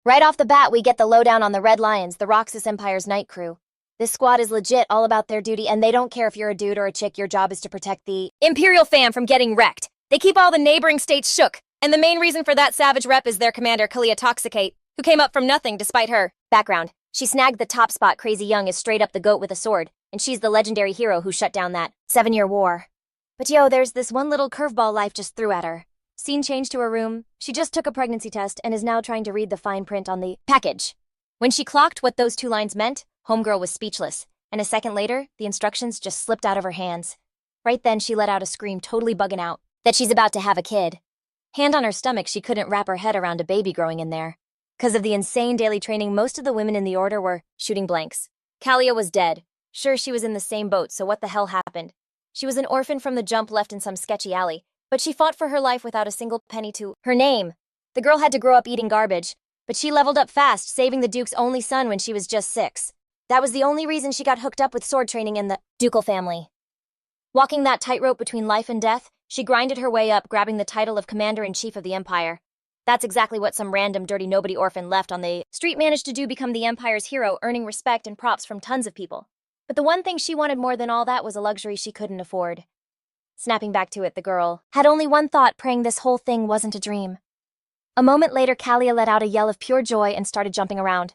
Right off the bat, we get the lowdown on the Red Lions, the Roxus Empire's night crew. This squad is legit all about their duty, and they don't care if you're a dude or a chick, your job is to protect the Imperial fam from getting wrecked. They keep all the neighboring states shook, and the main reason for that savage rep is their commander, Kalia Toxicate, who came up from nothing despite her background. She snagged the top spot. Crazy Young is straight up the goat with a sword, and she's the legendary hero who shut down that 7-year war. But yo, there's this one little curveball life just threw at her. Scene change to her room. She just took a pregnancy test and is now trying to read the fine print on the package. When she clocked what those 2 lines meant, Homegirl was speechless, and a second later, the instructions just slipped out of her hands. Right then, she let out a scream, totally bugging out, that she's about to have a kid. Hand on her stomach, she couldn't wrap her head around a baby growing in there. Because of the insane daily training, most of the women in the order were shooting blanks. Kalia was dead. Sure, she was in the same boat, so what the hell happened? She was an orphan from the jump, left in some sketchy alley, but she fought for her life without a single penny to her name. The girl had to grow up eating garbage, but she leveled up fast, saving the Duke's only son when she was just 6. That was the only reason she got hooked up with sword training in the ducal family. Walking that tightrope between life and death, she grinded her way up, grabbing the title of Commander-in-Chief of the Empire. That's exactly what some random dirty nobody orphan left on the street managed to do, become the Empire's hero, earning respect and props from tons of people. But the one thing she wanted more than all that was a luxury she couldn't afford. Snapping back to it, the girl had only one thought, praying this whole thing wasn't a dream. A moment later, Kalia let out a yell of pure joy and started jumping around.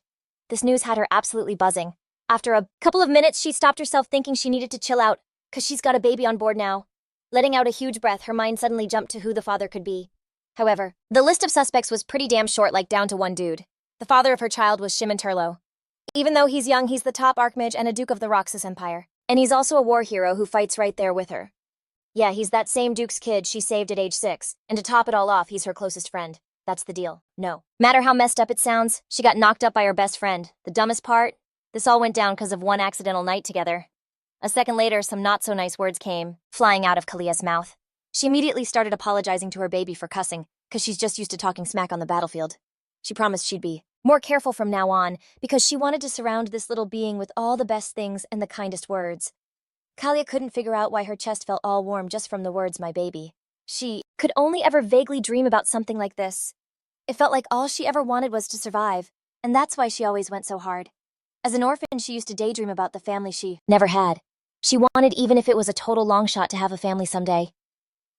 This news had her absolutely buzzing. After a couple of minutes, she stopped herself, thinking she needed to chill out, because she's got a baby on board now. Letting out a huge breath, her mind suddenly jumped to who the father could be. However, the list of suspects was pretty damn short, like down to one dude. The father of her child was Shiman Turlo. Even though he's young, he's the top Archmage and a Duke of the Roxus Empire. And he's also a war hero who fights right there with her. Yeah, he's that same Duke's kid she saved at age 6, and to top it all off, he's her closest friend. That's the deal. No matter how messed up it sounds, she got knocked up by her best friend. The dumbest part? This all went down because of one accidental night together. A second later, some not-so-nice words came flying out of Kalia's mouth. She immediately started apologizing to her baby for cussing, because she's just used to talking smack on the battlefield. She promised she'd be more careful from now on, because she wanted to surround this little being with all the best things and the kindest words. Kalia couldn't figure out why her chest felt all warm just from the words, my baby. She could only ever vaguely dream about something like this. It felt like all she ever wanted was to survive, and that's why she always went so hard. As an orphan, she used to daydream about the family she never had. She wanted, even if it was a total long shot, to have a family someday.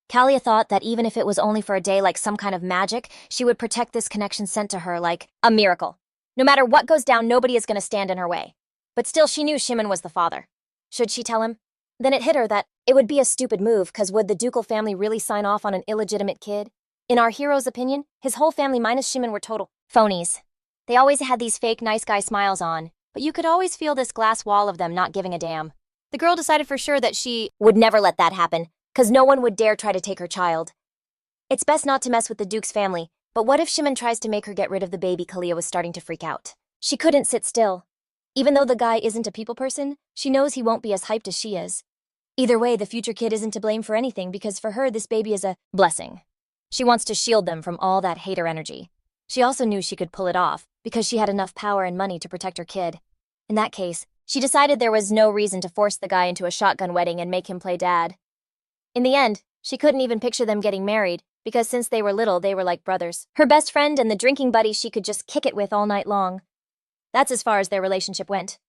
Kalia thought that even if it was only for a day, like some kind of magic, she would protect this connection sent to her like a miracle. No matter what goes down, nobody is going to stand in her way. But still, she knew Shiman was the father. Should she tell him? Then it hit her that it would be a stupid move, because would the ducal family really sign off on an illegitimate kid? In our hero's opinion, his whole family minus Shiman were total phonies. They always had these fake nice guy smiles on, but you could always feel this glass wall of them not giving a damn. The girl decided for sure that she would never let that happen, because no one would dare try to take her child. It's best not to mess with the Duke's family, but what if Shiman tries to make her get rid of the baby? Kalia was starting to freak out. She couldn't sit still. Even though the guy isn't a people person, she knows he won't be as hyped as she is. Either way, the future kid isn't to blame for anything, because for her, this baby is a blessing. She wants to shield them from all that hater energy. She also knew she could pull it off, because she had enough power and money to protect her kid. In that case, she decided there was no reason to force the guy into a shotgun wedding and make him play dad. In the end, she couldn't even picture them getting married, because since they were little, they were like brothers. Her best friend and the drinking buddy she could just kick it with all night long. That's as far as their relationship went.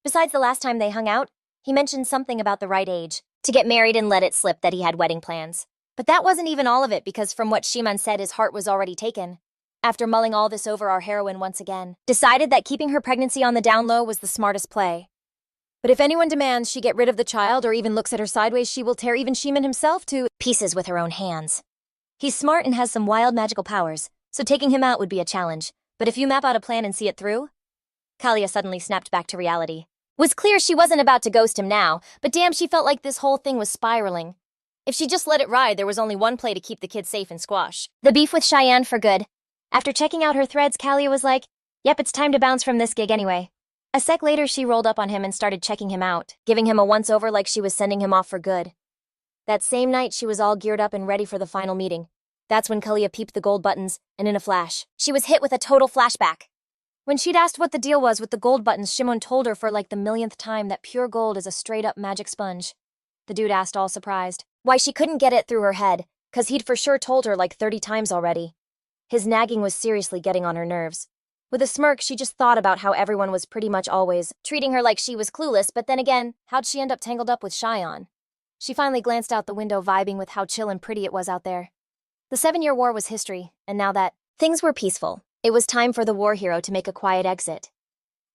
Besides, the last time they hung out, he mentioned something about the right age to get married and let it slip that he had wedding plans. But that wasn't even all of it, because from what Shiman said, his heart was already taken. After mulling all this over, our heroine once again decided that keeping her pregnancy on the down low was the smartest play. But if anyone demands she get rid of the child or even looks at her sideways, she will tear even Shiman himself to pieces with her own hands. He's smart and has some wild magical powers, so taking him out would be a challenge. But if you map out a plan and see it through... Kalia suddenly snapped back to reality. Was clear she wasn't about to ghost him now, but damn, she felt like this whole thing was spiraling. If she just let it ride, there was only one play to keep the kid safe and squash the beef with Cheyenne for good. After checking out her threads, Kalia was like, yep, it's time to bounce from this gig anyway. A sec later, she rolled up on him and started checking him out, giving him a once-over like she was sending him off for good. That same night, she was all geared up and ready for the final meeting. That's when Kalia peeped the gold buttons, and in a flash, she was hit with a total flashback. When she'd asked what the deal was with the gold buttons, Shiman told her for like the millionth time that pure gold is a straight-up magic sponge. The dude asked, all surprised, why she couldn't get it through her head, cause he'd for sure told her like 30 times already. His nagging was seriously getting on her nerves. With a smirk, she just thought about how everyone was pretty much always treating her like she was clueless, but then again, how'd she end up tangled up with Shion? She finally glanced out the window, vibing with how chill and pretty it was out there. The 7-Year War was history, and now that things were peaceful, it was time for the war hero to make a quiet exit.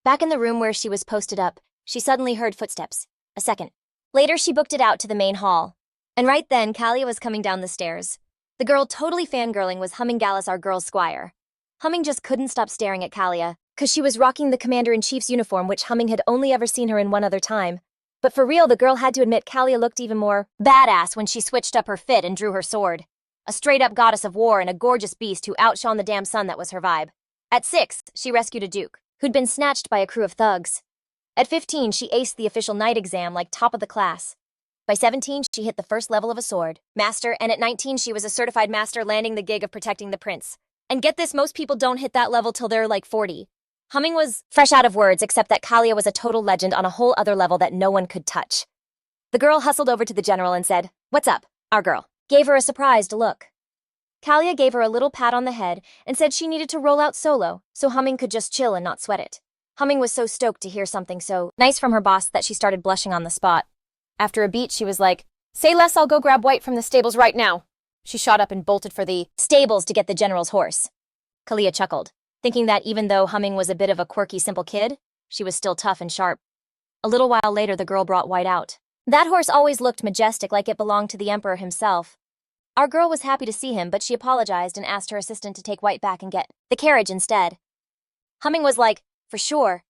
Back in the room where she was posted up, she suddenly heard footsteps. A second later, she booked it out to the main hall. And right then, Kalia was coming down the stairs. The girl totally fangirling was Humming Gallus, our girl squire. Humming just couldn't stop staring at Kalia, cause she was rocking the commander-in-chief's uniform, which Humming had only ever seen her in one other time. But for real, the girl had to admit Kalia looked even more badass when she switched up her fit and drew her sword. A straight-up goddess of war and a gorgeous beast who outshone the damn sun, that was her vibe. At 6, she rescued a duke, who'd been snatched by a crew of thugs. At 15, she aced the official knight exam like top of the class. By 17, she hit the first level of a sword master, and at 19, she was a certified master, landing the gig of protecting the prince. And get this, most people don't hit that level till they're like 40. Humming was fresh out of words, except that Kalia was a total legend on a whole other level that no one could touch. The girl hustled over to the general and said, "What's up, our girl?" Gave her a surprised look. Kalia gave her a little pat on the head and said she needed to roll out solo, so Humming could just chill and not sweat it. Humming was so stoked to hear something so nice from her boss that she started blushing on the spot. After a beat, she was like, "Say less, I'll go grab White from the stables right now." She shot up and bolted for the stables to get the general's horse. Kalia chuckled, thinking that even though Humming was a bit of a quirky, simple kid, she was still tough and sharp. A little while later, the girl brought White out. That horse always looked majestic, like it belonged to the emperor himself. Our girl was happy to see him, but she apologized and asked her assistant to take White back and get the carriage instead. Humming was like, "For sure,"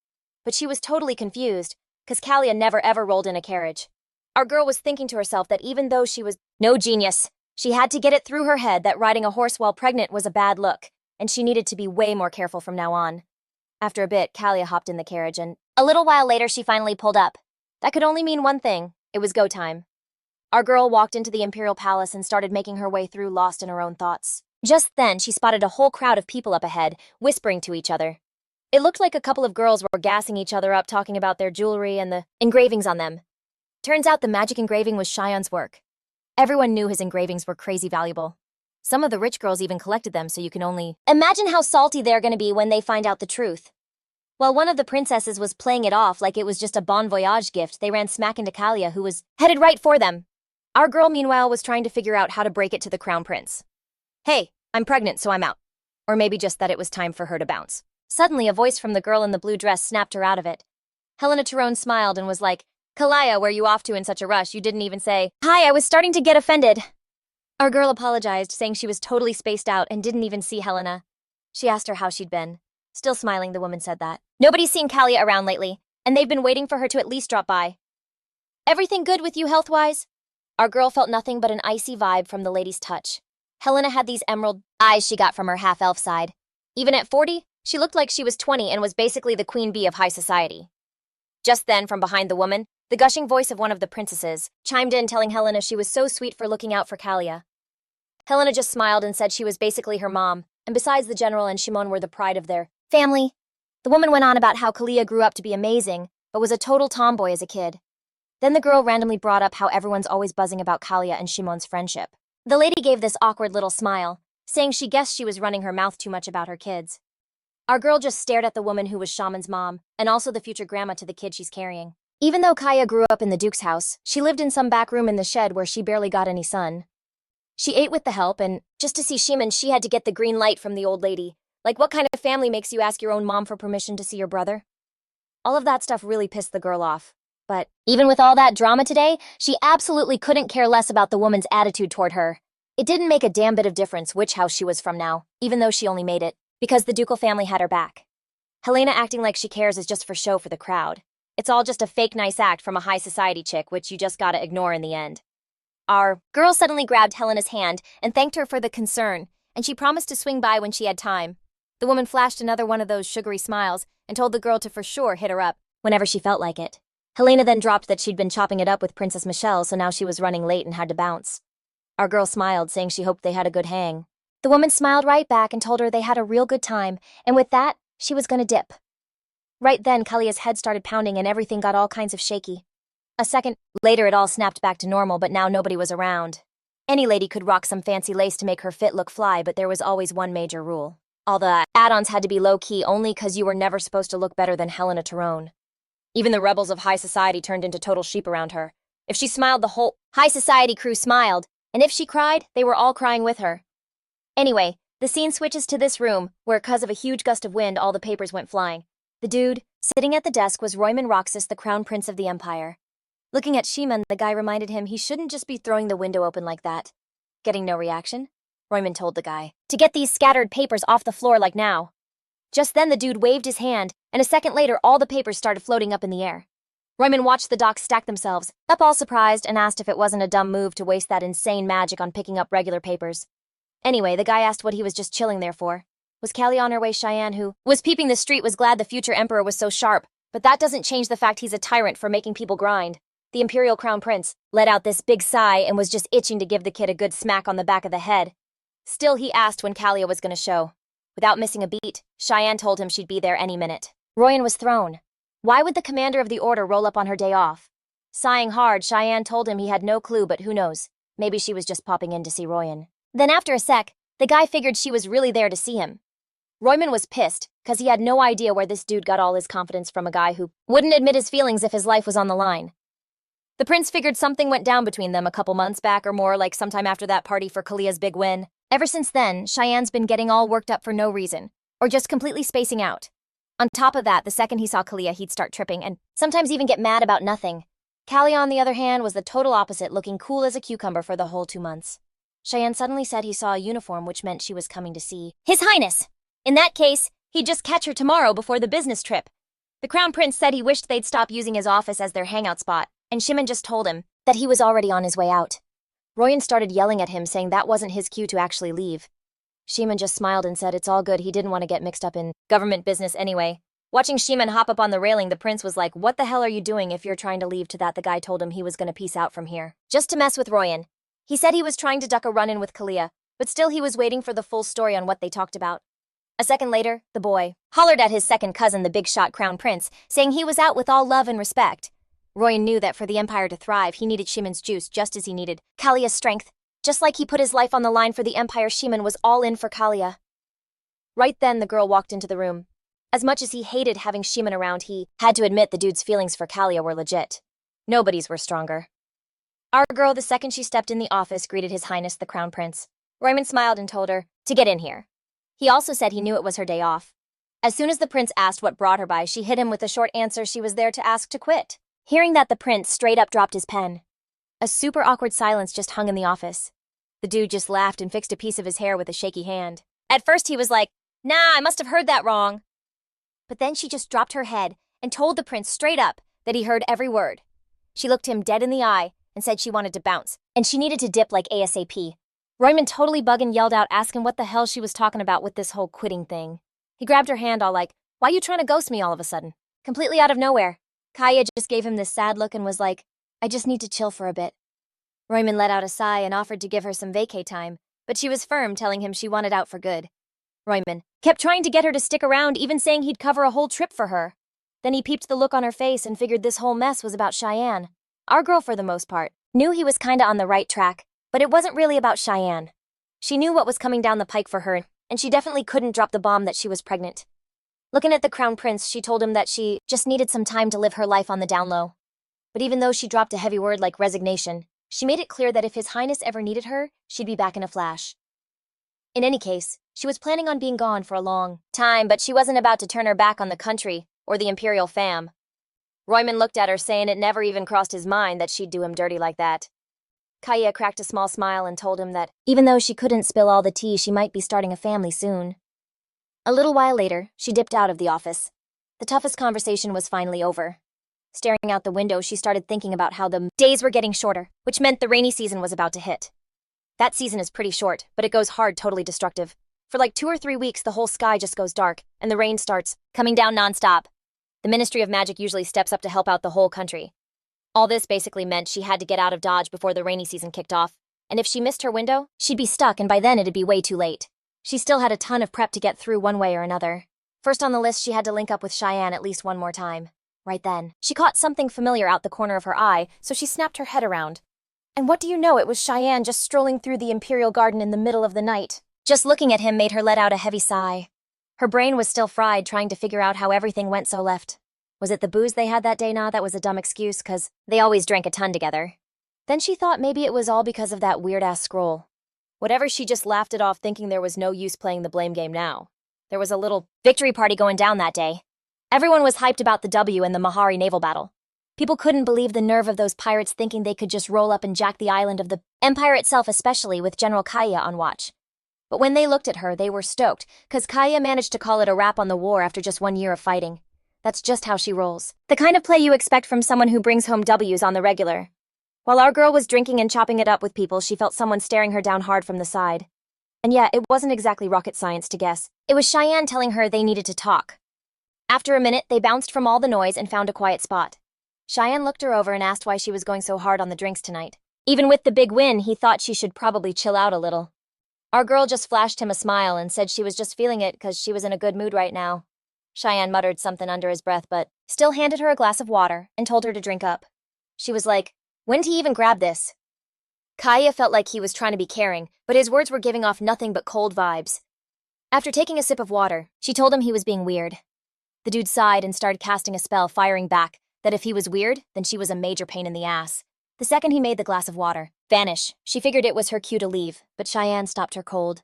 but she was totally confused, because Kalia never ever rolled in a carriage. Our girl was thinking to herself that even though she was no genius, she had to get it through her head that riding a horse while pregnant was a bad look, and she needed to be way more careful from now on. After a bit, Kalia hopped in the carriage, and a little while later she finally pulled up. That could only mean one thing: it was go time. Our girl walked into the imperial palace and started making her way through, lost in her own thoughts. Just then, she spotted a whole crowd of people up ahead, whispering to each other. It looked like a couple of girls were gassing each other up, talking about their jewelry and the engravings on them. Turns out the magic engraving was Shion's work. Everyone knew his engravings were crazy valuable. Some of the rich girls even collected them, so you can only imagine how salty they're gonna be when they find out the truth. While one of the princesses was playing it off like it was just a bon voyage gift, they ran smack into Kalia, who was headed right for them. Our girl, meanwhile, was trying to figure out how to break it to the crown prince. "Hey, I'm pregnant, so I'm out." Or maybe just that it was time for her to bounce. Suddenly, a voice from the girl in the blue dress snapped her out of it. Helena Tyrone smiled and was like, "Kalia, where you off to in such a rush? You didn't even say, 'Hi, I was starting to get offended.'" Our girl apologized, saying she was totally spaced out and didn't even see Helena. She asked her how she'd been. Still smiling, the woman said that nobody's seen Kalia around lately, and they've been waiting for her to at least drop by. "Everything good with you health-wise?" Our girl felt nothing but an icy vibe from the lady's touch. Helena had these emerald eyes she got from her half-elf side. Even at 40, she looked like she was 20 and was basically the queen bee of high society. Just then, from behind the woman, the gushing voice of one of the princesses chimed in, telling Helena she was so sweet for looking out for Kalia. Helena just smiled and said she was basically her mom, and besides, the general and Shiman were the pride of their family. The woman went on about how Kalia grew up to be amazing, but was a total tomboy as a kid. Then the girl randomly brought up how everyone's always buzzing about Kalia and Shimon's friendship. The lady gave this awkward little smile, saying she guessed she was running her mouth too much about her kids. Our girl just stared at the woman who was Shaman's mom, and also the future grandma to the kid she's carrying. Even though Kaya grew up in the Duke's house, she lived in some back room in the shed where she barely got any sun. She ate with the help, and just to see Shiman, she had to get the green light from the old lady. Like, what kind of family makes you ask your own mom for permission to see your brother? All of that stuff really pissed the girl off. But even with all that drama today, she absolutely couldn't care less about the woman's attitude toward her. It didn't make a damn bit of difference which house she was from now, even though she only made it, because the ducal family had her back. Helena acting like she cares is just for show for the crowd. It's all just a fake nice act from a high society chick, which you just gotta ignore in the end. Our girl suddenly grabbed Helena's hand and thanked her for the concern, and she promised to swing by when she had time. The woman flashed another one of those sugary smiles and told the girl to for sure hit her up whenever she felt like it. Helena then dropped that she'd been chopping it up with Princess Michelle, so now she was running late and had to bounce. Our girl smiled, saying she hoped they had a good hang. The woman smiled right back and told her they had a real good time, and with that, she was gonna dip. Right then, Kalia's head started pounding and everything got all kinds of shaky. A second later, it all snapped back to normal, but now nobody was around. Any lady could rock some fancy lace to make her fit look fly, but there was always one major rule. All the add-ons had to be low-key only because you were never supposed to look better than Helena Tyrone. Even the rebels of high society turned into total sheep around her. If she smiled, the whole high society crew smiled, and if she cried, they were all crying with her. Anyway, the scene switches to this room, where because of a huge gust of wind, all the papers went flying. The dude, sitting at the desk, was Royman Roxus, the crown prince of the empire. Looking at Shiman, the guy reminded him he shouldn't just be throwing the window open like that. Getting no reaction, Royman told the guy to get these scattered papers off the floor like now. Just then the dude waved his hand, and a second later all the papers started floating up in the air. Royman watched the docs stack themselves, up all surprised, and asked if it wasn't a dumb move to waste that insane magic on picking up regular papers. Anyway, the guy asked what he was just chilling there for. Was Kalia on her way? Cheyenne, who was peeping the street, was glad the future emperor was so sharp, but that doesn't change the fact he's a tyrant for making people grind. The imperial crown prince let out this big sigh and was just itching to give the kid a good smack on the back of the head. Still, he asked when Kalia was going to show. Without missing a beat, Cheyenne told him she'd be there any minute. Royan was thrown. Why would the commander of the order roll up on her day off? Sighing hard, Cheyenne told him he had no clue, but who knows? Maybe she was just popping in to see Royan. Then after a sec, the guy figured she was really there to see him. Royman was pissed, because he had no idea where this dude got all his confidence from, a guy who wouldn't admit his feelings if his life was on the line. The prince figured something went down between them a couple months back or more, like sometime after that party for Kalia's big win. Ever since then, Cheyenne's been getting all worked up for no reason, or just completely spacing out. On top of that, the second he saw Kalia, he'd start tripping, and sometimes even get mad about nothing. Kalia, on the other hand, was the total opposite, looking cool as a cucumber for the whole 2 months. Cheyenne suddenly said he saw a uniform, which meant she was coming to see His Highness. In that case, he'd just catch her tomorrow before the business trip. The crown prince said he wished they'd stop using his office as their hangout spot, and Shiman just told him that he was already on his way out. Royan started yelling at him, saying that wasn't his cue to actually leave. Shiman just smiled and said it's all good, he didn't want to get mixed up in government business anyway. Watching Shiman hop up on the railing, the prince was like, what the hell are you doing if you're trying to leave? To that, the guy told him he was going to peace out from here, just to mess with Royan. He said he was trying to duck a run-in with Kalia, but still he was waiting for the full story on what they talked about. A second later, the boy hollered at his second cousin, the big-shot crown prince, saying he was out with all love and respect. Royan knew that for the empire to thrive, he needed Shiman's juice just as he needed Kalia's strength. Just like he put his life on the line for the empire, Shiman was all in for Kalia. Right then, the girl walked into the room. As much as he hated having Shiman around, he had to admit the dude's feelings for Kalia were legit. Nobody's were stronger. Our girl, the second she stepped in the office, greeted His Highness the Crown Prince. Royan smiled and told her to get in here. He also said he knew it was her day off. As soon as the prince asked what brought her by, she hit him with the short answer she was there to ask to quit. Hearing that, the prince straight up dropped his pen. A super awkward silence just hung in the office. The dude just laughed and fixed a piece of his hair with a shaky hand. At first he was like, nah, I must have heard that wrong. But then she just dropped her head and told the prince straight up that he heard every word. She looked him dead in the eye and said she wanted to bounce, and she needed to dip like ASAP. Royman totally buggin' yelled out, asking what the hell she was talking about with this whole quitting thing. He grabbed her hand all like, why you trying to ghost me all of a sudden? Completely out of nowhere. Kaya just gave him this sad look and was like, I just need to chill for a bit. Royman let out a sigh and offered to give her some vacay time, but she was firm, telling him she wanted out for good. Royman kept trying to get her to stick around, even saying he'd cover a whole trip for her. Then he peeped the look on her face and figured this whole mess was about Cheyenne. Our girl, for the most part, knew he was kinda on the right track, but it wasn't really about Cheyenne. She knew what was coming down the pike for her, and she definitely couldn't drop the bomb that she was pregnant. Looking at the crown prince, she told him that she just needed some time to live her life on the down low. But even though she dropped a heavy word like resignation, she made it clear that if His Highness ever needed her, she'd be back in a flash. In any case, she was planning on being gone for a long time, but she wasn't about to turn her back on the country or the imperial fam. Royman looked at her, saying it never even crossed his mind that she'd do him dirty like that. Kaya cracked a small smile and told him that even though she couldn't spill all the tea, she might be starting a family soon. A little while later, she dipped out of the office. The toughest conversation was finally over. Staring out the window, she started thinking about how the days were getting shorter, which meant the rainy season was about to hit. That season is pretty short, but it goes hard, totally destructive. For like 2 or 3 weeks, the whole sky just goes dark, and the rain starts coming down nonstop. The Ministry of Magic usually steps up to help out the whole country. All this basically meant she had to get out of Dodge before the rainy season kicked off, and if she missed her window, she'd be stuck, and by then it'd be way too late. She still had a ton of prep to get through one way or another. First on the list, she had to link up with Cheyenne at least one more time. Right then, she caught something familiar out the corner of her eye, so she snapped her head around. And what do you know, it was Cheyenne just strolling through the Imperial Garden in the middle of the night. Just looking at him made her let out a heavy sigh. Her brain was still fried trying to figure out how everything went so left. Was it the booze they had that day? Nah, that was a dumb excuse, cause they always drank a ton together. Then she thought maybe it was all because of that weird-ass scroll. Whatever, she just laughed it off, thinking there was no use playing the blame game now. There was a little victory party going down that day. Everyone was hyped about the W in the Mahari naval battle. People couldn't believe the nerve of those pirates thinking they could just roll up and jack the island of the Empire itself, especially with General Kalia on watch. But when they looked at her, they were stoked, cause Kalia managed to call it a wrap on the war after just 1 year of fighting. That's just how she rolls. The kind of play you expect from someone who brings home W's on the regular. While our girl was drinking and chopping it up with people, she felt someone staring her down hard from the side. And yeah, it wasn't exactly rocket science to guess. It was Cheyenne telling her they needed to talk. After a minute, they bounced from all the noise and found a quiet spot. Cheyenne looked her over and asked why she was going so hard on the drinks tonight. Even with the big win, he thought she should probably chill out a little. Our girl just flashed him a smile and said she was just feeling it because she was in a good mood right now. Cheyenne muttered something under his breath but still handed her a glass of water and told her to drink up. She was like, "When did he even grab this?" Kalia felt like he was trying to be caring, but his words were giving off nothing but cold vibes. After taking a sip of water, she told him he was being weird. The dude sighed and started casting a spell, firing back that if he was weird, then she was a major pain in the ass. The second he made the glass of water vanish, she figured it was her cue to leave, but Cheyenne stopped her cold.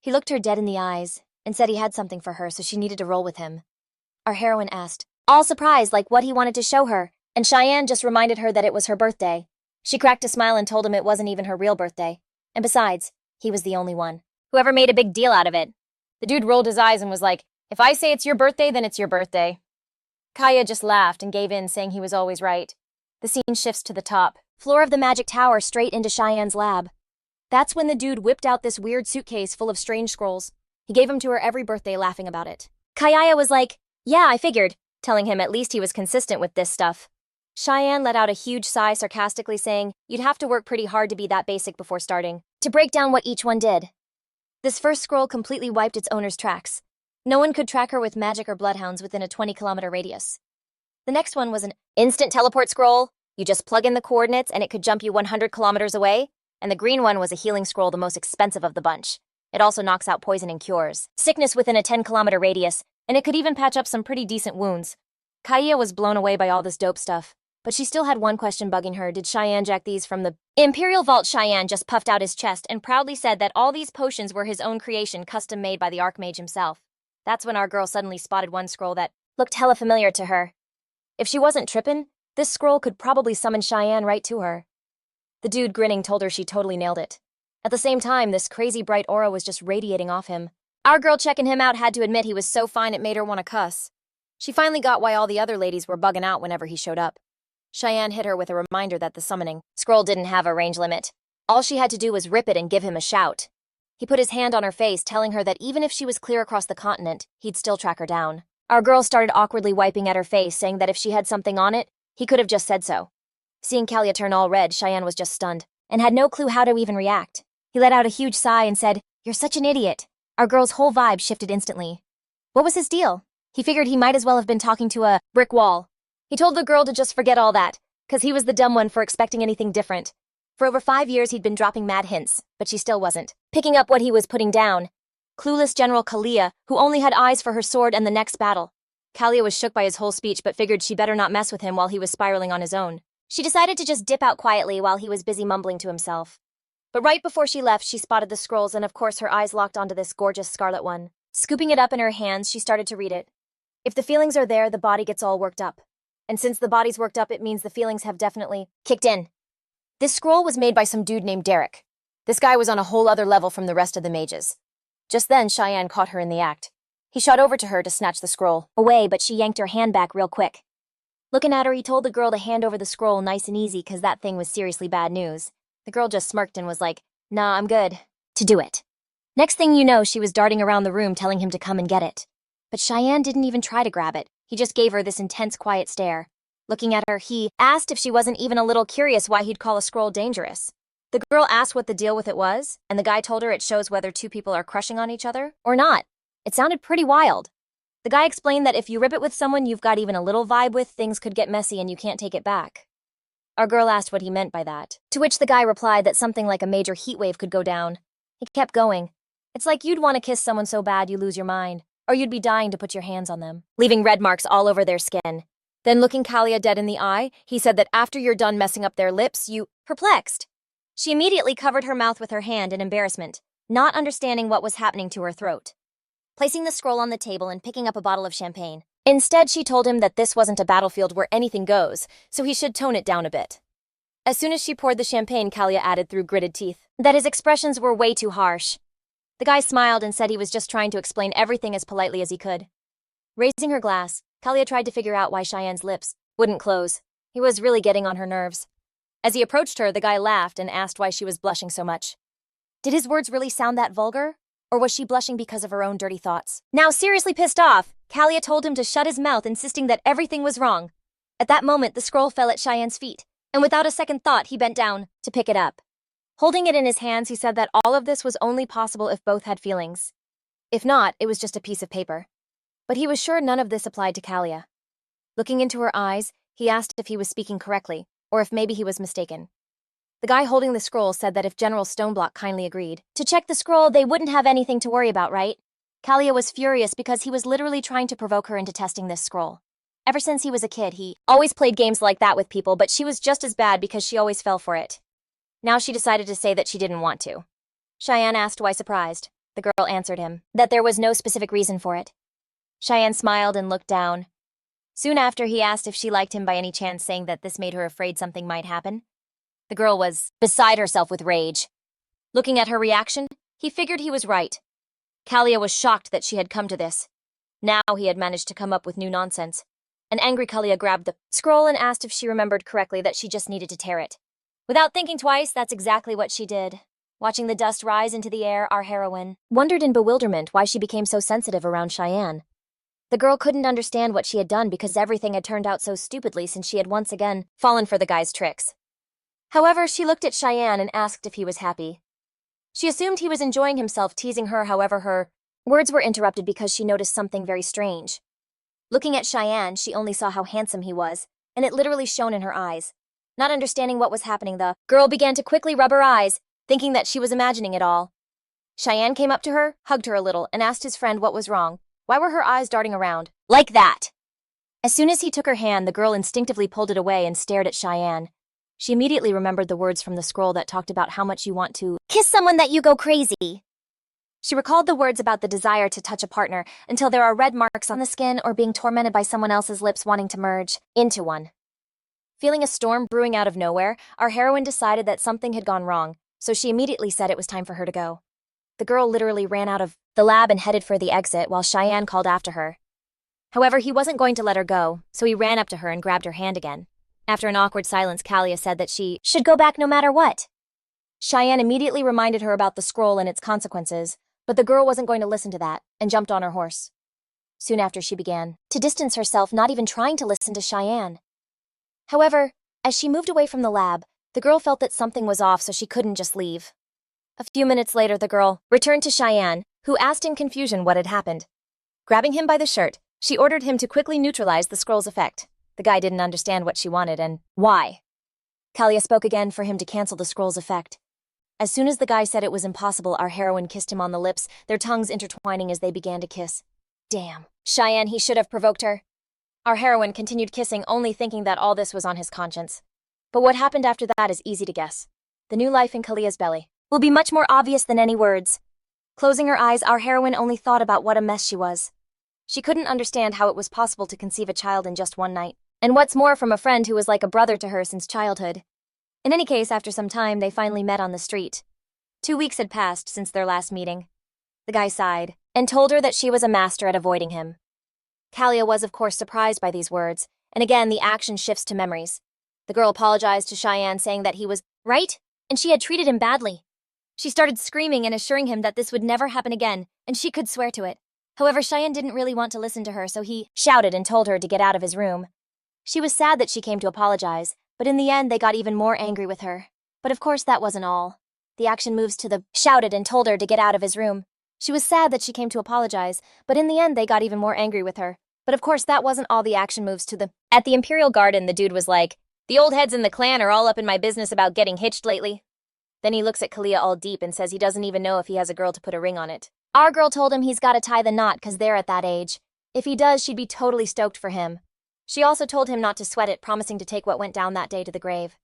He looked her dead in the eyes and said he had something for her, so she needed to roll with him. Our heroine asked, all surprised like what he wanted to show her, and Cheyenne just reminded her that it was her birthday. She cracked a smile and told him it wasn't even her real birthday. And besides, he was the only one who ever made a big deal out of it. The dude rolled his eyes and was like, "If I say it's your birthday, then it's your birthday." Kalia just laughed and gave in, saying he was always right. The scene shifts to the top floor of the magic tower, straight into Cheyenne's lab. That's when the dude whipped out this weird suitcase full of strange scrolls. He gave them to her every birthday, laughing about it. Kalia was like, "Yeah, I figured," telling him at least he was consistent with this stuff. Cheyenne let out a huge sigh, sarcastically saying, "You'd have to work pretty hard to be that basic before starting to break down what each one did." This first scroll completely wiped its owner's tracks. No one could track her with magic or bloodhounds within a 20-kilometer radius. The next one was an instant teleport scroll. You just plug in the coordinates and it could jump you 100 kilometers away. And the green one was a healing scroll, the most expensive of the bunch. It also knocks out poison and cures sickness within a 10-kilometer radius, and it could even patch up some pretty decent wounds. Kalia was blown away by all this dope stuff, but she still had one question bugging her. Did Cheyenne jack these from the Imperial Vault? Cheyenne just puffed out his chest and proudly said that all these potions were his own creation, custom made by the Archmage himself. That's when our girl suddenly spotted one scroll that looked hella familiar to her. If she wasn't trippin', this scroll could probably summon Cheyenne right to her. The dude grinning told her she totally nailed it. At the same time, this crazy bright aura was just radiating off him. Our girl checking him out had to admit he was so fine it made her want to cuss. She finally got why all the other ladies were bugging out whenever he showed up. Cheyenne hit her with a reminder that the summoning scroll didn't have a range limit. All she had to do was rip it and give him a shout. He put his hand on her face, telling her that even if she was clear across the continent, he'd still track her down. Our girl started awkwardly wiping at her face, saying that if she had something on it, he could have just said so. Seeing Kalia turn all red, Cheyenne was just stunned and had no clue how to even react. He let out a huge sigh and said, "You're such an idiot." Our girl's whole vibe shifted instantly. What was his deal? He figured he might as well have been talking to a brick wall. He told the girl to just forget all that, because he was the dumb one for expecting anything different. For over 5 years, he'd been dropping mad hints, but she still wasn't picking up what he was putting down. Clueless General Kalia, who only had eyes for her sword and the next battle. Kalia was shook by his whole speech, but figured she better not mess with him while he was spiraling on his own. She decided to just dip out quietly while he was busy mumbling to himself. But right before she left, she spotted the scrolls, and of course her eyes locked onto this gorgeous scarlet one. Scooping it up in her hands, she started to read it. If the feelings are there, the body gets all worked up. And since the body's worked up, it means the feelings have definitely kicked in. This scroll was made by some dude named Derek. This guy was on a whole other level from the rest of the mages. Just then, Cheyenne caught her in the act. He shot over to her to snatch the scroll away, but she yanked her hand back real quick. Looking at her, he told the girl to hand over the scroll nice and easy, because that thing was seriously bad news. The girl just smirked and was like, "Nah, I'm good." To do it. Next thing you know, she was darting around the room telling him to come and get it. But Cheyenne didn't even try to grab it. He just gave her this intense, quiet stare. Looking at her, he asked if she wasn't even a little curious why he'd call a scroll dangerous. The girl asked what the deal with it was, and the guy told her it shows whether two people are crushing on each other or not. It sounded pretty wild. The guy explained that if you rip it with someone you've got even a little vibe with, things could get messy and you can't take it back. Our girl asked what he meant by that, to which the guy replied that something like a major heat wave could go down. He kept going. It's like you'd want to kiss someone so bad you lose your mind, or you'd be dying to put your hands on them, leaving red marks all over their skin. Then looking Kalia dead in the eye, he said that after you're done messing up their lips, you... Perplexed. She immediately covered her mouth with her hand in embarrassment, not understanding what was happening to her throat. Placing the scroll on the table and picking up a bottle of champagne. Instead, she told him that this wasn't a battlefield where anything goes, so he should tone it down a bit. As soon as she poured the champagne, Kalia added through gritted teeth that his expressions were way too harsh. The guy smiled and said he was just trying to explain everything as politely as he could. Raising her glass, Kalia tried to figure out why Cheyenne's lips wouldn't close. He was really getting on her nerves. As he approached her, the guy laughed and asked why she was blushing so much. Did his words really sound that vulgar? Or was she blushing because of her own dirty thoughts? Now seriously pissed off, Kalia told him to shut his mouth, insisting that everything was wrong. At that moment, the scroll fell at Cheyenne's feet, and without a second thought, he bent down to pick it up. Holding it in his hands, he said that all of this was only possible if both had feelings. If not, it was just a piece of paper. But he was sure none of this applied to Kalia. Looking into her eyes, he asked if he was speaking correctly, or if maybe he was mistaken. The guy holding the scroll said that if General Stoneblock kindly agreed to check the scroll, they wouldn't have anything to worry about, right? Kalia was furious because he was literally trying to provoke her into testing this scroll. Ever since he was a kid, he always played games like that with people, but she was just as bad because she always fell for it. Now she decided to say that she didn't want to. Cheyenne asked why surprised. The girl answered him that there was no specific reason for it. Cheyenne smiled and looked down. Soon after, he asked if she liked him by any chance, saying that this made her afraid something might happen. The girl was beside herself with rage. Looking at her reaction, he figured he was right. Kalia was shocked that she had come to this. Now he had managed to come up with new nonsense. An angry Kalia grabbed the scroll and asked if she remembered correctly that she just needed to tear it. Without thinking twice, that's exactly what she did. Watching the dust rise into the air, our heroine wondered in bewilderment why she became so sensitive around Cheyenne. The girl couldn't understand what she had done because everything had turned out so stupidly since she had once again fallen for the guy's tricks. However, she looked at Cheyenne and asked if he was happy. She assumed he was enjoying himself teasing her, however her words were interrupted because she noticed something very strange. Looking at Cheyenne, she only saw how handsome he was, and it literally shone in her eyes. Not understanding what was happening, the girl began to quickly rub her eyes, thinking that she was imagining it all. Cheyenne came up to her, hugged her a little, and asked his friend what was wrong. Why were her eyes darting around like that? As soon as he took her hand, the girl instinctively pulled it away and stared at Cheyenne. She immediately remembered the words from the scroll that talked about how much you want to kiss someone that you go crazy. She recalled the words about the desire to touch a partner until there are red marks on the skin or being tormented by someone else's lips wanting to merge into one. Feeling a storm brewing out of nowhere, our heroine decided that something had gone wrong, so she immediately said it was time for her to go. The girl literally ran out of the lab and headed for the exit while Cheyenne called after her. However, he wasn't going to let her go, so he ran up to her and grabbed her hand again. After an awkward silence, Kalia said that she should go back no matter what. Cheyenne immediately reminded her about the scroll and its consequences, but the girl wasn't going to listen to that and jumped on her horse. Soon after, she began to distance herself, not even trying to listen to Cheyenne. However, as she moved away from the lab, the girl felt that something was off, so she couldn't just leave. A few minutes later, the girl returned to Cheyenne, who asked in confusion what had happened. Grabbing him by the shirt, she ordered him to quickly neutralize the scroll's effect. The guy didn't understand what she wanted and why. Kalia spoke again for him to cancel the scroll's effect. As soon as the guy said it was impossible, our heroine kissed him on the lips, their tongues intertwining as they began to kiss. Damn. Cheyenne, he should have provoked her. Our heroine continued kissing, only thinking that all this was on his conscience. But what happened after that is easy to guess. The new life in Kalia's belly will be much more obvious than any words. Closing her eyes, our heroine only thought about what a mess she was. She couldn't understand how it was possible to conceive a child in just one night. And what's more, from a friend who was like a brother to her since childhood. In any case, after some time, they finally met on the street. 2 weeks had passed since their last meeting. The guy sighed and told her that she was a master at avoiding him. Kalia was, of course, surprised by these words, and again the action shifts to memories. The girl apologized to Cheyenne, saying that he was right, and she had treated him badly. She started screaming and assuring him that this would never happen again, and she could swear to it. However, Cheyenne didn't really want to listen to her, so he shouted and told her to get out of his room. She was sad that she came to apologize, but in the end they got even more angry with her. But of course that wasn't all. The action moves to the shouted and told her to get out of his room. She was sad that she came to apologize, but in the end they got even more angry with her. But of course that wasn't all. The action moves to the at the Imperial Garden, the dude was like, "The old heads in the clan are all up in my business about getting hitched lately." Then he looks at Kalia all deep and says he doesn't even know if he has a girl to put a ring on it. Our girl told him he's gotta tie the knot cause they're at that age. If he does, she'd be totally stoked for him. She also told him not to sweat it, promising to take what went down that day to the grave.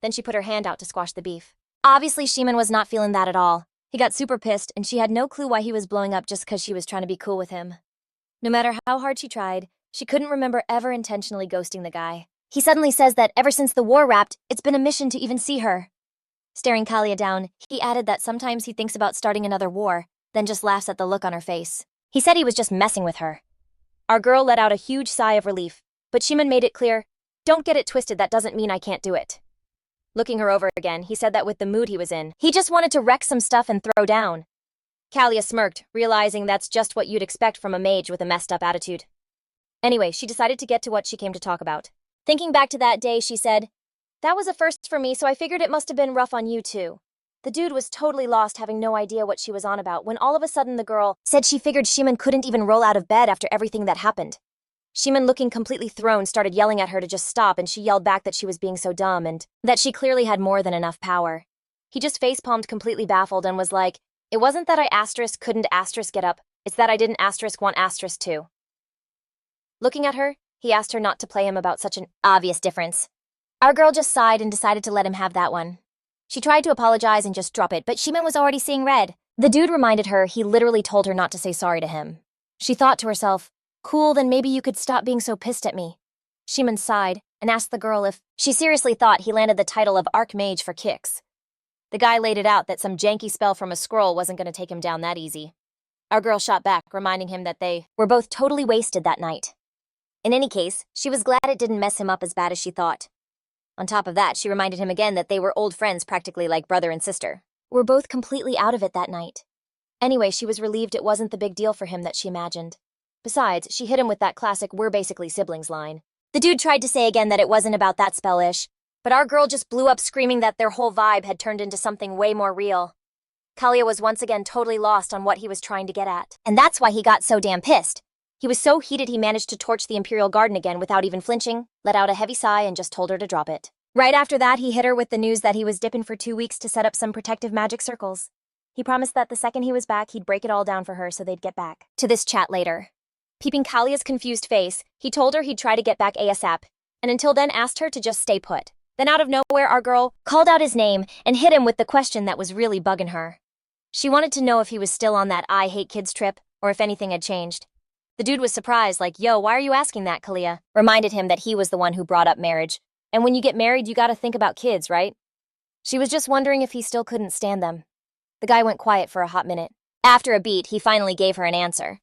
Then she put her hand out to squash the beef. Obviously, Shiman was not feeling that at all. He got super pissed, and she had no clue why he was blowing up just cause she was trying to be cool with him. No matter how hard she tried, she couldn't remember ever intentionally ghosting the guy. He suddenly says that ever since the war wrapped, it's been a mission to even see her. Staring Kalia down, he added that sometimes he thinks about starting another war, then just laughs at the look on her face. He said he was just messing with her. Our girl let out a huge sigh of relief, but Shiman made it clear, "Don't get it twisted, that doesn't mean I can't do it." Looking her over again, he said that with the mood he was in, he just wanted to wreck some stuff and throw down. Kalia smirked, realizing that's just what you'd expect from a mage with a messed up attitude. Anyway, she decided to get to what she came to talk about. Thinking back to that day, she said, "That was a first for me, so I figured it must have been rough on you too." The dude was totally lost, having no idea what she was on about, when all of a sudden the girl said she figured Shiman couldn't even roll out of bed after everything that happened. Shiman, looking completely thrown, started yelling at her to just stop, and she yelled back that she was being so dumb and that she clearly had more than enough power. He just facepalmed, completely baffled, and was like, "It wasn't that I couldn't get up, it's that I didn't want to." Looking at her, he asked her not to play him about such an obvious difference. Our girl just sighed and decided to let him have that one. She tried to apologize and just drop it, but Shiman was already seeing red. The dude reminded her he literally told her not to say sorry to him. She thought to herself, "Cool, then maybe you could stop being so pissed at me." Shiman sighed and asked the girl if she seriously thought he landed the title of Archmage for kicks. The guy laid it out that some janky spell from a scroll wasn't going to take him down that easy. Our girl shot back, reminding him that they were both totally wasted that night. In any case, she was glad it didn't mess him up as bad as she thought. On top of that, she reminded him again that they were old friends, practically like brother and sister. Were both completely out of it that night. Anyway, she was relieved it wasn't the big deal for him that she imagined. Besides, she hit him with that classic "we're basically siblings" line. The dude tried to say again that it wasn't about that spell-ish, but our girl just blew up screaming that their whole vibe had turned into something way more real. Kalia was once again totally lost on what he was trying to get at. And that's why he got so damn pissed. He was so heated he managed to torch the Imperial Garden again without even flinching, let out a heavy sigh, and just told her to drop it. Right after that, he hit her with the news that he was dipping for 2 weeks to set up some protective magic circles. He promised that the second he was back, he'd break it all down for her so they'd get back to this chat later. Peeping Kalia's confused face, he told her he'd try to get back ASAP, and until then asked her to just stay put. Then out of nowhere, our girl called out his name and hit him with the question that was really bugging her. She wanted to know if he was still on that I hate kids trip, or if anything had changed. The dude was surprised, like, "Yo, why are you asking that, Kalia?" Reminded him that he was the one who brought up marriage. And when you get married, you gotta think about kids, right? She was just wondering if he still couldn't stand them. The guy went quiet for a hot minute. After a beat, he finally gave her an answer.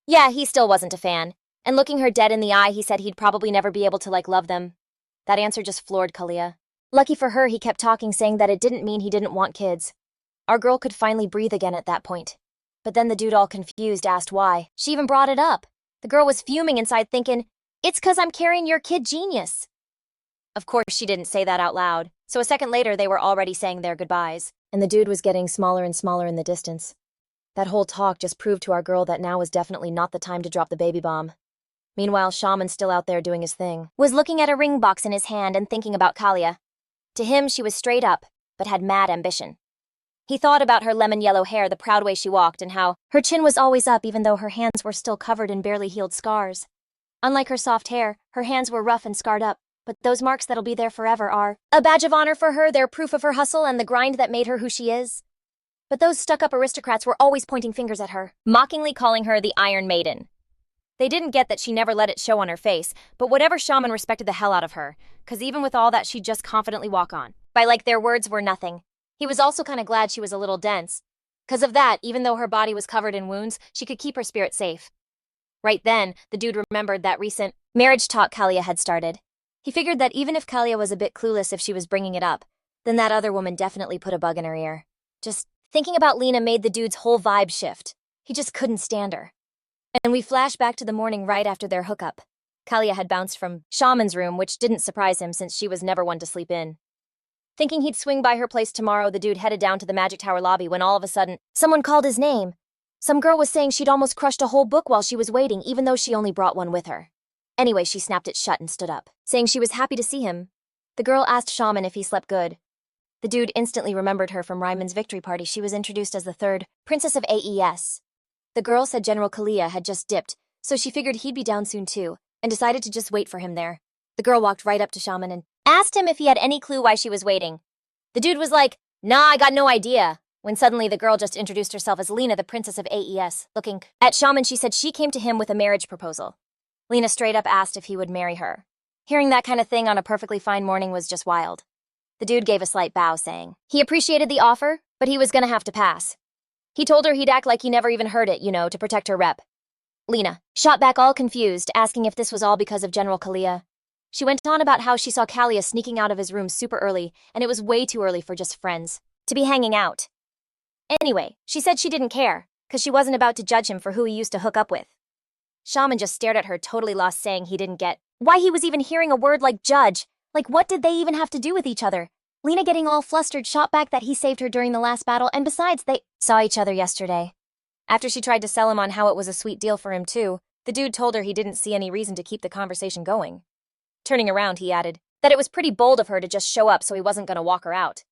Yeah, he still wasn't a fan. And looking her dead in the eye, he said he'd probably never be able to, love them. That answer just floored Kalia. Lucky for her, he kept talking, saying that it didn't mean he didn't want kids. Our girl could finally breathe again at that point. But then the dude, all confused, asked why. She even brought it up. The girl was fuming inside, thinking, "It's 'cause I'm carrying your kid genius." Of course, she didn't say that out loud, so a second later they were already saying their goodbyes, and the dude was getting smaller and smaller in the distance. That whole talk just proved to our girl that now was definitely not the time to drop the baby bomb. Meanwhile, Shaman, still out there doing his thing, was looking at a ring box in his hand and thinking about Kalia. To him, she was straight up, but had mad ambition. He thought about her lemon yellow hair, the proud way she walked, and how her chin was always up even though her hands were still covered in barely healed scars. Unlike her soft hair, her hands were rough and scarred up, but those marks that'll be there forever are a badge of honor for her, they're proof of her hustle and the grind that made her who she is. But those stuck-up aristocrats were always pointing fingers at her, mockingly calling her the Iron Maiden. They didn't get that she never let it show on her face, but whatever, Shaman respected the hell out of her, 'cause even with all that, she'd just confidently walk on. By their words were nothing. He was also kinda glad she was a little dense. 'Cause of that, even though her body was covered in wounds, she could keep her spirit safe. Right then, the dude remembered that recent marriage talk Kalia had started. He figured that even if Kalia was a bit clueless if she was bringing it up, then that other woman definitely put a bug in her ear. Just thinking about Lena made the dude's whole vibe shift. He just couldn't stand her. And we flash back to the morning right after their hookup. Kalia had bounced from Shaman's room, which didn't surprise him since she was never one to sleep in. Thinking he'd swing by her place tomorrow, the dude headed down to the Magic Tower lobby when all of a sudden, someone called his name. Some girl was saying she'd almost crushed a whole book while she was waiting, even though she only brought one with her. Anyway, she snapped it shut and stood up, saying she was happy to see him. The girl asked Shaman if he slept good. The dude instantly remembered her from Ryman's victory party. She was introduced as the third Princess of AES. The girl said General Kalia had just dipped, so she figured he'd be down soon too, and decided to just wait for him there. The girl walked right up to Shaman and asked him if he had any clue why she was waiting. The dude was like, "Nah, I got no idea," when suddenly the girl just introduced herself as Lena, the Princess of AES. Looking at Shaman, she said she came to him with a marriage proposal. Lena straight up asked if he would marry her. Hearing that kind of thing on a perfectly fine morning was just wild. The dude gave a slight bow, saying he appreciated the offer, but he was gonna have to pass. He told her he'd act like he never even heard it, to protect her rep. Lena shot back all confused, asking if this was all because of General Kalia. She went on about how she saw Kalia sneaking out of his room super early, and it was way too early for just friends to be hanging out. Anyway, she said she didn't care, because she wasn't about to judge him for who he used to hook up with. Shaman just stared at her, totally lost, saying he didn't get why he was even hearing a word like judge. Like, what did they even have to do with each other? Lena, getting all flustered, shot back that he saved her during the last battle, and besides, they saw each other yesterday. After she tried to sell him on how it was a sweet deal for him too, the dude told her he didn't see any reason to keep the conversation going. Turning around, he added that it was pretty bold of her to just show up, so he wasn't gonna walk her out.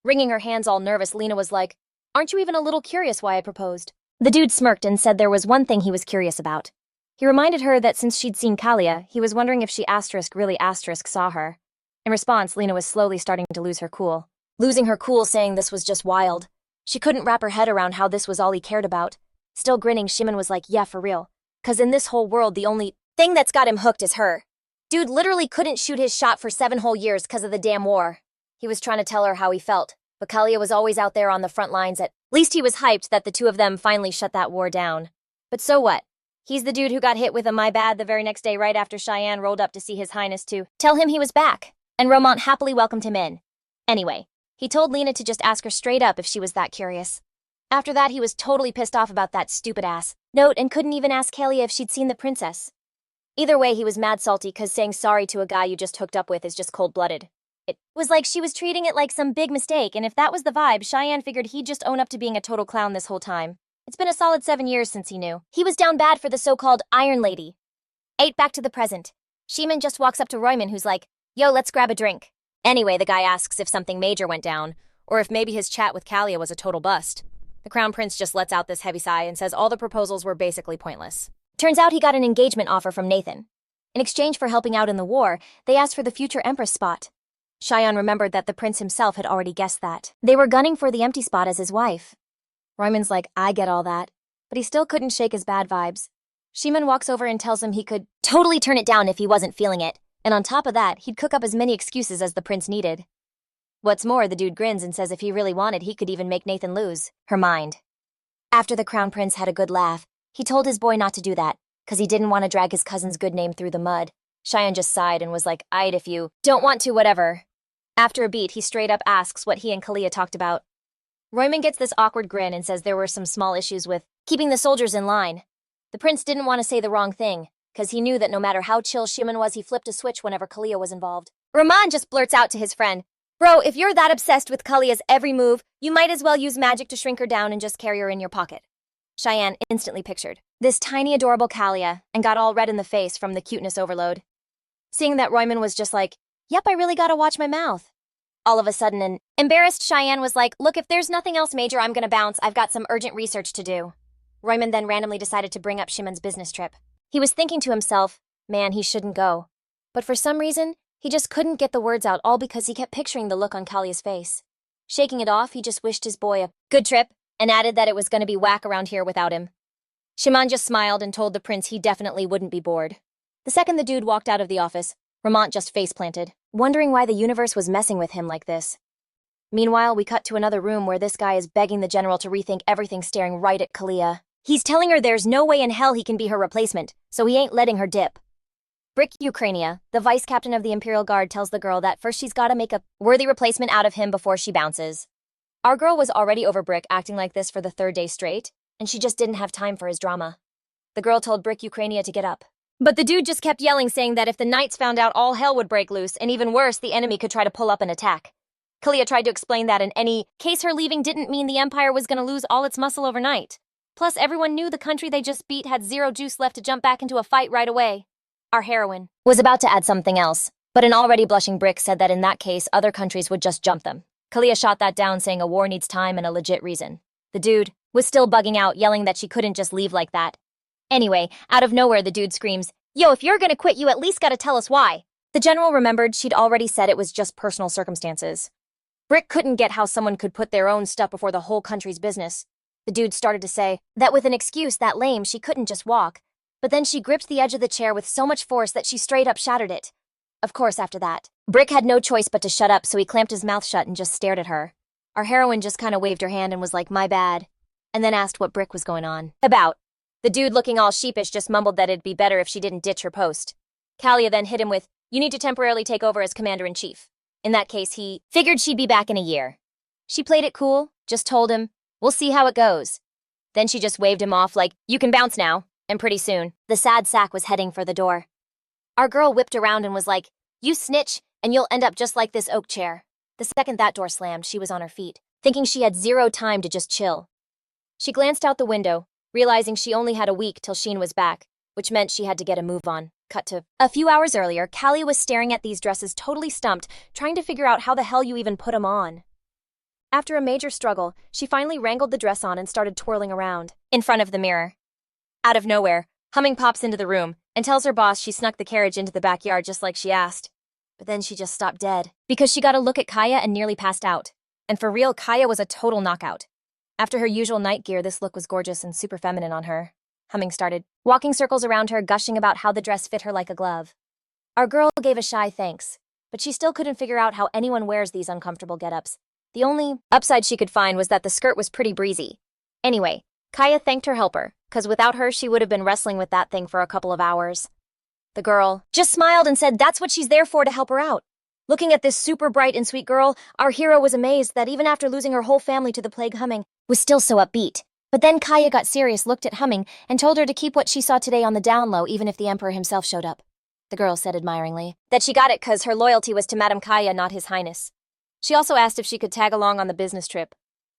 Wringing her hands all nervous, Lena was like, "Aren't you even a little curious why I proposed?" The dude smirked and said there was one thing he was curious about. He reminded her that since she'd seen Kalia, he was wondering if she really saw her. In response, Lena was slowly starting to lose her cool. Losing her cool, saying this was just wild. She couldn't wrap her head around how this was all he cared about. Still grinning, Shiman was like, "Yeah, for real. 'Cause in this whole world, the only thing that's got him hooked is her." Dude literally couldn't shoot his shot for 7 whole years 'cause of the damn war. He was trying to tell her how he felt, but Kalia was always out there on the front lines. At least he was hyped that the two of them finally shut that war down. But so what? He's the dude who got hit with a "my bad" the very next day, right after Cheyenne rolled up to see His Highness to tell him he was back, and Romont happily welcomed him in. Anyway, he told Lena to just ask her straight up if she was that curious. After that, he was totally pissed off about that stupid ass note and couldn't even ask Kalia if she'd seen the princess. Either way, he was mad salty because saying sorry to a guy you just hooked up with is just cold-blooded. It was like she was treating it like some big mistake, and if that was the vibe, Cheyenne figured he'd just own up to being a total clown this whole time. It's been a solid 7 years since he knew he was down bad for the so-called Iron Lady. 8 back to the present. Shiman just walks up to Royman, who's like, "Yo, let's grab a drink." Anyway, the guy asks if something major went down, or if maybe his chat with Kalia was a total bust. The Crown Prince just lets out this heavy sigh and says all the proposals were basically pointless. Turns out he got an engagement offer from Nathan. In exchange for helping out in the war, they asked for the future Empress spot. Cheyenne remembered that the prince himself had already guessed that they were gunning for the empty spot as his wife. Royman's like, "I get all that," but he still couldn't shake his bad vibes. Shiman walks over and tells him he could totally turn it down if he wasn't feeling it, and on top of that, he'd cook up as many excuses as the prince needed. What's more, the dude grins and says if he really wanted, he could even make Nathan lose her mind. After the Crown Prince had a good laugh, he told his boy not to do that, 'cause he didn't want to drag his cousin's good name through the mud. Cheyenne just sighed and was like, "I'd if you don't want to, whatever." After a beat, he straight up asks what he and Kalia talked about. Royman gets this awkward grin and says there were some small issues with keeping the soldiers in line. The prince didn't want to say the wrong thing, 'cause he knew that no matter how chill Shiman was, he flipped a switch whenever Kalia was involved. Roman just blurts out to his friend, "Bro, if you're that obsessed with Kalia's every move, you might as well use magic to shrink her down and just carry her in your pocket." Cheyenne instantly pictured this tiny adorable Kalia and got all red in the face from the cuteness overload. Seeing that Royman was just like, "Yep, I really gotta watch my mouth." All of a sudden, an embarrassed Cheyenne was like, "Look, if there's nothing else major, I'm gonna bounce. I've got some urgent research to do." Royman then randomly decided to bring up Shimon's business trip. He was thinking to himself, man, he shouldn't go. But for some reason, he just couldn't get the words out, all because he kept picturing the look on Kalia's face. Shaking it off, he just wished his boy a good trip and added that it was gonna be whack around here without him. Shiman just smiled and told the prince he definitely wouldn't be bored. The second the dude walked out of the office, Romont just face-planted, wondering why the universe was messing with him like this. Meanwhile, we cut to another room where this guy is begging the general to rethink everything, staring right at Kalia. He's telling her there's no way in hell he can be her replacement, so he ain't letting her dip. Brick Ukrainia, the vice captain of the Imperial Guard, tells the girl that first she's gotta make a worthy replacement out of him before she bounces. Our girl was already over Brick acting like this for the 3rd day straight, and she just didn't have time for his drama. The girl told Brick Ukrainia to get up. But the dude just kept yelling, saying that if the knights found out, all hell would break loose, and even worse, the enemy could try to pull up and attack. Kalia tried to explain that in any case her leaving didn't mean the Empire was gonna lose all its muscle overnight. Plus, everyone knew the country they just beat had zero juice left to jump back into a fight right away. Our heroine was about to add something else, but an already blushing Brick said that in that case, other countries would just jump them. Kalia shot that down, saying a war needs time and a legit reason. The dude was still bugging out, yelling that she couldn't just leave like that. Anyway, out of nowhere, the dude screams, "Yo, if you're gonna quit, you at least gotta tell us why." The general remembered she'd already said it was just personal circumstances. Brick couldn't get how someone could put their own stuff before the whole country's business. The dude started to say that with an excuse that lame, she couldn't just walk. But then she gripped the edge of the chair with so much force that she straight up shattered it. Of course, after that, Brick had no choice but to shut up, so he clamped his mouth shut and just stared at her. Our heroine just kind of waved her hand and was like, "My bad," and then asked what Brick was going on about. The dude, looking all sheepish, just mumbled that it'd be better if she didn't ditch her post. Kalia then hit him with, "You need to temporarily take over as commander-in-chief." In that case, he figured she'd be back in a year. She played it cool, just told him, "We'll see how it goes." Then she just waved him off like, "You can bounce now," and pretty soon, the sad sack was heading for the door. Our girl whipped around and was like, "You snitch, and you'll end up just like this oak chair." The second that door slammed, she was on her feet, thinking she had zero time to just chill. She glanced out the window, realizing she only had a week till Sheen was back, which meant she had to get a move on. Cut to a few hours earlier, Callie was staring at these dresses totally stumped, trying to figure out how the hell you even put them on. After a major struggle, she finally wrangled the dress on and started twirling around, in front of the mirror. Out of nowhere, Humming pops into the room and tells her boss she snuck the carriage into the backyard just like she asked. But then she just stopped dead, because she got a look at Kaya and nearly passed out. And for real, Kaya was a total knockout. After her usual night gear, this look was gorgeous and super feminine on her. Humming started walking circles around her, gushing about how the dress fit her like a glove. Our girl gave a shy thanks, but she still couldn't figure out how anyone wears these uncomfortable get-ups. The only upside she could find was that the skirt was pretty breezy. Anyway, Kaya thanked her helper, because without her she would have been wrestling with that thing for a couple of hours. The girl just smiled and said that's what she's there for, to help her out. Looking at this super bright and sweet girl, our hero was amazed that even after losing her whole family to the plague, Humming was still so upbeat. But then Kaya got serious, looked at Humming, and told her to keep what she saw today on the down low even if the Emperor himself showed up. The girl said admiringly that she got it because her loyalty was to Madame Kaya, not His Highness. She also asked if she could tag along on the business trip.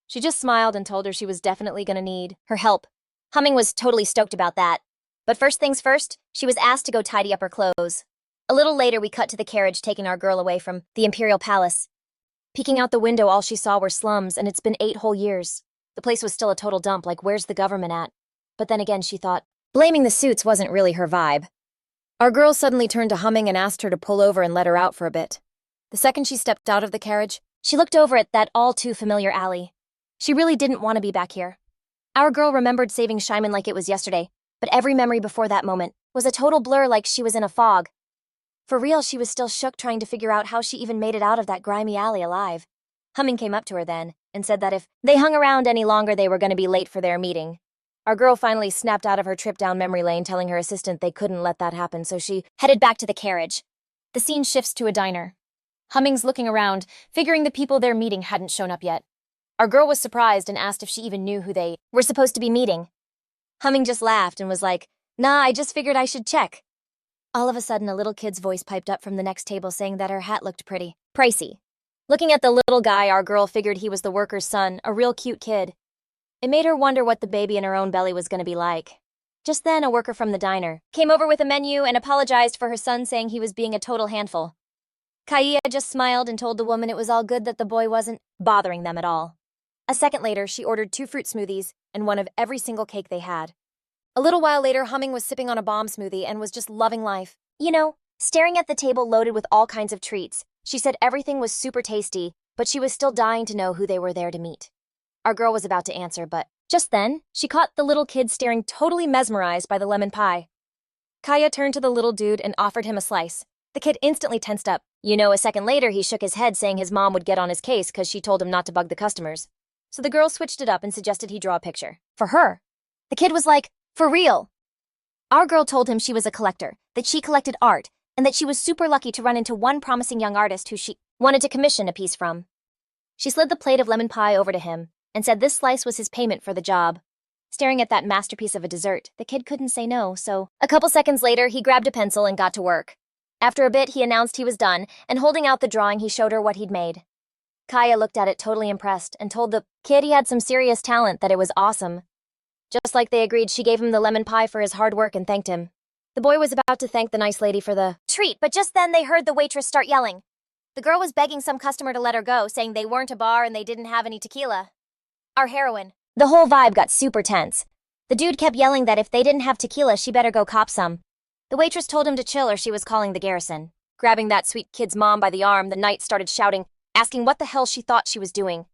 She just smiled and told her she was definitely going to need her help. Humming was totally stoked about that. But first things first, she was asked to go tidy up her clothes. A little later, we cut to the carriage taking our girl away from the Imperial Palace. Peeking out the window, all she saw were slums, and it's been 8 whole years. The place was still a total dump, like where's the government at? But then again, she thought, blaming the suits wasn't really her vibe. Our girl suddenly turned to Humming and asked her to pull over and let her out for a bit. The second she stepped out of the carriage, she looked over at that all-too-familiar alley. She really didn't want to be back here. Our girl remembered saving Shiman like it was yesterday, but every memory before that moment was a total blur, like she was in a fog. For real, she was still shook trying to figure out how she even made it out of that grimy alley alive. Humming came up to her then and said that if they hung around any longer, they were going to be late for their meeting. Our girl finally snapped out of her trip down memory lane, telling her assistant they couldn't let that happen, so she headed back to the carriage. The scene shifts to a diner. Humming's looking around, figuring the people they're meeting hadn't shown up yet. Our girl was surprised and asked if she even knew who they were supposed to be meeting. Humming just laughed and was like, "Nah, I just figured I should check." All of a sudden, a little kid's voice piped up from the next table saying that her hat looked pretty pricey. Looking at the little guy, our girl figured he was the worker's son, a real cute kid. It made her wonder what the baby in her own belly was going to be like. Just then, a worker from the diner came over with a menu and apologized for her son, saying he was being a total handful. Kaya just smiled and told the woman it was all good that the boy wasn't bothering them at all. A second later, she ordered 2 fruit smoothies and one of every single cake they had. A little while later, Humming was sipping on a bomb smoothie and was just loving life. Staring at the table loaded with all kinds of treats. She said everything was super tasty, but she was still dying to know who they were there to meet. Our girl was about to answer, but just then, she caught the little kid staring, totally mesmerized by the lemon pie. Kaya turned to the little dude and offered him a slice. The kid instantly tensed up. A second later, he shook his head, saying his mom would get on his case because she told him not to bug the customers. So the girl switched it up and suggested he draw a picture. For her. The kid was like, "For real?" Our girl told him she was a collector, that she collected art, and that she was super lucky to run into one promising young artist who she wanted to commission a piece from. She slid the plate of lemon pie over to him and said this slice was his payment for the job. Staring at that masterpiece of a dessert, the kid couldn't say no, so a couple seconds later, he grabbed a pencil and got to work. After a bit, he announced he was done, and holding out the drawing, he showed her what he'd made. Kaya looked at it totally impressed and told the kid he had some serious talent, that it was awesome. Just like they agreed, she gave him the lemon pie for his hard work and thanked him. The boy was about to thank the nice lady for the treat, but just then they heard the waitress start yelling, The girl was begging some customer to let her go, saying they weren't a bar and they didn't have any tequila. Our heroine. The whole vibe got super tense. The dude kept yelling that if they didn't have tequila, she better go cop some. The waitress told him to chill or she was calling the garrison. Grabbing that sweet kid's mom by the arm, the knight started shouting, asking what the hell she thought she was doing.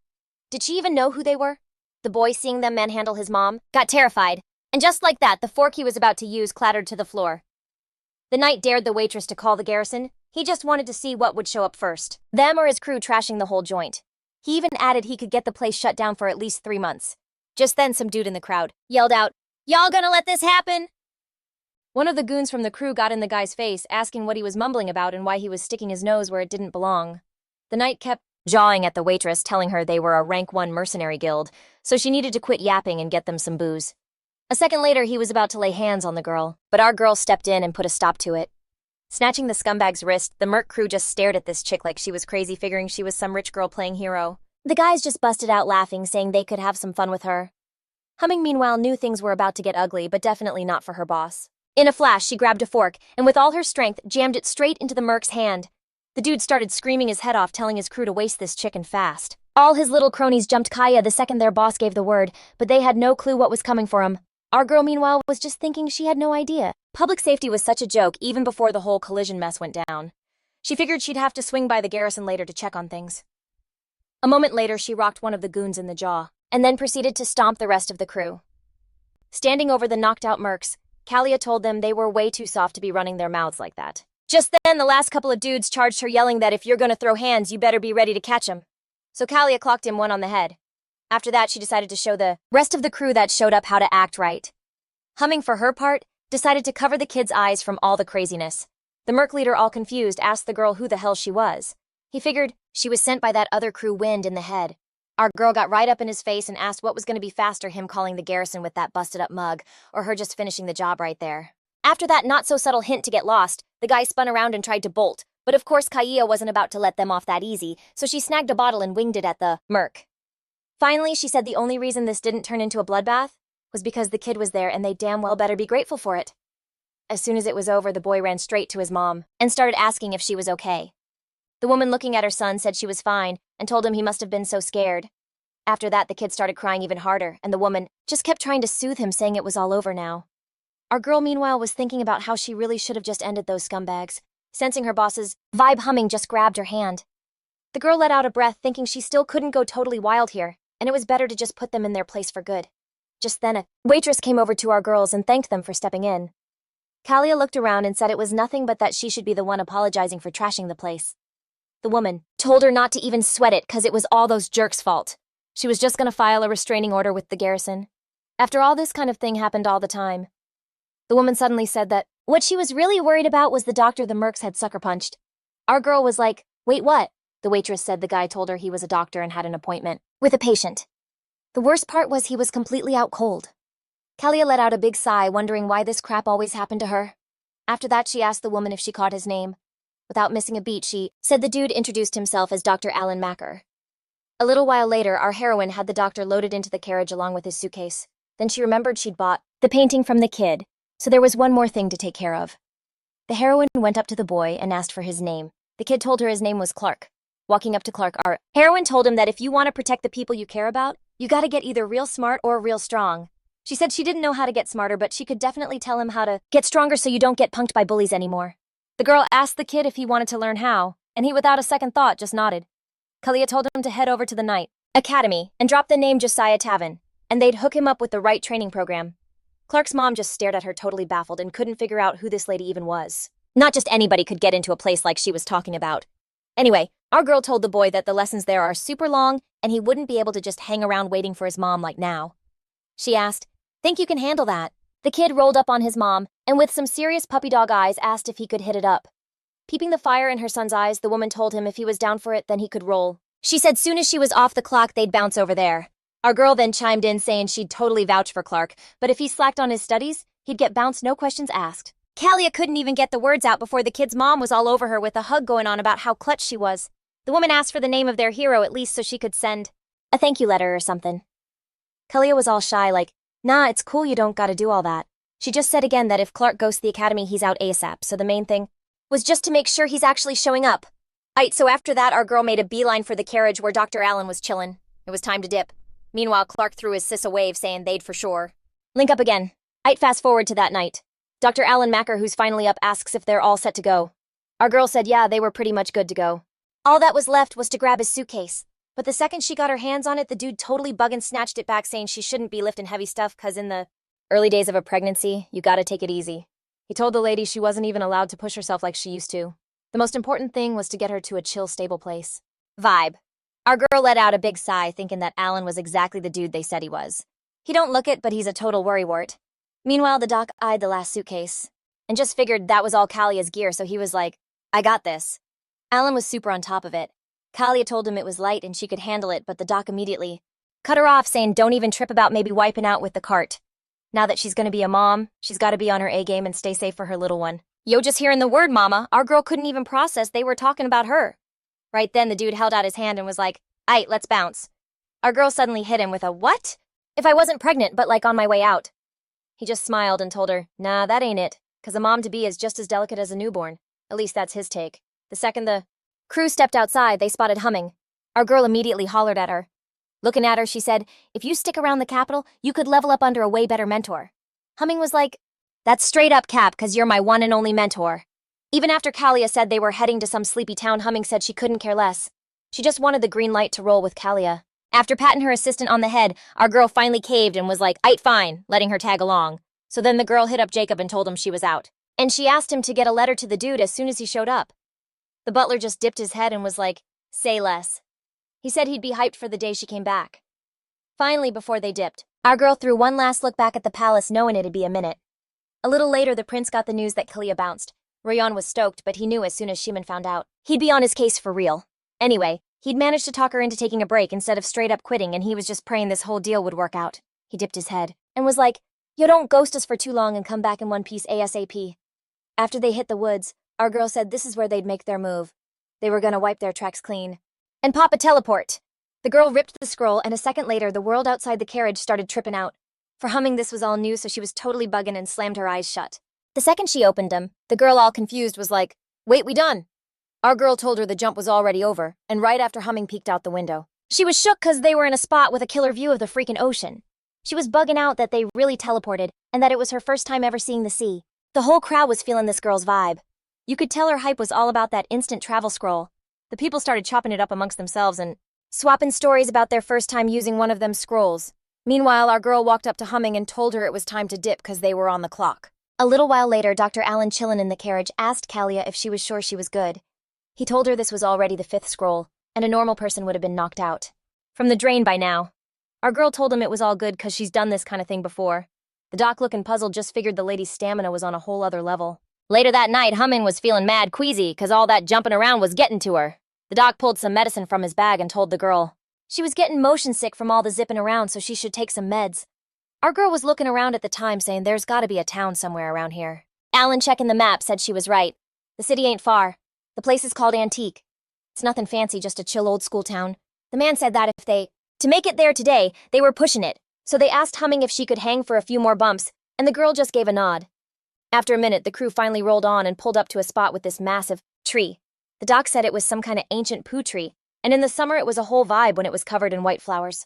Did she even know who they were? The boy, seeing them manhandle his mom, got terrified. And just like that, the fork he was about to use clattered to the floor. The knight dared the waitress to call the garrison. He just wanted to see what would show up first. Them or his crew trashing the whole joint. He even added he could get the place shut down for at least 3 months. Just then, some dude in the crowd yelled out, "Y'all gonna let this happen?" One of the goons from the crew got in the guy's face, asking what he was mumbling about and why he was sticking his nose where it didn't belong. The knight kept jawing at the waitress, telling her they were a rank 1 mercenary guild, so she needed to quit yapping and get them some booze. A second later, he was about to lay hands on the girl, but our girl stepped in and put a stop to it. Snatching the scumbag's wrist, the merc crew just stared at this chick like she was crazy, figuring she was some rich girl playing hero. The guys just busted out laughing, saying they could have some fun with her. Humming, meanwhile, knew things were about to get ugly, but definitely not for her boss. In a flash, she grabbed a fork, and with all her strength, jammed it straight into the merc's hand. The dude started screaming his head off, telling his crew to waste this chicken fast. All his little cronies jumped Kalia the second their boss gave the word, but they had no clue what was coming for him. Our girl, meanwhile, was just thinking she had no idea. Public safety was such a joke even before the whole collision mess went down. She figured she'd have to swing by the garrison later to check on things. A moment later, she rocked one of the goons in the jaw, and then proceeded to stomp the rest of the crew. Standing over the knocked-out mercs, Kalia told them they were way too soft to be running their mouths like that. Just then, the last couple of dudes charged her, yelling that if you're gonna throw hands, you better be ready to catch 'em. So Kalia clocked him one on the head. After that, she decided to show the rest of the crew that showed up how to act right. Humming, for her part, decided to cover the kids' eyes from all the craziness. The merc leader, all confused, asked the girl who the hell she was. He figured she was sent by that other crew, Wind in the head. Our girl got right up in his face and asked what was going to be faster, him calling the garrison with that busted-up mug, or her just finishing the job right there. After that not-so-subtle hint to get lost, the guy spun around and tried to bolt, but of course Kalia wasn't about to let them off that easy, so she snagged a bottle and winged it at the merc. Finally, she said the only reason this didn't turn into a bloodbath was because the kid was there and they damn well better be grateful for it. As soon as it was over, the boy ran straight to his mom and started asking if she was okay. The woman, looking at her son, said she was fine and told him he must have been so scared. After that, the kid started crying even harder, and the woman just kept trying to soothe him, saying it was all over now. Our girl, meanwhile, was thinking about how she really should have just ended those scumbags. Sensing her boss's vibe, Humming just grabbed her hand. The girl let out a breath, thinking she still couldn't go totally wild here, and it was better to just put them in their place for good. Just then, a waitress came over to our girls and thanked them for stepping in. Kalia looked around and said it was nothing but that she should be the one apologizing for trashing the place. The woman told her not to even sweat it, cause it was all those jerks' fault. She was just gonna file a restraining order with the garrison. After all, this kind of thing happened all the time. The woman suddenly said that what she was really worried about was the doctor the mercs had sucker punched. Our girl was like, "Wait, what?" The waitress said the guy told her he was a doctor and had an appointment with a patient. The worst part was he was completely out cold. Kalia let out a big sigh, wondering why this crap always happened to her. After that, she asked the woman if she caught his name. Without missing a beat, she said the dude introduced himself as Dr. Alan Macker. A little while later, our heroine had the doctor loaded into the carriage along with his suitcase. Then she remembered she'd bought the painting from the kid, so there was one more thing to take care of. The heroine went up to the boy and asked for his name. The kid told her his name was Clark. Walking up to Clark, our heroine told him that if you want to protect the people you care about, you gotta get either real smart or real strong. She said she didn't know how to get smarter, but she could definitely tell him how to get stronger so you don't get punked by bullies anymore. The girl asked the kid if he wanted to learn how, and he, without a second thought, just nodded. Kalia told him to head over to the Knight Academy and drop the name Josiah Tavin, and they'd hook him up with the right training program. Clark's mom just stared at her, totally baffled, and couldn't figure out who this lady even was. Not just anybody could get into a place like she was talking about. Anyway, our girl told the boy that the lessons there are super long, and he wouldn't be able to just hang around waiting for his mom like now. She asked, "Think you can handle that?" The kid rolled up on his mom, and with some serious puppy dog eyes asked if he could hit it up. Peeping the fire in her son's eyes, the woman told him if he was down for it, then he could roll. She said soon as she was off the clock, they'd bounce over there. Our girl then chimed in, saying she'd totally vouch for Clark, but if he slacked on his studies, he'd get bounced, no questions asked. Kalia couldn't even get the words out before the kid's mom was all over her with a hug going on about how clutch she was. The woman asked for the name of their hero at least so she could send a thank you letter or something. Kalia was all shy, like, "Nah, it's cool, you don't gotta do all that." She just said again that if Clark goes to the academy, he's out ASAP, so the main thing was just to make sure he's actually showing up. Aight, so after that, our girl made a beeline for the carriage where Dr. Allen was chillin'. It was time to dip. Meanwhile, Clark threw his sis a wave saying they'd for sure link up again. Aight, fast forward to that night. Dr. Alan Macker, who's finally up, asks if they're all set to go. Our girl said yeah, they were pretty much good to go. All that was left was to grab his suitcase. But the second she got her hands on it, the dude totally buggin' snatched it back saying she shouldn't be lifting heavy stuff cause in the early days of a pregnancy, you gotta take it easy. He told the lady she wasn't even allowed to push herself like she used to. The most important thing was to get her to a chill, stable place. Vibe. Our girl let out a big sigh thinking that Alan was exactly the dude they said he was. He don't look it, but he's a total worrywart. Meanwhile, the doc eyed the last suitcase and just figured that was all Kalia's gear, so he was like, I got this. Alan was super on top of it. Kalia told him it was light and she could handle it, but the doc immediately cut her off, saying don't even trip about maybe wiping out with the cart. Now that she's gonna be a mom, she's gotta be on her A game and stay safe for her little one. Yo, just hearing the word mama, our girl couldn't even process they were talking about her. Right then, the dude held out his hand and was like, aight, let's bounce. Our girl suddenly hit him with a what? If I wasn't pregnant, but like on my way out. He just smiled and told her, nah, that ain't it, cause a mom-to-be is just as delicate as a newborn. At least that's his take. The second the crew stepped outside, they spotted Humming. Our girl immediately hollered at her. Looking at her, she said, if you stick around the capital, you could level up under a way better mentor. Humming was like, that's straight up cap, cause you're my one and only mentor. Even after Kalia said they were heading to some sleepy town, Humming said she couldn't care less. She just wanted the green light to roll with Kalia. After patting her assistant on the head, our girl finally caved and was like, aight, fine, letting her tag along. So then the girl hit up Jacob and told him she was out. And she asked him to get a letter to the dude as soon as he showed up. The butler just dipped his head and was like, say less. He said he'd be hyped for the day she came back. Finally, before they dipped, our girl threw one last look back at the palace, knowing it'd be a minute. A little later, the prince got the news that Kalia bounced. Rayon was stoked, but he knew as soon as Shiman found out, he'd be on his case for real. Anyway, he'd managed to talk her into taking a break instead of straight up quitting, and he was just praying this whole deal would work out. He dipped his head and was like, yo, don't ghost us for too long and come back in one piece ASAP. After they hit the woods, our girl said this is where they'd make their move. They were gonna wipe their tracks clean and pop a teleport. The girl ripped the scroll, and a second later, the world outside the carriage started tripping out. For Humming, this was all new, so she was totally bugging and slammed her eyes shut. The second she opened them, the girl, all confused, was like, wait, we done? Our girl told her the jump was already over, and right after Humming peeked out the window, she was shook cause they were in a spot with a killer view of the freaking ocean. She was bugging out that they really teleported, and that it was her first time ever seeing the sea. The whole crowd was feeling this girl's vibe. You could tell her hype was all about that instant travel scroll. The people started chopping it up amongst themselves and swapping stories about their first time using one of them scrolls. Meanwhile, our girl walked up to Humming and told her it was time to dip cause they were on the clock. A little while later, Dr. Allen, chillin' in the carriage, asked Kalia if she was sure she was good. He told her this was already the 5th scroll, and a normal person would have been knocked out from the drain by now. Our girl told him it was all good cause she's done this kind of thing before. The doc, looking puzzled, just figured the lady's stamina was on a whole other level. Later that night, Humming was feeling mad queasy cause all that jumping around was getting to her. The doc pulled some medicine from his bag and told the girl she was getting motion sick from all the zipping around, so she should take some meds. Our girl was looking around at the time, saying there's gotta be a town somewhere around here. Alan, checking the map, said she was right. The city ain't far. The place is called Antique. It's nothing fancy, just a chill old school town. The man said that if they to make it there today, they were pushing it. So they asked Humming if she could hang for a few more bumps, and the girl just gave a nod. After a minute, the crew finally rolled on and pulled up to a spot with this massive tree. The doc said it was some kind of ancient poo tree, and in the summer it was a whole vibe when it was covered in white flowers.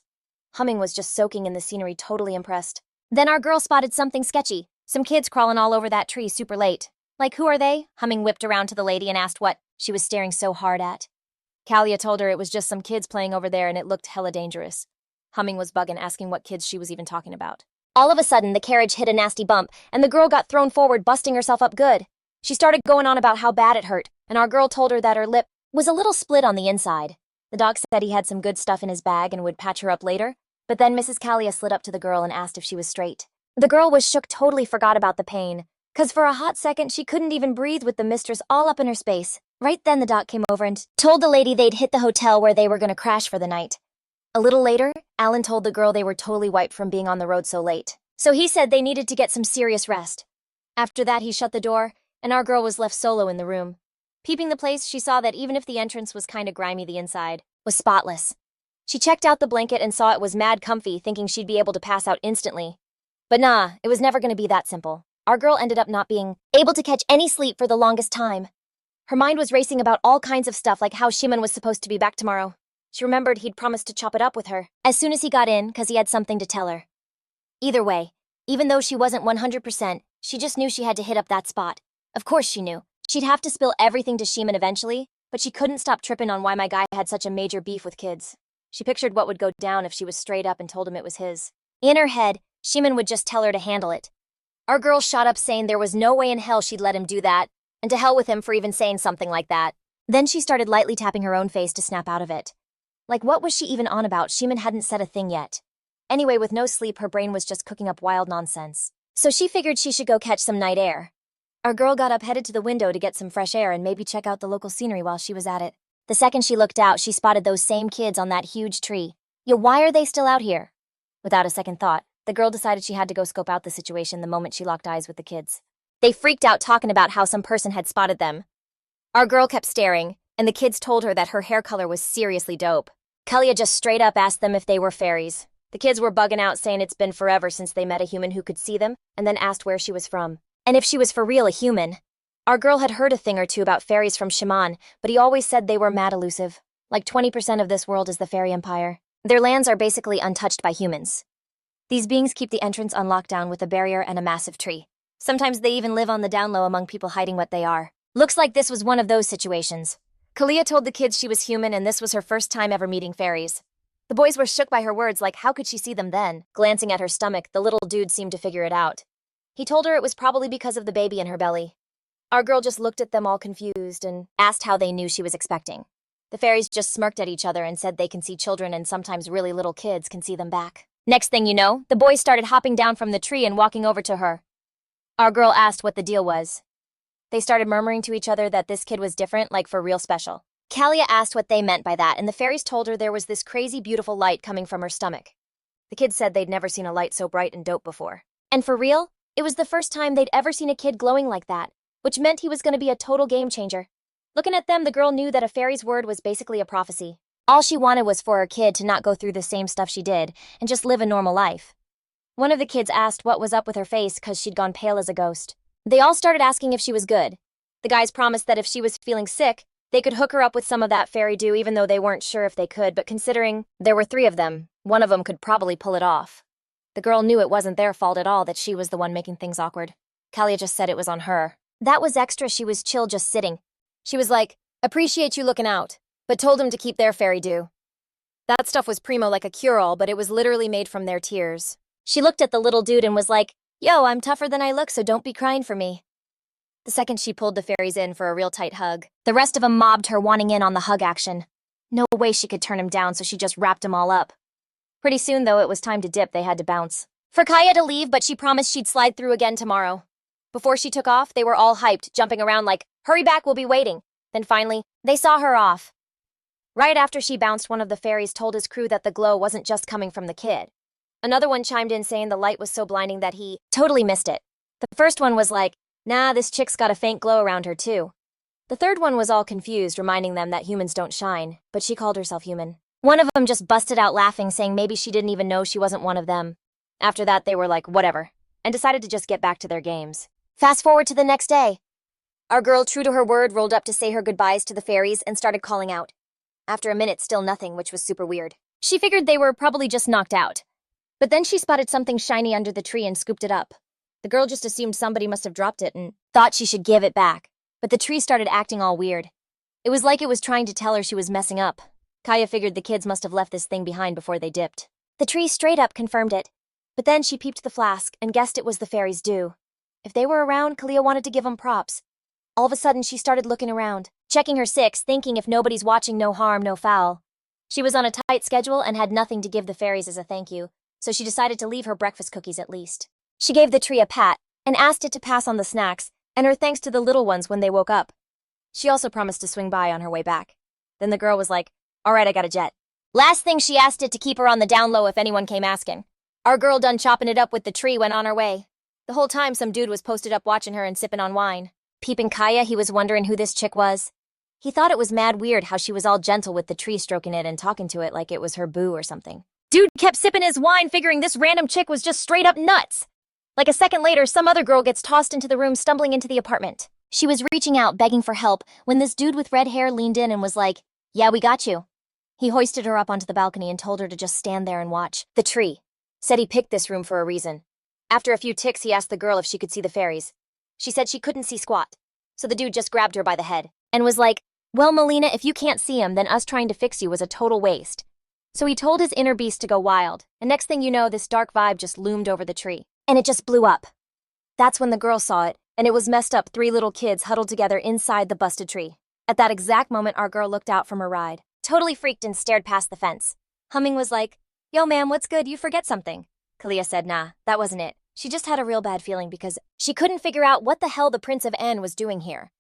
Humming was just soaking in the scenery, totally impressed. Then our girl spotted something sketchy. Some kids crawling all over that tree super late. Like, who are they? Humming whipped around to the lady and asked what she was staring so hard at. Kalia told her it was just some kids playing over there and it looked hella dangerous. Humming was bugging, asking what kids she was even talking about. All of a sudden, the carriage hit a nasty bump, and the girl got thrown forward, busting herself up good. She started going on about how bad it hurt, and our girl told her that her lip was a little split on the inside. The doc said he had some good stuff in his bag and would patch her up later, but then Mrs. Kalia slid up to the girl and asked if she was straight. The girl was shook, totally forgot about the pain, cause for a hot second she couldn't even breathe with the mistress all up in her space. Right then the doc came over and told the lady they'd hit the hotel where they were gonna crash for the night. A little later, Alan told the girl they were totally wiped from being on the road so late. So he said they needed to get some serious rest. After that, he shut the door, and our girl was left solo in the room. Peeping the place, she saw that even if the entrance was kinda grimy, the inside was spotless. She checked out the blanket and saw it was mad comfy, thinking she'd be able to pass out instantly. But nah, it was never gonna be that simple. Our girl ended up not being able to catch any sleep for the longest time. Her mind was racing about all kinds of stuff, like how Shiman was supposed to be back tomorrow. She remembered he'd promised to chop it up with her as soon as he got in, because he had something to tell her. Either way, even though she wasn't 100%, she just knew she had to hit up that spot. Of course she knew. She'd have to spill everything to Shiman eventually, but she couldn't stop tripping on why my guy had such a major beef with kids. She pictured what would go down if she was straight up and told him it was his. In her head, Shiman would just tell her to handle it. Our girl shot up saying there was no way in hell she'd let him do that, and to hell with him for even saying something like that. Then she started lightly tapping her own face to snap out of it. Like, what was she even on about? Shiman hadn't said a thing yet. Anyway, with no sleep, her brain was just cooking up wild nonsense. So she figured she should go catch some night air. Our girl got up, headed to the window to get some fresh air and maybe check out the local scenery while she was at it. The second she looked out, she spotted those same kids on that huge tree. Yo, why are they still out here? Without a second thought, the girl decided she had to go scope out the situation the moment she locked eyes with the kids. They freaked out, talking about how some person had spotted them. Our girl kept staring, and the kids told her that her hair color was seriously dope. Kalia just straight up asked them if they were fairies. The kids were bugging out, saying it's been forever since they met a human who could see them, and then asked where she was from, and if she was for real a human. Our girl had heard a thing or two about fairies from Shiman, but he always said they were mad elusive. Like 20% of this world is the fairy empire. Their lands are basically untouched by humans. These beings keep the entrance on lockdown with a barrier and a massive tree. Sometimes they even live on the down low among people hiding what they are. Looks like this was one of those situations. Kalia told the kids she was human and this was her first time ever meeting fairies. The boys were shook by her words, like how could she see them then? Glancing at her stomach, the little dude seemed to figure it out. He told her it was probably because of the baby in her belly. Our girl just looked at them all confused and asked how they knew she was expecting. The fairies just smirked at each other and said they can see children and sometimes really little kids can see them back. Next thing you know, the boys started hopping down from the tree and walking over to her. Our girl asked what the deal was. They started murmuring to each other that this kid was different, like for real special. Kalia asked what they meant by that, and the fairies told her there was this crazy beautiful light coming from her stomach. The kids said they'd never seen a light so bright and dope before. And for real, it was the first time they'd ever seen a kid glowing like that, which meant he was going to be a total game changer. Looking at them, the girl knew that a fairy's word was basically a prophecy. All she wanted was for her kid to not go through the same stuff she did, and just live a normal life. One of the kids asked what was up with her face because she'd gone pale as a ghost. They all started asking if she was good. The guys promised that if she was feeling sick, they could hook her up with some of that fairy dew, even though they weren't sure if they could, but considering there were 3 of them, one of them could probably pull it off. The girl knew it wasn't their fault at all that she was the one making things awkward. Kalia just said it was on her. That was extra. She was chill just sitting. She was like, appreciate you looking out, but told him to keep their fairy dew. That stuff was primo, like a cure-all, but it was literally made from their tears. She looked at the little dude and was like, yo, I'm tougher than I look, so don't be crying for me. The second she pulled the fairies in for a real tight hug, the rest of them mobbed her, wanting in on the hug action. No way she could turn him down, so she just wrapped them all up. Pretty soon, though, it was time to dip. They had to bounce. For Kaya to leave, but she promised she'd slide through again tomorrow. Before she took off, they were all hyped, jumping around like, hurry back, we'll be waiting. Then finally, they saw her off. Right after she bounced, one of the fairies told his crew that the glow wasn't just coming from the kid. Another one chimed in saying the light was so blinding that he totally missed it. The first one was like, nah, this chick's got a faint glow around her too. The third one was all confused, reminding them that humans don't shine, but she called herself human. One of them just busted out laughing, saying maybe she didn't even know she wasn't one of them. After that, they were like, whatever, and decided to just get back to their games. Fast forward to the next day. Our girl, true to her word, rolled up to say her goodbyes to the fairies and started calling out. After a minute, still nothing, which was super weird. She figured they were probably just knocked out. But then she spotted something shiny under the tree and scooped it up. The girl just assumed somebody must have dropped it and thought she should give it back. But the tree started acting all weird. It was like it was trying to tell her she was messing up. Kaya figured the kids must have left this thing behind before they dipped. The tree straight up confirmed it. But then she peeped the flask and guessed it was the fairies' dew. If they were around, Kalia wanted to give them props. All of a sudden, she started looking around, checking her six, thinking if nobody's watching, no harm, no foul. She was on a tight schedule and had nothing to give the fairies as a thank you, so she decided to leave her breakfast cookies at least. She gave the tree a pat and asked it to pass on the snacks and her thanks to the little ones when they woke up. She also promised to swing by on her way back. Then the girl was like, all right, I got a jet. Last thing, she asked it to keep her on the down low if anyone came asking. Our girl, done chopping it up with the tree, went on her way. The whole time, some dude was posted up watching her and sipping on wine. Peeping Kaya, he was wondering who this chick was. He thought it was mad weird how she was all gentle with the tree, stroking it and talking to it like it was her boo or something. Dude kept sipping his wine, figuring this random chick was just straight up nuts. Like a second later, some other girl gets tossed into the room, stumbling into the apartment. She was reaching out, begging for help, when this dude with red hair leaned in and was like, "Yeah, we got you." He hoisted her up onto the balcony and told her to just stand there and watch. The tree. Said he picked this room for a reason. After a few ticks, he asked the girl if she could see the fairies. She said she couldn't see squat. So the dude just grabbed her by the head and was like, "Well, Melina, if you can't see him, then us trying to fix you was a total waste." So he told his inner beast to go wild, and next thing you know, this dark vibe just loomed over the tree. And it just blew up. That's when the girl saw it, and it was messed up 3 little kids huddled together inside the busted tree. At that exact moment, our girl looked out from her ride, totally freaked and stared past the fence. Humming was like, "Yo, ma'am, what's good? You forget something." Kalia said, "Nah, that wasn't it. She just had a real bad feeling because she couldn't figure out what the hell the Prince of An was doing here.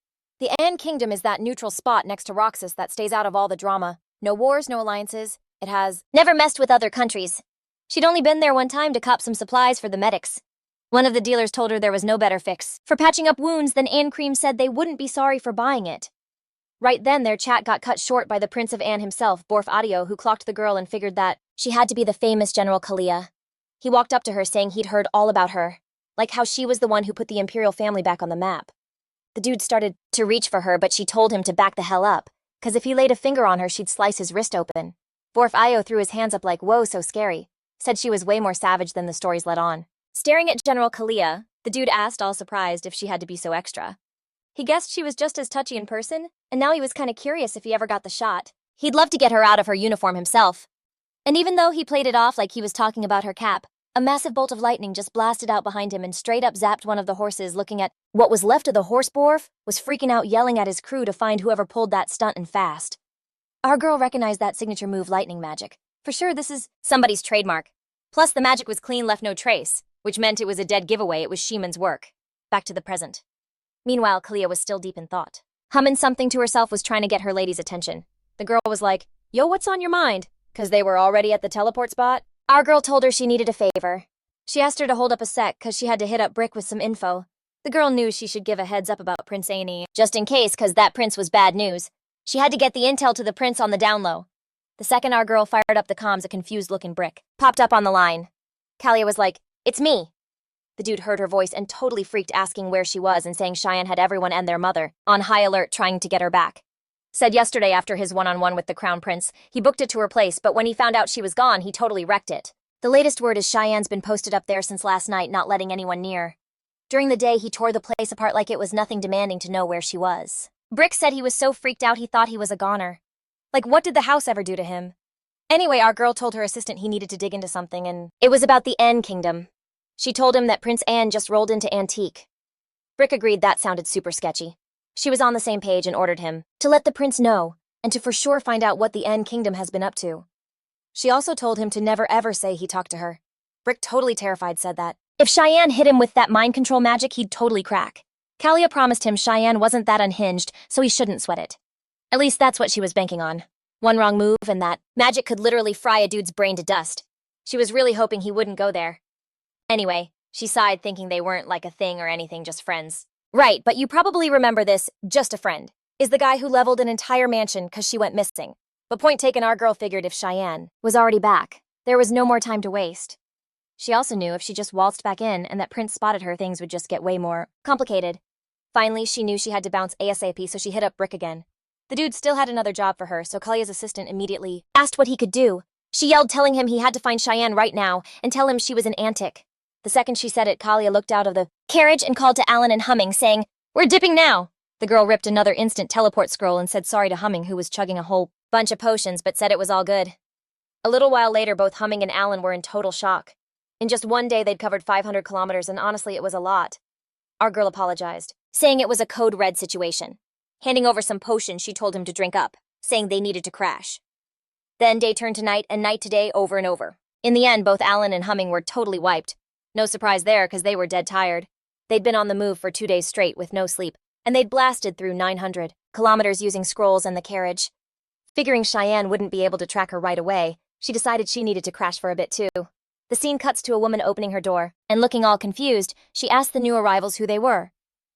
The An Kingdom is that neutral spot next to Roxus that stays out of all the drama. No wars, no alliances. It has never messed with other countries. She'd only been there one time to cop some supplies for the medics. One of the dealers told her there was no better fix for patching up wounds than An Cream said they wouldn't be sorry for buying it." Right then, their chat got cut short by the Prince of An himself, BADDIE, who clocked the girl and figured that she had to be the famous General Kalia. He walked up to her saying he'd heard all about her, like how she was the one who put the Imperial family back on the map. The dude started to reach for her, but she told him to back the hell up, because if he laid a finger on her, she'd slice his wrist open. BADDIE threw his hands up like, "Whoa, so scary." Said she was way more savage than the stories let on. Staring at General Kalia, the dude asked, all surprised, if she had to be so extra. He guessed she was just as touchy in person, and now he was kind of curious if he ever got the shot. He'd love to get her out of her uniform himself. And even though he played it off like he was talking about her cap, a massive bolt of lightning just blasted out behind him and straight up zapped one of the horses. Looking at what was left of the horse Borf was freaking out, yelling at his crew to find whoever pulled that stunt and fast. Our girl recognized that signature move, lightning magic. For sure this is somebody's trademark. Plus the magic was clean, left no trace, which meant it was a dead giveaway. It was Shiman's work. Back to the present. Meanwhile, Kalia was still deep in thought. Humming something to herself, was trying to get her lady's attention. The girl was like, "Yo, what's on your mind?" Because they were already at the teleport spot. Our girl told her she needed a favor. She asked her to hold up a sec because she had to hit up Brick with some info. The girl knew she should give a heads up about Prince Annie, just in case, because that prince was bad news. She had to get the intel to the prince on the down low. The second our girl fired up the comms, a confused-looking Brick popped up on the line. Kalia was like, "It's me." The dude heard her voice and totally freaked, asking where she was and saying Cheyenne had everyone and their mother on high alert trying to get her back. Said yesterday after his one-on-one with the crown prince, he booked it to her place, but when he found out she was gone, he totally wrecked it. The latest word is Cheyenne's been posted up there since last night, not letting anyone near. During the day, he tore the place apart like it was nothing, demanding to know where she was. Brick said he was so freaked out he thought he was a goner. Like, what did the house ever do to him? Anyway, our girl told her assistant he needed to dig into something, and it was about the N Kingdom. She told him that Prince Anne just rolled into Antique. Brick agreed that sounded super sketchy. She was on the same page and ordered him to let the prince know, and to for sure find out what the N Kingdom has been up to. She also told him to never ever say he talked to her. Brick, totally terrified, said that if Cheyenne hit him with that mind control magic, he'd totally crack. Kalia promised him Cheyenne wasn't that unhinged, so he shouldn't sweat it. At least that's what she was banking on. One wrong move and that magic could literally fry a dude's brain to dust. She was really hoping he wouldn't go there. Anyway, she sighed, thinking they weren't like a thing or anything, just friends. Right, but you probably remember this, just a friend, is the guy who leveled an entire mansion because she went missing. But point taken, our girl figured if Cheyenne was already back, there was no more time to waste. She also knew if she just waltzed back in and that Prince spotted her, things would just get way more complicated. Finally, she knew she had to bounce ASAP, so she hit up Brick again. The dude still had another job for her, so Kalia's assistant immediately asked what he could do. She yelled, telling him he had to find Cheyenne right now and tell him she was an antic. The second she said it, Kalia looked out of the carriage and called to Alan and Humming, saying, "We're dipping now." The girl ripped another instant teleport scroll and said sorry to Humming, who was chugging a whole bunch of potions, but said it was all good. A little while later, both Humming and Alan were in total shock. In just one day, they'd covered 500 kilometers, and honestly, it was a lot. Our girl apologized, saying it was a code red situation. Handing over some potions, she told him to drink up, saying they needed to crash. Then day turned to night, and night to day, over and over. In the end, both Alan and Humming were totally wiped. No surprise there, because they were dead tired. They'd been on the move for 2 days straight with no sleep, and they'd blasted through 900 kilometers using scrolls and the carriage. Figuring Cheyenne wouldn't be able to track her right away, she decided she needed to crash for a bit too. The scene cuts to a woman opening her door, and looking all confused, she asked the new arrivals who they were.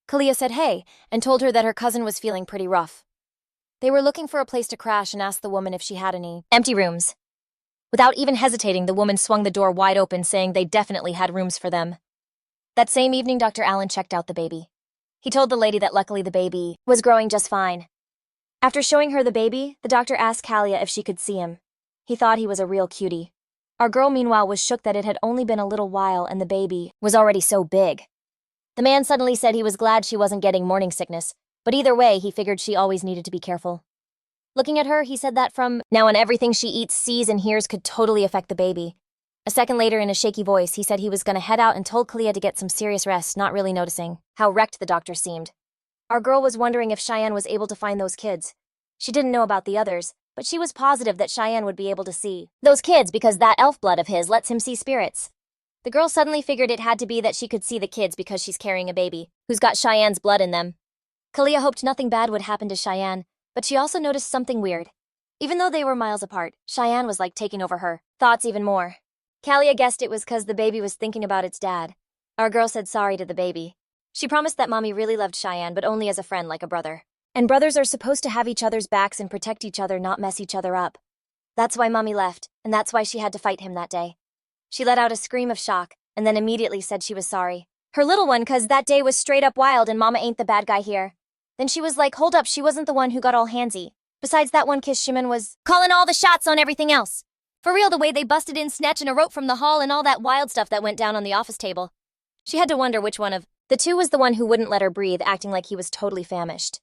Kalia said hey, and told her that her cousin was feeling pretty rough. They were looking for a place to crash and asked the woman if she had any empty rooms. Without even hesitating, the woman swung the door wide open, saying they definitely had rooms for them. That same evening, Dr. Allen checked out the baby. He told the lady that luckily the baby was growing just fine. After showing her the baby, the doctor asked Kalia if she could see him. He thought he was a real cutie. Our girl, meanwhile, was shook that it had only been a little while and the baby was already so big. The man suddenly said he was glad she wasn't getting morning sickness, but either way, he figured she always needed to be careful. Looking at her, he said that from now on everything she eats, sees, and hears could totally affect the baby. A second later, in a shaky voice, he said he was going to head out and told Kalia to get some serious rest, not really noticing how wrecked the doctor seemed. Our girl was wondering if Cheyenne was able to find those kids. She didn't know about the others, but she was positive that Cheyenne would be able to see those kids because that elf blood of his lets him see spirits. The girl suddenly figured it had to be that she could see the kids because she's carrying a baby who's got Cheyenne's blood in them. Kalia hoped nothing bad would happen to Cheyenne, but she also noticed something weird. Even though they were miles apart, Cheyenne was like taking over her thoughts even more. Kalia guessed it was because the baby was thinking about its dad. Our girl said sorry to the baby. She promised that Mommy really loved Cheyenne, but only as a friend, like a brother. And brothers are supposed to have each other's backs and protect each other, not mess each other up. That's why Mommy left, and that's why she had to fight him that day. She let out a scream of shock, and then immediately said she was sorry. Her little one, 'cause that day was straight up wild and Mama ain't the bad guy here. Then she was like, hold up, she wasn't the one who got all handsy. Besides that one kiss, Shiman was calling all the shots on everything else. For real, the way they busted in snatching a rope from the hall and all that wild stuff that went down on the office table. She had to wonder which one of the two was the one who wouldn't let her breathe, acting like he was totally famished.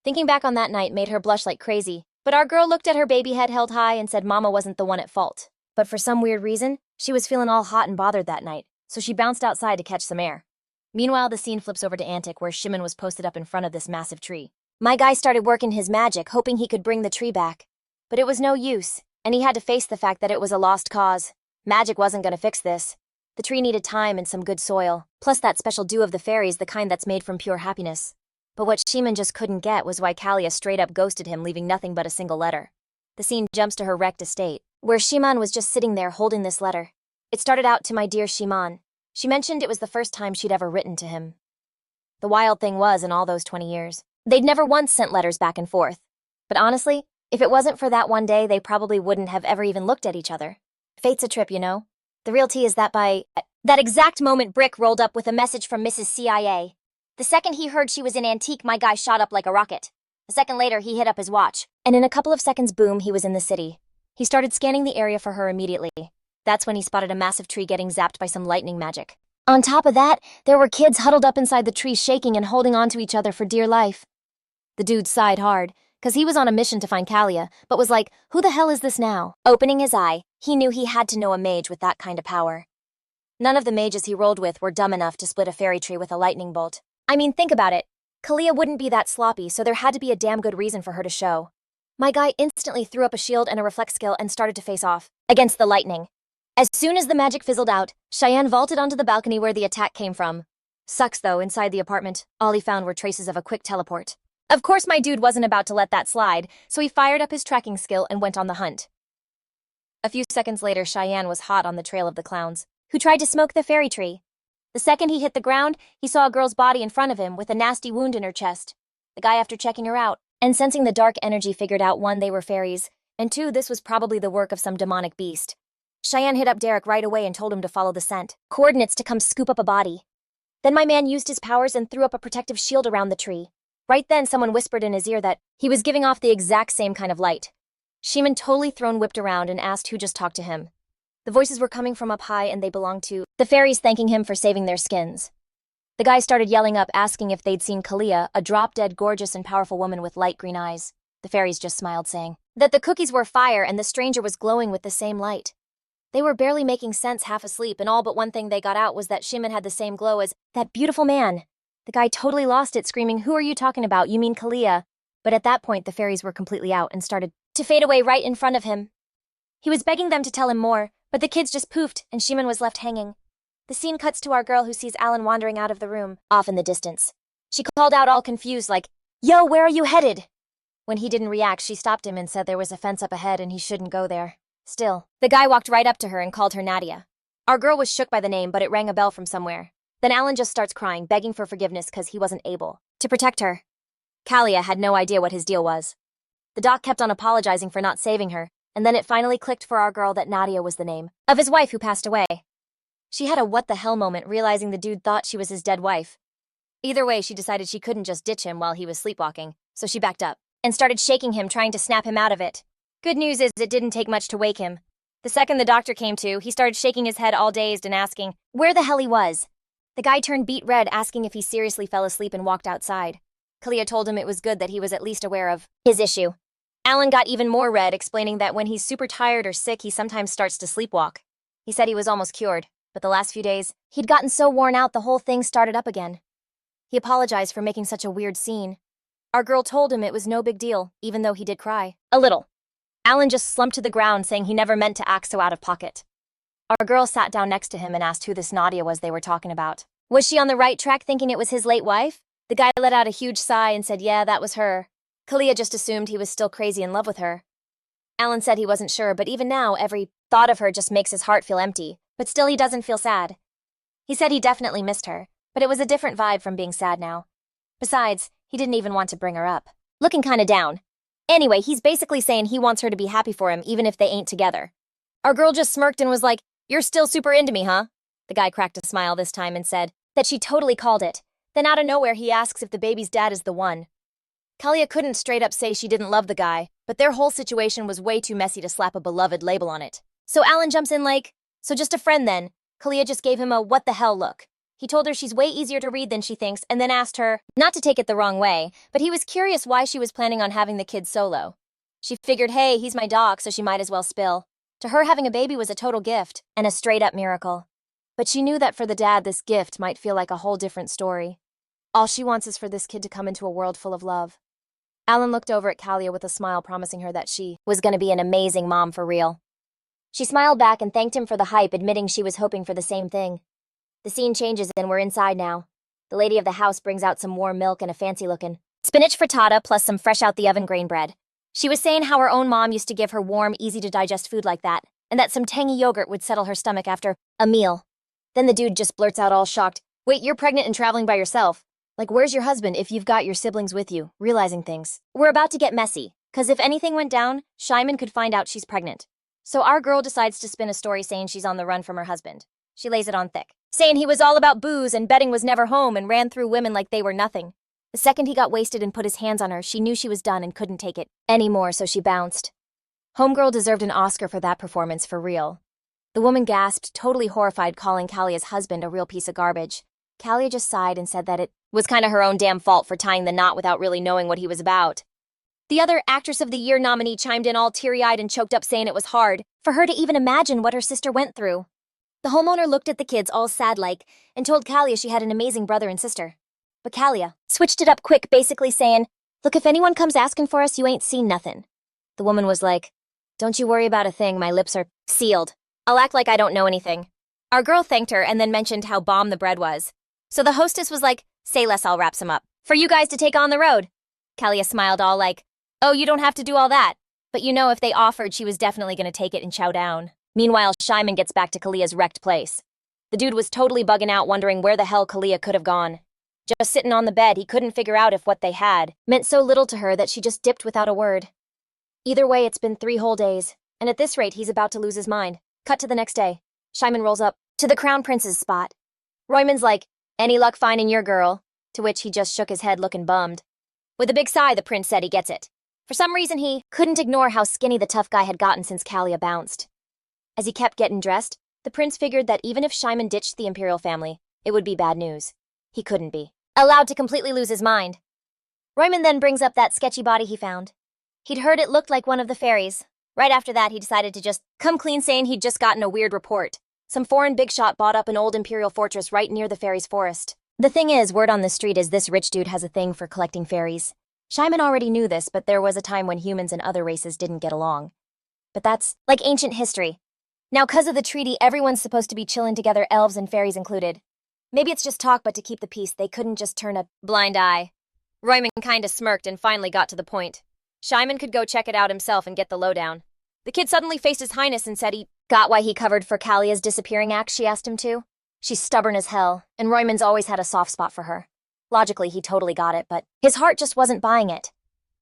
Thinking back on that night made her blush like crazy, but our girl looked at her baby head held high and said Mama wasn't the one at fault. But for some weird reason, she was feeling all hot and bothered that night, so she bounced outside to catch some air. Meanwhile, the scene flips over to Antic, where Shiman was posted up in front of this massive tree. My guy started working his magic, hoping he could bring the tree back. But it was no use, and he had to face the fact that it was a lost cause. Magic wasn't going to fix this. The tree needed time and some good soil, plus that special dew of the fairies, the kind that's made from pure happiness. But what Shiman just couldn't get was why Kalia straight up ghosted him, leaving nothing but a single letter. The scene jumps to her wrecked estate, where Shiman was just sitting there holding this letter. It started out to my dear Shiman. She mentioned it was the first time she'd ever written to him. The wild thing was, in all those 20 years, they'd never once sent letters back and forth. But honestly, if it wasn't for that one day, they probably wouldn't have ever even looked at each other. Fate's a trip, you know? The real tea is that by that exact moment, Brick rolled up with a message from Mrs. CIA. The second he heard she was in Antique, my guy shot up like a rocket. A second later, he hit up his watch, and in a couple of seconds, boom, he was in the city. He started scanning the area for her immediately. That's when he spotted a massive tree getting zapped by some lightning magic. On top of that, there were kids huddled up inside the tree, shaking and holding on to each other for dear life. The dude sighed hard, 'cause he was on a mission to find Kalia, but was like, who the hell is this now? Opening his eye, he knew he had to know a mage with that kind of power. None of the mages he rolled with were dumb enough to split a fairy tree with a lightning bolt. I mean, think about it. Kalia wouldn't be that sloppy, so there had to be a damn good reason for her to show. My guy instantly threw up a shield and a reflex skill and started to face off against the lightning. As soon as the magic fizzled out, Cheyenne vaulted onto the balcony where the attack came from. Sucks though, inside the apartment, all he found were traces of a quick teleport. Of course my dude wasn't about to let that slide, so he fired up his tracking skill and went on the hunt. A few seconds later, Cheyenne was hot on the trail of the clowns, who tried to smoke the fairy tree. The second he hit the ground, he saw a girl's body in front of him with a nasty wound in her chest. The guy, after checking her out and sensing the dark energy, figured out 1, they were fairies, and 2, this was probably the work of some demonic beast. Cheyenne hit up Derek right away and told him to follow the scent, coordinates to come scoop up a body. Then my man used his powers and threw up a protective shield around the tree. Right then, someone whispered in his ear that he was giving off the exact same kind of light. Shiman, totally thrown, whipped around and asked who just talked to him. The voices were coming from up high and they belonged to the fairies, thanking him for saving their skins. The guy started yelling up, asking if they'd seen Kalia, a drop-dead, gorgeous and powerful woman with light green eyes. The fairies just smiled, saying that the cookies were fire and the stranger was glowing with the same light. They were barely making sense, half asleep, and all but one thing they got out was that Shiman had the same glow as that beautiful man. The guy totally lost it, screaming, who are you talking about? You mean Kalia? But at that point, the fairies were completely out and started to fade away right in front of him. He was begging them to tell him more, but the kids just poofed and Shiman was left hanging. The scene cuts to our girl, who sees Alan wandering out of the room, off in the distance. She called out all confused like, yo, where are you headed? When he didn't react, she stopped him and said there was a fence up ahead and he shouldn't go there. Still, the guy walked right up to her and called her Nadia. Our girl was shook by the name, but it rang a bell from somewhere. Then Alan just starts crying, begging for forgiveness because he wasn't able to protect her. Kalia had no idea what his deal was. The doc kept on apologizing for not saving her, and then it finally clicked for our girl that Nadia was the name of his wife who passed away. She had a what the hell moment, realizing the dude thought she was his dead wife. Either way, she decided she couldn't just ditch him while he was sleepwalking, so she backed up and started shaking him, trying to snap him out of it. Good news is it didn't take much to wake him. The second the doctor came to, he started shaking his head all dazed and asking where the hell he was. The guy turned beet red, asking if he seriously fell asleep and walked outside. Kalia told him it was good that he was at least aware of his issue. Alan got even more red, explaining that when he's super tired or sick, he sometimes starts to sleepwalk. He said he was almost cured, but the last few days, he'd gotten so worn out the whole thing started up again. He apologized for making such a weird scene. Our girl told him it was no big deal, even though he did cry. A little. Alan just slumped to the ground, saying he never meant to act so out of pocket. Our girl sat down next to him and asked who this Nadia was they were talking about. Was she on the right track thinking it was his late wife? The guy let out a huge sigh and said yeah, that was her. Kalia just assumed he was still crazy in love with her. Alan said he wasn't sure, but even now, every thought of her just makes his heart feel empty, but still he doesn't feel sad. He said he definitely missed her, but it was a different vibe from being sad now. Besides, he didn't even want to bring her up. Looking kinda down. Anyway, he's basically saying he wants her to be happy for him even if they ain't together. Our girl just smirked and was like, "You're still super into me, huh?" The guy cracked a smile this time and said that she totally called it. Then out of nowhere, he asks if the baby's dad is the one. Kalia couldn't straight up say she didn't love the guy, but their whole situation was way too messy to slap a beloved label on it. So Alan jumps in like, "So just a friend then." Kalia just gave him a what the hell look. He told her she's way easier to read than she thinks, and then asked her, not to take it the wrong way, but he was curious why she was planning on having the kid solo. She figured, hey, he's my doc, so she might as well spill. To her, having a baby was a total gift, and a straight-up miracle. But she knew that for the dad, this gift might feel like a whole different story. All she wants is for this kid to come into a world full of love. Alan looked over at Kalia with a smile, promising her that she was going to be an amazing mom for real. She smiled back and thanked him for the hype, admitting she was hoping for the same thing. The scene changes and we're inside now. The lady of the house brings out some warm milk and a fancy-looking spinach frittata plus some fresh-out-the-oven grain bread. She was saying how her own mom used to give her warm, easy-to-digest food like that, and that some tangy yogurt would settle her stomach after a meal. Then the dude just blurts out all shocked, "Wait, you're pregnant and traveling by yourself? Like, where's your husband if you've got your siblings with you?" Realizing things were about to get messy, because if anything went down, Shiman could find out she's pregnant. So our girl decides to spin a story saying she's on the run from her husband. She lays it on thick, saying he was all about booze and betting, was never home, and ran through women like they were nothing. The second he got wasted and put his hands on her, she knew she was done and couldn't take it anymore, so she bounced. Homegirl deserved an Oscar for that performance, for real. The woman gasped, totally horrified, calling Kalia's husband a real piece of garbage. Kalia just sighed and said that it was kinda her own damn fault for tying the knot without really knowing what he was about. The other Actress of the Year nominee chimed in all teary-eyed and choked up, saying it was hard for her to even imagine what her sister went through. The homeowner looked at the kids all sad-like and told Kalia she had an amazing brother and sister. But Kalia switched it up quick, basically saying, "Look, if anyone comes asking for us, you ain't seen nothing." The woman was like, "Don't you worry about a thing, my lips are sealed. I'll act like I don't know anything." Our girl thanked her and then mentioned how bomb the bread was. So the hostess was like, "Say less, I'll wrap some up for you guys to take on the road." Kalia smiled all like, "Oh, you don't have to do all that." But you know, if they offered, she was definitely going to take it and chow down. Meanwhile, Shiman gets back to Kalia's wrecked place. The dude was totally bugging out, wondering where the hell Kalia could have gone. Just sitting on the bed, he couldn't figure out if what they had meant so little to her that she just dipped without a word. Either way, it's been 3 whole days, and at this rate, he's about to lose his mind. Cut to the next day. Shiman rolls up to the Crown Prince's spot. Royman's like, "Any luck finding your girl?" To which he just shook his head, looking bummed. With a big sigh, the prince said he gets it. For some reason, he couldn't ignore how skinny the tough guy had gotten since Kalia bounced. As he kept getting dressed, the prince figured that even if Shiman ditched the imperial family, it would be bad news. He couldn't be allowed to completely lose his mind. Royman then brings up that sketchy body he found. He'd heard it looked like one of the fairies. Right after that, he decided to just come clean, saying he'd just gotten a weird report. Some foreign big shot bought up an old imperial fortress right near the fairies' forest. The thing is, word on the street is this rich dude has a thing for collecting fairies. Shiman already knew this, but there was a time when humans and other races didn't get along. But that's like ancient history. Now, 'cause of the treaty, everyone's supposed to be chilling together, elves and fairies included. Maybe it's just talk, but to keep the peace, they couldn't just turn a blind eye. Royman kinda smirked and finally got to the point. Shiman could go check it out himself and get the lowdown. The kid suddenly faced his highness and said he got why he covered for Kalia's disappearing act she asked him to. She's stubborn as hell, and Royman's always had a soft spot for her. Logically, he totally got it, but his heart just wasn't buying it.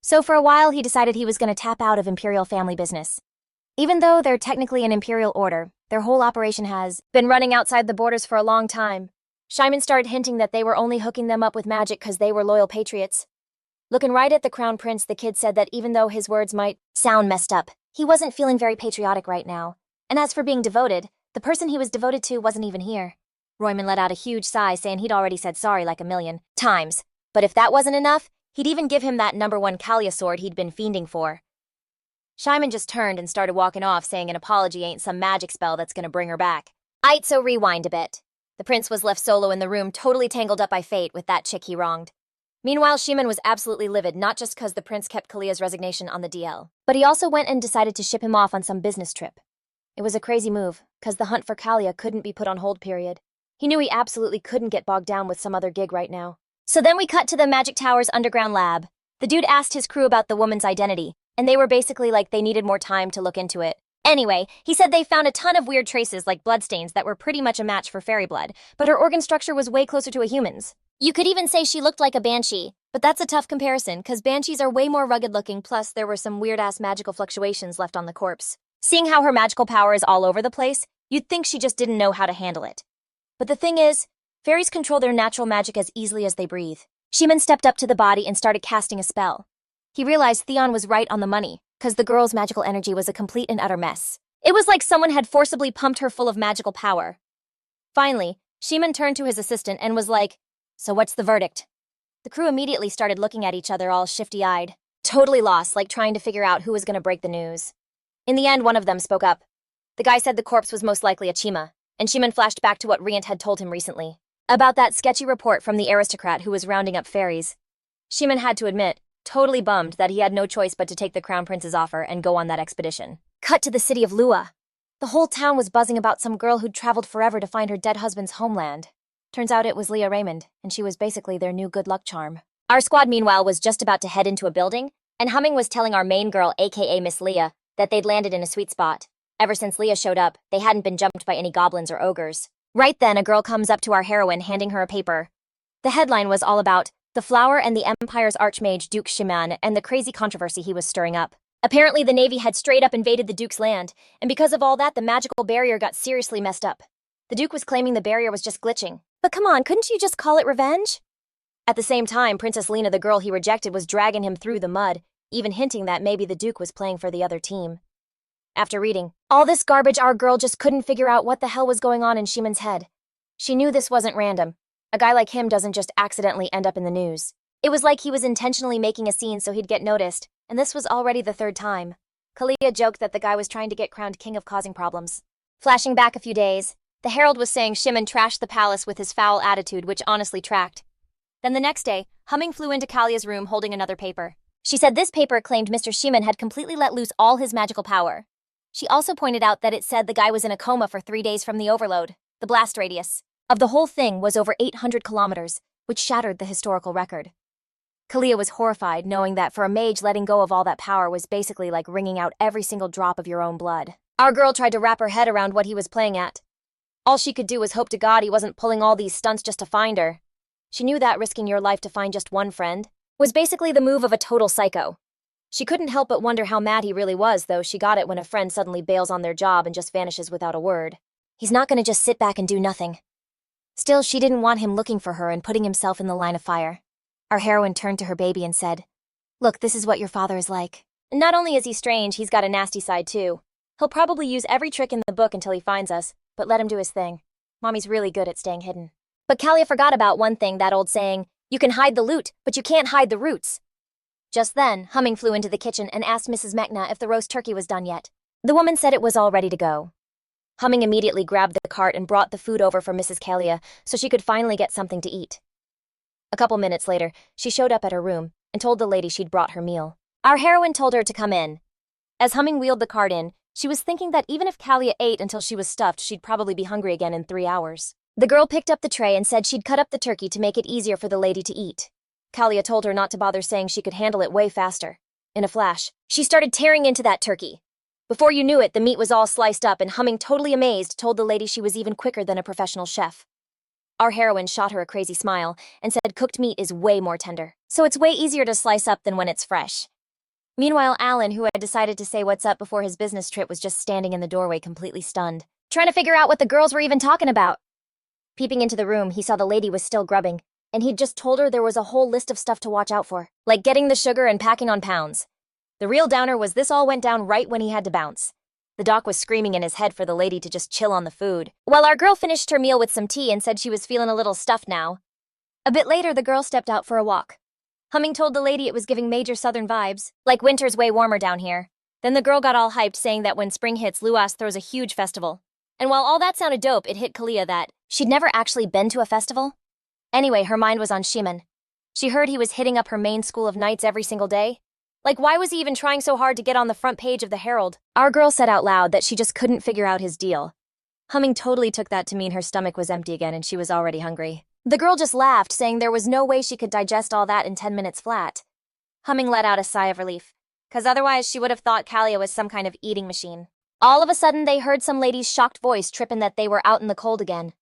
So for a while, he decided he was going to tap out of imperial family business. Even though they're technically an imperial order, their whole operation has been running outside the borders for a long time. Shiman started hinting that they were only hooking them up with magic because they were loyal patriots. Looking right at the crown prince, the kid said that even though his words might sound messed up, he wasn't feeling very patriotic right now. And as for being devoted, the person he was devoted to wasn't even here. Royman let out a huge sigh, saying he'd already said sorry like a million times. But if that wasn't enough, he'd even give him that #1 Kalia sword he'd been fiending for. Shiman just turned and started walking off, saying an apology ain't some magic spell that's gonna bring her back. Aight, so rewind a bit. The prince was left solo in the room, totally tangled up by fate with that chick he wronged. Meanwhile, Shiman was absolutely livid, not just because the prince kept Kalia's resignation on the DL, but he also went and decided to ship him off on some business trip. It was a crazy move, because the hunt for Kalia couldn't be put on hold, period. He knew he absolutely couldn't get bogged down with some other gig right now. So then we cut to the Magic Tower's underground lab. The dude asked his crew about the woman's identity, and they were basically like they needed more time to look into it. Anyway, he said they found a ton of weird traces like bloodstains that were pretty much a match for fairy blood, but her organ structure was way closer to a human's. You could even say she looked like a banshee, but that's a tough comparison, because banshees are way more rugged looking, plus there were some weird-ass magical fluctuations left on the corpse. Seeing how her magical power is all over the place, you'd think she just didn't know how to handle it. But the thing is, fairies control their natural magic as easily as they breathe. Shiman stepped up to the body and started casting a spell. He realized Theon was right on the money, because the girl's magical energy was a complete and utter mess. It was like someone had forcibly pumped her full of magical power. Finally, Shiman turned to his assistant and was like, "So what's the verdict?" The crew immediately started looking at each other all shifty-eyed, totally lost, like trying to figure out who was going to break the news. In the end, one of them spoke up. The guy said the corpse was most likely a Chima, and Shiman flashed back to what Riant had told him recently, about that sketchy report from the aristocrat who was rounding up fairies. Shiman had to admit, totally bummed, that he had no choice but to take the crown prince's offer and go on that expedition. Cut to the city of Lua. The whole town was buzzing about some girl who'd traveled forever to find her dead husband's homeland. Turns out it was Leah Raymond, and she was basically their new good luck charm. Our squad, meanwhile, was just about to head into a building, and Humming was telling our main girl, aka Miss Leah, that they'd landed in a sweet spot. Ever since Leah showed up, they hadn't been jumped by any goblins or ogres. Right then, a girl comes up to our heroine, handing her a paper. The headline was all about the flower and the Empire's Archmage, Duke Shiman, and the crazy controversy he was stirring up. Apparently, the Navy had straight up invaded the Duke's land, and because of all that, the magical barrier got seriously messed up. The Duke was claiming the barrier was just glitching. But come on, couldn't you just call it revenge? At the same time, Princess Lena, the girl he rejected, was dragging him through the mud, even hinting that maybe the Duke was playing for the other team. After reading all this garbage, our girl just couldn't figure out what the hell was going on in Shiman's head. She knew this wasn't random. A guy like him doesn't just accidentally end up in the news. It was like he was intentionally making a scene so he'd get noticed, and this was already the 3rd time. Kalia joked that the guy was trying to get crowned king of causing problems. Flashing back a few days, the herald was saying Shiman trashed the palace with his foul attitude, which honestly tracked. Then the next day, Humming flew into Kalia's room holding another paper. She said this paper claimed Mr. Shiman had completely let loose all his magical power. She also pointed out that it said the guy was in a coma for 3 days from the overload. The blast radius of the whole thing was over 800 kilometers, which shattered the historical record. Kalia was horrified, knowing that for a mage, letting go of all that power was basically like wringing out every single drop of your own blood. Our girl tried to wrap her head around what he was playing at. All she could do was hope to God he wasn't pulling all these stunts just to find her. She knew that risking your life to find just one friend was basically the move of a total psycho. She couldn't help but wonder how mad he really was, though she got it when a friend suddenly bails on their job and just vanishes without a word. He's not gonna just sit back and do nothing. Still, she didn't want him looking for her and putting himself in the line of fire. Our heroine turned to her baby and said, "Look, this is what your father is like. And not only is he strange, he's got a nasty side too. He'll probably use every trick in the book until he finds us, but let him do his thing. Mommy's really good at staying hidden." But Kalia forgot about one thing, that old saying, you can hide the loot, but you can't hide the roots. Just then, Humming flew into the kitchen and asked Mrs. Mechna if the roast turkey was done yet. The woman said it was all ready to go. Humming immediately grabbed the cart and brought the food over for Mrs. Kalia so she could finally get something to eat. A couple minutes later, she showed up at her room and told the lady she'd brought her meal. Our heroine told her to come in. As Humming wheeled the cart in, she was thinking that even if Kalia ate until she was stuffed, she'd probably be hungry again in 3 hours. The girl picked up the tray and said she'd cut up the turkey to make it easier for the lady to eat. Kalia told her not to bother, saying she could handle it way faster. In a flash, she started tearing into that turkey. Before you knew it, the meat was all sliced up, and Humming, totally amazed, told the lady she was even quicker than a professional chef. Our heroine shot her a crazy smile and said cooked meat is way more tender, so it's way easier to slice up than when it's fresh. Meanwhile, Alan, who had decided to say what's up before his business trip, was just standing in the doorway completely stunned, trying to figure out what the girls were even talking about. Peeping into the room, he saw the lady was still grubbing, and he'd just told her there was a whole list of stuff to watch out for, like getting the sugar and packing on pounds. The real downer was this all went down right when he had to bounce. The doc was screaming in his head for the lady to just chill on the food, while our girl finished her meal with some tea and said she was feeling a little stuffed now. A bit later, the girl stepped out for a walk. Humming told the lady it was giving major southern vibes, like winter's way warmer down here. Then the girl got all hyped, saying that when spring hits, Luas throws a huge festival. And while all that sounded dope, it hit Kalia that she'd never actually been to a festival. Anyway, her mind was on Shiman. She heard he was hitting up her main school of nights every single day. Like, why was he even trying so hard to get on the front page of the Herald? Our girl said out loud that she just couldn't figure out his deal. Humming totally took that to mean her stomach was empty again and she was already hungry. The girl just laughed, saying there was no way she could digest all that in 10 minutes flat. Humming let out a sigh of relief, because otherwise she would have thought Kalia was some kind of eating machine. All of a sudden, they heard some lady's shocked voice tripping that they were out in the cold again.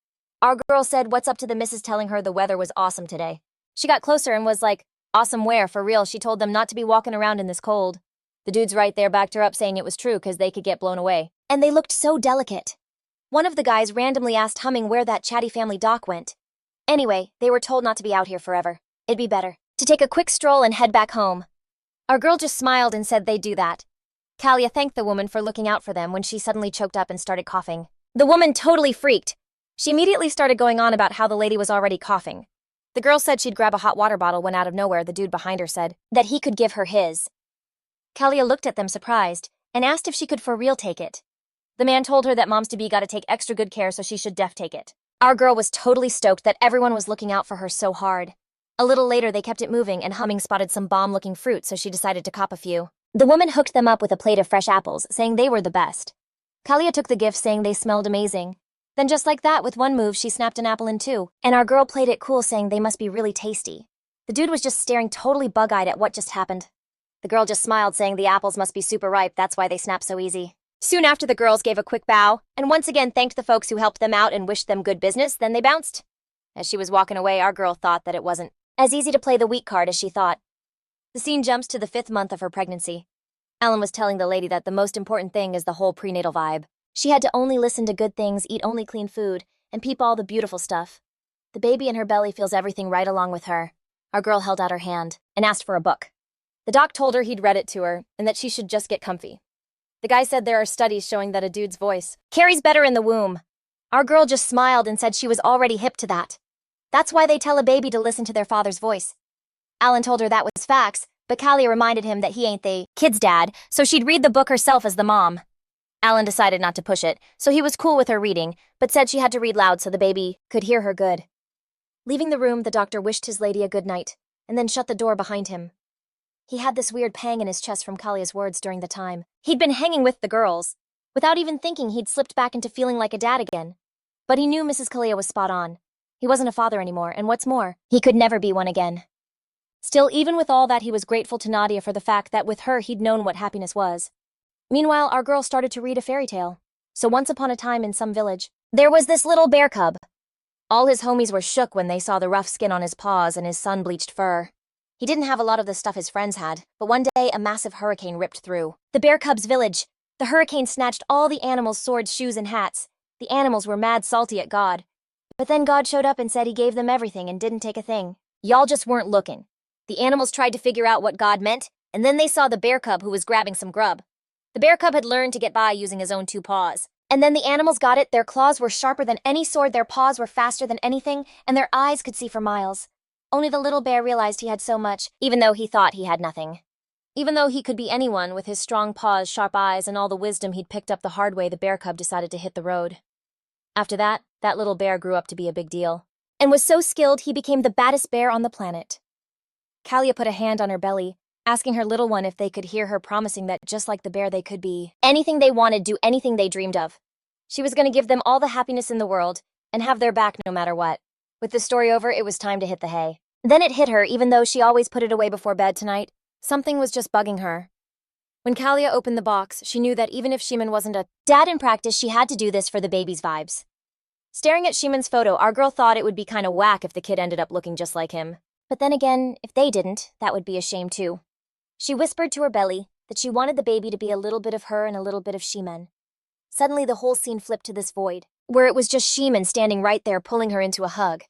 Our girl said what's up to the missus, telling her the weather was awesome today. She got closer and was like, awesome where, for real? She told them not to be walking around in this cold. The dudes right there backed her up, saying it was true because they could get blown away. And they looked so delicate. One of the guys randomly asked Humming where that chatty family doc went. Anyway, they were told not to be out here forever. It'd be better to take a quick stroll and head back home. Our girl just smiled and said they'd do that. Kalia thanked the woman for looking out for them when she suddenly choked up and started coughing. The woman totally freaked. She immediately started going on about how the lady was already coughing. The girl said she'd grab a hot water bottle when out of nowhere the dude behind her said that he could give her his. Kalia looked at them surprised and asked if she could for real take it. The man told her that moms-to-be gotta take extra good care, so she should def take it. Our girl was totally stoked that everyone was looking out for her so hard. A little later, they kept it moving and Humming spotted some bomb-looking fruit, so she decided to cop a few. The woman hooked them up with a plate of fresh apples, saying they were the best. Kalia took the gift, saying they smelled amazing. Then just like that, with one move, she snapped an apple in two, and our girl played it cool, saying they must be really tasty. The dude was just staring totally bug-eyed at what just happened. The girl just smiled, saying the apples must be super ripe, that's why they snap so easy. Soon after, the girls gave a quick bow, and once again thanked the folks who helped them out and wished them good business, then they bounced. As she was walking away, our girl thought that it wasn't as easy to play the weak card as she thought. The scene jumps to the 5th month of her pregnancy. Ellen was telling the lady that the most important thing is the whole prenatal vibe. She had to only listen to good things, eat only clean food, and peep all the beautiful stuff. The baby in her belly feels everything right along with her. Our girl held out her hand and asked for a book. The doc told her he'd read it to her and that she should just get comfy. The guy said there are studies showing that a dude's voice carries better in the womb. Our girl just smiled and said she was already hip to that. That's why they tell a baby to listen to their father's voice. Alan told her that was facts, but Kalia reminded him that he ain't the kid's dad, so she'd read the book herself as the mom. Alan decided not to push it, so he was cool with her reading, but said she had to read loud so the baby could hear her good. Leaving the room, the doctor wished his lady a good night, and then shut the door behind him. He had this weird pang in his chest from Kalia's words during the time he'd been hanging with the girls. Without even thinking, he'd slipped back into feeling like a dad again. But he knew Mrs. Kalia was spot on. He wasn't a father anymore, and what's more, he could never be one again. Still, even with all that, he was grateful to Nadia for the fact that with her he'd known what happiness was. Meanwhile, our girl started to read a fairy tale. So once upon a time in some village, there was this little bear cub. All his homies were shook when they saw the rough skin on his paws and his sun-bleached fur. He didn't have a lot of the stuff his friends had, but one day a massive hurricane ripped through the bear cub's village. The hurricane snatched all the animals' swords, shoes, and hats. The animals were mad salty at God. But then God showed up and said he gave them everything and didn't take a thing. Y'all just weren't looking. The animals tried to figure out what God meant, and then they saw the bear cub who was grabbing some grub. The bear cub had learned to get by using his own 2 paws. And then the animals got it. Their claws were sharper than any sword, their paws were faster than anything, and their eyes could see for miles. Only the little bear realized he had so much, even though he thought he had nothing. Even though he could be anyone with his strong paws, sharp eyes, and all the wisdom he'd picked up the hard way, the bear cub decided to hit the road. After that, that little bear grew up to be a big deal, and was so skilled he became the baddest bear on the planet. Kalia put a hand on her belly, asking her little one if they could hear her, promising that just like the bear they could be anything they wanted, do anything they dreamed of. She was going to give them all the happiness in the world, and have their back no matter what. With the story over, it was time to hit the hay. Then it hit her, even though she always put it away before bed tonight. Something was just bugging her. When Kalia opened the box, she knew that even if Shiman wasn't a dad in practice, she had to do this for the baby's vibes. Staring at Shiman's photo, our girl thought it would be kinda whack if the kid ended up looking just like him. But then again, if they didn't, that would be a shame too. She whispered to her belly that she wanted the baby to be a little bit of her and a little bit of Shiman. Suddenly, the whole scene flipped to this void. where it was just Shiman standing right there pulling her into a hug.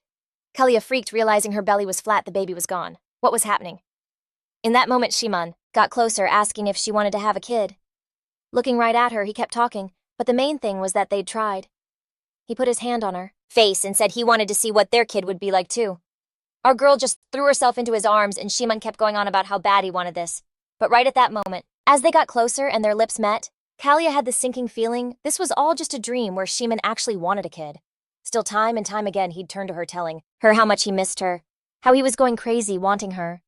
Kalia freaked, realizing her belly was flat, the baby was gone. What was happening? In that moment, Shiman got closer, asking if she wanted to have a kid. Looking right at her, he kept talking, but the main thing was that they'd tried. He put his hand on her face and said he wanted to see what their kid would be like too. Our girl just threw herself into his arms, and Shiman kept going on about how bad he wanted this. But right at that moment, as they got closer and their lips met, Kalia had the sinking feeling this was all just a dream where Shiman actually wanted a kid. Still, time and time again, he'd turn to her, telling her how much he missed her, how he was going crazy wanting her.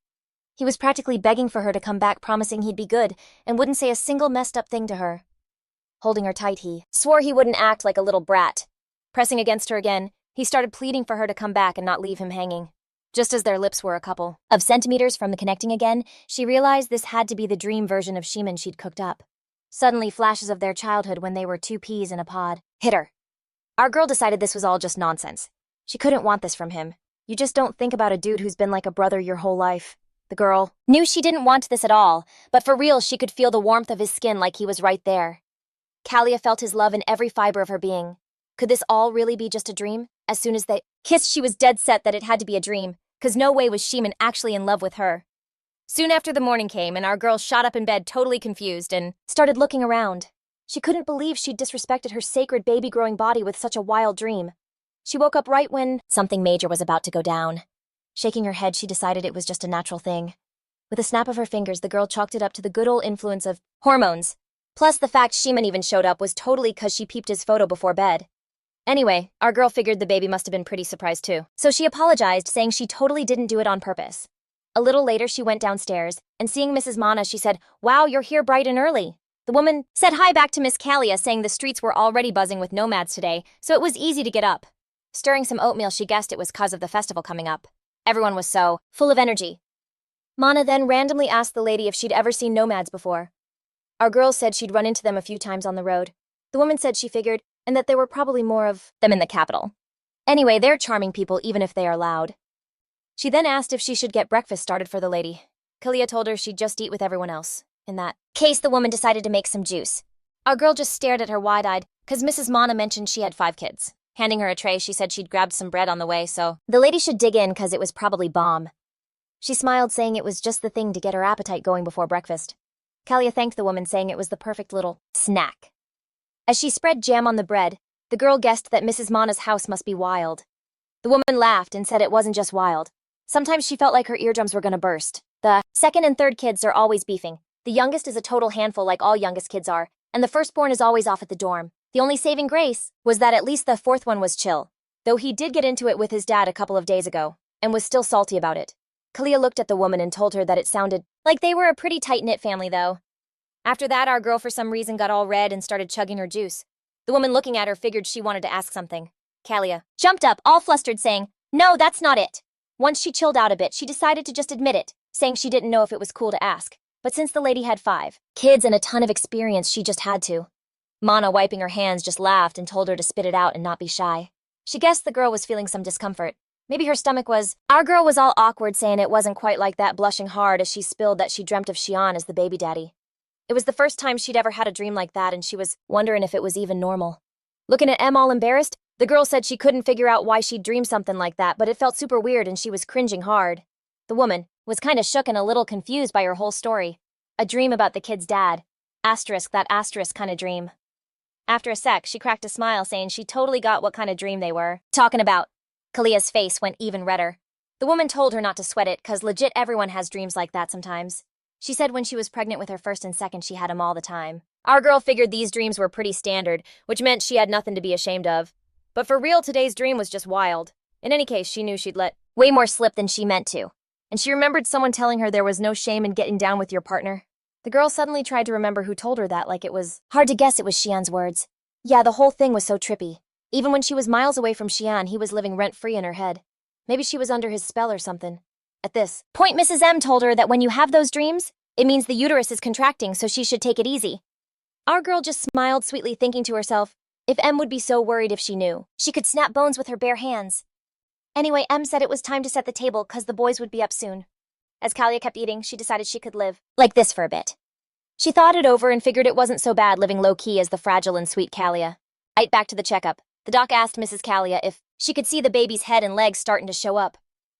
He was practically begging for her to come back, promising he'd be good and wouldn't say a single messed up thing to her. Holding her tight, he swore he wouldn't act like a little brat. Pressing against her again, he started pleading for her to come back and not leave him hanging. Just as their lips were a couple of centimeters from the connecting again, she realized this had to be the dream version of Shiman she'd cooked up. Suddenly, flashes of their childhood when they were 2 peas in a pod hit her. Our girl decided this was all just nonsense. She couldn't want this from him. You just don't think about a dude who's been like a brother your whole life. The girl knew she didn't want this at all, but for real, she could feel the warmth of his skin like he was right there. Kalia felt his love in every fiber of her being. Could this all really be just a dream? As soon as they kissed, she was dead set that it had to be a dream, because no way was Shiman actually in love with her. Soon after the morning came, and our girl shot up in bed totally confused and started looking around. She couldn't believe she'd disrespected her sacred baby-growing body with such a wild dream. She woke up right when something major was about to go down. Shaking her head, she decided it was just a natural thing. With a snap of her fingers, the girl chalked it up to the good old influence of hormones. Plus, the fact Shiman even showed up was totally because she peeped his photo before bed. Anyway, our girl figured the baby must have been pretty surprised too. So she apologized, saying she totally didn't do it on purpose. A little later, she went downstairs, and seeing Mrs. Mana, she said, "Wow, you're here bright and early." The woman said hi back to Miss Kalia, saying the streets were already buzzing with nomads today, so it was easy to get up. Stirring some oatmeal, she guessed it was 'cause of the festival coming up. Everyone was so full of energy. Mana then randomly asked the lady if she'd ever seen nomads before. Our girl said she'd run into them a few times on the road. The woman said she figured, and that there were probably more of them in the capital. Anyway, they're charming people even if they are loud. She then asked if she should get breakfast started for the lady. Kalia told her she'd just eat with everyone else. In that case, the woman decided to make some juice. Our girl just stared at her wide-eyed, 'cause Mrs. Mana mentioned she had 5 kids. Handing her a tray, she said she'd grabbed some bread on the way, so the lady should dig in 'cause it was probably bomb. She smiled, saying it was just the thing to get her appetite going before breakfast. Kalia thanked the woman, saying it was the perfect little snack. As she spread jam on the bread, the girl guessed that Mrs. Mana's house must be wild. The woman laughed and said it wasn't just wild. Sometimes she felt like her eardrums were gonna burst. The second and third kids are always beefing. The youngest is a total handful like all youngest kids are, and the firstborn is always off at the dorm. The only saving grace was that at least the 4th one was chill, though he did get into it with his dad a couple of days ago, and was still salty about it. Kalia looked at the woman and told her that it sounded like they were a pretty tight-knit family, though. After that, our girl for some reason got all red and started chugging her juice. The woman looking at her figured she wanted to ask something. Kalia jumped up, all flustered, saying, "No, that's not it." Once she chilled out a bit, she decided to just admit it, saying she didn't know if it was cool to ask. But since the lady had 5 kids and a ton of experience, she just had to. Mana, wiping her hands, just laughed and told her to spit it out and not be shy. She guessed the girl was feeling some discomfort. Maybe her stomach was. Our girl was all awkward, saying it wasn't quite like that, blushing hard as she spilled that she dreamt of Xian as the baby daddy. It was the first time she'd ever had a dream like that, and she was wondering if it was even normal. Looking at Em all embarrassed, the girl said she couldn't figure out why she'd dreamed something like that, but it felt super weird and she was cringing hard. The woman was kinda shook and a little confused by her whole story. A dream about the kid's dad. That asterisk kinda dream. After a sec, she cracked a smile, saying she totally got what kind of dream they were talking about. Kalia's face went even redder. The woman told her not to sweat it, 'cause legit everyone has dreams like that sometimes. She said when she was pregnant with her first and second, she had them all the time. Our girl figured these dreams were pretty standard, which meant she had nothing to be ashamed of. But for real, today's dream was just wild. In any case, she knew she'd let way more slip than she meant to. And she remembered someone telling her there was no shame in getting down with your partner. The girl suddenly tried to remember who told her that, like it was hard to guess it was Xian's words. Yeah, the whole thing was so trippy. Even when she was miles away from Xian, he was living rent-free in her head. Maybe she was under his spell or something. At this point, Mrs. M told her that when you have those dreams, it means the uterus is contracting, so she should take it easy. Our girl just smiled sweetly, thinking to herself, if M would be so worried if she knew, she could snap bones with her bare hands. Anyway, M said it was time to set the table, 'cause the boys would be up soon. As Kalia kept eating, she decided she could live like this for a bit. She thought it over and figured it wasn't so bad living low-key as the fragile and sweet Kalia. Right back to the checkup. The doc asked Mrs. Kalia if she could see the baby's head and legs starting to show up.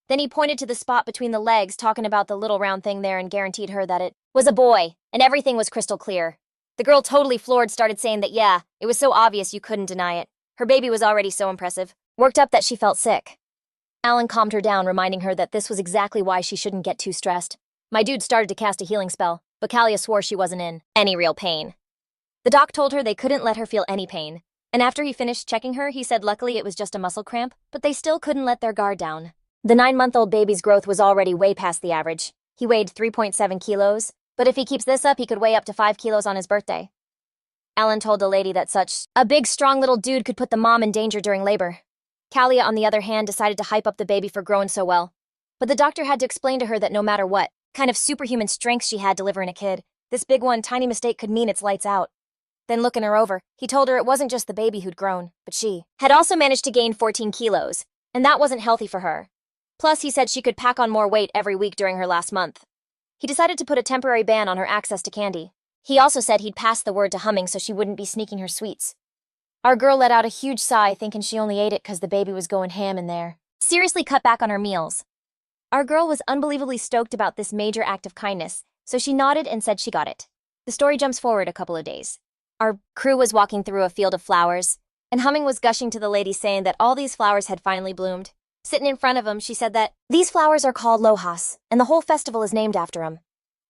Then he pointed to the spot between the legs, talking about the little round thing there, and guaranteed her that it was a boy, and everything was crystal clear. The girl, totally floored, started saying that yeah, it was so obvious you couldn't deny it. Her baby was already so impressive, worked up that she felt sick. Alan calmed her down, reminding her that this was exactly why she shouldn't get too stressed. My dude started to cast a healing spell, but Kalia swore she wasn't in any real pain. The doc told her they couldn't let her feel any pain, and after he finished checking her, he said luckily it was just a muscle cramp, but they still couldn't let their guard down. The 9-month-old baby's growth was already way past the average. He weighed 3.7 kilos, but if he keeps this up, he could weigh up to 5 kilos on his birthday. Alan told the lady that such a big, strong little dude could put the mom in danger during labor. Kalia, on the other hand, decided to hype up the baby for growing so well. But the doctor had to explain to her that no matter what kind of superhuman strength she had delivering a kid, this big one tiny mistake could mean it's lights out. Then looking her over, he told her it wasn't just the baby who'd grown, but she had also managed to gain 14 kilos, and that wasn't healthy for her. Plus, he said she could pack on more weight every week during her last month. He decided to put a temporary ban on her access to candy. He also said he'd pass the word to Humming so she wouldn't be sneaking her sweets. Our girl let out a huge sigh, thinking she only ate it because the baby was going ham in there. Seriously cut back on her meals. Our girl was unbelievably stoked about this major act of kindness, so she nodded and said she got it. The story jumps forward a couple of days. Our crew was walking through a field of flowers, and Humming was gushing to the lady, saying that all these flowers had finally bloomed. Sitting in front of him, she said that these flowers are called lohas, and the whole festival is named after them.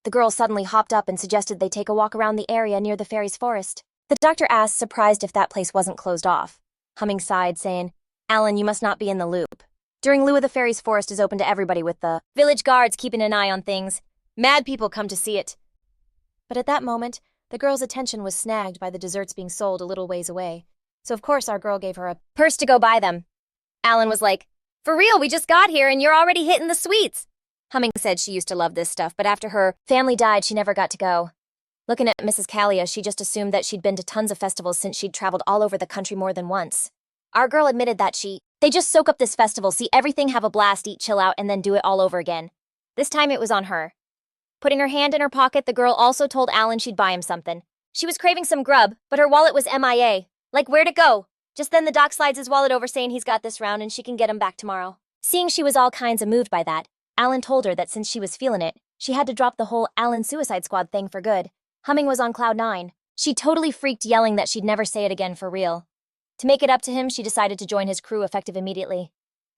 The girl suddenly hopped up and suggested they take a walk around the area near the fairies' forest. The doctor asked, surprised if that place wasn't closed off. Humming sighed, saying, Alan, you must not be in the loop. During Lua, the fairies' forest is open to everybody, with the village guards keeping an eye on things. Mad people come to see it. But at that moment, the girl's attention was snagged by the desserts being sold a little ways away. So of course our girl gave her a purse to go buy them. Alan was like, for real, we just got here and you're already hitting the sweets. Humming said she used to love this stuff, but after her family died, she never got to go. Looking at Mrs. Kalia, she just assumed that she'd been to tons of festivals since she'd traveled all over the country more than once. Our girl admitted that they just soak up this festival, see everything, have a blast, eat, chill out, and then do it all over again. This time it was on her. Putting her hand in her pocket, the girl also told Alan she'd buy him something. She was craving some grub, but her wallet was MIA. Like, where'd it go? Just then the doc slides his wallet over, saying he's got this round and she can get him back tomorrow. Seeing she was all kinds of moved by that, Alan told her that since she was feeling it, she had to drop the whole Alan Suicide Squad thing for good. Humming was on cloud 9. She totally freaked, yelling that she'd never say it again for real. To make it up to him, she decided to join his crew effective immediately.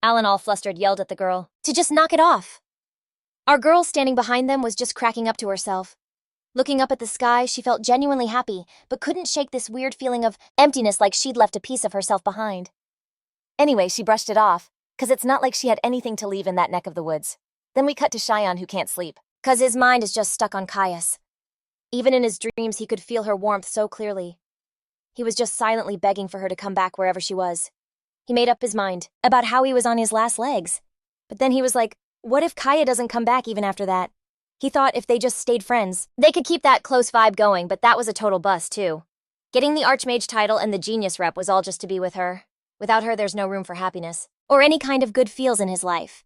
Alan, all flustered, yelled at the girl to just knock it off. Our girl, standing behind them, was just cracking up to herself. Looking up at the sky, she felt genuinely happy, but couldn't shake this weird feeling of emptiness, like she'd left a piece of herself behind. Anyway, she brushed it off, 'cause it's not like she had anything to leave in that neck of the woods. Then we cut to Cheyenne, who can't sleep, 'cause his mind is just stuck on Caius. Even in his dreams, he could feel her warmth so clearly. He was just silently begging for her to come back wherever she was. He made up his mind about how he was on his last legs. But then he was like, what if Kaya doesn't come back even after that? He thought if they just stayed friends, they could keep that close vibe going, but that was a total bust, too. Getting the Archmage title and the Genius rep was all just to be with her. Without her, there's no room for happiness, or any kind of good feels in his life.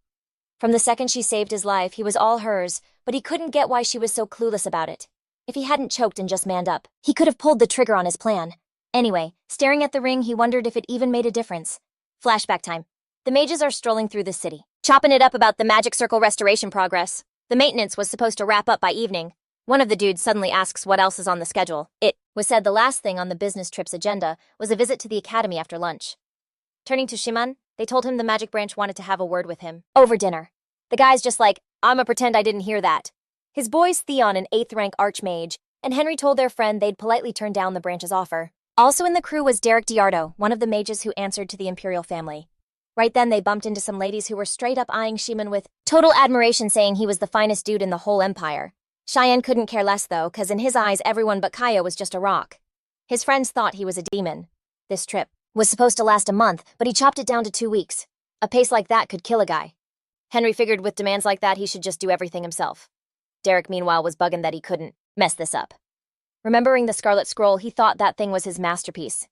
From the second she saved his life, he was all hers, but he couldn't get why she was so clueless about it. If he hadn't choked and just manned up, he could have pulled the trigger on his plan. Anyway, staring at the ring, he wondered if it even made a difference. Flashback time. The mages are strolling through the city, chopping it up about the magic circle restoration progress. The maintenance was supposed to wrap up by evening. One of the dudes suddenly asks what else is on the schedule. It was said the last thing on the business trip's agenda was a visit to the academy after lunch. Turning to Shiman, they told him the magic branch wanted to have a word with him over dinner. The guy's just like, I'ma pretend I didn't hear that. His boy's Theon, an 8th rank Archmage, and Henry told their friend they'd politely turn down the branch's offer. Also in the crew was Derek Diardo, one of the mages who answered to the Imperial family. Right then they bumped into some ladies who were straight up eyeing Shiman with total admiration, saying he was the finest dude in the whole empire. Cheyenne couldn't care less though, 'cause in his eyes everyone but Kaya was just a rock. His friends thought he was a demon. This trip was supposed to last a month, but he chopped it down to 2 weeks. A pace like that could kill a guy. Henry figured with demands like that he should just do everything himself. Derek meanwhile was bugging that he couldn't mess this up. Remembering the Scarlet Scroll, he thought that thing was his masterpiece.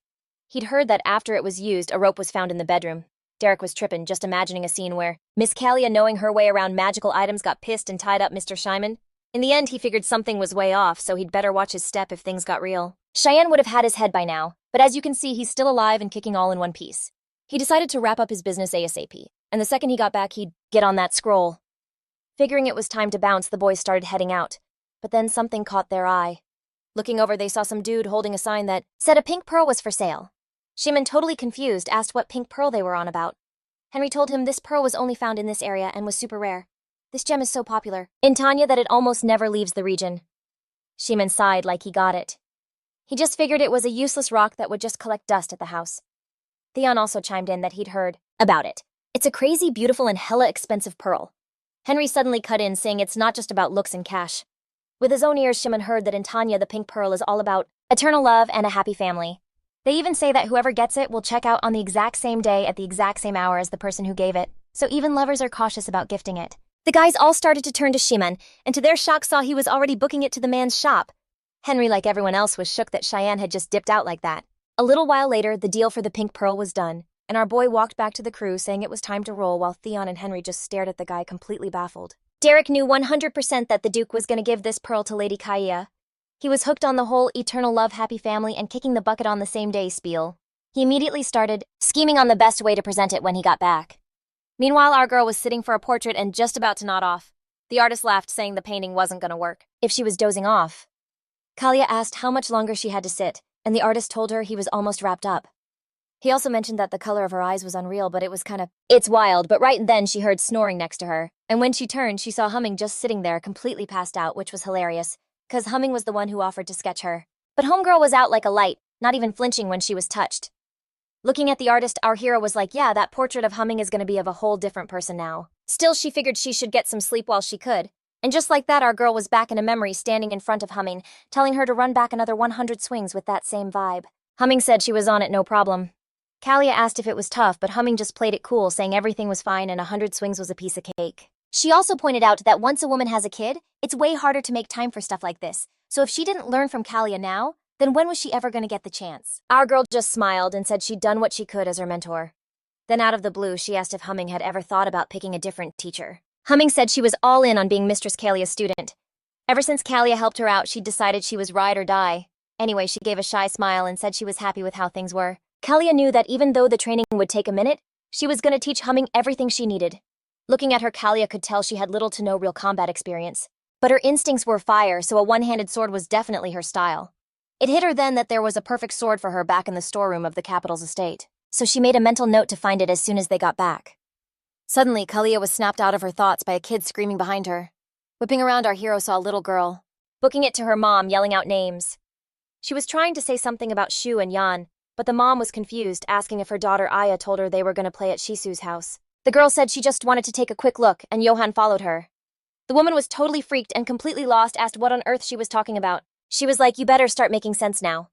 He'd heard that after it was used, a rope was found in the bedroom. Derek was tripping, just imagining a scene where Miss Kalia, knowing her way around magical items, got pissed and tied up Mr. Shiman. In the end, he figured something was way off, so he'd better watch his step if things got real. Cheyenne would have had his head by now, But as you can see, he's still alive and kicking all in one piece. He decided to wrap up his business ASAP, and the second he got back, he'd get on that scroll. Figuring it was time to bounce, the boys started heading out. But then something caught their eye. Looking over, they saw some dude holding a sign that said a pink pearl was for sale. Shiman, totally confused, asked what pink pearl they were on about. Henry told him this pearl was only found in this area and was super rare. This gem is so popular in Tanya that it almost never leaves the region. Shiman sighed like he got it. He just figured it was a useless rock that would just collect dust at the house. Theon also chimed in that he'd heard about it. It's a crazy, beautiful, and hella expensive pearl. Henry suddenly cut in, saying it's not just about looks and cash. With his own ears, Shiman heard that in Tanya the pink pearl is all about eternal love and a happy family. They even say that whoever gets it will check out on the exact same day at the exact same hour as the person who gave it, so even lovers are cautious about gifting it. The guys all started to turn to Shiman, and to their shock saw he was already booking it to the man's shop. Henry, like everyone else, was shook that Cheyenne had just dipped out like that. A little while later, the deal for the pink pearl was done, and our boy walked back to the crew saying it was time to roll while Theon and Henry just stared at the guy completely baffled. Derek knew 100% that the Duke was going to give this pearl to Lady Kalia. He was hooked on the whole eternal love, happy family, and kicking the bucket on the same day spiel. He immediately started scheming on the best way to present it when he got back. Meanwhile, our girl was sitting for a portrait and just about to nod off. The artist laughed, saying the painting wasn't going to work if she was dozing off. Kalia asked how much longer she had to sit, and the artist told her he was almost wrapped up. He also mentioned that the color of her eyes was unreal, but it was it's wild, but right then she heard snoring next to her, and when she turned, she saw Humming just sitting there completely passed out, which was hilarious, cause Humming was the one who offered to sketch her. But Homegirl was out like a light, not even flinching when she was touched. Looking at the artist, our hero was like, yeah, that portrait of Humming is gonna be of a whole different person now. Still, she figured she should get some sleep while she could. And just like that, our girl was back in a memory standing in front of Humming, telling her to run back another 100 swings with that same vibe. Humming said she was on it no problem. Kalia asked if it was tough, but Humming just played it cool, saying everything was fine and 100 swings was a piece of cake. She also pointed out that once a woman has a kid, it's way harder to make time for stuff like this. So if she didn't learn from Kalia now, then when was she ever going to get the chance? Our girl just smiled and said she'd done what she could as her mentor. Then out of the blue, she asked if Humming had ever thought about picking a different teacher. Humming said she was all in on being Mistress Kalia's student. Ever since Kalia helped her out, she'd decided she was ride or die. Anyway, she gave a shy smile and said she was happy with how things were. Kalia knew that even though the training would take a minute, she was going to teach Humming everything she needed. Looking at her, Kalia could tell she had little to no real combat experience. But her instincts were fire, so a one-handed sword was definitely her style. It hit her then that there was a perfect sword for her back in the storeroom of the capital's estate, so she made a mental note to find it as soon as they got back. Suddenly, Kalia was snapped out of her thoughts by a kid screaming behind her. Whipping around, our hero saw a little girl, booking it to her mom, yelling out names. She was trying to say something about Shu and Yan, but the mom was confused, asking if her daughter Aya told her they were going to play at Shisu's house. The girl said she just wanted to take a quick look, and Johan followed her. The woman was totally freaked and completely lost, asked what on earth she was talking about. She was like, you better start making sense now.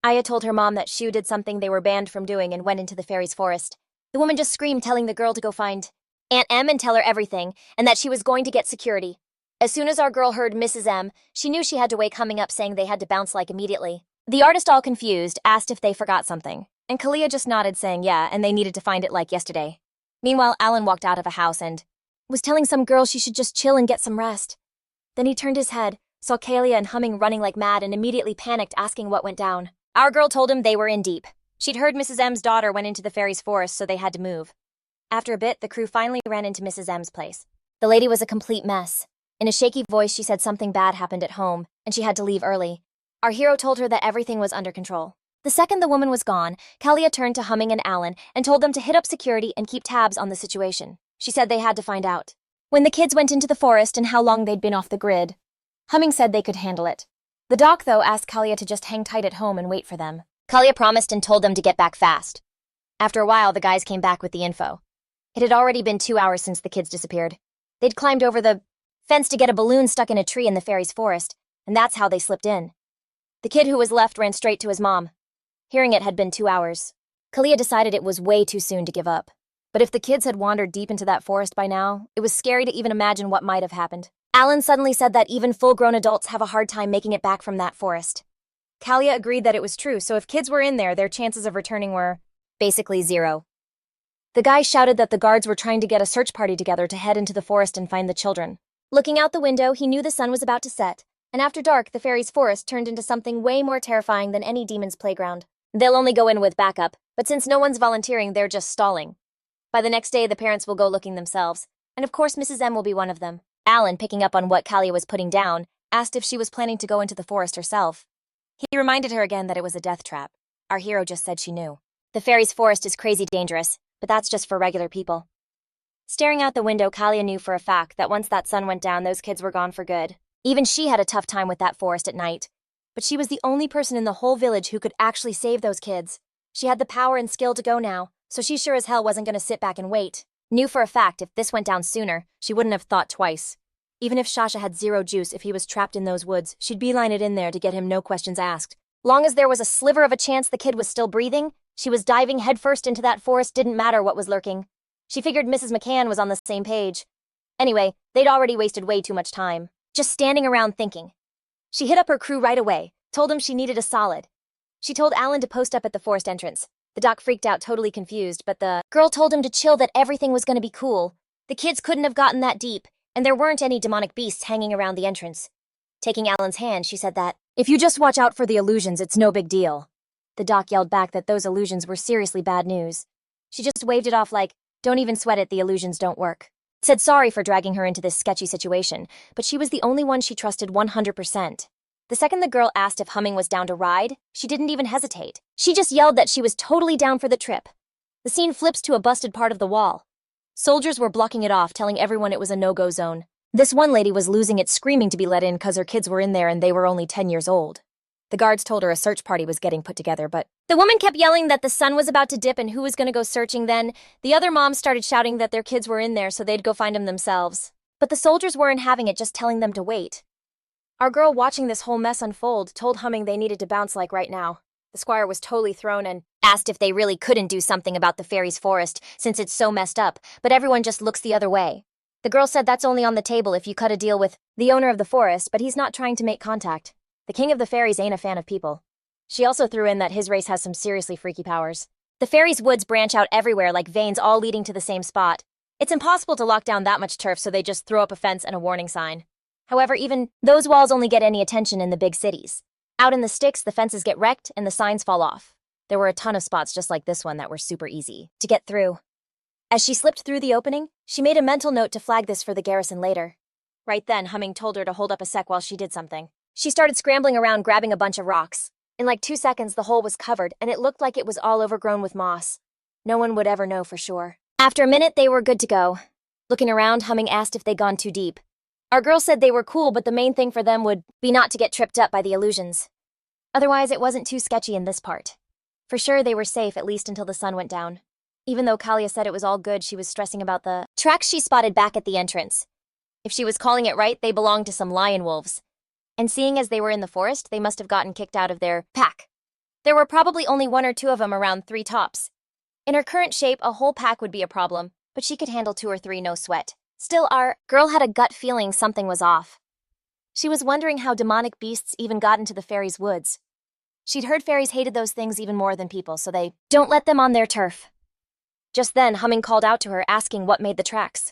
Aya told her mom that Shu did something they were banned from doing and went into the fairy's forest. The woman just screamed, telling the girl to go find Aunt M and tell her everything, and that she was going to get security. As soon as our girl heard Mrs. M, she knew she had to wake Humming up, saying they had to bounce like immediately. The artist, all confused, asked if they forgot something, and Kalia just nodded, saying yeah, and they needed to find it like yesterday. Meanwhile, Alan walked out of a house and was telling some girl she should just chill and get some rest. Then he turned his head, saw Kalia and Humming running like mad, and immediately panicked, asking what went down. Our girl told him they were in deep. She'd heard Mrs. M's daughter went into the fairy's forest, so they had to move. After a bit, the crew finally ran into Mrs. M's place. The lady was a complete mess. In a shaky voice, she said something bad happened at home, and she had to leave early. Our hero told her that everything was under control. The second the woman was gone, Kalia turned to Humming and Alan and told them to hit up security and keep tabs on the situation. She said they had to find out when the kids went into the forest and how long they'd been off the grid. Humming said they could handle it. The doc, though, asked Kalia to just hang tight at home and wait for them. Kalia promised and told them to get back fast. After a while, the guys came back with the info. It had already been 2 hours since the kids disappeared. They'd climbed over the fence to get a balloon stuck in a tree in the fairy's forest, and that's how they slipped in. The kid who was left ran straight to his mom. Hearing it had been 2 hours. Kalia decided it was way too soon to give up. But if the kids had wandered deep into that forest by now, it was scary to even imagine what might have happened. Alan suddenly said that even full-grown adults have a hard time making it back from that forest. Kalia agreed that it was true, so if kids were in there, their chances of returning were basically zero. The guy shouted that the guards were trying to get a search party together to head into the forest and find the children. Looking out the window, he knew the sun was about to set, and after dark, the fairy's forest turned into something way more terrifying than any demon's playground. They'll only go in with backup, but since no one's volunteering, they're just stalling. By the next day, the parents will go looking themselves, and of course Mrs. M will be one of them. Alan, picking up on what Kalia was putting down, asked if she was planning to go into the forest herself. He reminded her again that it was a death trap. Our hero just said she knew. The fairies' forest is crazy dangerous, but that's just for regular people. Staring out the window, Kalia knew for a fact that once that sun went down, those kids were gone for good. Even she had a tough time with that forest at night. But she was the only person in the whole village who could actually save those kids. She had the power and skill to go now, so she sure as hell wasn't going to sit back and wait. Knew for a fact if this went down sooner, she wouldn't have thought twice. Even if Shasha had zero juice, if he was trapped in those woods, she'd beeline it in there to get him no questions asked. Long as there was a sliver of a chance the kid was still breathing, she was diving headfirst into that forest, didn't matter what was lurking. She figured Mrs. McCann was on the same page. Anyway, they'd already wasted way too much time, just standing around thinking. She hit up her crew right away, told him she needed a solid. She told Alan to post up at the forest entrance. The doc freaked out, totally confused, but the girl told him to chill, that everything was going to be cool. The kids couldn't have gotten that deep, and there weren't any demonic beasts hanging around the entrance. Taking Alan's hand, she said that, "If you just watch out for the illusions, it's no big deal." The doc yelled back that those illusions were seriously bad news. She just waved it off like, "Don't even sweat it, the illusions don't work." Said sorry for dragging her into this sketchy situation, but she was the only one she trusted 100%. The second the girl asked if Humming was down to ride, she didn't even hesitate. She just yelled that she was totally down for the trip. The scene flips to a busted part of the wall. Soldiers were blocking it off, telling everyone it was a no-go zone. This one lady was losing it, screaming to be let in because her kids were in there and they were only 10 years old. The guards told her a search party was getting put together, but the woman kept yelling that the sun was about to dip and who was going to go searching then. The other moms started shouting that their kids were in there so they'd go find them themselves. But the soldiers weren't having it, just telling them to wait. Our girl, watching this whole mess unfold, told Humming they needed to bounce like right now. The squire was totally thrown and asked if they really couldn't do something about the fairies' forest since it's so messed up, but everyone just looks the other way. The girl said that's only on the table if you cut a deal with the owner of the forest, but he's not trying to make contact. The king of the fairies ain't a fan of people. She also threw in that his race has some seriously freaky powers. The fairies' woods branch out everywhere like veins, all leading to the same spot. It's impossible to lock down that much turf, so they just throw up a fence and a warning sign. However, even those walls only get any attention in the big cities. Out in the sticks, the fences get wrecked and the signs fall off. There were a ton of spots just like this one that were super easy to get through. As she slipped through the opening, she made a mental note to flag this for the garrison later. Right then, Humming told her to hold up a sec while she did something. She started scrambling around, grabbing a bunch of rocks. In like 2 seconds, the hole was covered, and it looked like it was all overgrown with moss. No one would ever know for sure. After a minute, they were good to go. Looking around, Humming asked if they'd gone too deep. Our girl said they were cool, but the main thing for them would be not to get tripped up by the illusions. Otherwise, it wasn't too sketchy in this part. For sure, they were safe, at least until the sun went down. Even though Kalia said it was all good, she was stressing about the tracks she spotted back at the entrance. If she was calling it right, they belonged to some lion wolves. And seeing as they were in the forest, they must have gotten kicked out of their pack. There were probably only 1 or 2 of them, around 3 tops. In her current shape, a whole pack would be a problem, but she could handle 2 or 3 no sweat. Still, our girl had a gut feeling something was off. She was wondering how demonic beasts even got into the fairies' woods. She'd heard fairies hated those things even more than people, so they don't let them on their turf. Just then, Humming called out to her, asking what made the tracks.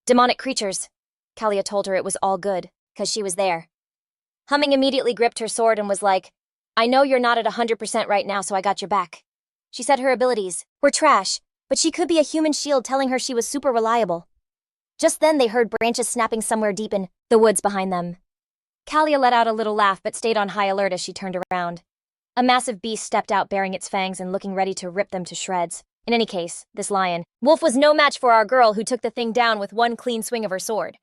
Demonic creatures. Kalia told her it was all good, 'cause she was there. Humming immediately gripped her sword and was like, "I know you're not at 100% right now, so I got your back." She said her abilities were trash, but she could be a human shield, telling her she was super reliable. Just then, they heard branches snapping somewhere deep in the woods behind them. Kalia let out a little laugh but stayed on high alert as she turned around. A massive beast stepped out, baring its fangs and looking ready to rip them to shreds. In any case, this lion wolf was no match for our girl, who took the thing down with one clean swing of her sword.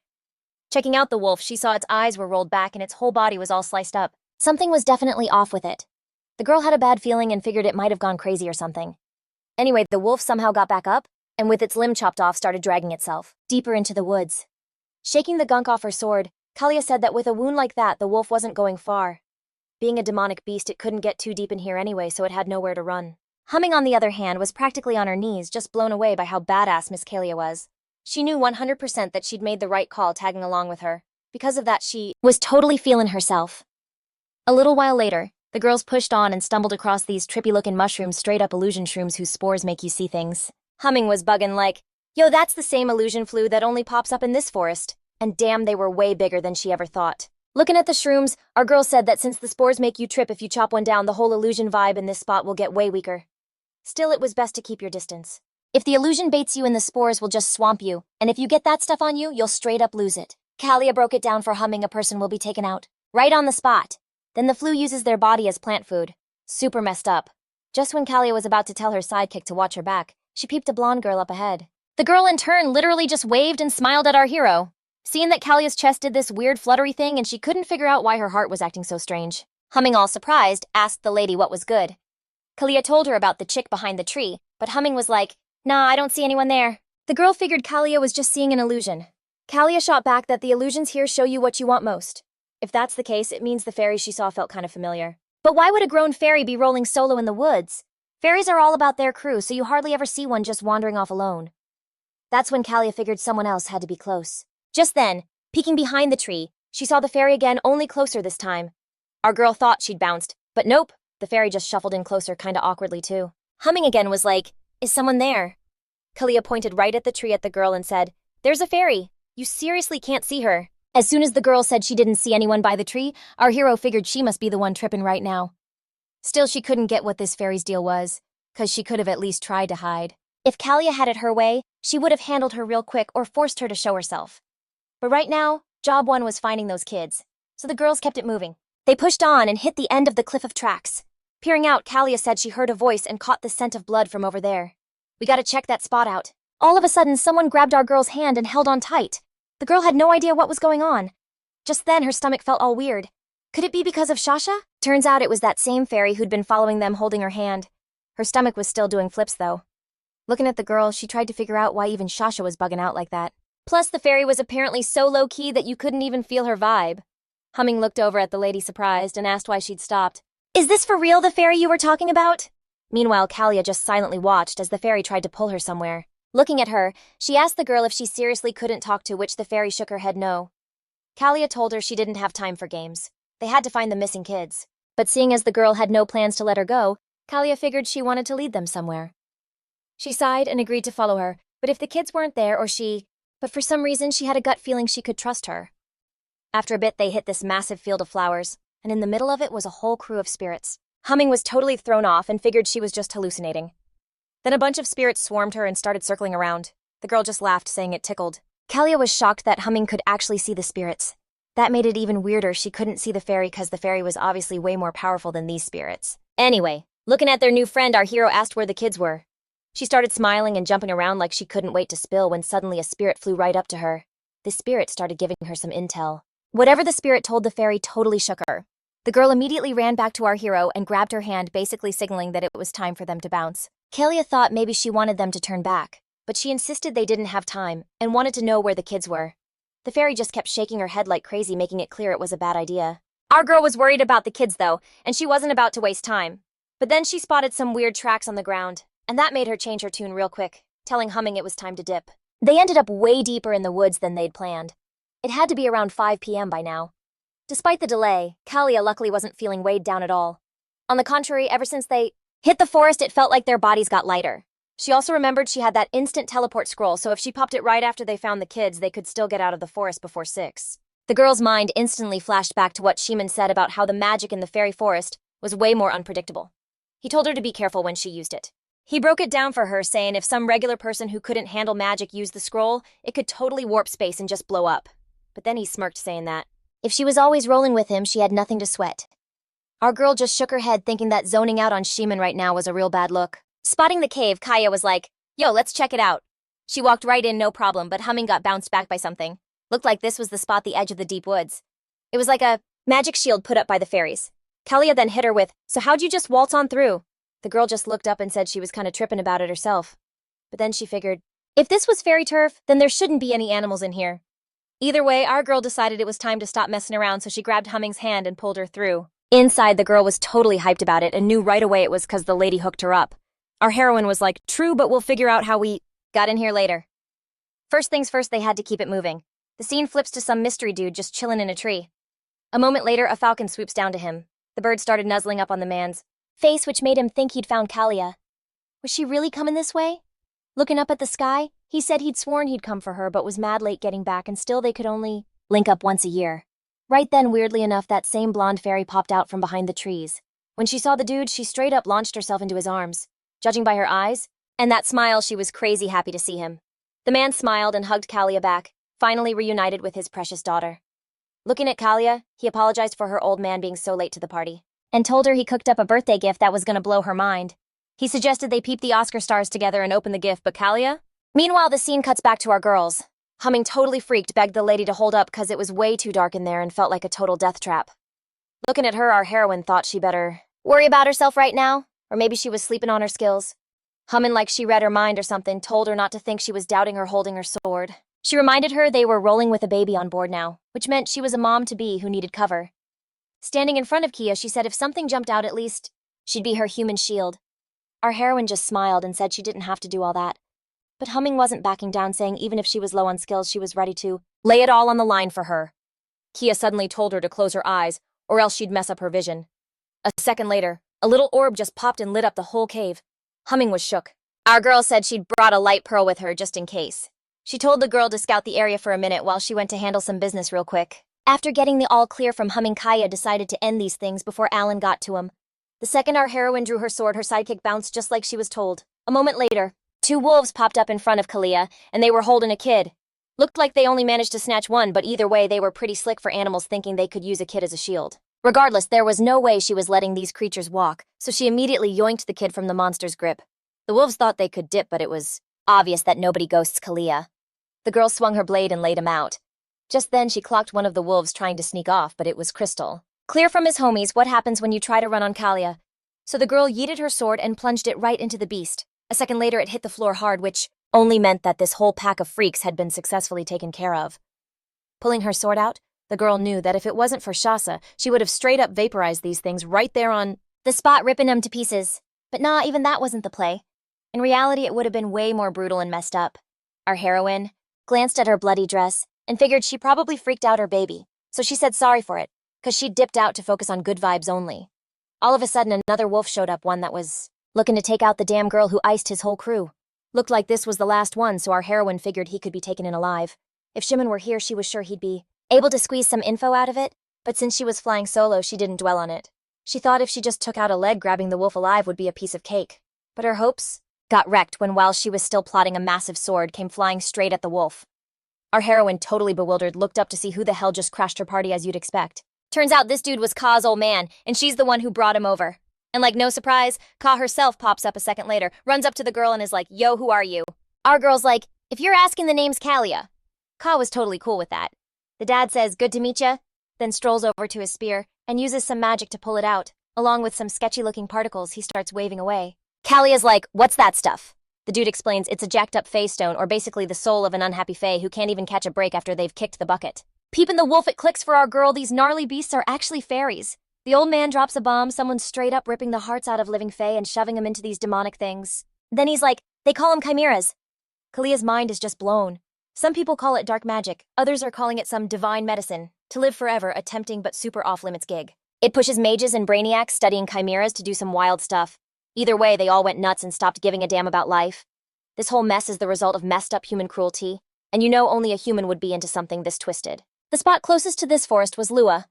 Checking out the wolf, she saw its eyes were rolled back and its whole body was all sliced up. Something was definitely off with it. The girl had a bad feeling and figured it might have gone crazy or something. Anyway, the wolf somehow got back up, and with its limb chopped off, started dragging itself deeper into the woods. Shaking the gunk off her sword, Kalia said that with a wound like that, the wolf wasn't going far. Being a demonic beast, it couldn't get too deep in here anyway, so it had nowhere to run. Humming, on the other hand, was practically on her knees, just blown away by how badass Miss Kalia was. She knew 100% that she'd made the right call tagging along with her. Because of that, she was totally feeling herself. A little while later, the girls pushed on and stumbled across these trippy-looking mushrooms, straight-up illusion shrooms whose spores make you see things. Humming was bugging like, "Yo, that's the same illusion flu that only pops up in this forest." And damn, they were way bigger than she ever thought. Looking at the shrooms, our girl said that since the spores make you trip if you chop one down, the whole illusion vibe in this spot will get way weaker. Still, it was best to keep your distance. If the illusion baits you in, the spores will just swamp you, and if you get that stuff on you, you'll straight up lose it. Kalia broke it down for Humming. A person will be taken out. Right on the spot. Then the flu uses their body as plant food. Super messed up. Just when Kalia was about to tell her sidekick to watch her back, she peeped a blonde girl up ahead. The girl in turn literally just waved and smiled at our hero. Seeing that Kalia's chest did this weird fluttery thing and she couldn't figure out why her heart was acting so strange. Humming, all surprised, asked the lady what was good. Kalia told her about the chick behind the tree, but Humming was like, "Nah, I don't see anyone there." The girl figured Kalia was just seeing an illusion. Kalia shot back that the illusions here show you what you want most. If that's the case, it means the fairy she saw felt kind of familiar. But why would a grown fairy be rolling solo in the woods? Fairies are all about their crew, so you hardly ever see one just wandering off alone. That's when Kalia figured someone else had to be close. Just then, peeking behind the tree, she saw the fairy again, only closer this time. Our girl thought she'd bounced, but nope, the fairy just shuffled in closer, kinda awkwardly too. Humming again was like, "Is someone there?" Kalia pointed right at the tree at the girl and said, "There's a fairy. You seriously can't see her." As soon as the girl said she didn't see anyone by the tree, our hero figured she must be the one tripping right now. Still, she couldn't get what this fairy's deal was, 'cause she could have at least tried to hide. If Kalia had it her way, she would have handled her real quick or forced her to show herself. But right now, job one was finding those kids, so the girls kept it moving. They pushed on and hit the end of the cliff of tracks. Peering out, Kalia said she heard a voice and caught the scent of blood from over there. "We gotta check that spot out." All of a sudden, someone grabbed our girl's hand and held on tight. The girl had no idea what was going on. Just then, her stomach felt all weird. Could it be because of Shasha? Turns out it was that same fairy who'd been following them holding her hand. Her stomach was still doing flips, though. Looking at the girl, she tried to figure out why even Shasha was bugging out like that. Plus, the fairy was apparently so low-key that you couldn't even feel her vibe. Humming looked over at the lady surprised and asked why she'd stopped. "Is this for real, the fairy you were talking about?" Meanwhile, Kalia just silently watched as the fairy tried to pull her somewhere. Looking at her, she asked the girl if she seriously couldn't talk, to which the fairy shook her head no. Kalia told her she didn't have time for games. They had to find the missing kids. But seeing as the girl had no plans to let her go, Kalia figured she wanted to lead them somewhere. She sighed and agreed to follow her, but if the kids weren't there but for some reason she had a gut feeling she could trust her. After a bit, they hit this massive field of flowers, and in the middle of it was a whole crew of spirits. Humming was totally thrown off and figured she was just hallucinating. Then a bunch of spirits swarmed her and started circling around. The girl just laughed, saying it tickled. Kalia was shocked that Humming could actually see the spirits. That made it even weirder. She couldn't see the fairy because the fairy was obviously way more powerful than these spirits. Anyway, looking at their new friend, our hero asked where the kids were. She started smiling and jumping around like she couldn't wait to spill when suddenly a spirit flew right up to her. The spirit started giving her some intel. Whatever the spirit told the fairy totally shook her. The girl immediately ran back to our hero and grabbed her hand, basically signaling that it was time for them to bounce. Kalia thought maybe she wanted them to turn back, but she insisted they didn't have time and wanted to know where the kids were. The fairy just kept shaking her head like crazy, making it clear it was a bad idea. Our girl was worried about the kids though, and she wasn't about to waste time. But then she spotted some weird tracks on the ground, and that made her change her tune real quick, telling Humming it was time to dip. They ended up way deeper in the woods than they'd planned. It had to be around 5 p.m. by now. Despite the delay, Kalia luckily wasn't feeling weighed down at all. On the contrary, ever since they hit the forest, it felt like their bodies got lighter. She also remembered she had that instant teleport scroll, so if she popped it right after they found the kids, they could still get out of the forest before 6. The girl's mind instantly flashed back to what Shiman said about how the magic in the fairy forest was way more unpredictable. He told her to be careful when she used it. He broke it down for her, saying if some regular person who couldn't handle magic used the scroll, it could totally warp space and just blow up. But then he smirked, saying that if she was always rolling with him, she had nothing to sweat. Our girl just shook her head, thinking that zoning out on Shiman right now was a real bad look. Spotting the cave, Kaya was like, "Yo, let's check it out." She walked right in, no problem, but Humming got bounced back by something. Looked like this was the spot, the edge of the deep woods. It was like a magic shield put up by the fairies. Kalia then hit her with, "So how'd you just waltz on through?" The girl just looked up and said she was kinda tripping about it herself. But then she figured, if this was fairy turf, then there shouldn't be any animals in here. Either way, our girl decided it was time to stop messing around, so she grabbed Humming's hand and pulled her through. Inside, the girl was totally hyped about it and knew right away it was because the lady hooked her up. Our heroine was like, "True, but we'll figure out how we got in here later." First things first, they had to keep it moving. The scene flips to some mystery dude just chilling in a tree. A moment later, a falcon swoops down to him. The bird started nuzzling up on the man's face, which made him think he'd found Kalia. Was she really coming this way? Looking up at the sky, he said he'd sworn he'd come for her but was mad late getting back, and still they could only link up once a year. Right then, weirdly enough, that same blonde fairy popped out from behind the trees. When she saw the dude, she straight up launched herself into his arms. Judging by her eyes and that smile, she was crazy happy to see him. The man smiled and hugged Kalia back, finally reunited with his precious daughter. Looking at Kalia, he apologized for her old man being so late to the party, and told her he cooked up a birthday gift that was gonna blow her mind. He suggested they peep the Oscar stars together and open the gift, but Kalia? Meanwhile, the scene cuts back to our girls. Humming, totally freaked, begged the lady to hold up because it was way too dark in there and felt like a total death trap. Looking at her, our heroine thought she better worry about herself right now, or maybe she was sleeping on her skills. Humming like she read her mind or something, told her not to think she was doubting her holding her sword. She reminded her they were rolling with a baby on board now, which meant she was a mom-to-be who needed cover. Standing in front of Kia, she said if something jumped out, at least she'd be her human shield. Our heroine just smiled and said she didn't have to do all that. But Humming wasn't backing down, saying even if she was low on skills, she was ready to lay it all on the line for her. Kia suddenly told her to close her eyes, or else she'd mess up her vision. A second later, a little orb just popped and lit up the whole cave. Humming was shook. Our girl said she'd brought a light pearl with her just in case. She told the girl to scout the area for a minute while she went to handle some business real quick. After getting the all clear from Humming, Kaya decided to end these things before Alan got to him. The second our heroine drew her sword, her sidekick bounced just like she was told. A moment later, 2 wolves popped up in front of Kalia, and they were holding a kid. Looked like they only managed to snatch one, but either way, they were pretty slick for animals, thinking they could use a kid as a shield. Regardless, there was no way she was letting these creatures walk, so she immediately yoinked the kid from the monster's grip. The wolves thought they could dip, but it was obvious that nobody ghosts Kalia. The girl swung her blade and laid him out. Just then, she clocked one of the wolves trying to sneak off, but it was Crystal. Clear from his homies what happens when you try to run on Kalia. So the girl yeeted her sword and plunged it right into the beast. A second later, it hit the floor hard, which only meant that this whole pack of freaks had been successfully taken care of. Pulling her sword out, the girl knew that if it wasn't for Shasa, she would have straight up vaporized these things right there on the spot, ripping them to pieces. But nah, even that wasn't the play. In reality, it would have been way more brutal and messed up. Our heroine glanced at her bloody dress and figured she probably freaked out her baby, so she said sorry for it, because she dipped out to focus on good vibes only. All of a sudden, another wolf showed up, one that was looking to take out the damn girl who iced his whole crew. Looked like this was the last one, so our heroine figured he could be taken in alive. If Shiman were here, she was sure he'd be able to squeeze some info out of it, but since she was flying solo, she didn't dwell on it. She thought if she just took out a leg, grabbing the wolf alive would be a piece of cake. But her hopes got wrecked when, while she was still plotting, a massive sword came flying straight at the wolf. Our heroine, totally bewildered, looked up to see who the hell just crashed her party, as you'd expect. Turns out this dude was Ka's old man, and she's the one who brought him over. And like no surprise, Ka herself pops up a second later, runs up to the girl and is like, "Yo, who are you?" Our girl's like, "If you're asking, the name's Kalia." Ka was totally cool with that. The dad says, "Good to meet ya," then strolls over to his spear and uses some magic to pull it out. Along with some sketchy-looking particles, he starts waving away. Kalia's like, "What's that stuff?" The dude explains it's a jacked-up fae stone, or basically the soul of an unhappy fae who can't even catch a break after they've kicked the bucket. Peeping the wolf, it clicks for our girl, these gnarly beasts are actually fairies. The old man drops a bomb, someone's straight up ripping the hearts out of living fae and shoving them into these demonic things. Then he's like, "They call them chimeras." Kalia's mind is just blown. Some people call it dark magic, others are calling it some divine medicine. To live forever, a tempting but super off-limits gig. It pushes mages and brainiacs studying chimeras to do some wild stuff. Either way, they all went nuts and stopped giving a damn about life. This whole mess is the result of messed up human cruelty, and you know only a human would be into something this twisted. The spot closest to this forest was Lua.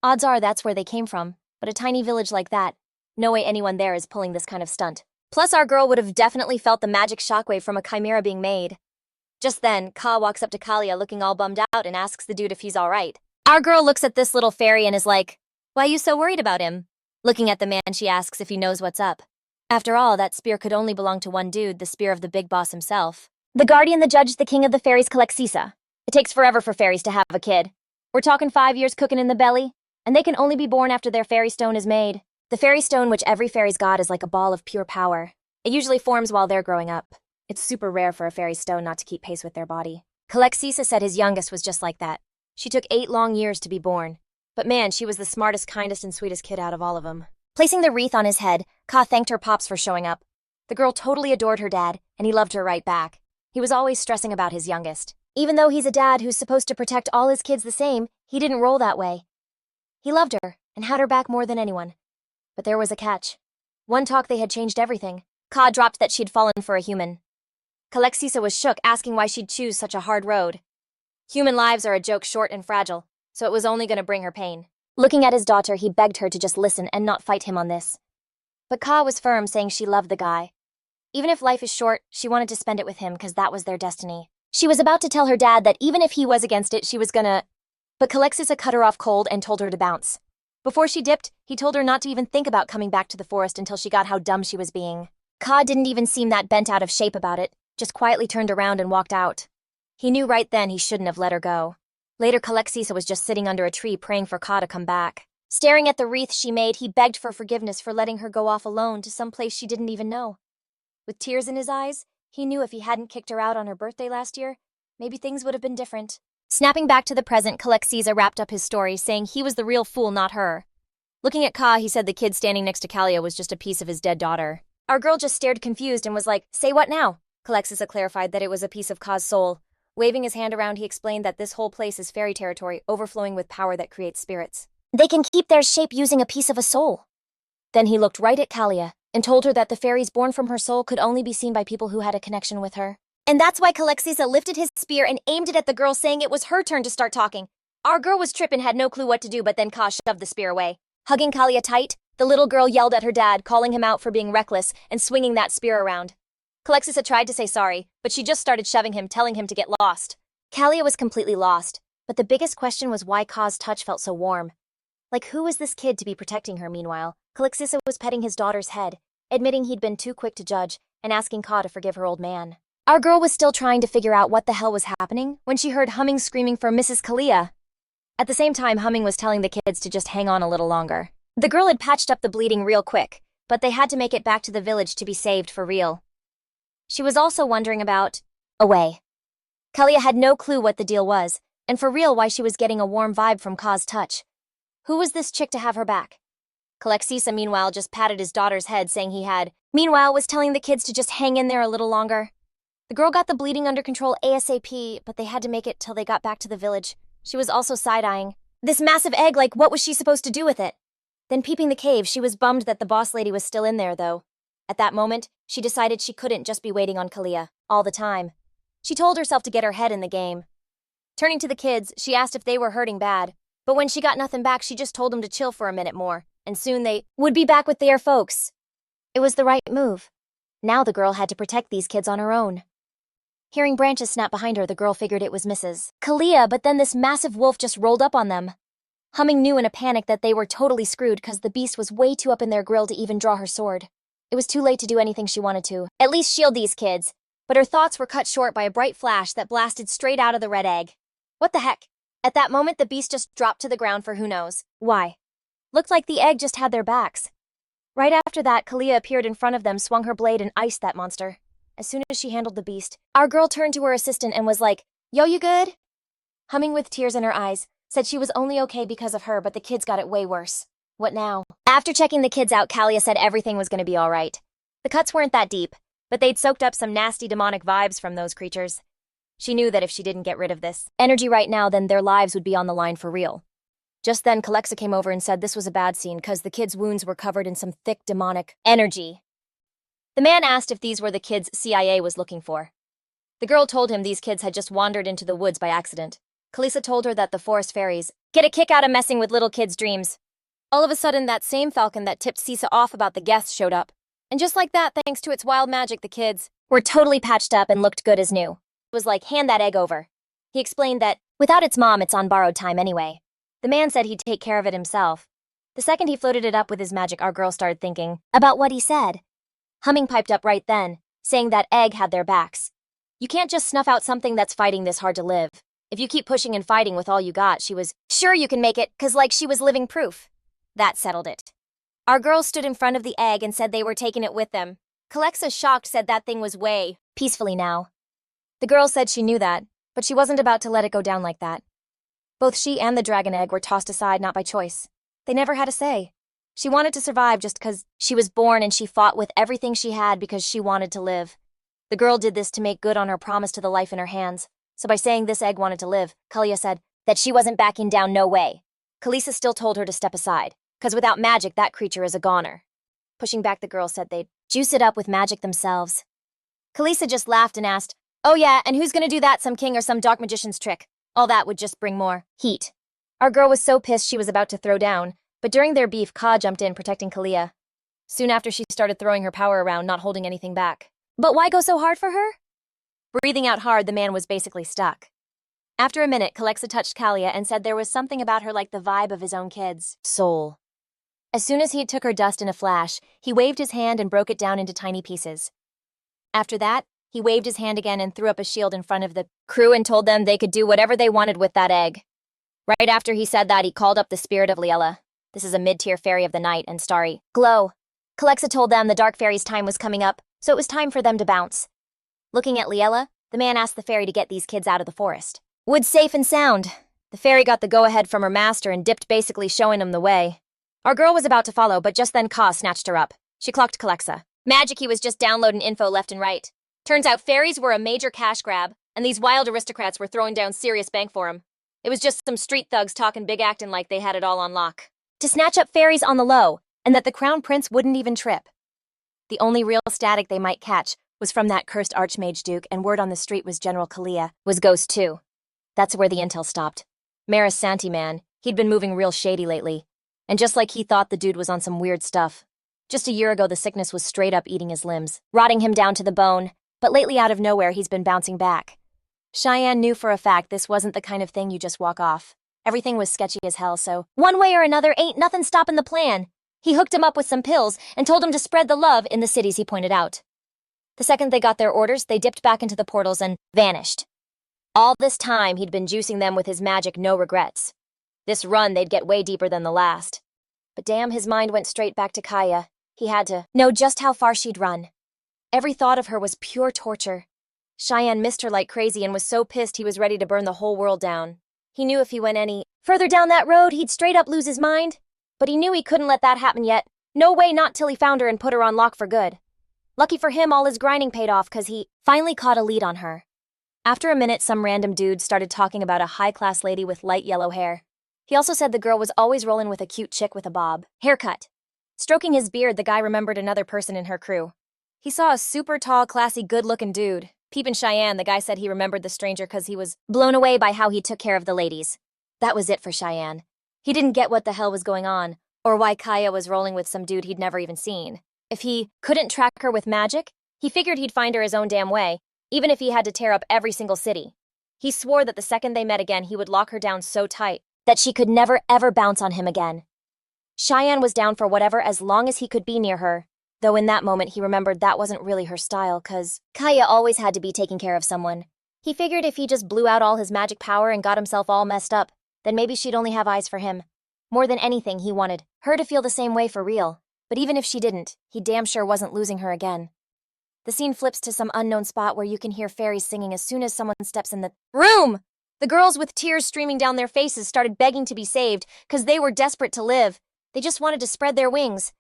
Odds are that's where they came from, but a tiny village like that, no way anyone there is pulling this kind of stunt. Plus, our girl would have definitely felt the magic shockwave from a chimera being made. Just then, Ka walks up to Kalia looking all bummed out and asks the dude if he's alright. Our girl looks at this little fairy and is like, "Why you so worried about him?" Looking at the man, she asks if he knows what's up. After all, that spear could only belong to one dude, the spear of the big boss himself. The guardian, the judge, the king of the fairies, Kalexisa. It takes forever for fairies to have a kid. We're talking 5 years cooking in the belly, and they can only be born after their fairy stone is made. The fairy stone, which every fairy's got, is like a ball of pure power. It usually forms while they're growing up. It's super rare for a fairy stone not to keep pace with their body. Kalexisa said his youngest was just like that. She took 8 long years to be born. But man, she was the smartest, kindest, and sweetest kid out of all of them. Placing the wreath on his head, Ka thanked her pops for showing up. The girl totally adored her dad, and he loved her right back. He was always stressing about his youngest. Even though he's a dad who's supposed to protect all his kids the same, he didn't roll that way. He loved her, and had her back more than anyone. But there was a catch. One talk they had changed everything. Ka dropped that she'd fallen for a human. Kalexisa was shook, asking why she'd choose such a hard road. Human lives are a joke, short and fragile. so it was only going to bring her pain. Looking at his daughter, he begged her to just listen and not fight him on this. But Ka was firm, saying she loved the guy. Even if life is short, she wanted to spend it with him because that was their destiny. She was about to tell her dad that even if he was against it, she was gonna... But Kalexisa cut her off cold and told her to bounce. Before she dipped, he told her not to even think about coming back to the forest until she got how dumb she was being. Ka didn't even seem that bent out of shape about it, just quietly turned around and walked out. He knew right then he shouldn't have let her go. Later, Kalexisa was just sitting under a tree praying for Ka to come back. Staring at the wreath she made, he begged for forgiveness for letting her go off alone to some place she didn't even know. With tears in his eyes, he knew if he hadn't kicked her out on her birthday last year, maybe things would have been different. Snapping back to the present, Kalexisa wrapped up his story, saying he was the real fool, not her. Looking at Ka, he said the kid standing next to Kalia was just a piece of his dead daughter. Our girl just stared confused and was like, "Say what now?" Kalexisa clarified that it was a piece of Ka's soul. Waving his hand around, he explained that this whole place is fairy territory, overflowing with power that creates spirits. They can keep their shape using a piece of a soul. Then he looked right at Kalia and told her that the fairies born from her soul could only be seen by people who had a connection with her. And that's why Kalexisa lifted his spear and aimed it at the girl, saying it was her turn to start talking. Our girl was tripping, had no clue what to do, but then Ka shoved the spear away. Hugging Kalia tight, the little girl yelled at her dad, calling him out for being reckless and swinging that spear around. Kalexisa tried to say sorry, but she just started shoving him, telling him to get lost. Kalia was completely lost, but the biggest question was why Ka's touch felt so warm. Like, who was this kid to be protecting her? Meanwhile, Kalexisa was petting his daughter's head, admitting he'd been too quick to judge, and asking Ka to forgive her old man. Our girl was still trying to figure out what the hell was happening when she heard Humming screaming for Mrs. Kalia. At the same time, Humming was telling the kids to just hang on a little longer. The girl had patched up the bleeding real quick, but they had to make it back to the village to be saved for real. She was also wondering about... Away. Kalia had no clue what the deal was, and for real why she was getting a warm vibe from Ka's touch. Who was this chick to have her back? Kalexisa, meanwhile, just patted his daughter's head, saying he had... Meanwhile, was telling the kids to just hang in there a little longer. The girl got the bleeding under control ASAP, but they had to make it till they got back to the village. She was also side-eyeing. This massive egg, like, what was she supposed to do with it? Then peeping the cave, she was bummed that the boss lady was still in there, though. At that moment, she decided she couldn't just be waiting on Kalia all the time. She told herself to get her head in the game. Turning to the kids, she asked if they were hurting bad, but when she got nothing back, she just told them to chill for a minute more, and soon they would be back with their folks. It was the right move. Now the girl had to protect these kids on her own. Hearing branches snap behind her, the girl figured it was Mrs. Kalia, but then this massive wolf just rolled up on them. Humming knew in a panic that they were totally screwed because the beast was way too up in their grill to even draw her sword. It was too late to do anything she wanted to, at least shield these kids, but her thoughts were cut short by a bright flash that blasted straight out of the red egg. What the heck? At that moment, the beast just dropped to the ground for who knows why. Looked like the egg just had their backs. Right after that, Kalia appeared in front of them, swung her blade, and iced that monster. As soon as she handled the beast, our girl turned to her assistant and was like, "Yo, you good?" Humming with tears in her eyes, said she was only okay because of her, but the kids got it way worse. What now? After checking the kids out, Kalia said everything was going to be all right. The cuts weren't that deep, but they'd soaked up some nasty demonic vibes from those creatures. She knew that if she didn't get rid of this energy right now, then their lives would be on the line for real. Just then, Kalexisa came over and said this was a bad scene because the kids' wounds were covered in some thick demonic energy. The man asked if these were the kids CIA was looking for. The girl told him these kids had just wandered into the woods by accident. Kalisa told her that the forest fairies get a kick out of messing with little kids' dreams. All of a sudden, that same falcon that tipped Sisa off about the guests showed up. And just like that, thanks to its wild magic, the kids were totally patched up and looked good as new. It was like, hand that egg over. He explained that, without its mom, it's on borrowed time anyway. The man said he'd take care of it himself. The second he floated it up with his magic, our girl started thinking about what he said. Humming piped up right then, saying that egg had their backs. You can't just snuff out something that's fighting this hard to live. If you keep pushing and fighting with all you got, she was sure you can make it, 'cause like she was living proof. That settled it. Our girls stood in front of the egg and said they were taking it with them. Kalexisa, shocked, said that thing was way peacefully now. The girl said she knew that, but she wasn't about to let it go down like that. Both she and the dragon egg were tossed aside not by choice. They never had a say. She wanted to survive just 'cause she was born, and she fought with everything she had because she wanted to live. The girl did this to make good on her promise to the life in her hands. So by saying this egg wanted to live, Kalia said that she wasn't backing down, no way. Kalisa still told her to step aside, 'cause without magic, that creature is a goner. Pushing back, the girl said they'd juice it up with magic themselves. Kalisa just laughed and asked, "Oh yeah, and who's gonna do that, some king or some dark magician's trick? All that would just bring more heat." Our girl was so pissed she was about to throw down, but during their beef, Ka jumped in, protecting Kalia. Soon after, she started throwing her power around, not holding anything back. But why go so hard for her? Breathing out hard, the man was basically stuck. After a minute, Kalia touched Kalia and said there was something about her like the vibe of his own kid's soul. As soon as he took her dust in a flash, he waved his hand and broke it down into tiny pieces. After that, he waved his hand again and threw up a shield in front of the crew and told them they could do whatever they wanted with that egg. Right after he said that, he called up the spirit of Liella. This is a mid-tier fairy of the night and starry glow. Kalia told them the dark fairy's time was coming up, so it was time for them to bounce. Looking at Liella, the man asked the fairy to get these kids out of the forest. Woods safe and sound. The fairy got the go-ahead from her master and dipped, basically showing him the way. Our girl was about to follow, but just then Ka snatched her up. She clocked Kalia. Magic, he was just downloading info left and right. Turns out fairies were a major cash grab, and these wild aristocrats were throwing down serious bank for him. It was just some street thugs talking big, acting like they had it all on lock. To snatch up fairies on the low, and that the crown prince wouldn't even trip. The only real static they might catch was from that cursed Archmage Duke, and word on the street was General Kalia was ghost too. That's where the intel stopped. Maris Santi, man, he'd been moving real shady lately. And just like he thought, the dude was on some weird stuff. Just a year ago, the sickness was straight up eating his limbs, rotting him down to the bone, but lately out of nowhere, he's been bouncing back. Cheyenne knew for a fact this wasn't the kind of thing you just walk off. Everything was sketchy as hell, so one way or another, ain't nothing stopping the plan. He hooked him up with some pills and told him to spread the love in the cities he pointed out. The second they got their orders, they dipped back into the portals and vanished. All this time, he'd been juicing them with his magic, no regrets. This run, they'd get way deeper than the last. But damn, his mind went straight back to Kaya. He had to know just how far she'd run. Every thought of her was pure torture. Cheyenne missed her like crazy and was so pissed he was ready to burn the whole world down. He knew if he went any further down that road, he'd straight up lose his mind. But he knew he couldn't let that happen yet. No way, not till he found her and put her on lock for good. Lucky for him, all his grinding paid off because he finally caught a lead on her. After a minute, some random dude started talking about a high-class lady with light yellow hair. He also said the girl was always rolling with a cute chick with a bob haircut. Stroking his beard, the guy remembered another person in her crew. He saw a super tall, classy, good-looking dude. Peeping Cheyenne, the guy said he remembered the stranger because he was blown away by how he took care of the ladies. That was it for Cheyenne. He didn't get what the hell was going on, or why Kaya was rolling with some dude he'd never even seen. If he couldn't track her with magic, he figured he'd find her his own damn way, even if he had to tear up every single city. He swore that the second they met again, he would lock her down so tight that she could never ever bounce on him again. Cheyenne was down for whatever as long as he could be near her, though in that moment he remembered that wasn't really her style, cause Kaya always had to be taking care of someone. He figured if he just blew out all his magic power and got himself all messed up, then maybe she'd only have eyes for him. More than anything, he wanted her to feel the same way for real. But even if she didn't, he damn sure wasn't losing her again. The scene flips to some unknown spot where you can hear fairies singing as soon as someone steps in the room. The girls with tears streaming down their faces started begging to be saved because they were desperate to live. They just wanted to spread their wings.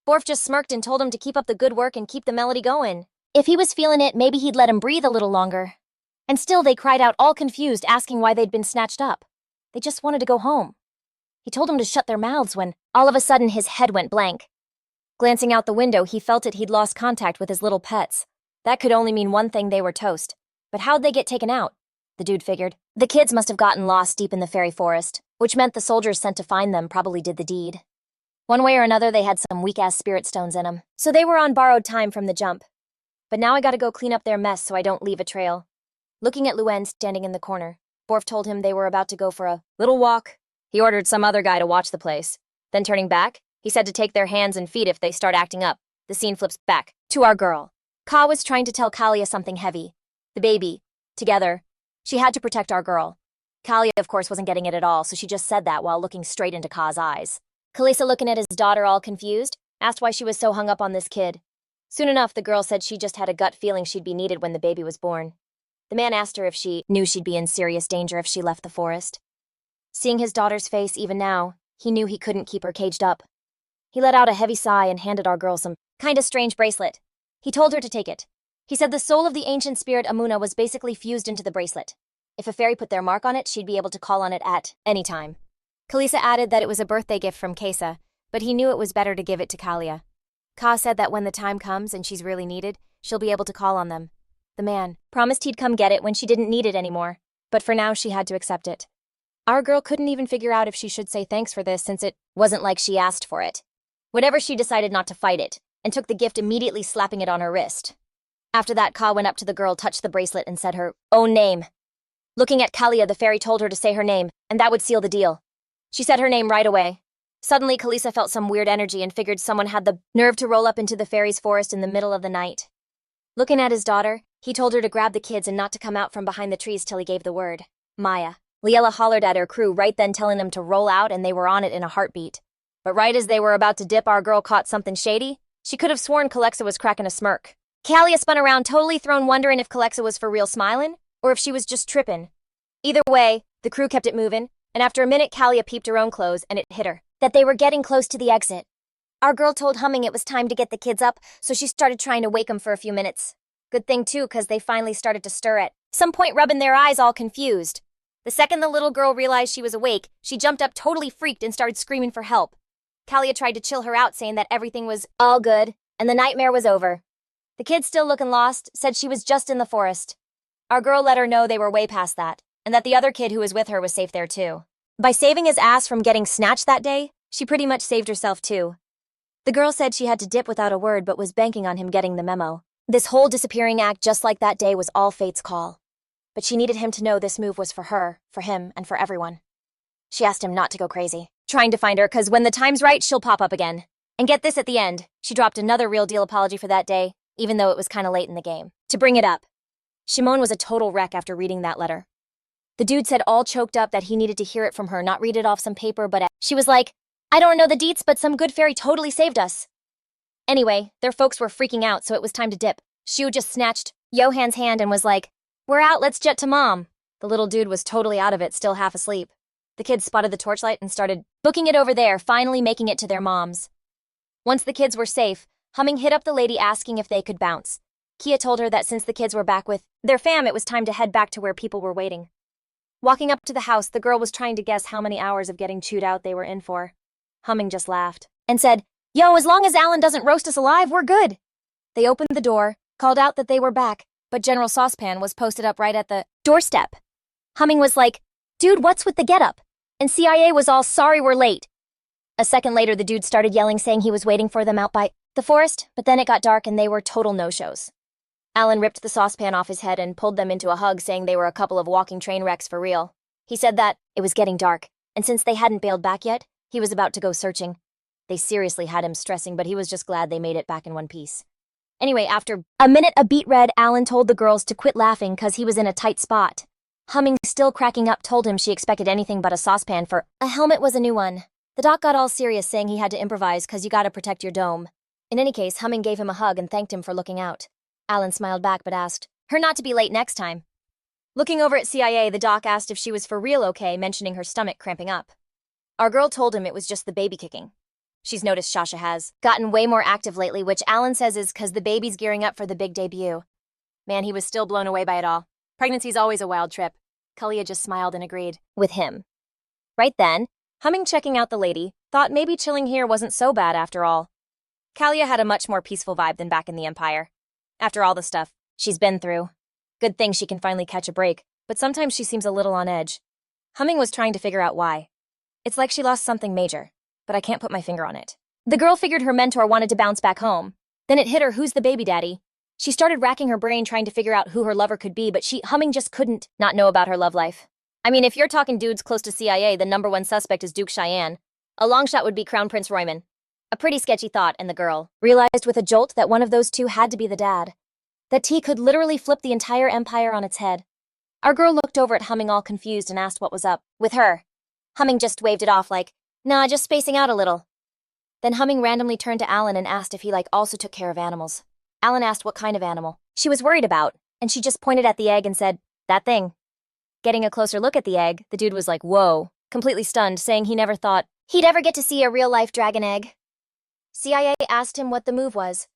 Borf just smirked and told him to keep up the good work and keep the melody going. If he was feeling it, maybe he'd let him breathe a little longer. And still they cried out, all confused, asking why they'd been snatched up. They just wanted to go home. He told them to shut their mouths when, all of a sudden, his head went blank. Glancing out the window, he felt it he'd lost contact with his little pets. That could only mean one thing, they were toast. But how'd they get taken out? The dude figured. The kids must have gotten lost deep in the fairy forest, which meant the soldiers sent to find them probably did the deed. One way or another, they had some weak-ass spirit stones in them, so they were on borrowed time from the jump. But now I gotta go clean up their mess so I don't leave a trail. Looking at Luen standing in the corner, Borf told him they were about to go for a little walk. He ordered some other guy to watch the place. Then turning back, he said to take their hands and feet if they start acting up. The scene flips back to our girl. Ka was trying to tell Kalia something heavy. The baby. Together. She had to protect our girl. Kalia, of course, wasn't getting it at all, so she just said that while looking straight into Ka's eyes. Kalisa, looking at his daughter all confused, asked why she was so hung up on this kid. Soon enough, the girl said she just had a gut feeling she'd be needed when the baby was born. The man asked her if she knew she'd be in serious danger if she left the forest. Seeing his daughter's face even now, he knew he couldn't keep her caged up. He let out a heavy sigh and handed our girl some kind of strange bracelet. He told her to take it. He said the soul of the ancient spirit Amuna was basically fused into the bracelet. If a fairy put their mark on it, she'd be able to call on it at any time. Kalisa added that it was a birthday gift from Kesa, but he knew it was better to give it to Kalia. Ka said that when the time comes and she's really needed, she'll be able to call on them. The man promised he'd come get it when she didn't need it anymore, but for now she had to accept it. Our girl couldn't even figure out if she should say thanks for this since it wasn't like she asked for it. Whatever, she decided not to fight it, and took the gift, immediately slapping it on her wrist. After that, Ka went up to the girl, touched the bracelet, and said her own name. Looking at Kalia, the fairy told her to say her name, and that would seal the deal. She said her name right away. Suddenly, Kalisa felt some weird energy and figured someone had the nerve to roll up into the fairy's forest in the middle of the night. Looking at his daughter, he told her to grab the kids and not to come out from behind the trees till he gave the word. Maya. Liella hollered at her crew right then, telling them to roll out, and they were on it in a heartbeat. But right as they were about to dip, our girl caught something shady. She could have sworn Calexa was cracking a smirk. Kalia spun around, totally thrown, wondering if Calexa was for real smilin', or if she was just trippin'. Either way, the crew kept it movin', and after a minute, Kalia peeped her own clothes, and it hit her that they were getting close to the exit. Our girl told Humming it was time to get the kids up, so she started trying to wake them for a few minutes. Good thing, too, because they finally started to stir at some point, rubbing their eyes, all confused. The second the little girl realized she was awake, she jumped up totally freaked and started screaming for help. Kalia tried to chill her out, saying that everything was all good, and the nightmare was over. The kids, still looking lost, said she was just in the forest. Our girl let her know they were way past that, and that the other kid who was with her was safe there too. By saving his ass from getting snatched that day, she pretty much saved herself too. The girl said she had to dip without a word but was banking on him getting the memo. This whole disappearing act, just like that day, was all fate's call. But she needed him to know this move was for her, for him, and for everyone. She asked him not to go crazy, trying to find her, cause when the time's right, she'll pop up again. And get this, at the end, she dropped another real deal apology for that day, even though it was kinda late in the game. To bring it up, Shimon was a total wreck after reading that letter. The dude said, all choked up, that he needed to hear it from her, not read it off some paper, but she was like, I don't know the deets, but some good fairy totally saved us. Anyway, their folks were freaking out, so it was time to dip. Shu just snatched Johan's hand and was like, we're out, let's jet to mom. The little dude was totally out of it, still half asleep. The kids spotted the torchlight and started booking it over there, finally making it to their moms. Once the kids were safe, Humming hit up the lady asking if they could bounce. Kia told her that since the kids were back with their fam, it was time to head back to where people were waiting. Walking up to the house, the girl was trying to guess how many hours of getting chewed out they were in for. Humming just laughed and said, yo, as long as Alan doesn't roast us alive, we're good. They opened the door, called out that they were back, but General Saucepan was posted up right at the doorstep. Humming was like, dude, what's with the getup? And CIA was all, sorry we're late. A second later, the dude started yelling, saying he was waiting for them out by the forest, but then it got dark and they were total no-shows. Alan ripped the saucepan off his head and pulled them into a hug, saying they were a couple of walking train wrecks for real. He said that it was getting dark, and since they hadn't bailed back yet, he was about to go searching. They seriously had him stressing, but he was just glad they made it back in one piece. Anyway, after a minute a beat red, Alan told the girls to quit laughing cause he was in a tight spot. Humming, still cracking up, told him she expected anything but a saucepan, for a helmet was a new one. The doc got all serious, saying he had to improvise cause you gotta protect your dome. In any case, Humming gave him a hug and thanked him for looking out. Alan smiled back but asked her not to be late next time. Looking over at CIA, the doc asked if she was for real okay, mentioning her stomach cramping up. Our girl told him it was just the baby kicking. She's noticed Shasha has gotten way more active lately, which Alan says is cause the baby's gearing up for the big debut. Man, he was still blown away by it all. Pregnancy's always a wild trip. Kalia just smiled and agreed with him. Right then, Humming, checking out the lady, thought maybe chilling here wasn't so bad after all. Kalia had a much more peaceful vibe than back in the Empire. After all the stuff she's been through. Good thing she can finally catch a break, but sometimes she seems a little on edge. Humming was trying to figure out why. It's like she lost something major, but I can't put my finger on it. The girl figured her mentor wanted to bounce back home. Then it hit her, who's the baby daddy? She started racking her brain trying to figure out who her lover could be, but Humming just couldn't not know about her love life. I mean, if you're talking dudes close to CIA, the number one suspect is Duke Cheyenne. A long shot would be Crown Prince Royman. A pretty sketchy thought, and the girl realized with a jolt that one of those two had to be the dad. That T could literally flip the entire empire on its head. Our girl looked over at Humming all confused and asked what was up with her. Humming just waved it off like, nah, just spacing out a little. Then Humming randomly turned to Alan and asked if he also took care of animals. Alan asked what kind of animal she was worried about, and she just pointed at the egg and said, that thing. Getting a closer look at the egg, the dude was like, whoa, completely stunned, saying he never thought he'd ever get to see a real-life dragon egg. CIA asked him what the move was.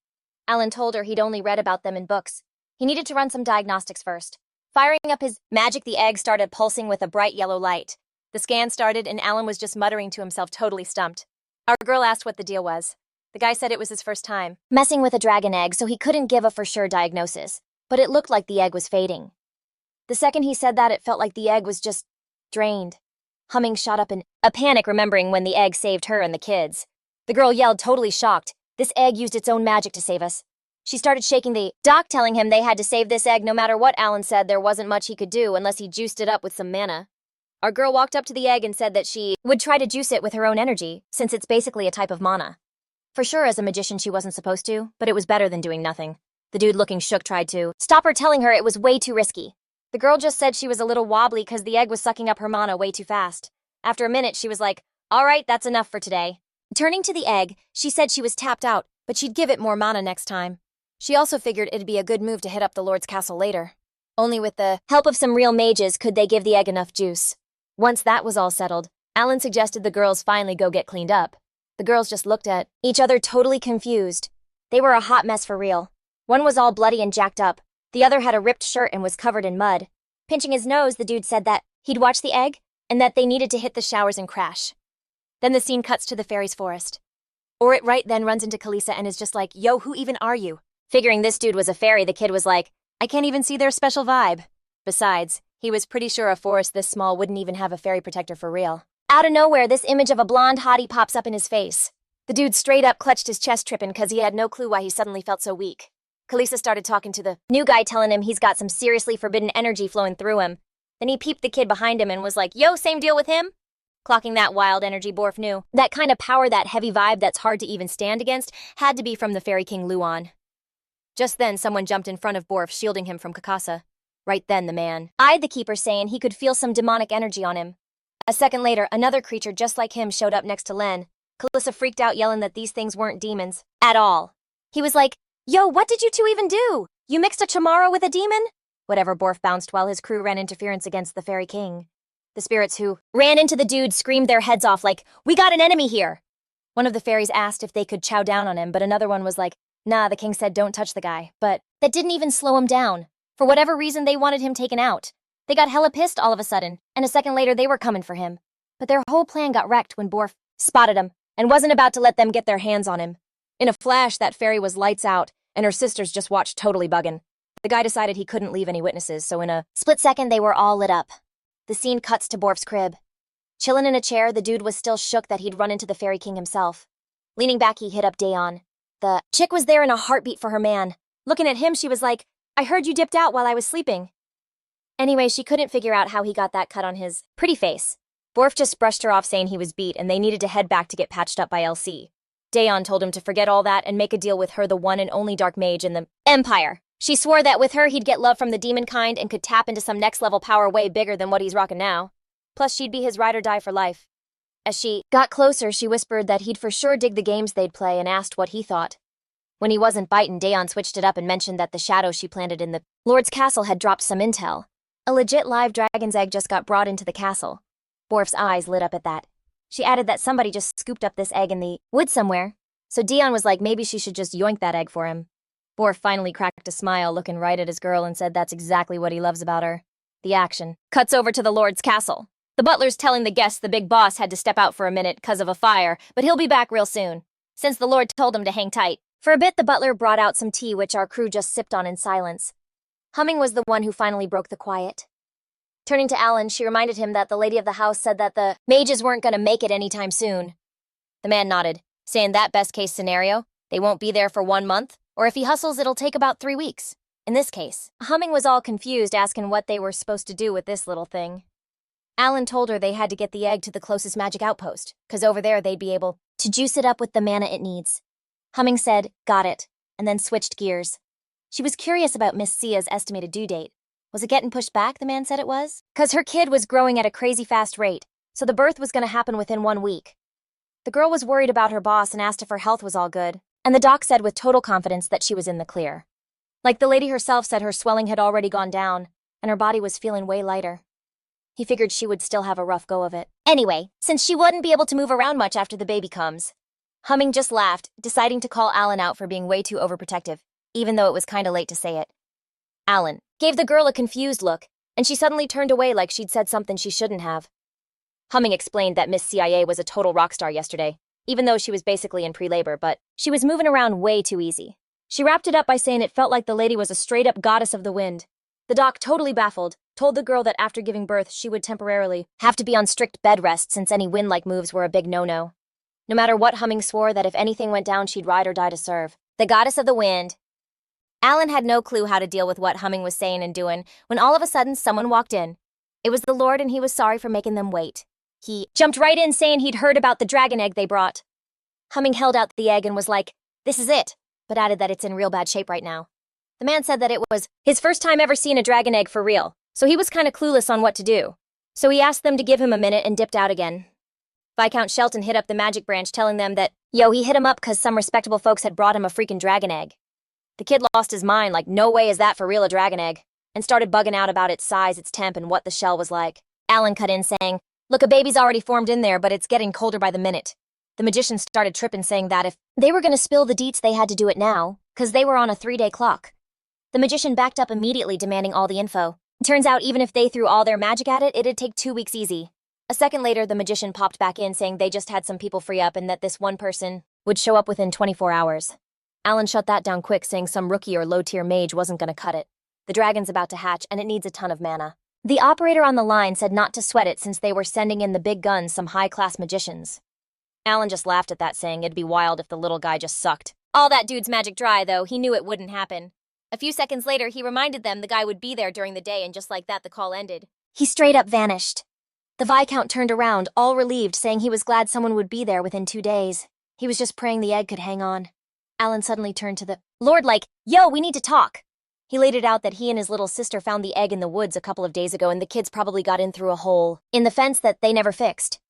Alan told her he'd only read about them in books. He needed to run some diagnostics first. Firing up his magic, the egg started pulsing with a bright yellow light. The scan started, and Alan was just muttering to himself, totally stumped. Our girl asked what the deal was. The guy said it was his first time messing with a dragon egg, so he couldn't give a for sure diagnosis, but it looked like the egg was fading. The second he said that, it felt like the egg was just drained. Humming shot up in a panic, remembering when the egg saved her and the kids. The girl yelled, totally shocked. This egg used its own magic to save us. She started shaking the doc, telling him they had to save this egg no matter what. Alan said there wasn't much he could do unless he juiced it up with some mana. Our girl walked up to the egg and said that she would try to juice it with her own energy, since it's basically a type of mana. For sure, as a magician, she wasn't supposed to, but it was better than doing nothing. The dude looking shook tried to stop her, telling her it was way too risky. The girl just said she was a little wobbly because the egg was sucking up her mana way too fast. After a minute, she was like, all right, that's enough for today. Turning to the egg, she said she was tapped out, but she'd give it more mana next time. She also figured it'd be a good move to hit up the Lord's castle later. Only with the help of some real mages could they give the egg enough juice. Once that was all settled, Alan suggested the girls finally go get cleaned up. The girls just looked at each other, totally confused. They were a hot mess for real. One was all bloody and jacked up. The other had a ripped shirt and was covered in mud. Pinching his nose, the dude said that he'd watched the egg and that they needed to hit the showers and crash. Then the scene cuts to the fairies' forest. Orit right then runs into Kalisa and is just like, yo, who even are you? Figuring this dude was a fairy, the kid was like, I can't even see their special vibe. Besides, he was pretty sure a forest this small wouldn't even have a fairy protector for real. Out of nowhere, this image of a blonde hottie pops up in his face. The dude straight up clutched his chest, tripping because he had no clue why he suddenly felt so weak. Kalisa started talking to the new guy, telling him he's got some seriously forbidden energy flowing through him. Then he peeped the kid behind him and was like, yo, same deal with him? Clocking that wild energy, Borf knew that kind of power, that heavy vibe that's hard to even stand against, had to be from the Fairy King Luan. Just then, someone jumped in front of Borf, shielding him from Kakasa. Right then, the man eyed the keeper, saying he could feel some demonic energy on him. A second later, another creature just like him showed up next to Len. Kalisa freaked out, yelling that these things weren't demons at all. He was like, yo, what did you two even do? You mixed a Chamara with a demon? Whatever. Borf bounced while his crew ran interference against the Fairy King. The spirits who ran into the dude screamed their heads off like, we got an enemy here. One of the fairies asked if they could chow down on him, but another one was like, nah, the king said don't touch the guy. But that didn't even slow him down. For whatever reason, they wanted him taken out. They got hella pissed all of a sudden, and a second later they were coming for him. But their whole plan got wrecked when Borf spotted him and wasn't about to let them get their hands on him. In a flash, that fairy was lights out, and her sisters just watched, totally bugging. The guy decided he couldn't leave any witnesses, so in a split second they were all lit up. The scene cuts to Borf's crib. Chillin' in a chair, the dude was still shook that he'd run into the Fairy King himself. Leaning back, he hit up Dayon. The chick was there in a heartbeat for her man. Looking at him, she was like, I heard you dipped out while I was sleeping. Anyway, she couldn't figure out how he got that cut on his pretty face. Borf just brushed her off, saying he was beat and they needed to head back to get patched up by LC. Dayon told him to forget all that and make a deal with her, the one and only dark mage in the Empire. She swore that with her he'd get love from the demon kind and could tap into some next level power way bigger than what he's rocking now. Plus, she'd be his ride or die for life. As she got closer, she whispered that he'd for sure dig the games they'd play and asked what he thought. When he wasn't biting, Dayon switched it up and mentioned that the shadow she planted in the Lord's castle had dropped some intel. A legit live dragon's egg just got brought into the castle. Borf's eyes lit up at that. She added that somebody just scooped up this egg in the woods somewhere. So Dayon was like, maybe she should just yoink that egg for him. Borf finally cracked a smile, looking right at his girl, and said that's exactly what he loves about her. The action cuts over to the Lord's castle. The butler's telling the guests the big boss had to step out for a minute because of a fire, but he'll be back real soon, since the Lord told him to hang tight. For a bit, the butler brought out some tea, which our crew just sipped on in silence. Humming was the one who finally broke the quiet. Turning to Alan, she reminded him that the lady of the house said that the mages weren't going to make it anytime soon. The man nodded, saying that best case scenario, they won't be there for 1 month, or if he hustles, it'll take about 3 weeks. In this case, Humming was all confused, asking what they were supposed to do with this little thing. Alan told her they had to get the egg to the closest magic outpost, because over there they'd be able to juice it up with the mana it needs. Humming said, got it, and then switched gears. She was curious about Miss Sia's estimated due date. Was it getting pushed back, the man said it was? Because her kid was growing at a crazy fast rate, so the birth was going to happen within 1 week. The girl was worried about her boss and asked if her health was all good, and the doc said with total confidence that she was in the clear. Like the lady herself said, her swelling had already gone down, and her body was feeling way lighter. He figured she would still have a rough go of it. Anyway, since she wouldn't be able to move around much after the baby comes. Humming just laughed, deciding to call Alan out for being way too overprotective, even though it was kinda late to say it. Alan gave the girl a confused look, and she suddenly turned away like she'd said something she shouldn't have. Humming explained that Miss CIA was a total rock star yesterday, even though she was basically in pre-labor, but she was moving around way too easy. She wrapped it up by saying it felt like the lady was a straight-up goddess of the wind. The doc, totally baffled, told the girl that after giving birth, she would temporarily have to be on strict bed rest since any wind-like moves were a big no-no. No matter what, Humming swore that if anything went down, she'd ride or die to serve. The goddess of the wind. Alan had no clue how to deal with what Humming was saying and doing when all of a sudden someone walked in. It was the Lord, and he was sorry for making them wait. He jumped right in saying he'd heard about the dragon egg they brought. Humming held out the egg and was like, "This is it," but added that it's in real bad shape right now. The man said that it was his first time ever seeing a dragon egg for real, so he was kind of clueless on what to do. So he asked them to give him a minute and dipped out again. Viscount Shelton hit up the magic branch telling them that, he hit him up because some respectable folks had brought him a freaking dragon egg. The kid lost his mind like, no way is that for real a dragon egg, and started bugging out about its size, its temp, and what the shell was like. Alan cut in saying, "Look, a baby's already formed in there, but it's getting colder by the minute." The magician started tripping, saying that if they were going to spill the deets, they had to do it now, because they were on a 3-day clock. The magician backed up immediately, demanding all the info. Turns out even if they threw all their magic at it, it'd take 2 weeks easy. A second later, the magician popped back in, saying they just had some people free up and that this one person would show up within 24 hours. Alan shut that down quick, saying some rookie or low-tier mage wasn't going to cut it. The dragon's about to hatch, and it needs a ton of mana. The operator on the line said not to sweat it since they were sending in the big guns, some high-class magicians. Alan just laughed at that, saying it'd be wild if the little guy just sucked. All that dude's magic dry, though. He knew it wouldn't happen. A few seconds later, he reminded them the guy would be there during the day, and just like that, the call ended. He straight up vanished. The Viscount turned around, all relieved, saying he was glad someone would be there within 2 days. He was just praying the egg could hang on. Alan suddenly turned to the Lord like, "Yo, we need to talk." He laid it out that he and his little sister found the egg in the woods a couple of days ago, and the kids probably got in through a hole in the fence that they never fixed.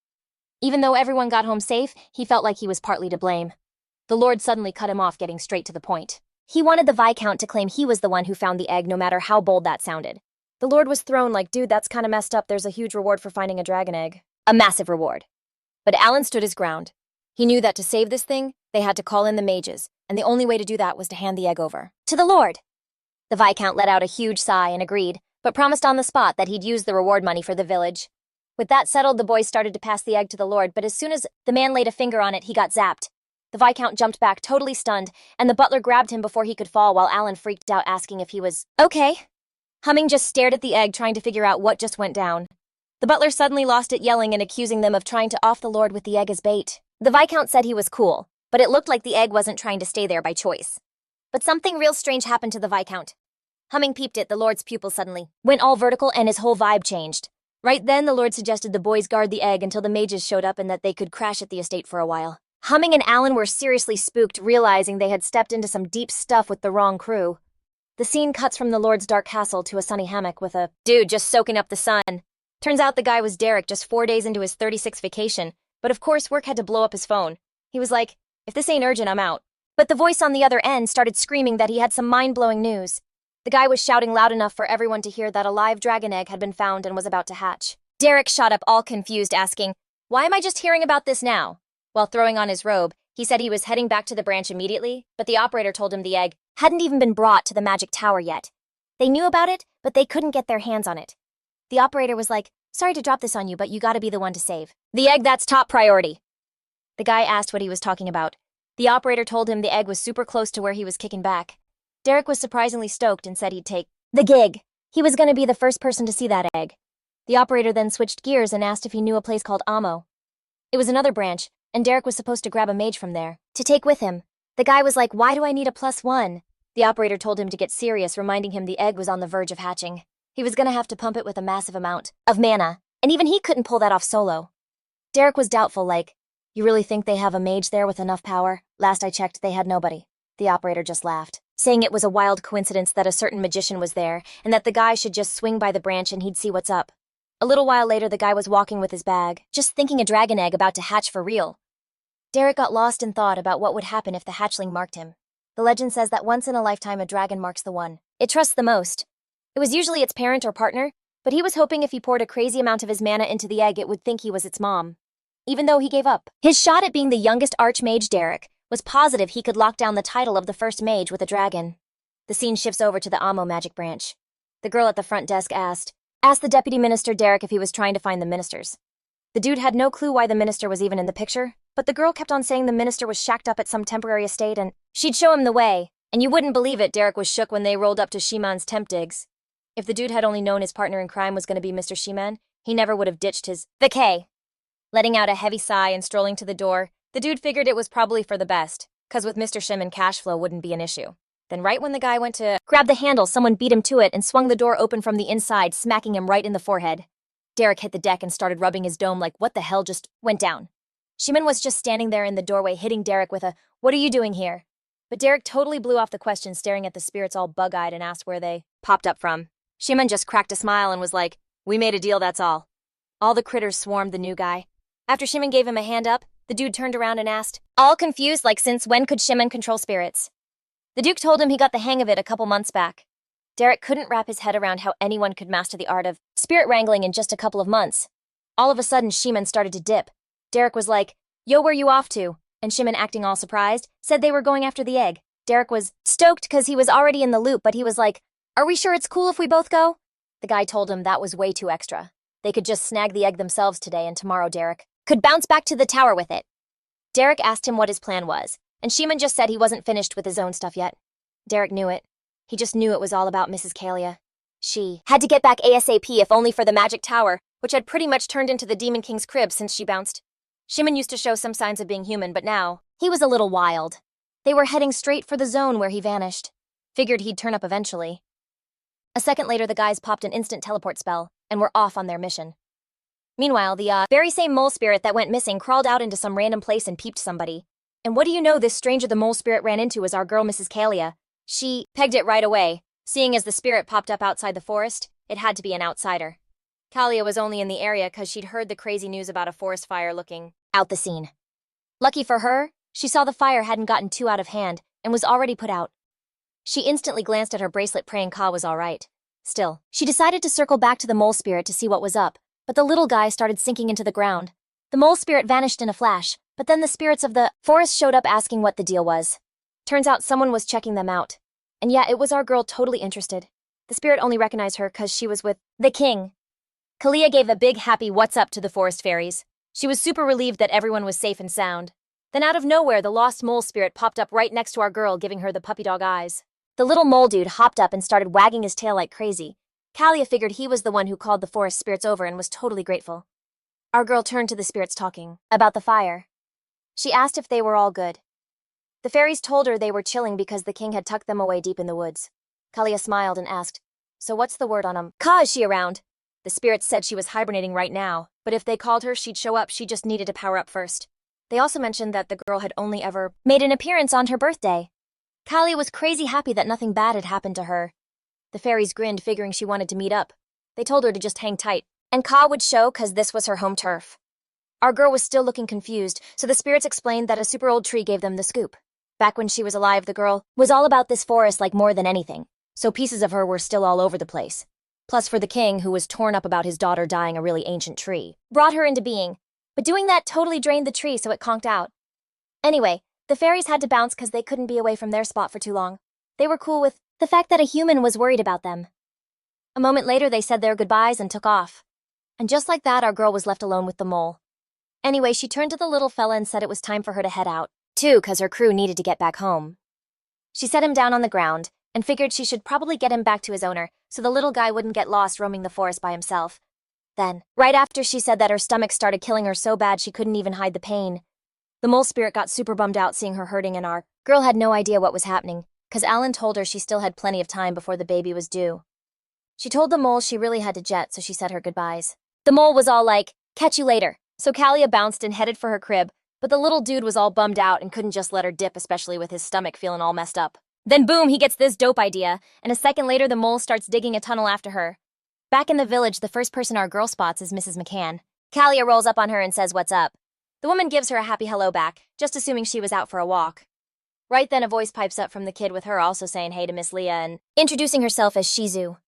Even though everyone got home safe, he felt like he was partly to blame. The Lord suddenly cut him off, getting straight to the point. He wanted the Viscount to claim he was the one who found the egg, no matter how bold that sounded. The Lord was thrown like, "Dude, that's kinda messed up. There's a huge reward for finding a dragon egg." A massive reward. But Alan stood his ground. He knew that to save this thing, they had to call in the mages, and the only way to do that was to hand the egg over to the Lord. The Viscount let out a huge sigh and agreed, but promised on the spot that he'd use the reward money for the village. With that settled, the boys started to pass the egg to the Lord, but as soon as the man laid a finger on it, he got zapped. The Viscount jumped back, totally stunned, and the butler grabbed him before he could fall, while Alan freaked out, asking if he was okay. Humming just stared at the egg, trying to figure out what just went down. The butler suddenly lost it, yelling and accusing them of trying to off the Lord with the egg as bait. The Viscount said he was cool, but it looked like the egg wasn't trying to stay there by choice. But something real strange happened to the Viscount. Humming peeped it, the Lord's pupil suddenly went all vertical and his whole vibe changed. Right then, the Lord suggested the boys guard the egg until the mages showed up and that they could crash at the estate for a while. Humming and Alan were seriously spooked, realizing they had stepped into some deep stuff with the wrong crew. The scene cuts from the Lord's dark castle to a sunny hammock with a dude just soaking up the sun. Turns out the guy was Derek, just 4 days into his 36th vacation, but of course work had to blow up his phone. He was like, "If this ain't urgent, I'm out." But the voice on the other end started screaming that he had some mind-blowing news. The guy was shouting loud enough for everyone to hear that a live dragon egg had been found and was about to hatch. Derek shot up all confused, asking, "Why am I just hearing about this now?" While throwing on his robe, he said he was heading back to the branch immediately, but the operator told him the egg hadn't even been brought to the magic tower yet. They knew about it, but they couldn't get their hands on it. The operator was like, "Sorry to drop this on you, but you gotta be the one to save the egg. That's top priority." The guy asked what he was talking about. The operator told him the egg was super close to where he was kicking back. Derek was surprisingly stoked and said he'd take the gig. He was gonna be the first person to see that egg. The operator then switched gears and asked if he knew a place called Amo. It was another branch, and Derek was supposed to grab a mage from there to take with him. The guy was like, "Why do I need a +1? The operator told him to get serious, reminding him the egg was on the verge of hatching. He was gonna have to pump it with a massive amount of mana, and even he couldn't pull that off solo. Derek was doubtful, like, "You really think they have a mage there with enough power? Last I checked, they had nobody." The operator just laughed, saying it was a wild coincidence that a certain magician was there, and that the guy should just swing by the branch and he'd see what's up. A little while later, the guy was walking with his bag, just thinking a dragon egg about to hatch for real. Derek got lost in thought about what would happen if the hatchling marked him. The legend says that once in a lifetime a dragon marks the one it trusts the most. It was usually its parent or partner, but he was hoping if he poured a crazy amount of his mana into the egg, it would think he was its mom. Even though he gave up his shot at being the youngest Archmage, Derek was positive he could lock down the title of the first mage with a dragon. The scene shifts over to the Amo magic branch. The girl at the front desk asked the deputy minister Derek if he was trying to find the ministers. The dude had no clue why the minister was even in the picture, but the girl kept on saying the minister was shacked up at some temporary estate and she'd show him the way. And you wouldn't believe it, Derek was shook when they rolled up to Shiman's temp digs. If the dude had only known his partner in crime was going to be Mr. Shiman, he never would have ditched his vacay. Letting out a heavy sigh and strolling to the door, the dude figured it was probably for the best, cause with Mr. Shiman cash flow wouldn't be an issue. Then right when the guy went to grab the handle, someone beat him to it and swung the door open from the inside, smacking him right in the forehead. Derek hit the deck and started rubbing his dome like what the hell just went down. Shiman was just standing there in the doorway hitting Derek with a, "What are you doing here?" But Derek totally blew off the question, staring at the spirits all bug-eyed and asked where they popped up from. Shiman just cracked a smile and was like, "We made a deal, that's all." All the critters swarmed the new guy. After Shiman gave him a hand up, the dude turned around and asked, all confused like since when could Shiman control spirits? The Duke told him he got the hang of it a couple months back. Derek couldn't wrap his head around how anyone could master the art of spirit wrangling in just a couple of months. All of a sudden, Shiman started to dip. Derek was like, "Yo, where you off to?" And Shiman, acting all surprised, said they were going after the egg. Derek was stoked because he was already in the loop, but he was like, "Are we sure it's cool if we both go?" The guy told him that was way too extra. They could just snag the egg themselves today, and tomorrow Derek could bounce back to the tower with it. Derek asked him what his plan was, and Shiman just said he wasn't finished with his own stuff yet. Derek knew it. He just knew it was all about Mrs. Kalia. She had to get back ASAP, if only for the magic tower, which had pretty much turned into the Demon King's crib since she bounced. Shiman used to show some signs of being human, but now he was a little wild. They were heading straight for the zone where he vanished. Figured he'd turn up eventually. A second later, the guys popped an instant teleport spell and were off on their mission. Meanwhile, the very same mole spirit that went missing crawled out into some random place and peeped somebody. And what do you know, this stranger the mole spirit ran into was our girl Mrs. Kalia. She pegged it right away. Seeing as the spirit popped up outside the forest, it had to be an outsider. Kalia was only in the area because she'd heard the crazy news about a forest fire looking out the scene. Lucky for her, she saw the fire hadn't gotten too out of hand and was already put out. She instantly glanced at her bracelet, praying Ka was all right. Still, she decided to circle back to the mole spirit to see what was up, but the little guy started sinking into the ground. The mole spirit vanished in a flash, but then the spirits of the forest showed up asking what the deal was. Turns out someone was checking them out. And yeah, it was our girl, totally interested. The spirit only recognized her because she was with the king. Kalia gave a big happy what's up to the forest fairies. She was super relieved that everyone was safe and sound. Then out of nowhere, the lost mole spirit popped up right next to our girl, giving her the puppy dog eyes. The little mole dude hopped up and started wagging his tail like crazy. Kalia figured he was the one who called the forest spirits over and was totally grateful. Our girl turned to the spirits talking about the fire. She asked if they were all good. The fairies told her they were chilling because the king had tucked them away deep in the woods. Kalia smiled and asked, "So what's the word on Ka, is she around?" The spirits said she was hibernating right now, but if they called her, she'd show up. She just needed to power up first. They also mentioned that the girl had only ever made an appearance on her birthday. Kalia was crazy happy that nothing bad had happened to her. The fairies grinned, figuring she wanted to meet up. They told her to just hang tight, and Ka would show cause this was her home turf. Our girl was still looking confused, so the spirits explained that a super old tree gave them the scoop. Back when she was alive, the girl was all about this forest like more than anything, so pieces of her were still all over the place. Plus for the king, who was torn up about his daughter dying a really ancient tree, brought her into being. But doing that totally drained the tree, so it conked out. Anyway, the fairies had to bounce because they couldn't be away from their spot for too long. They were cool with the fact that a human was worried about them. A moment later, they said their goodbyes and took off. And just like that, our girl was left alone with the mole. Anyway, she turned to the little fella and said it was time for her to head out, too, because her crew needed to get back home. She set him down on the ground and figured she should probably get him back to his owner so the little guy wouldn't get lost roaming the forest by himself. Then, right after she said that, her stomach started killing her so bad she couldn't even hide the pain. The mole spirit got super bummed out seeing her hurting, and our girl had no idea what was happening, because Alan told her she still had plenty of time before the baby was due. She told the mole she really had to jet, so she said her goodbyes. The mole was all like, "Catch you later." So Kalia bounced and headed for her crib, but the little dude was all bummed out and couldn't just let her dip, especially with his stomach feeling all messed up. Then boom, he gets this dope idea, and a second later the mole starts digging a tunnel after her. Back in the village, the first person our girl spots is Mrs. McCann. Kalia rolls up on her and says, "What's up?" The woman gives her a happy hello back, just assuming she was out for a walk. Right then, a voice pipes up from the kid with her also saying hey to Miss Leah and introducing herself as Shizu.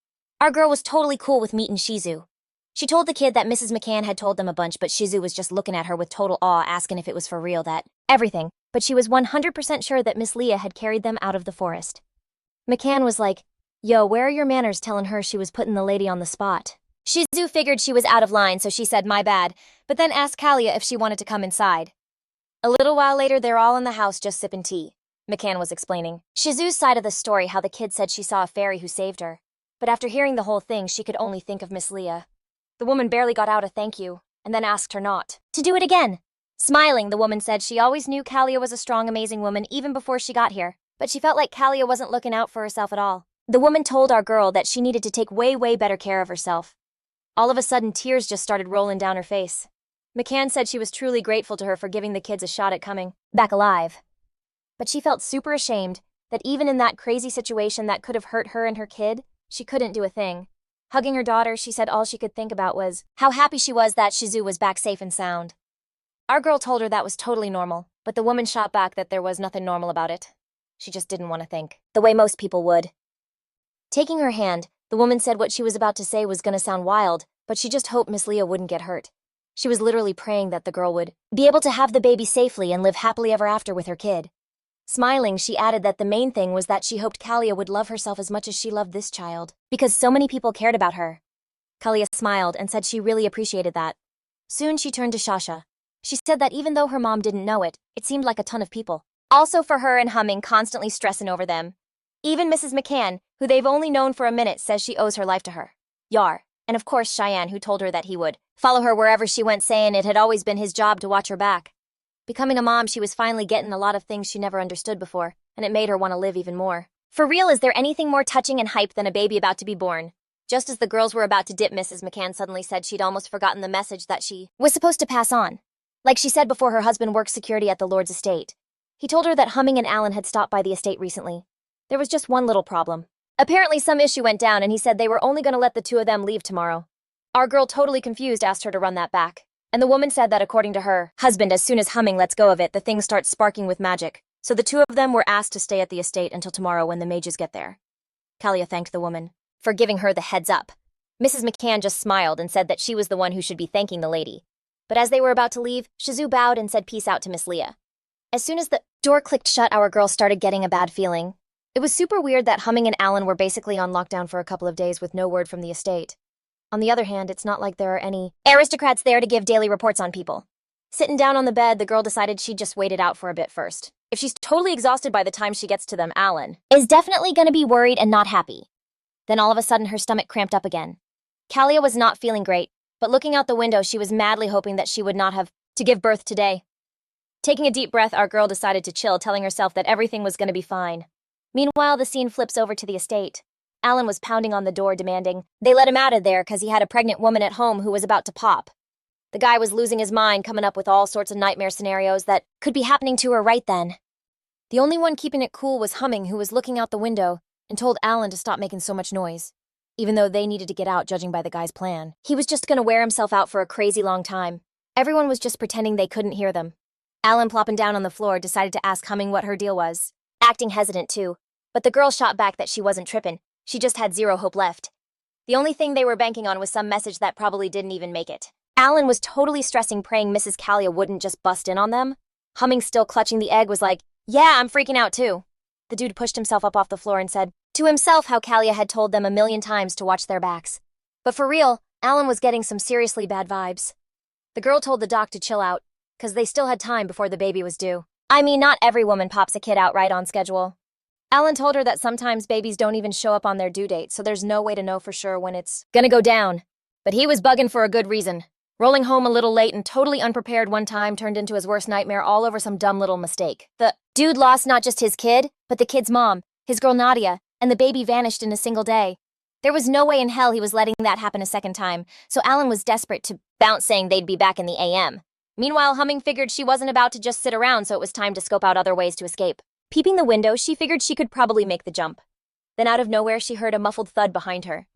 Our girl was totally cool with meeting Shizu. She told the kid that Mrs. McCann had told them a bunch, but Shizu was just looking at her with total awe, asking if it was for real, that everything, but she was 100% sure that Miss Leah had carried them out of the forest. McCann was like, "Yo, where are your manners?" telling her she was putting the lady on the spot. Shizu figured she was out of line, so she said my bad, but then asked Kalia if she wanted to come inside. A little while later, they're all in the house just sipping tea. McCann was explaining Shizu's side of the story, how the kid said she saw a fairy who saved her. But after hearing the whole thing, she could only think of Miss Leah. The woman barely got out a thank you, and then asked her not to do it again. Smiling, the woman said she always knew Kalia was a strong, amazing woman even before she got here, but she felt like Kalia wasn't looking out for herself at all. The woman told our girl that she needed to take way, way better care of herself. All of a sudden, tears just started rolling down her face. McCann said she was truly grateful to her for giving the kids a shot at coming back alive. But she felt super ashamed that even in that crazy situation that could have hurt her and her kid, she couldn't do a thing. Hugging her daughter, she said all she could think about was how happy she was that Shizu was back safe and sound. Our girl told her that was totally normal, but the woman shot back that there was nothing normal about it. She just didn't want to think, the way most people would. Taking her hand, the woman said what she was about to say was going to sound wild, but she just hoped Miss Leah wouldn't get hurt. She was literally praying that the girl would be able to have the baby safely and live happily ever after with her kid. Smiling, she added that the main thing was that she hoped Kalia would love herself as much as she loved this child, because so many people cared about her. Kalia smiled and said she really appreciated that. Soon she turned to Shasha. She said that even though her mom didn't know it, it seemed like a ton of people. Also for her and Humming constantly stressing over them. Even Mrs. McCann, who they've only known for a minute, says she owes her life to her. Yar. And of course Cheyenne, who told her that he would follow her wherever she went, saying it had always been his job to watch her back. Becoming a mom, she was finally getting a lot of things she never understood before, and it made her want to live even more. For real, is there anything more touching and hype than a baby about to be born? Just as the girls were about to dip, Mrs. McCann suddenly said she'd almost forgotten the message that she was supposed to pass on. Like she said before, her husband worked security at the Lord's estate. He told her that Humming and Alan had stopped by the estate recently. There was just one little problem. Apparently some issue went down and he said they were only going to let the two of them leave tomorrow. Our girl, totally confused, asked her to run that back. And the woman said that according to her husband, as soon as Humming lets go of it, the thing starts sparking with magic. So the two of them were asked to stay at the estate until tomorrow when the mages get there. Kalia thanked the woman for giving her the heads up. Mrs. McCann just smiled and said that she was the one who should be thanking the lady. But as they were about to leave, Shizu bowed and said peace out to Miss Leah. As soon as the door clicked shut, our girl started getting a bad feeling. It was super weird that Humming and Alan were basically on lockdown for a couple of days with no word from the estate. On the other hand, it's not like there are any aristocrats there to give daily reports on people. Sitting down on the bed, the girl decided she'd just wait it out for a bit first. If she's totally exhausted by the time she gets to them, Alan is definitely going to be worried and not happy. Then all of a sudden, her stomach cramped up again. Kalia was not feeling great, but looking out the window, she was madly hoping that she would not have to give birth today. Taking a deep breath, our girl decided to chill, telling herself that everything was going to be fine. Meanwhile, the scene flips over to the estate. Alan was pounding on the door, demanding they let him out of there because he had a pregnant woman at home who was about to pop. The guy was losing his mind, coming up with all sorts of nightmare scenarios that could be happening to her right then. The only one keeping it cool was Humming, who was looking out the window and told Alan to stop making so much noise. Even though they needed to get out, judging by the guy's plan, he was just going to wear himself out for a crazy long time. Everyone was just pretending they couldn't hear them. Alan, plopping down on the floor, decided to ask Humming what her deal was, acting hesitant too. But the girl shot back that she wasn't tripping. She just had zero hope left. The only thing they were banking on was some message that probably didn't even make it. Alan was totally stressing, praying Mrs. Kalia wouldn't just bust in on them. Humming, still clutching the egg, was like, "Yeah, I'm freaking out too." The dude pushed himself up off the floor and said to himself how Kalia had told them 1,000,000 times to watch their backs. But for real, Alan was getting some seriously bad vibes. The girl told the doc to chill out, because they still had time before the baby was due. I mean, not every woman pops a kid out right on schedule. Alan told her that sometimes babies don't even show up on their due date, so there's no way to know for sure when it's gonna go down. But he was bugging for a good reason. Rolling home a little late and totally unprepared one time turned into his worst nightmare, all over some dumb little mistake. The dude lost not just his kid, but the kid's mom, his girl Nadia, and the baby vanished in a single day. There was no way in hell he was letting that happen a second time, so Alan was desperate to bounce, saying they'd be back in the AM. Meanwhile, Humming figured she wasn't about to just sit around, so it was time to scope out other ways to escape. Peeping the window, she figured she could probably make the jump. Then out of nowhere, she heard a muffled thud behind her.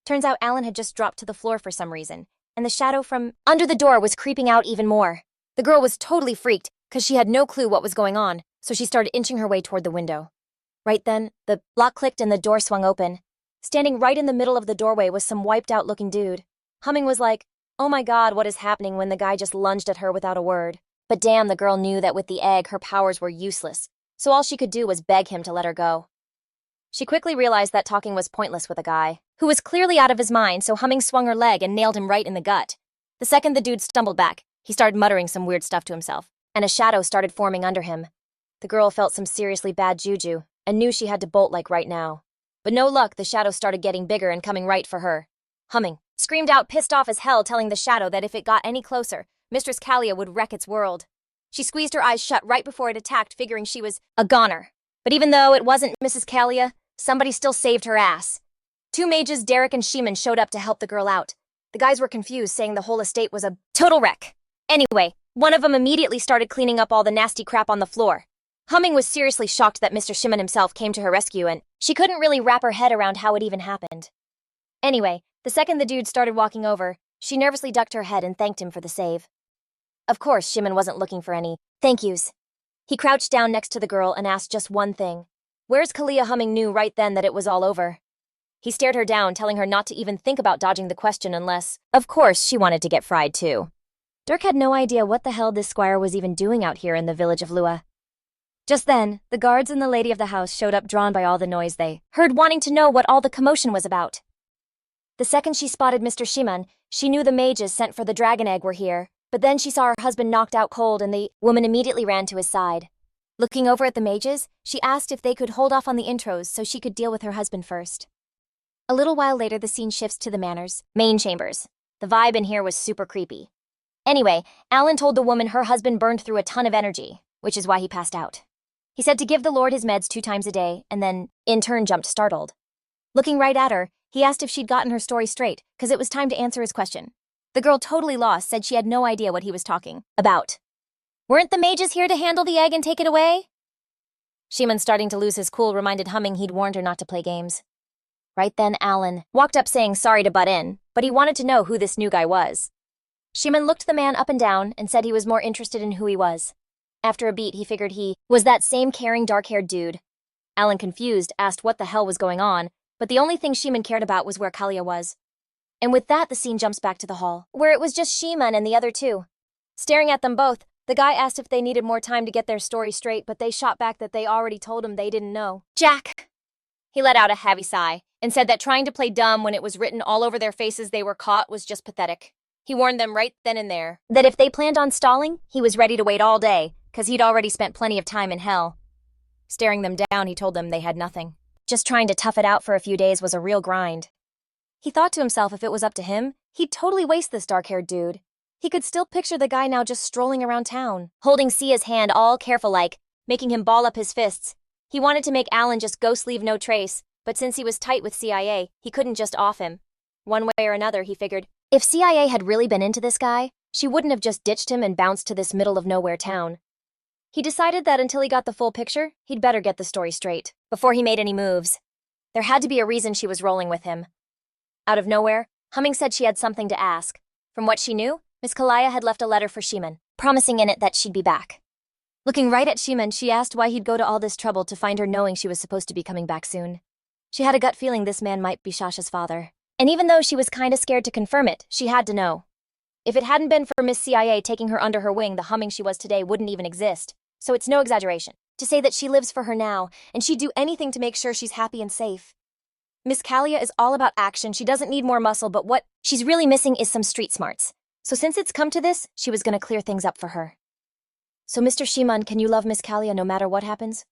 Turns out Alan had just dropped to the floor for some reason, and the shadow from under the door was creeping out even more. The girl was totally freaked, because she had no clue what was going on, so she started inching her way toward the window. Right then, the lock clicked and the door swung open. Standing right in the middle of the doorway was some wiped-out-looking dude. Humming was like, "Oh my god, what is happening?" when the guy just lunged at her without a word. But damn, the girl knew that with the egg, her powers were useless, so all she could do was beg him to let her go. She quickly realized that talking was pointless with a guy who was clearly out of his mind, so Humming swung her leg and nailed him right in the gut. The second the dude stumbled back, he started muttering some weird stuff to himself, and a shadow started forming under him. The girl felt some seriously bad juju and knew she had to bolt like right now. But no luck, the shadow started getting bigger and coming right for her. Humming screamed out, pissed off as hell, telling the shadow that if it got any closer, Mistress Kalia would wreck its world. She squeezed her eyes shut right before it attacked, figuring she was a goner. But even though it wasn't Mrs. Kalia, somebody still saved her ass. Two mages, Derek and Shiman, showed up to help the girl out. The guys were confused, saying the whole estate was a total wreck. Anyway, one of them immediately started cleaning up all the nasty crap on the floor. Humming was seriously shocked that Mr. Shiman himself came to her rescue, and she couldn't really wrap her head around how it even happened. Anyway, the second the dude started walking over, she nervously ducked her head and thanked him for the save. Of course, Shiman wasn't looking for any thank yous. He crouched down next to the girl and asked just one thing. Where's Kalia? Humming knew right then that it was all over. He stared her down, telling her not to even think about dodging the question unless, of course, she wanted to get fried too. Dirk had no idea what the hell this squire was even doing out here in the village of Lua. Just then, the guards and the lady of the house showed up, drawn by all the noise they heard, wanting to know what all the commotion was about. The second she spotted Mr. Shiman, she knew the mages sent for the dragon egg were here, but then she saw her husband knocked out cold and the woman immediately ran to his side. Looking over at the mages, she asked if they could hold off on the intros so she could deal with her husband first. A little while later, the scene shifts to the manor's main chambers. The vibe in here was super creepy. Anyway, Alan told the woman her husband burned through a ton of energy, which is why he passed out. He said to give the Lord his meds 2 times a day, and then, in turn, jumped startled. Looking right at her, he asked if she'd gotten her story straight, because it was time to answer his question. The girl, totally lost, said she had no idea what he was talking about. Weren't the mages here to handle the egg and take it away? Shiman, starting to lose his cool, reminded Humming he'd warned her not to play games. Right then, Alan walked up saying sorry to butt in, but he wanted to know who this new guy was. Shiman looked the man up and down and said he was more interested in who he was. After a beat, he figured he was that same caring, dark-haired dude. Alan, confused, asked what the hell was going on, but the only thing Shiman cared about was where Kalia was. And with that, the scene jumps back to the hall, where it was just Shiman and the other two. Staring at them both, the guy asked if they needed more time to get their story straight, but they shot back that they already told him they didn't know. Jack! He let out a heavy sigh and said that trying to play dumb when it was written all over their faces they were caught was just pathetic. He warned them right then and there that if they planned on stalling, he was ready to wait all day, because he'd already spent plenty of time in hell. Staring them down, he told them they had nothing. Just trying to tough it out for a few days was a real grind. He thought to himself if it was up to him, he'd totally waste this dark-haired dude. He could still picture the guy now just strolling around town, holding Sia's hand all careful-like, making him ball up his fists. He wanted to make Alan just ghost leave no trace, but since he was tight with CIA, he couldn't just off him. One way or another, he figured, if CIA had really been into this guy, she wouldn't have just ditched him and bounced to this middle-of-nowhere town. He decided that until he got the full picture, he'd better get the story straight, before he made any moves. There had to be a reason she was rolling with him. Out of nowhere, Humming said she had something to ask. From what she knew, Miss Kalia had left a letter for Shiman, promising in it that she'd be back. Looking right at Shiman, she asked why he'd go to all this trouble to find her, knowing she was supposed to be coming back soon. She had a gut feeling this man might be Shasha's father. And even though she was kinda scared to confirm it, she had to know. If it hadn't been for Miss CIA taking her under her wing, the Humming she was today wouldn't even exist. So it's no exaggeration to say that she lives for her now, and she'd do anything to make sure she's happy and safe. Miss Kalia is all about action. She doesn't need more muscle, but what she's really missing is some street smarts. So since it's come to this, she was gonna clear things up for her. So Mr. Shiman, can you love Miss Kalia no matter what happens?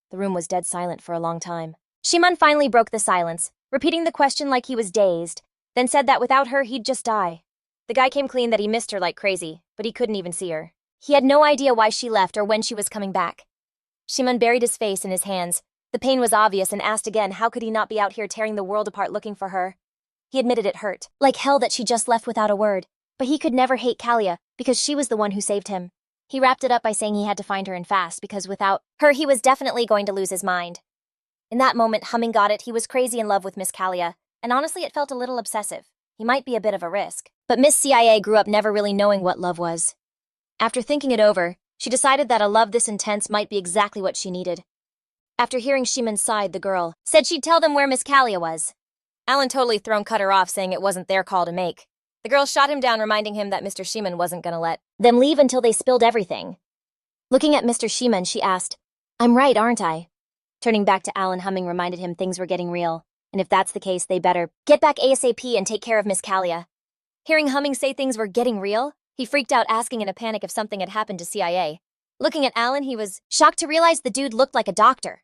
The room was dead silent for a long time. Shiman finally broke the silence, repeating the question like he was dazed, then said that without her, he'd just die. The guy came clean that he missed her like crazy, but he couldn't even see her. He had no idea why she left or when she was coming back. Shiman buried his face in his hands. The pain was obvious and asked again how could he not be out here tearing the world apart looking for her. He admitted it hurt, like hell that she just left without a word, but he could never hate Kalia because she was the one who saved him. He wrapped it up by saying he had to find her and fast because without her he was definitely going to lose his mind. In that moment, Humming got it. He was crazy in love with Miss Kalia, and honestly it felt a little obsessive. He might be a bit of a risk. But Miss CIA grew up never really knowing what love was. After thinking it over, she decided that a love this intense might be exactly what she needed. After hearing Shiman's side, the girl said she'd tell them where Miss Kalia was. Alan totally cut her off, saying it wasn't their call to make. The girl shot him down, reminding him that Mr. Shiman wasn't gonna let them leave until they spilled everything. Looking at Mr. Shiman, she asked, "I'm right, aren't I?" Turning back to Alan, Humming reminded him things were getting real, and if that's the case, they better get back ASAP and take care of Miss Kalia. Hearing Humming say things were getting real, he freaked out, asking in a panic if something had happened to CIA. Looking at Alan, he was shocked to realize the dude looked like a doctor.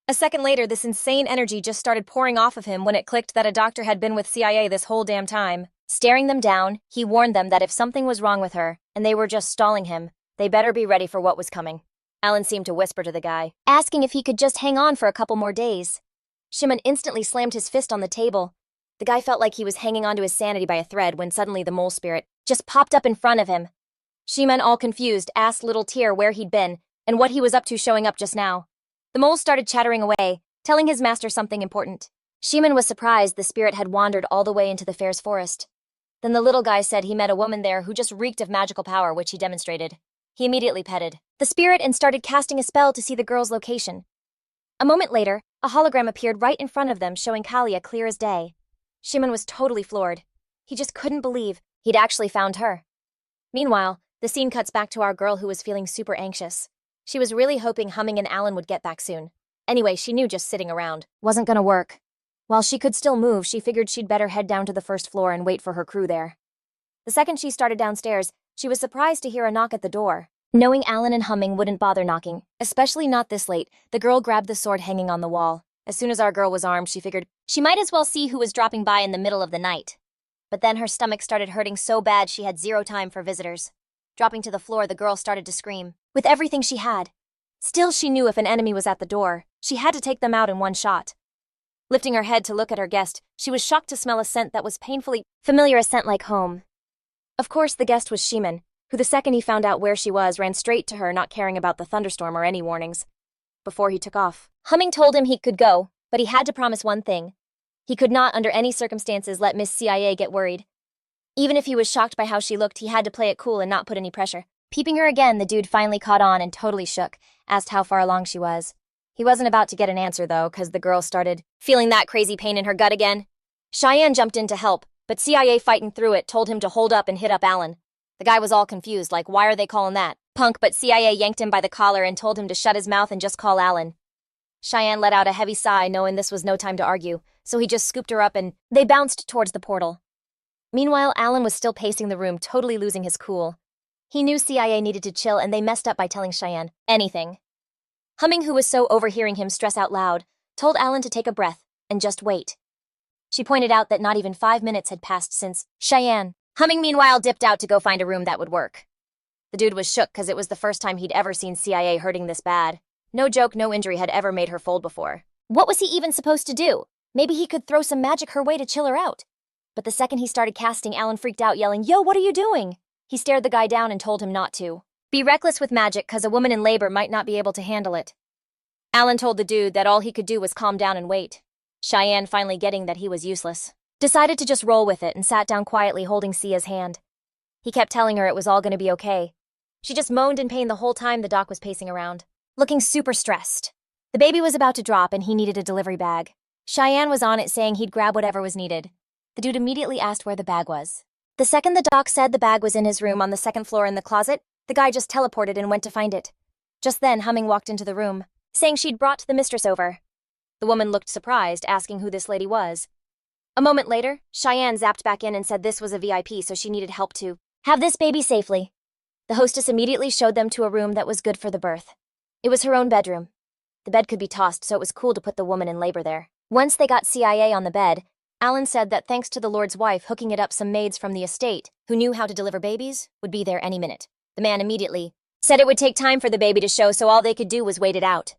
A second later, this insane energy just started pouring off of him when it clicked that a doctor had been with CIA this whole damn time. Staring them down, he warned them that if something was wrong with her, and they were just stalling him, they better be ready for what was coming. Alan seemed to whisper to the guy, asking if he could just hang on for a couple more days. Shiman instantly slammed his fist on the table. The guy felt like he was hanging onto his sanity by a thread when suddenly the mole spirit just popped up in front of him. Shiman, all confused, asked Little Tear where he'd been and what he was up to showing up just now. The mole started chattering away, telling his master something important. Shiman was surprised the spirit had wandered all the way into the fair's forest. Then the little guy said he met a woman there who just reeked of magical power, which he demonstrated. He immediately petted the spirit and started casting a spell to see the girl's location. A moment later, a hologram appeared right in front of them, showing Kalia clear as day. Shiman was totally floored. He just couldn't believe he'd actually found her. Meanwhile, the scene cuts back to our girl who was feeling super anxious. She was really hoping Humming and Alan would get back soon. Anyway, she knew just sitting around wasn't gonna work. While she could still move, she figured she'd better head down to the first floor and wait for her crew there. The second she started downstairs, she was surprised to hear a knock at the door. Knowing Alan and Humming wouldn't bother knocking, especially not this late, the girl grabbed the sword hanging on the wall. As soon as our girl was armed, she figured she might as well see who was dropping by in the middle of the night. But then her stomach started hurting so bad she had zero time for visitors. Dropping to the floor, the girl started to scream, with everything she had. Still, she knew if an enemy was at the door, she had to take them out in one shot. Lifting her head to look at her guest, she was shocked to smell a scent that was painfully familiar, a scent like home. Of course, the guest was Shiman, who the second he found out where she was, ran straight to her, not caring about the thunderstorm or any warnings. Before he took off, Humming told him he could go, but he had to promise one thing. He could not, under any circumstances, let Miss CIA get worried. Even if he was shocked by how she looked, he had to play it cool and not put any pressure. Peeping her again, the dude finally caught on and totally shook, asked how far along she was. He wasn't about to get an answer, though, because the girl started feeling that crazy pain in her gut again. Cheyenne jumped in to help, but CIA fighting through it told him to hold up and hit up Alan. The guy was all confused, like, why are they calling that punk? But CIA yanked him by the collar and told him to shut his mouth and just call Alan. Cheyenne let out a heavy sigh, knowing this was no time to argue, so he just scooped her up and they bounced towards the portal. Meanwhile, Alan was still pacing the room, totally losing his cool. He knew CIA needed to chill, and they messed up by telling Cheyenne anything. Humming, who was so overhearing him stress out loud, told Alan to take a breath and just wait. She pointed out that not even 5 minutes had passed since Cheyenne. Humming, meanwhile, dipped out to go find a room that would work. The dude was shook because it was the first time he'd ever seen CIA hurting this bad. No joke, no injury had ever made her fold before. What was he even supposed to do? Maybe he could throw some magic her way to chill her out. But the second he started casting, Alan freaked out, yelling, "Yo, what are you doing?" He stared the guy down and told him not to be reckless with magic because a woman in labor might not be able to handle it. Alan told the dude that all he could do was calm down and wait. Cheyenne, finally getting that he was useless, decided to just roll with it and sat down quietly holding Sia's hand. He kept telling her it was all going to be okay. She just moaned in pain the whole time the doc was pacing around, looking super stressed. The baby was about to drop and he needed a delivery bag. Cheyenne was on it, saying he'd grab whatever was needed. The dude immediately asked where the bag was. The second the doc said the bag was in his room on the second floor in the closet, the guy just teleported and went to find it. Just then, Humming walked into the room, saying she'd brought the mistress over. The woman looked surprised, asking who this lady was. A moment later, Cheyenne zapped back in and said this was a VIP, so she needed help to have this baby safely. The hostess immediately showed them to a room that was good for the birth. It was her own bedroom. The bed could be tossed, so it was cool to put the woman in labor there. Once they got CIA on the bed, Alan said that thanks to the Lord's wife hooking it up, some maids from the estate who knew how to deliver babies would be there any minute. The man immediately said it would take time for the baby to show, so all they could do was wait it out.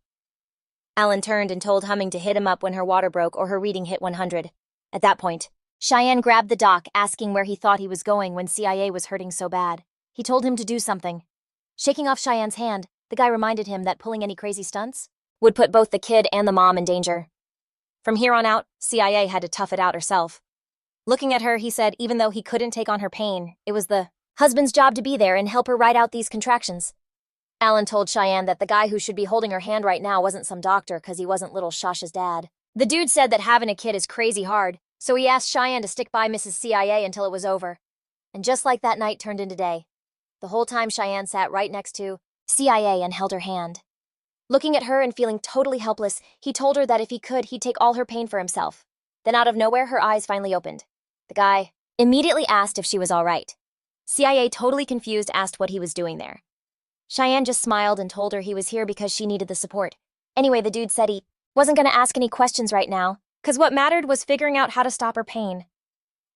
Alan turned and told Humming to hit him up when her water broke or her reading hit 100. At that point, Cheyenne grabbed the doc, asking where he thought he was going when CIA was hurting so bad. He told him to do something. Shaking off Cheyenne's hand, the guy reminded him that pulling any crazy stunts would put both the kid and the mom in danger. From here on out, CIA had to tough it out herself. Looking at her, he said even though he couldn't take on her pain, it was the husband's job to be there and help her ride out these contractions. Alan told Cheyenne that the guy who should be holding her hand right now wasn't some doctor because he wasn't little Shasha's dad. The dude said that having a kid is crazy hard, so he asked Cheyenne to stick by Mrs. CIA until it was over. And just like that night turned into day. The whole time Cheyenne sat right next to CIA and held her hand. Looking at her and feeling totally helpless, he told her that if he could, he'd take all her pain for himself. Then out of nowhere, her eyes finally opened. The guy immediately asked if she was all right. CIA, totally confused, asked what he was doing there. Cheyenne just smiled and told her he was here because she needed the support. Anyway, the dude said he Wasn't gonna ask any questions right now, because what mattered was figuring out how to stop her pain.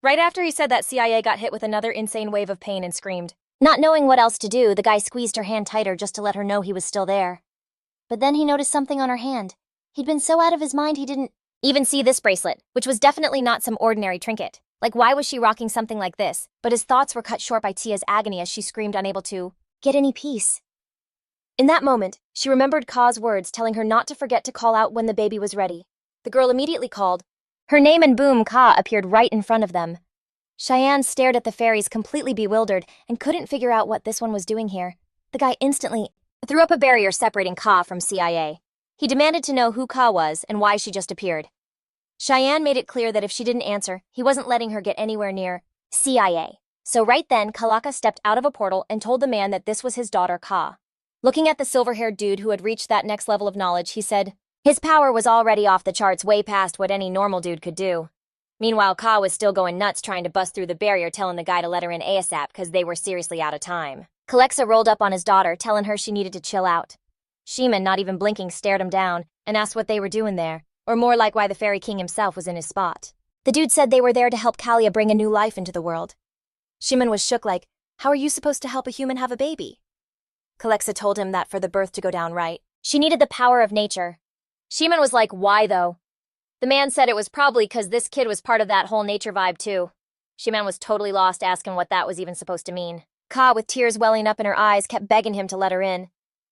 Right after he said that, CIA got hit with another insane wave of pain and screamed. Not knowing what else to do, the guy squeezed her hand tighter just to let her know he was still there. But then he noticed something on her hand. He'd been so out of his mind he didn't even see this bracelet, which was definitely not some ordinary trinket. Like, why was she rocking something like this? But his thoughts were cut short by Tia's agony as she screamed, unable to get any peace. In that moment, she remembered Ka's words telling her not to forget to call out when the baby was ready. The girl immediately called her name and boom, Ka appeared right in front of them. Cheyenne stared at the fairies, completely bewildered, and couldn't figure out what this one was doing here. The guy instantly threw up a barrier separating Ka from CIA. He demanded to know who Ka was and why she just appeared. Cheyenne made it clear that if she didn't answer, he wasn't letting her get anywhere near CIA. So right then, Kalaka stepped out of a portal and told the man that this was his daughter, Ka. Looking at the silver-haired dude who had reached that next level of knowledge, he said, his power was already off the charts, way past what any normal dude could do. Meanwhile, Ka was still going nuts trying to bust through the barrier, telling the guy to let her in ASAP because they were seriously out of time. Kalexa rolled up on his daughter, telling her she needed to chill out. Shiman, not even blinking, stared him down and asked what they were doing there, or more like why the Fairy King himself was in his spot. The dude said they were there to help Kalia bring a new life into the world. Shiman was shook, like, how are you supposed to help a human have a baby? Kalexa told him that for the birth to go down right, she needed the power of nature. Shiman was like, why though? The man said it was probably because this kid was part of that whole nature vibe too. Shiman was totally lost, asking what that was even supposed to mean. Ka, with tears welling up in her eyes, kept begging him to let her in.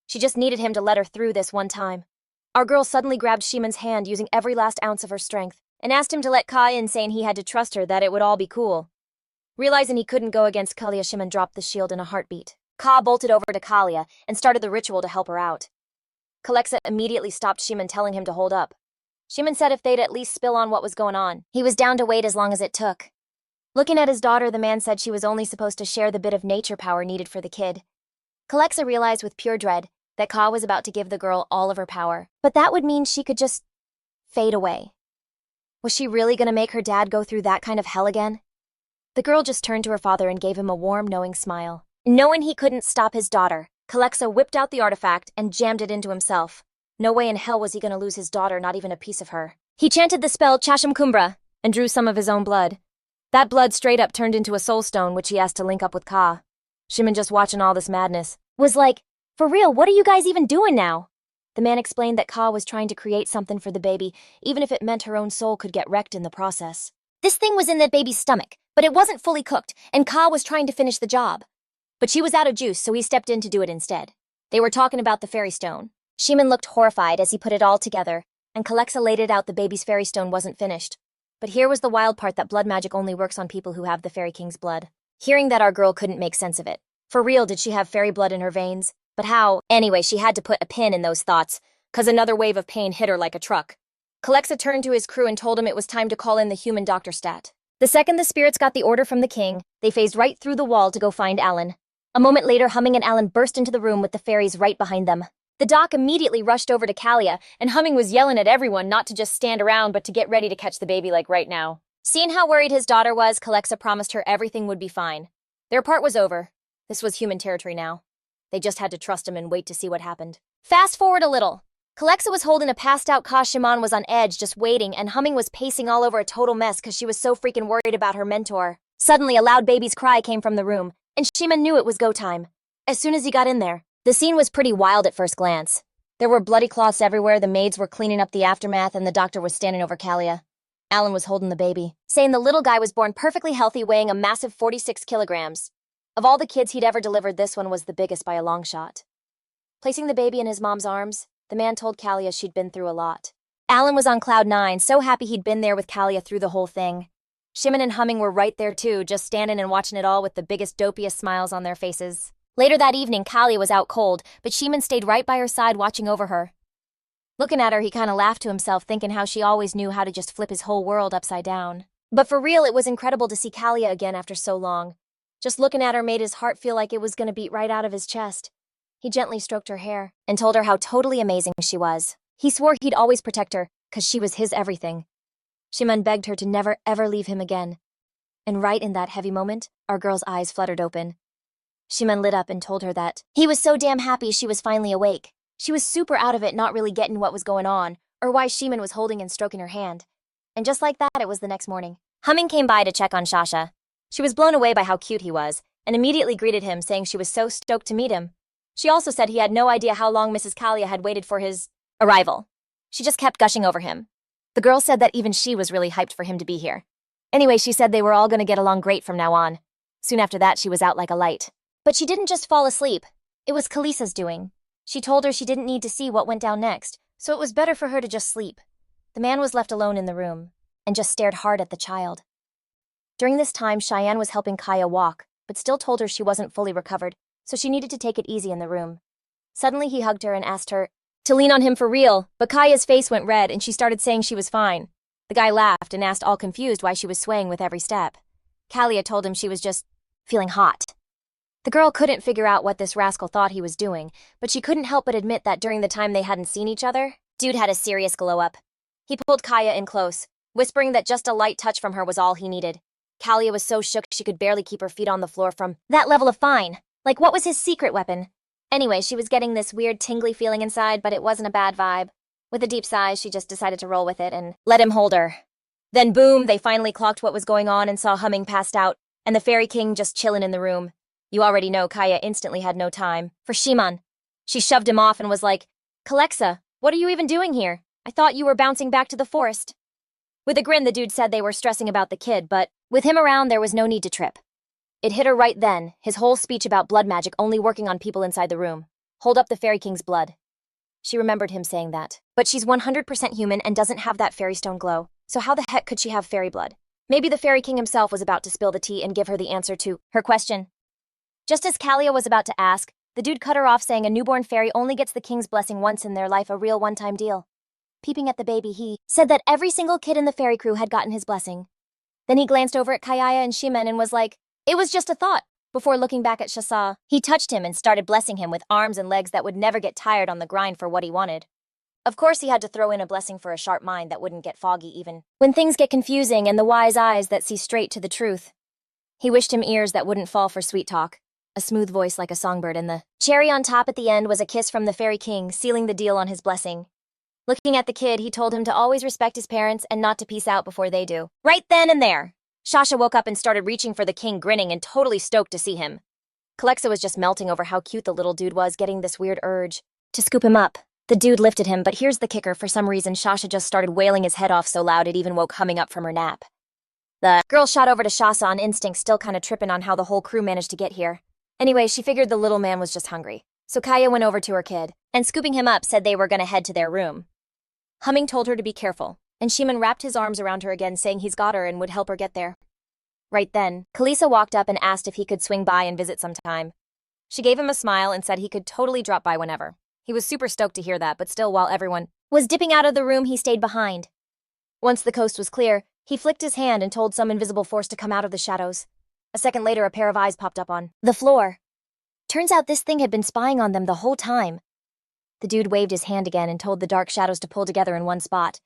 She just needed him to let her through this one time. Our girl suddenly grabbed Shiman's hand using every last ounce of her strength and asked him to let Ka in, saying he had to trust her, that it would all be cool. Realizing he couldn't go against Kalia, Shiman dropped the shield in a heartbeat. Ka bolted over to Kalia and started the ritual to help her out. Kalexa immediately stopped Shiman, telling him to hold up. Shiman said if they'd at least spill on what was going on, he was down to wait as long as it took. Looking at his daughter, the man said she was only supposed to share the bit of nature power needed for the kid. Kalexa realized with pure dread that Ka was about to give the girl all of her power, but that would mean she could just fade away. Was she really going to make her dad go through that kind of hell again? The girl just turned to her father and gave him a warm, knowing smile. Knowing he couldn't stop his daughter, Kalexa whipped out the artifact and jammed it into himself. No way in hell was he going to lose his daughter, not even a piece of her. He chanted the spell Chasham Kumbra and drew some of his own blood. That blood straight up turned into a soul stone, which he asked to link up with Ka. Shiman, just watching all this madness, was like, for real, what are you guys even doing now? The man explained that Ka was trying to create something for the baby, even if it meant her own soul could get wrecked in the process. This thing was in the baby's stomach, but it wasn't fully cooked, and Ka was trying to finish the job. But she was out of juice, so he stepped in to do it instead. They were talking about the fairy stone. Shiman looked horrified as he put it all together, and Kalexa laid it out the baby's fairy stone wasn't finished. But here was the wild part, that blood magic only works on people who have the Fairy King's blood. Hearing that, our girl couldn't make sense of it. For real, did she have fairy blood in her veins? But how? Anyway, she had to put a pin in those thoughts, cause another wave of pain hit her like a truck. Kalexa turned to his crew and told him it was time to call in the human Dr. Stat. The second the spirits got the order from the king, they phased right through the wall to go find Alan. A moment later, Humming and Alan burst into the room with the fairies right behind them. The doc immediately rushed over to Kalia, and Humming was yelling at everyone not to just stand around but to get ready to catch the baby like right now. Seeing how worried his daughter was, Kalexa promised her everything would be fine. Their part was over. This was human territory now. They just had to trust him and wait to see what happened. Fast forward a little. Kalexa was holding a passed-out Ka. Shiman was on edge, just waiting, and Humming was pacing all over a total mess because she was so freaking worried about her mentor. Suddenly, a loud baby's cry came from the room, and Shiman knew it was go time. As soon as he got in there, the scene was pretty wild at first glance. There were bloody cloths everywhere, the maids were cleaning up the aftermath, and the doctor was standing over Kalia. Alan was holding the baby, saying the little guy was born perfectly healthy, weighing a massive 46 kilograms. Of all the kids he'd ever delivered, this one was the biggest by a long shot. Placing the baby in his mom's arms, the man told Kalia she'd been through a lot. Alan was on cloud nine, so happy he'd been there with Kalia through the whole thing. Shiman and Humming were right there too, just standing and watching it all with the biggest, dopiest smiles on their faces. Later that evening, Kalia was out cold, but Shiman stayed right by her side watching over her. Looking at her, he kinda laughed to himself, thinking how she always knew how to just flip his whole world upside down. But for real, it was incredible to see Kalia again after so long. Just looking at her made his heart feel like it was gonna beat right out of his chest. He gently stroked her hair and told her how totally amazing she was. He swore he'd always protect her, 'cause she was his everything. Shiman begged her to never ever leave him again. And right in that heavy moment, our girl's eyes fluttered open. Shiman lit up and told her that he was so damn happy she was finally awake. She was super out of it, not really getting what was going on, or why Shiman was holding and stroking her hand. And just like that, it was the next morning. Humming came by to check on Shasha. She was blown away by how cute he was, and immediately greeted him, saying she was so stoked to meet him. She also said he had no idea how long Mrs. Kalia had waited for his arrival. She just kept gushing over him. The girl said that even she was really hyped for him to be here. Anyway, she said they were all going to get along great from now on. Soon after that, she was out like a light. But she didn't just fall asleep. It was Kalisa's doing. She told her she didn't need to see what went down next, so it was better for her to just sleep. The man was left alone in the room, and just stared hard at the child. During this time, Cheyenne was helping Kaya walk, but still told her she wasn't fully recovered, so she needed to take it easy in the room. Suddenly, he hugged her and asked her to lean on him for real, but Kaya's face went red and she started saying she was fine. The guy laughed and asked, all confused, why she was swaying with every step. Kalia told him she was just feeling hot. The girl couldn't figure out what this rascal thought he was doing, but she couldn't help but admit that during the time they hadn't seen each other, dude had a serious glow-up. He pulled Kaya in close, whispering that just a light touch from her was all he needed. Kalia was so shook she could barely keep her feet on the floor from that level of fine. Like, what was his secret weapon? Anyway, she was getting this weird tingly feeling inside, but it wasn't a bad vibe. With a deep sigh, she just decided to roll with it and let him hold her. Then boom, they finally clocked what was going on and saw Humming passed out, and the Fairy King just chillin' in the room. You already know Kaya instantly had no time for Shiman. She shoved him off and was like, Kalexa, what are you even doing here? I thought you were bouncing back to the forest. With a grin, the dude said they were stressing about the kid, but with him around, there was no need to trip. It hit her right then, his whole speech about blood magic only working on people inside the room. Hold up the Fairy King's blood. She remembered him saying that. But she's 100% human and doesn't have that fairy stone glow, so how the heck could she have fairy blood? Maybe the Fairy King himself was about to spill the tea and give her the answer to her question. Just as Kalia was about to ask, the dude cut her off, saying a newborn fairy only gets the king's blessing once in their life, a real one-time deal. Peeping at the baby, he said that every single kid in the fairy crew had gotten his blessing. Then he glanced over at Kaya and Shiman and was like, it was just a thought. Before looking back at Shasa, he touched him and started blessing him with arms and legs that would never get tired on the grind for what he wanted. Of course, he had to throw in a blessing for a sharp mind that wouldn't get foggy even when things get confusing, and the wise eyes that see straight to the truth. He wished him ears that wouldn't fall for sweet talk, a smooth voice like a songbird, and the cherry on top at the end was a kiss from the Fairy King, sealing the deal on his blessing. Looking at the kid, he told him to always respect his parents and not to peace out before they do. Right then and there, Shasha woke up and started reaching for the king, grinning and totally stoked to see him. Kalexa was just melting over how cute the little dude was, getting this weird urge to scoop him up. The dude lifted him, but here's the kicker. For some reason, Shasha just started wailing his head off so loud it even woke Humming up from her nap. The girl shot over to Shasa on instinct, still kind of tripping on how the whole crew managed to get here. Anyway, she figured the little man was just hungry. So Kaya went over to her kid, and scooping him up, said they were gonna head to their room. Humming told her to be careful, and Shiman wrapped his arms around her again, saying he's got her and would help her get there. Right then, Kalisa walked up and asked if he could swing by and visit sometime. She gave him a smile and said he could totally drop by whenever. He was super stoked to hear that, but still, while everyone was dipping out of the room, he stayed behind. Once the coast was clear, he flicked his hand and told some invisible force to come out of the shadows. A second later, a pair of eyes popped up on the floor. Turns out this thing had been spying on them the whole time. The dude waved his hand again and told the dark shadows to pull together in one spot.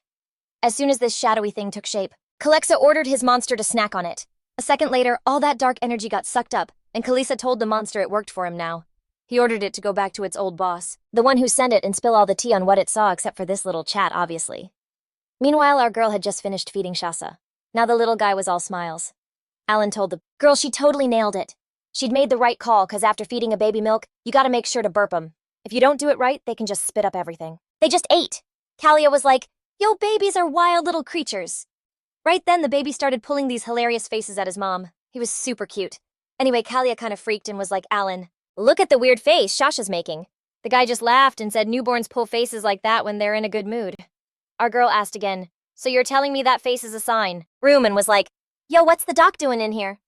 As soon as this shadowy thing took shape, Kalexa ordered his monster to snack on it. A second later, all that dark energy got sucked up, and Kalisa told the monster it worked for him now. He ordered it to go back to its old boss, the one who sent it, and spill all the tea on what it saw except for this little chat, obviously. Meanwhile, our girl had just finished feeding Shasa. Now the little guy was all smiles. Alan told the girl she totally nailed it. She'd made the right call, cause after feeding a baby milk, you gotta make sure to burp 'em. If you don't do it right, they can just spit up everything. They just ate. Kalia was like, yo, babies are wild little creatures. Right then, the baby started pulling these hilarious faces at his mom. He was super cute. Anyway, Kalia kind of freaked and was like, Alan, look at the weird face Shasha's making. The guy just laughed and said newborns pull faces like that when they're in a good mood. Our girl asked again, so you're telling me that face is a sign? Ruman was like, yo, what's the doc doing in here?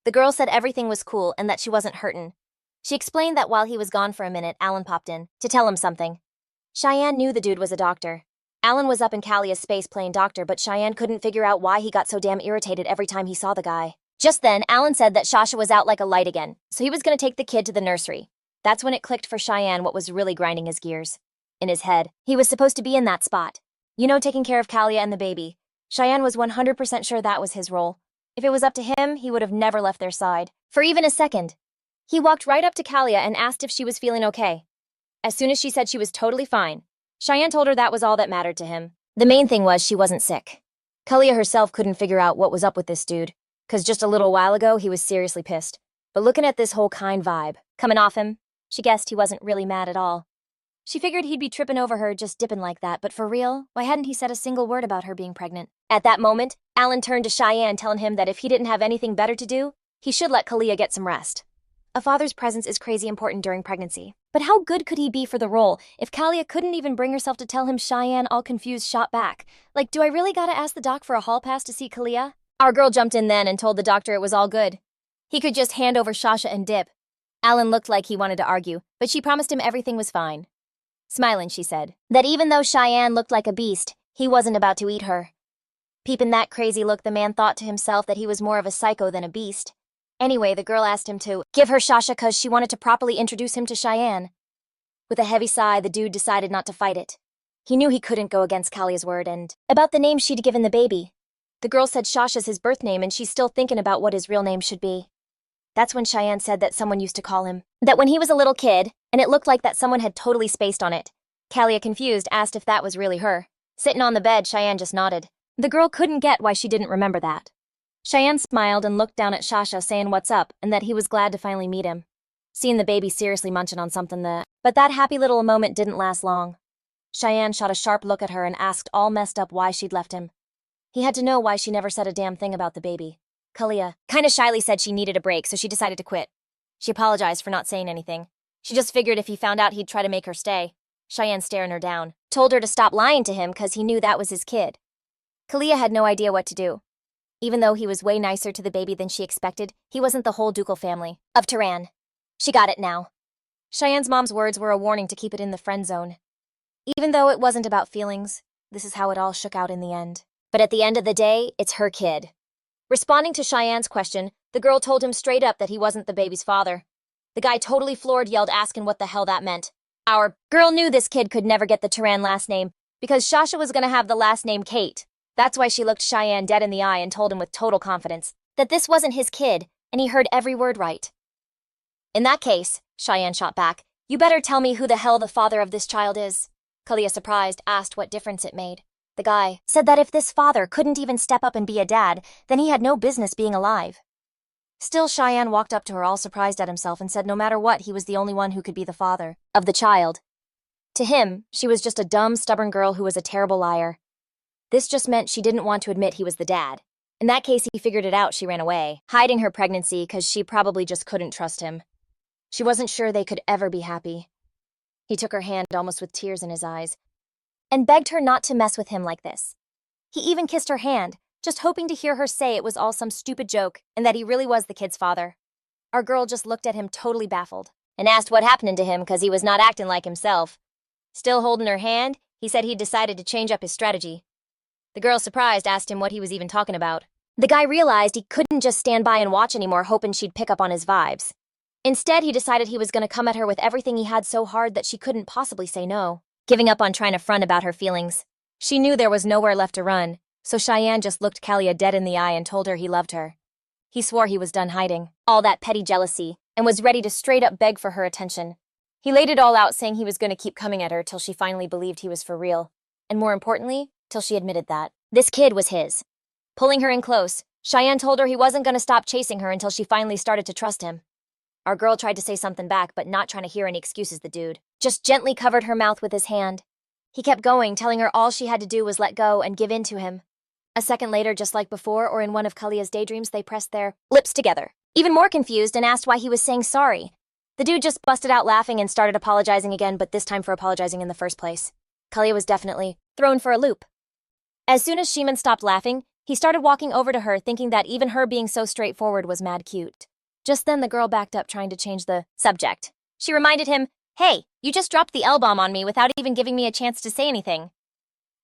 The girl said everything was cool and that she wasn't hurtin'. She explained that while he was gone for a minute, Alan popped in to tell him something. Cheyenne knew the dude was a doctor. Alan was up in Kalia's space playing doctor, but Cheyenne couldn't figure out why he got so damn irritated every time he saw the guy. Just then, Alan said that Shasha was out like a light again, so he was gonna take the kid to the nursery. That's when it clicked for Cheyenne what was really grinding his gears. In his head, he was supposed to be in that spot. You know, taking care of Kalia and the baby. Cheyenne was 100% sure that was his role. If it was up to him, he would have never left their side, for even a second. He walked right up to Kalia and asked if she was feeling okay. As soon as she said she was totally fine, Cheyenne told her that was all that mattered to him. The main thing was she wasn't sick. Kalia herself couldn't figure out what was up with this dude, because just a little while ago he was seriously pissed. But looking at this whole kind vibe coming off him, she guessed he wasn't really mad at all. She figured he'd be tripping over her just dipping like that, but for real, why hadn't he said a single word about her being pregnant? At that moment, Alan turned to Cheyenne, telling him that if he didn't have anything better to do, he should let Kalia get some rest. A father's presence is crazy important during pregnancy. But how good could he be for the role if Kalia couldn't even bring herself to tell him? Cheyenne, all confused, shot back. Like, do I really gotta ask the doc for a hall pass to see Kalia? Our girl jumped in then and told the doctor it was all good. He could just hand over Shasha and dip. Alan looked like he wanted to argue, but she promised him everything was fine. Smiling, she said that even though Cheyenne looked like a beast, he wasn't about to eat her. Peeping that crazy look, the man thought to himself that he was more of a psycho than a beast. Anyway, the girl asked him to give her Shasha cause she wanted to properly introduce him to Cheyenne. With a heavy sigh, the dude decided not to fight it. He knew he couldn't go against Kalia's word and about the name she'd given the baby. The girl said Shasha's his birth name and she's still thinking about what his real name should be. That's when Cheyenne said that someone used to call him that when he was a little kid, and it looked like that someone had totally spaced on it. Kalia, confused, asked if that was really her. Sitting on the bed, Cheyenne just nodded. The girl couldn't get why she didn't remember that. Cheyenne smiled and looked down at Shasha, saying what's up and that he was glad to finally meet him. Seeing the baby seriously munching on something but that happy little moment didn't last long. Cheyenne shot a sharp look at her and asked all messed up why she'd left him. He had to know why she never said a damn thing about the baby. Kalia kinda shyly said she needed a break, so she decided to quit. She apologized for not saying anything. She just figured if he found out he'd try to make her stay. Cheyenne, staring her down, told her to stop lying to him cause he knew that was his kid. Kalia had no idea what to do. Even though he was way nicer to the baby than she expected, he wasn't the whole ducal family of Tehran. She got it now. Cheyenne's mom's words were a warning to keep it in the friend zone. Even though it wasn't about feelings, this is how it all shook out in the end. But at the end of the day, it's her kid. Responding to Cheyenne's question, the girl told him straight up that he wasn't the baby's father. The guy, totally floored, yelled, asking what the hell that meant. Our girl knew this kid could never get the Tehran last name because Shasha was gonna have the last name Kate. That's why she looked Cheyenne dead in the eye and told him with total confidence that this wasn't his kid, and he heard every word right. In that case, Cheyenne shot back, you better tell me who the hell the father of this child is. Kalia, surprised, asked what difference it made. The guy said that if this father couldn't even step up and be a dad, then he had no business being alive. Still, Cheyenne walked up to her all surprised at himself and said no matter what, he was the only one who could be the father of the child. To him, she was just a dumb, stubborn girl who was a terrible liar. This just meant she didn't want to admit he was the dad. In that case, he figured it out. She ran away, hiding her pregnancy because she probably just couldn't trust him. She wasn't sure they could ever be happy. He took her hand, almost with tears in his eyes, and begged her not to mess with him like this. He even kissed her hand, just hoping to hear her say it was all some stupid joke and that he really was the kid's father. Our girl just looked at him totally baffled and asked what happened to him because he was not acting like himself. Still holding her hand, he said he'd decided to change up his strategy. The girl, surprised, asked him what he was even talking about. The guy realized he couldn't just stand by and watch anymore, hoping she'd pick up on his vibes. Instead, he decided he was going to come at her with everything he had so hard that she couldn't possibly say no. Giving up on trying to front about her feelings. She knew there was nowhere left to run, so Cheyenne just looked Kalia dead in the eye and told her he loved her. He swore he was done hiding all that petty jealousy and was ready to straight up beg for her attention. He laid it all out, saying he was going to keep coming at her till she finally believed he was for real. And more importantly, till she admitted that this kid was his. Pulling her in close, Cheyenne told her he wasn't going to stop chasing her until she finally started to trust him. Our girl tried to say something back, but not trying to hear any excuses. The dude just gently covered her mouth with his hand. He kept going, telling her all she had to do was let go and give in to him. A second later, just like before or in one of Kalia's daydreams, they pressed their lips together, even more confused, and asked why he was saying sorry. The dude just busted out laughing and started apologizing again, but this time for apologizing in the first place. Kalia was definitely thrown for a loop. As soon as Shiman stopped laughing, he started walking over to her, thinking that even her being so straightforward was mad cute. Just then, the girl backed up, trying to change the subject. She reminded him, "Hey, you just dropped the L-bomb on me without even giving me a chance to say anything."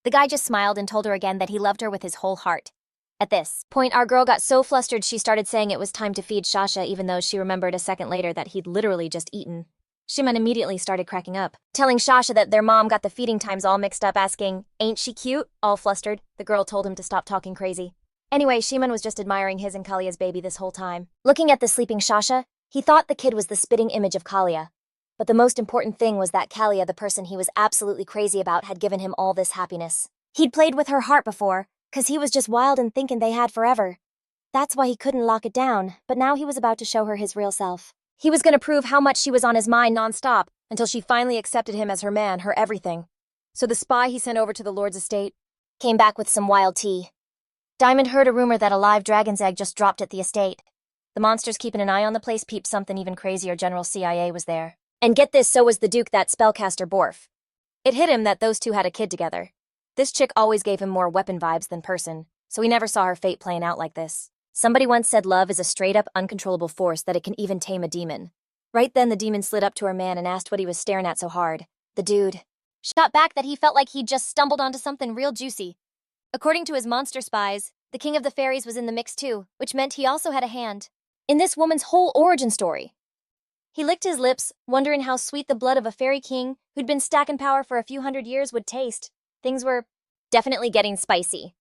The guy just smiled and told her again that he loved her with his whole heart. At this point, our girl got so flustered she started saying it was time to feed Shasha, even though she remembered a second later that he'd literally just eaten. Shiman immediately started cracking up, telling Shasha that their mom got the feeding times all mixed up, asking, "Ain't she cute?" All flustered, the girl told him to stop talking crazy. Anyway, Shiman was just admiring his and Kalia's baby this whole time. Looking at the sleeping Shasha, he thought the kid was the spitting image of Kalia. But the most important thing was that Kalia, the person he was absolutely crazy about, had given him all this happiness. He'd played with her heart before, 'cause he was just wild and thinking they had forever. That's why he couldn't lock it down, but now he was about to show her his real self. He was gonna prove how much she was on his mind nonstop, until she finally accepted him as her man, her everything. So the spy he sent over to the Lord's estate came back with some wild tea. Diamond heard a rumor that a live dragon's egg just dropped at the estate. The monsters keeping an eye on the place peeped something even crazier. General CIA was there. And get this, so was the Duke, that spellcaster Borf. It hit him that those two had a kid together. This chick always gave him more weapon vibes than person, so he never saw her fate playing out like this. Somebody once said love is a straight-up uncontrollable force that it can even tame a demon. Right then the demon slid up to her man and asked what he was staring at so hard. The dude shot back that he felt like he'd just stumbled onto something real juicy. According to his monster spies, the king of the fairies was in the mix too, which meant he also had a hand in this woman's whole origin story. He licked his lips, wondering how sweet the blood of a fairy king who'd been stacking power for a few hundred years would taste. Things were definitely getting spicy.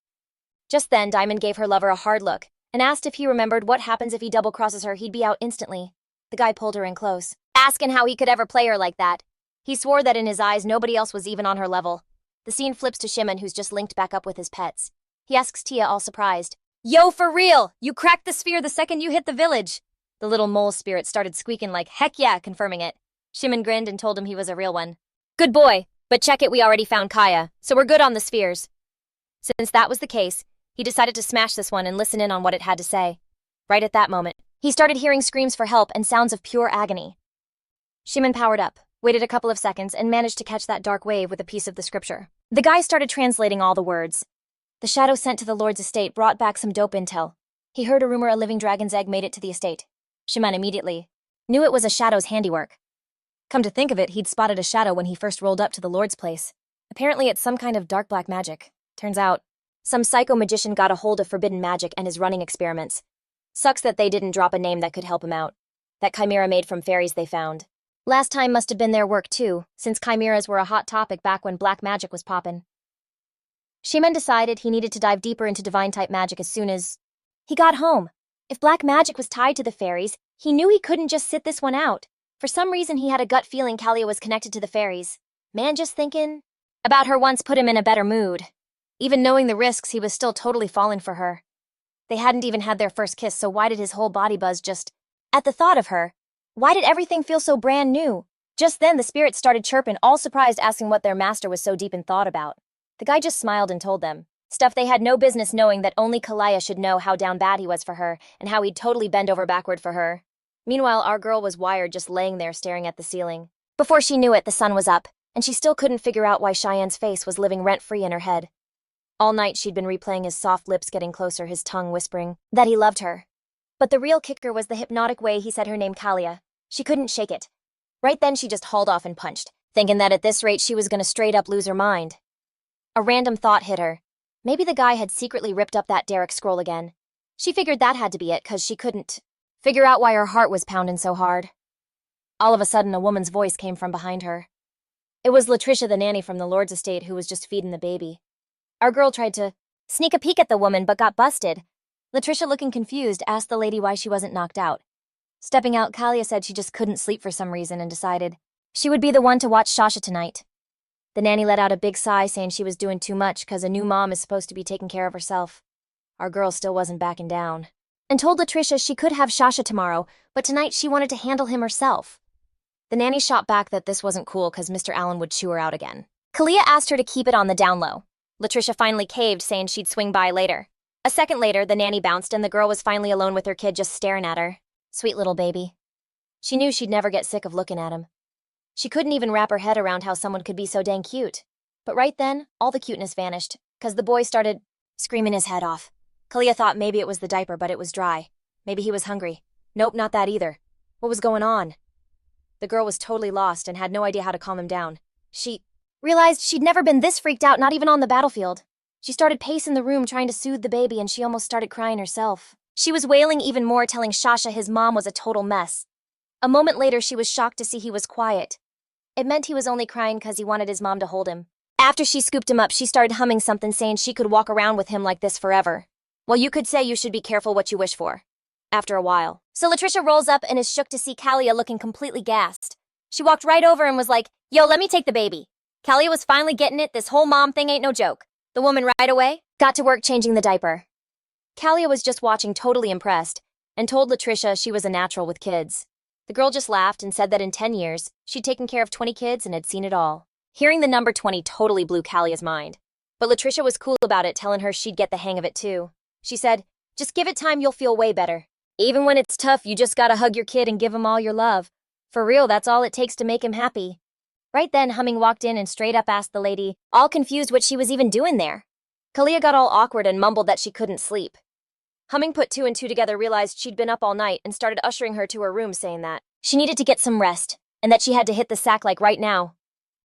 Just then, Diamond gave her lover a hard look and asked if he remembered what happens if he double-crosses her. He'd be out instantly. The guy pulled her in close, asking how he could ever play her like that. He swore that in his eyes nobody else was even on her level. The scene flips to Shiman, who's just linked back up with his pets. He asks Tia, all surprised, "Yo, for real! You cracked the sphere the second you hit the village!" The little mole spirit started squeaking like, "Heck yeah," confirming it. Shiman grinned and told him he was a real one. "Good boy, but check it, we already found Kaya, so we're good on the spheres." Since that was the case, he decided to smash this one and listen in on what it had to say. Right at that moment, he started hearing screams for help and sounds of pure agony. Shiman powered up, waited a couple of seconds, and managed to catch that dark wave with a piece of the scripture. The guy started translating all the words. The shadow sent to the Lord's estate brought back some dope intel. He heard a rumor a living dragon's egg made it to the estate. Shiman immediately knew it was a shadow's handiwork. Come to think of it, he'd spotted a shadow when he first rolled up to the Lord's place. Apparently it's some kind of dark black magic. Turns out, some psycho magician got a hold of forbidden magic and is running experiments. Sucks that they didn't drop a name that could help him out. That chimera made from fairies they found. Last time must have been their work too, since chimeras were a hot topic back when black magic was poppin'. Shiman decided he needed to dive deeper into divine-type magic as soon as he got home. If black magic was tied to the fairies, he knew he couldn't just sit this one out. For some reason he had a gut feeling Kalia was connected to the fairies. Man, just thinking about her once put him in a better mood. Even knowing the risks, he was still totally falling for her. They hadn't even had their first kiss, so why did his whole body buzz just at the thought of her? Why did everything feel so brand new? Just then the spirits started chirping, all surprised, asking what their master was so deep in thought about. The guy just smiled and told them stuff they had no business knowing, that only Kalia should know how down bad he was for her and how he'd totally bend over backward for her. Meanwhile, our girl was wired, just laying there staring at the ceiling. Before she knew it, the sun was up, and she still couldn't figure out why Cheyenne's face was living rent-free in her head. All night she'd been replaying his soft lips getting closer, his tongue whispering that he loved her. But the real kicker was the hypnotic way he said her name, Kalia. She couldn't shake it. Right then she just hauled off and punched, thinking that at this rate she was gonna straight up lose her mind. A random thought hit her. Maybe the guy had secretly ripped up that Derek scroll again. She figured that had to be it, 'cause she couldn't figure out why her heart was pounding so hard. All of a sudden, a woman's voice came from behind her. It was Latricia, the nanny from the Lord's estate, who was just feeding the baby. Our girl tried to sneak a peek at the woman, but got busted. Latricia, looking confused, asked the lady why she wasn't knocked out. Stepping out, Kalia said she just couldn't sleep for some reason and decided she would be the one to watch Shasha tonight. The nanny let out a big sigh, saying she was doing too much, 'cause a new mom is supposed to be taking care of herself. Our girl still wasn't backing down, and told Latricia she could have Shasha tomorrow, but tonight she wanted to handle him herself. The nanny shot back that this wasn't cool, 'cause Mr. Allen would chew her out again. Kalia asked her to keep it on the down low. Latricia finally caved, saying she'd swing by later. A second later, the nanny bounced and the girl was finally alone with her kid, just staring at her. Sweet little baby. She knew she'd never get sick of looking at him. She couldn't even wrap her head around how someone could be so dang cute. But right then, all the cuteness vanished, 'cause the boy started screaming his head off. Kalia thought maybe it was the diaper, but it was dry. Maybe he was hungry. Nope, not that either. What was going on? The girl was totally lost and had no idea how to calm him down. She realized she'd never been this freaked out, not even on the battlefield. She started pacing the room trying to soothe the baby, and she almost started crying herself. She was wailing even more, telling Shasha his mom was a total mess. A moment later, she was shocked to see he was quiet. It meant he was only crying because he wanted his mom to hold him. After she scooped him up, she started humming something, saying she could walk around with him like this forever. Well, you could say you should be careful what you wish for. After a while. So Latricia rolls up and is shook to see Kalia looking completely gassed. She walked right over and was like, "Yo, let me take the baby." Kalia was finally getting it. This whole mom thing ain't no joke. The woman right away got to work changing the diaper. Kalia was just watching, totally impressed, and told Latricia she was a natural with kids. The girl just laughed and said that in 10 years, she'd taken care of 20 kids and had seen it all. Hearing the number 20 totally blew Kalia's mind. But Latricia was cool about it, telling her she'd get the hang of it too. She said, "Just give it time, you'll feel way better. Even when it's tough, you just gotta hug your kid and give him all your love. For real, that's all it takes to make him happy." Right then, Humming walked in and straight up asked the lady, all confused what she was even doing there. Kalia got all awkward and mumbled that she couldn't sleep. Humming put two and two together, realized she'd been up all night, and started ushering her to her room, saying that she needed to get some rest, and that she had to hit the sack like right now.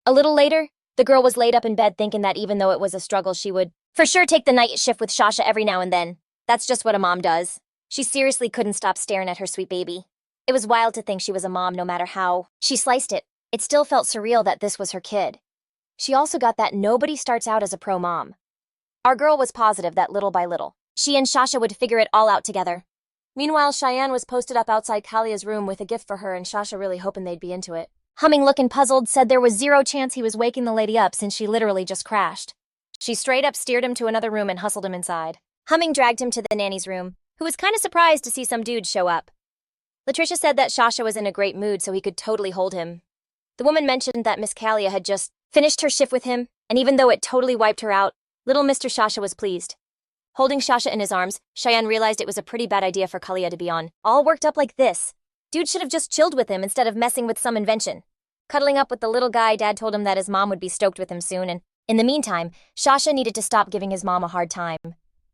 A little later, the girl was laid up in bed thinking that even though it was a struggle, she would for sure take the night shift with Shasha every now and then. That's just what a mom does. She seriously couldn't stop staring at her sweet baby. It was wild to think she was a mom no matter how she sliced it. It still felt surreal that this was her kid. She also got that nobody starts out as a pro mom. Our girl was positive that little by little, she and Shasha would figure it all out together. Meanwhile, Cheyenne was posted up outside Kalia's room with a gift for her, and Shasha really hoping they'd be into it. Humming, looking puzzled, said there was zero chance he was waking the lady up since she literally just crashed. She straight up steered him to another room and hustled him inside. Humming dragged him to the nanny's room, who was kind of surprised to see some dude show up. Latricia said that Shasha was in a great mood, so he could totally hold him. The woman mentioned that Miss Kalia had just finished her shift with him, and even though it totally wiped her out, little Mr. Shasha was pleased. Holding Shasha in his arms, Cheyenne realized it was a pretty bad idea for Kalia to be on, all worked up like this. Dude should have just chilled with him instead of messing with some invention. Cuddling up with the little guy, Dad told him that his mom would be stoked with him soon, and in the meantime, Shasha needed to stop giving his mom a hard time.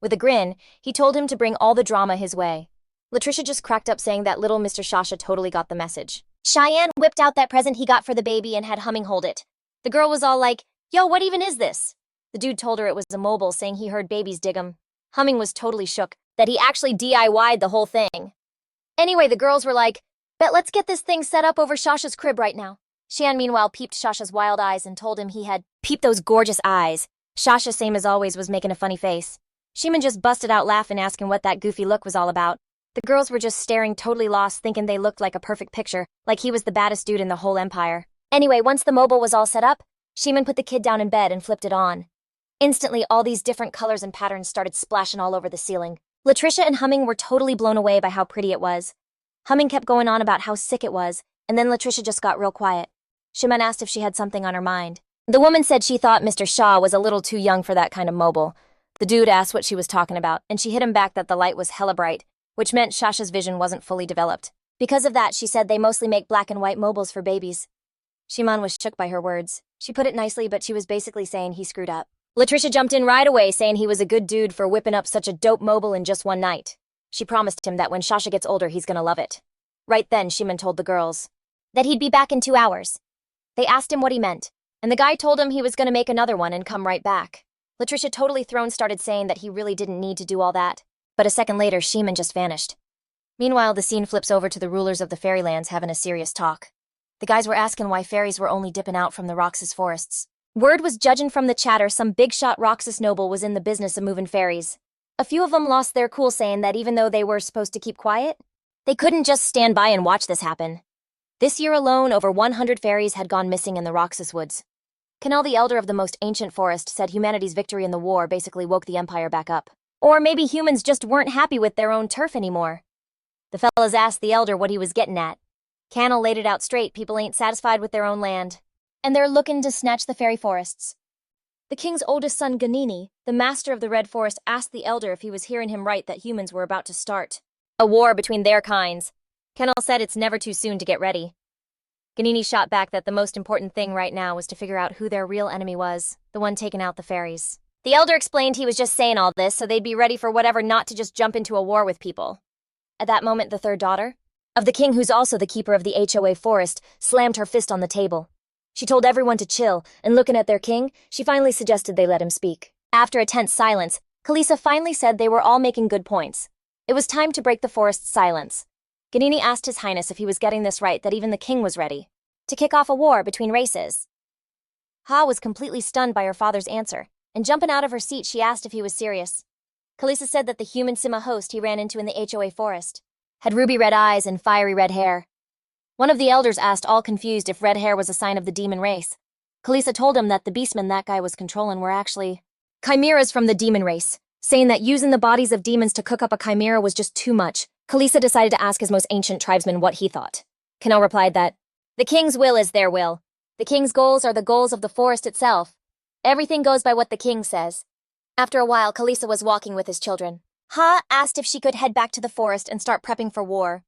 With a grin, he told him to bring all the drama his way. Latricia just cracked up, saying that little Mr. Shasha totally got the message. Cheyenne whipped out that present he got for the baby and had Humming hold it. The girl was all like, "Yo, what even is this?" The dude told her it was a mobile, saying he heard babies dig him. Humming was totally shook that he actually DIY'd the whole thing. Anyway, the girls were like, "Bet let's get this thing set up over Shasha's crib right now." Cheyenne meanwhile peeped Shasha's wild eyes and told him he had peeped those gorgeous eyes. Shasha, same as always, was making a funny face. Shiman just busted out laughing, asking what that goofy look was all about. The girls were just staring, totally lost, thinking they looked like a perfect picture, like he was the baddest dude in the whole empire. Anyway, once the mobile was all set up, Shiman put the kid down in bed and flipped it on. Instantly, all these different colors and patterns started splashing all over the ceiling. Latricia and Humming were totally blown away by how pretty it was. Humming kept going on about how sick it was, and then Latricia just got real quiet. Shiman asked if she had something on her mind. The woman said she thought Mr. Shaw was a little too young for that kind of mobile. The dude asked what she was talking about, and she hit him back that the light was hella bright, which meant Shasha's vision wasn't fully developed. Because of that, she said they mostly make black and white mobiles for babies. Shiman was shook by her words. She put it nicely, but she was basically saying he screwed up. Latricia jumped in right away, saying he was a good dude for whipping up such a dope mobile in just one night. She promised him that when Shasha gets older, he's gonna love it. Right then, Shiman told the girls that he'd be back in 2 hours. They asked him what he meant, and the guy told him he was gonna make another one and come right back. Latricia, totally thrown, started saying that he really didn't need to do all that, but a second later, Shiman just vanished. Meanwhile, the scene flips over to the rulers of the fairylands having a serious talk. The guys were asking why fairies were only dipping out from the Roxus forests. Word was judging from the chatter some big-shot Roxus noble was in the business of moving fairies. A few of them lost their cool, saying that even though they were supposed to keep quiet, they couldn't just stand by and watch this happen. This year alone, over 100 fairies had gone missing in the Roxus woods. Canal, the elder of the most ancient forest, said humanity's victory in the war basically woke the empire back up. Or maybe humans just weren't happy with their own turf anymore. The fellas asked the elder what he was getting at. Canal laid it out straight: people ain't satisfied with their own land, and they're looking to snatch the fairy forests. The king's oldest son, Ganini, the master of the Red Forest, asked the elder if he was hearing him right, that humans were about to start a war between their kinds. Canal said it's never too soon to get ready. Ganini shot back that the most important thing right now was to figure out who their real enemy was, the one taking out the fairies. The elder explained he was just saying all this so they'd be ready for whatever, not to just jump into a war with people. At that moment, the third daughter of the king, who's also the keeper of the HOA forest, slammed her fist on the table. She told everyone to chill, and looking at their king, she finally suggested they let him speak. After a tense silence, Kalisa finally said they were all making good points. It was time to break the forest's silence. Ganini asked His Highness if he was getting this right, that even the king was ready to kick off a war between races. Ha was completely stunned by her father's answer, and jumping out of her seat, she asked if he was serious. Kalisa said that the human Sima host he ran into in the HOA forest had ruby red eyes and fiery red hair. One of the elders asked, all confused, if red hair was a sign of the demon race. Kalisa told him that the beastmen that guy was controlling were actually chimeras from the demon race, saying that using the bodies of demons to cook up a chimera was just too much. Kalisa decided to ask his most ancient tribesman what he thought. Kanel replied that, "The king's will is their will. The king's goals are the goals of the forest itself. Everything goes by what the king says." After a while, Kalisa was walking with his children. Ha asked if she could head back to the forest and start prepping for war.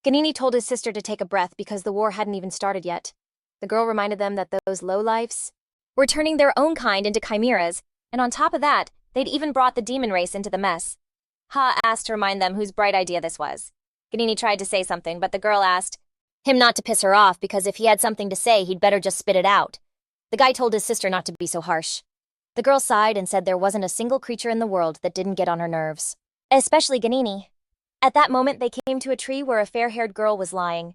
Ganini told his sister to take a breath because the war hadn't even started yet. The girl reminded them that those lowlifes were turning their own kind into chimeras, and on top of that, they'd even brought the demon race into the mess. Ha asked to remind them whose bright idea this was. Ganini tried to say something, but the girl asked him not to piss her off because if he had something to say, he'd better just spit it out. The guy told his sister not to be so harsh. The girl sighed and said there wasn't a single creature in the world that didn't get on her nerves. Especially Ganini. At that moment, they came to a tree where a fair-haired girl was lying.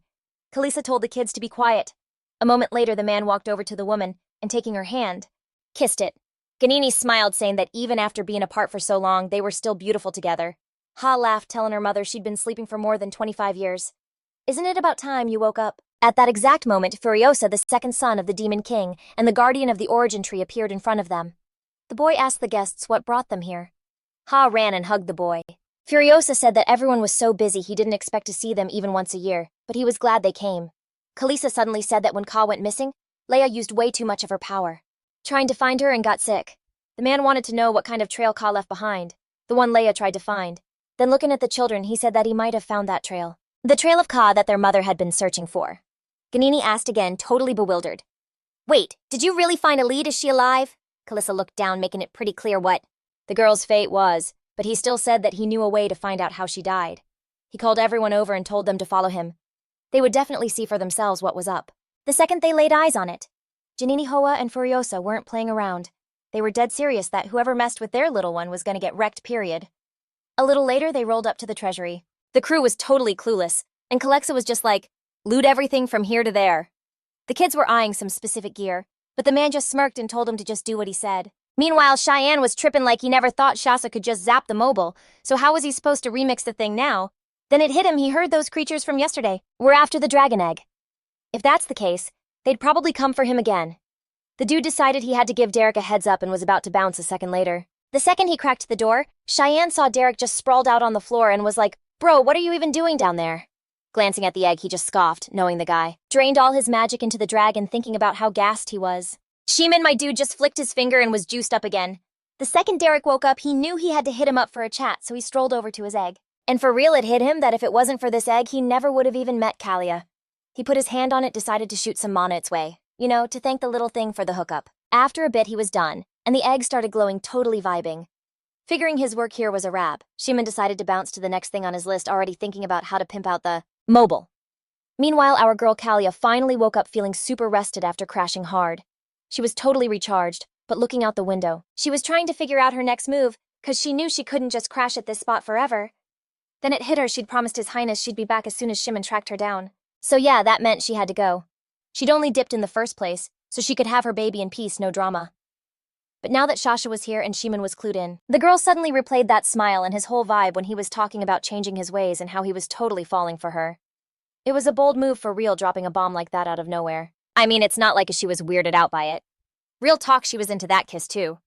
Kalisa told the kids to be quiet. A moment later, the man walked over to the woman and, taking her hand, kissed it. Ganini smiled, saying that even after being apart for so long, they were still beautiful together. Ha laughed, telling her mother she'd been sleeping for more than 25 years. "Isn't it about time you woke up?" At that exact moment, Furiosa, the second son of the Demon King, and the guardian of the origin tree appeared in front of them. The boy asked the guests what brought them here. Ha ran and hugged the boy. Furiosa said that everyone was so busy he didn't expect to see them even once a year, but he was glad they came. Kalisa suddenly said that when Ka went missing, Leia used way too much of her power, trying to find her and got sick. The man wanted to know what kind of trail Ka left behind, the one Leia tried to find. Then looking at the children, he said that he might have found that trail. The trail of Ka that their mother had been searching for. Ganini asked again, totally bewildered. "Wait, did you really find a lead? Is she alive?" Kalisa looked down, making it pretty clear what the girl's fate was, but he still said that he knew a way to find out how she died. He called everyone over and told them to follow him. They would definitely see for themselves what was up. The second they laid eyes on it, Janini Hoa and Furiosa weren't playing around. They were dead serious that whoever messed with their little one was going to get wrecked, period. A little later, they rolled up to the treasury. The crew was totally clueless, and Calexa was just like, "Loot everything from here to there." The kids were eyeing some specific gear, but the man just smirked and told them to just do what he said. Meanwhile, Cheyenne was tripping like he never thought Shasa could just zap the mobile, so how was he supposed to remix the thing now? Then it hit him, he heard those creatures from yesterday were after the dragon egg. If that's the case, they'd probably come for him again. The dude decided he had to give Derek a heads up and was about to bounce a second later. The second he cracked the door, Cheyenne saw Derek just sprawled out on the floor and was like, "Bro, what are you even doing down there?" Glancing at the egg, he just scoffed, knowing the guy drained all his magic into the dragon, thinking about how gassed he was. Shiman, my dude, just flicked his finger and was juiced up again. The second Derek woke up, he knew he had to hit him up for a chat, so he strolled over to his egg. And for real, it hit him that if it wasn't for this egg, he never would have even met Kalia. He put his hand on it, decided to shoot some mana its way, to thank the little thing for the hookup. After a bit, he was done, and the egg started glowing, totally vibing. Figuring his work here was a wrap, Shiman decided to bounce to the next thing on his list, already thinking about how to pimp out the mobile. Meanwhile, our girl Kalia finally woke up feeling super rested after crashing hard. She was totally recharged, but looking out the window, she was trying to figure out her next move, cause she knew she couldn't just crash at this spot forever. Then it hit her she'd promised His Highness she'd be back as soon as Shiman tracked her down. So yeah, that meant she had to go. She'd only dipped in the first place, so she could have her baby in peace, no drama. But now that Shasha was here and Shiman was clued in, the girl suddenly replayed that smile and his whole vibe when he was talking about changing his ways and how he was totally falling for her. It was a bold move for real, dropping a bomb like that out of nowhere. I mean, it's not like she was weirded out by it. Real talk, she was into that kiss too.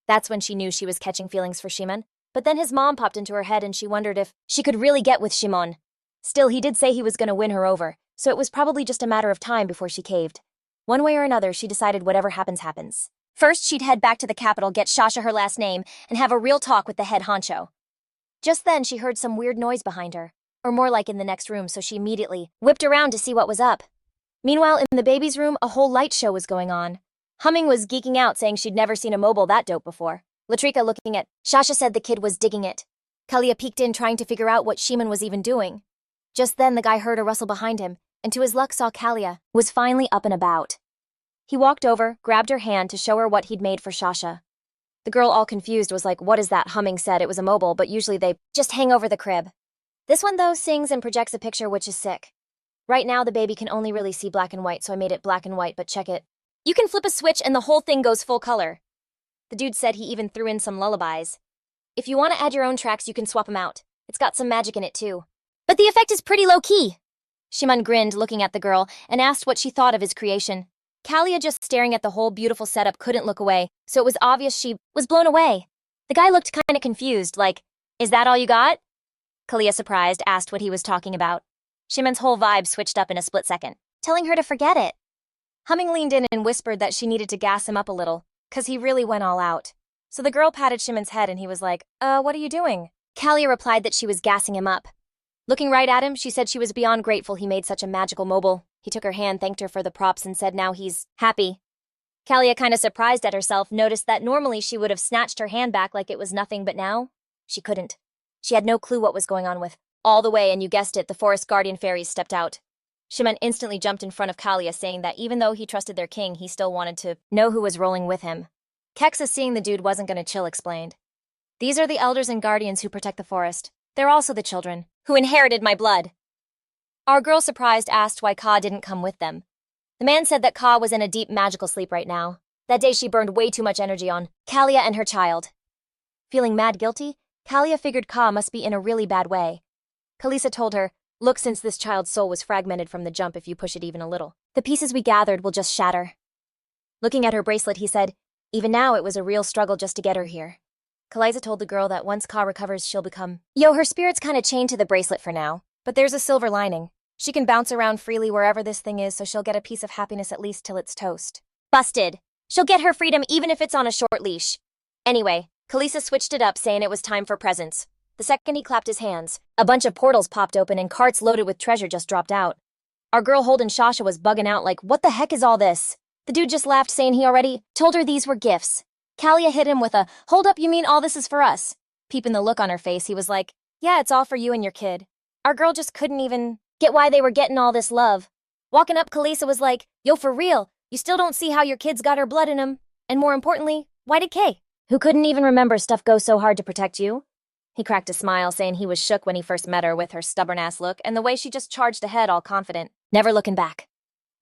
That's when she knew she was catching feelings for Shiman. But then his mom popped into her head and she wondered if she could really get with Shimon. Still, he did say he was going to win her over, so it was probably just a matter of time before she caved. One way or another, she decided whatever happens, happens. First, she'd head back to the capital, get Shasha her last name, and have a real talk with the head honcho. Just then, she heard some weird noise behind her, or more like in the next room, so she immediately whipped around to see what was up. Meanwhile, in the baby's room, a whole light show was going on. Humming was geeking out, saying she'd never seen a mobile that dope before. Latrika looking at Shasha said the kid was digging it. Kalia peeked in, trying to figure out what Shiman was even doing. Just then, the guy heard a rustle behind him, and to his luck saw Kalia was finally up and about. He walked over, grabbed her hand to show her what he'd made for Shasha. The girl, all confused, was like, "What is that?" Humming said it was a mobile, but usually they just hang over the crib. This one, though, sings and projects a picture, which is sick. Right now, the baby can only really see black and white, so I made it black and white, but check it. You can flip a switch and the whole thing goes full color. The dude said he even threw in some lullabies. If you want to add your own tracks, you can swap them out. It's got some magic in it, too. But the effect is pretty low-key. Shiman grinned, looking at the girl, and asked what she thought of his creation. Kalia, just staring at the whole beautiful setup, couldn't look away, so it was obvious she was blown away. The guy looked kinda confused, like, "Is that all you got?" Kalia, surprised, asked what he was talking about. Shiman's whole vibe switched up in a split second, telling her to forget it. Humming leaned in and whispered that she needed to gas him up a little, 'cause he really went all out. So the girl patted Shiman's head and he was like, what are you doing?" Kalia replied that she was gassing him up. Looking right at him, she said she was beyond grateful he made such a magical mobile. He took her hand, thanked her for the props, and said now he's happy. Kalia, kinda surprised at herself, noticed that normally she would have snatched her hand back like it was nothing, but now she couldn't. She had no clue what was going on with. All the way, and you guessed it, the forest guardian fairies stepped out. Shiman instantly jumped in front of Kalia, saying that even though he trusted their king, he still wanted to know who was rolling with him. Kexa, seeing the dude wasn't gonna chill, explained. "These are the elders and guardians who protect the forest. They're also the children who inherited my blood." Our girl, surprised, asked why Ka didn't come with them. The man said that Ka was in a deep magical sleep right now. That day she burned way too much energy on Kalia and her child. Feeling mad guilty, Kalia figured Ka must be in a really bad way. Kalisa told her, "Look, since this child's soul was fragmented from the jump, if you push it even a little, the pieces we gathered will just shatter." Looking at her bracelet, he said, "Even now it was a real struggle just to get her here." Kalisa told the girl that once Ka recovers, she'll become... her spirit's kinda chained to the bracelet for now, but there's a silver lining. She can bounce around freely wherever this thing is, so she'll get a piece of happiness at least till it's toast. Busted. She'll get her freedom even if it's on a short leash. Anyway, Kalisa switched it up, saying it was time for presents. The second he clapped his hands, a bunch of portals popped open and carts loaded with treasure just dropped out. Our girl holding Shasha was bugging out like, "What the heck is all this?" The dude just laughed, saying he already told her these were gifts. Kalia hit him with a, "Hold up, you mean all this is for us?" Peeping the look on her face, he was like, "Yeah, it's all for you and your kid." Our girl just couldn't even get why they were getting all this love. Walking up, Kalisa was like, "Yo, for real, you still don't see how your kid's got her blood in him? And more importantly, why did Kay, who couldn't even remember stuff, go so hard to protect you?" He cracked a smile, saying he was shook when he first met her with her stubborn-ass look and the way she just charged ahead all confident, never looking back.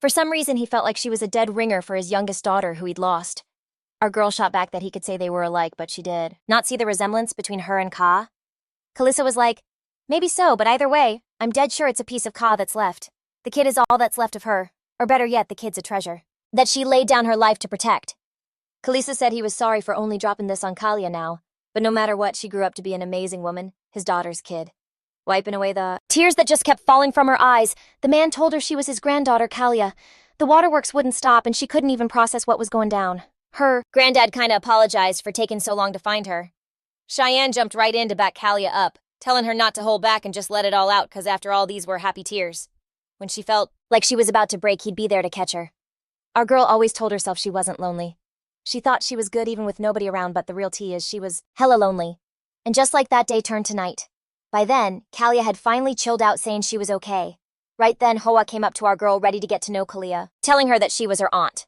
For some reason, he felt like she was a dead ringer for his youngest daughter who he'd lost. Our girl shot back that he could say they were alike, but she did not see the resemblance between her and Ka. Kalisa was like, "Maybe so, but either way, I'm dead sure it's a piece of Ka that's left. The kid is all that's left of her, or better yet, the kid's a treasure that she laid down her life to protect." Kalisa said he was sorry for only dropping this on Kalia now, but no matter what, she grew up to be an amazing woman, his daughter's kid. Wiping away the tears that just kept falling from her eyes, the man told her she was his granddaughter, Kalia. The waterworks wouldn't stop, and she couldn't even process what was going down. Her granddad kinda apologized for taking so long to find her. Cheyenne jumped right in to back Kalia up, telling her not to hold back and just let it all out, 'cause after all, these were happy tears. When she felt like she was about to break, he'd be there to catch her. Our girl always told herself she wasn't lonely. She thought she was good even with nobody around, but the real tea is she was hella lonely. And just like that day turned to night. By then, Kalia had finally chilled out, saying she was okay. Right then, Hoa came up to our girl, ready to get to know Kalia, telling her that she was her aunt.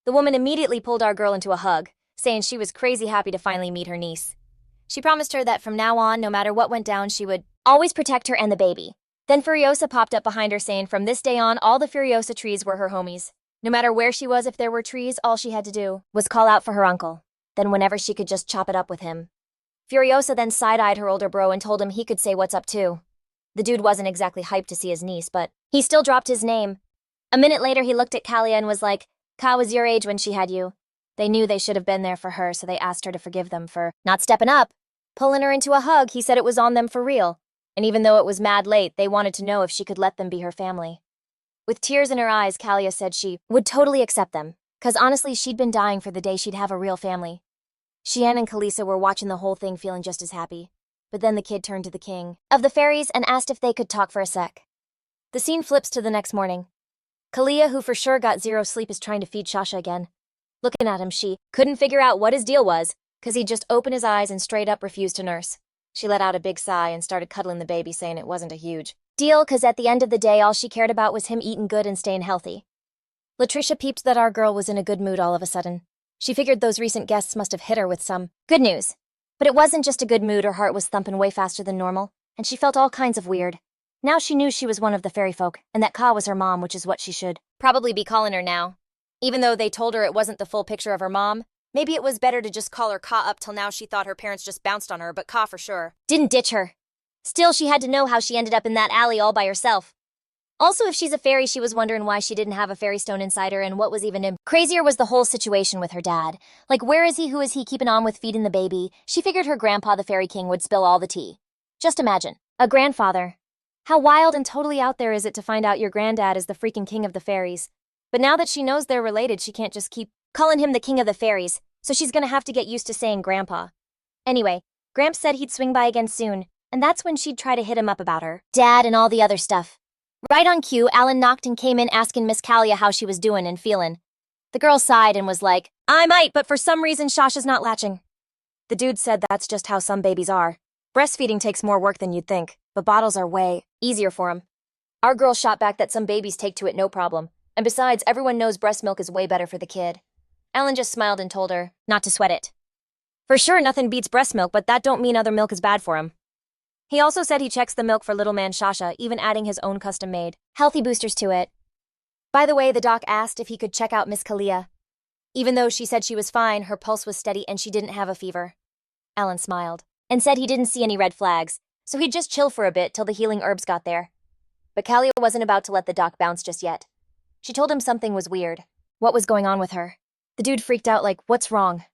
The woman immediately pulled our girl into a hug, saying she was crazy happy to finally meet her niece. She promised her that from now on, no matter what went down, she would always protect her and the baby. Then Furiosa popped up behind her, saying from this day on, all the Furiosa trees were her homies. No matter where she was, if there were trees, all she had to do was call out for her uncle. Then whenever she could just chop it up with him. Furiosa then side-eyed her older bro and told him he could say what's up too. The dude wasn't exactly hyped to see his niece, but he still dropped his name. A minute later, he looked at Kalia and was like, "Ka was your age when she had you." They knew they should have been there for her, so they asked her to forgive them for not stepping up. Pulling her into a hug, he said it was on them for real. And even though it was mad late, they wanted to know if she could let them be her family. With tears in her eyes, Kalia said she would totally accept them, 'cause honestly, she'd been dying for the day she'd have a real family. Cheyenne and Kalisa were watching the whole thing, feeling just as happy. But then the kid turned to the king of the fairies and asked if they could talk for a sec. The scene flips to the next morning. Kalia, who for sure got zero sleep, is trying to feed Shasha again. Looking at him, she couldn't figure out what his deal was, 'cause he'd just opened his eyes and straight up refused to nurse. She let out a big sigh and started cuddling the baby, saying it wasn't a huge deal, 'cause at the end of the day, all she cared about was him eating good and staying healthy. Latricia peeped that our girl was in a good mood all of a sudden. She figured those recent guests must have hit her with some good news. But it wasn't just a good mood, her heart was thumping way faster than normal, and she felt all kinds of weird. Now she knew she was one of the fairy folk, and that Ka was her mom, which is what she should probably be calling her now. Even though they told her it wasn't the full picture of her mom, maybe it was better to just call her Ka. Up till now she thought her parents just bounced on her, but Ka for sure didn't ditch her. Still, she had to know how she ended up in that alley all by herself. Also, if she's a fairy, she was wondering why she didn't have a fairy stone inside her and what was even crazier was the whole situation with her dad. Like, where is he? Who is he keeping on with feeding the baby? She figured her grandpa, the fairy king, would spill all the tea. Just imagine. A grandfather. How wild and totally out there is it to find out your granddad is the freaking king of the fairies. But now that she knows they're related, she can't just keep calling him the king of the fairies, so she's gonna have to get used to saying grandpa. Anyway, Gramps said he'd swing by again soon, and that's when she'd try to hit him up about her dad and all the other stuff. Right on cue, Alan knocked and came in asking Miss Kalia how she was doing and feeling. The girl sighed and was like, I might, but for some reason Shasha's not latching. The dude said that's just how some babies are. Breastfeeding takes more work than you'd think, but bottles are way easier for 'em. Our girl shot back that some babies take to it no problem, and besides, everyone knows breast milk is way better for the kid. Alan just smiled and told her not to sweat it. For sure, nothing beats breast milk, but that don't mean other milk is bad for him. He also said he checks the milk for little man Shasha, even adding his own custom-made healthy boosters to it. By the way, the doc asked if he could check out Miss Kalia. Even though she said she was fine, her pulse was steady and she didn't have a fever. Alan smiled and said he didn't see any red flags, so he'd just chill for a bit till the healing herbs got there. But Kalia wasn't about to let the doc bounce just yet. She told him something was weird. What was going on with her? The dude freaked out like, what's wrong?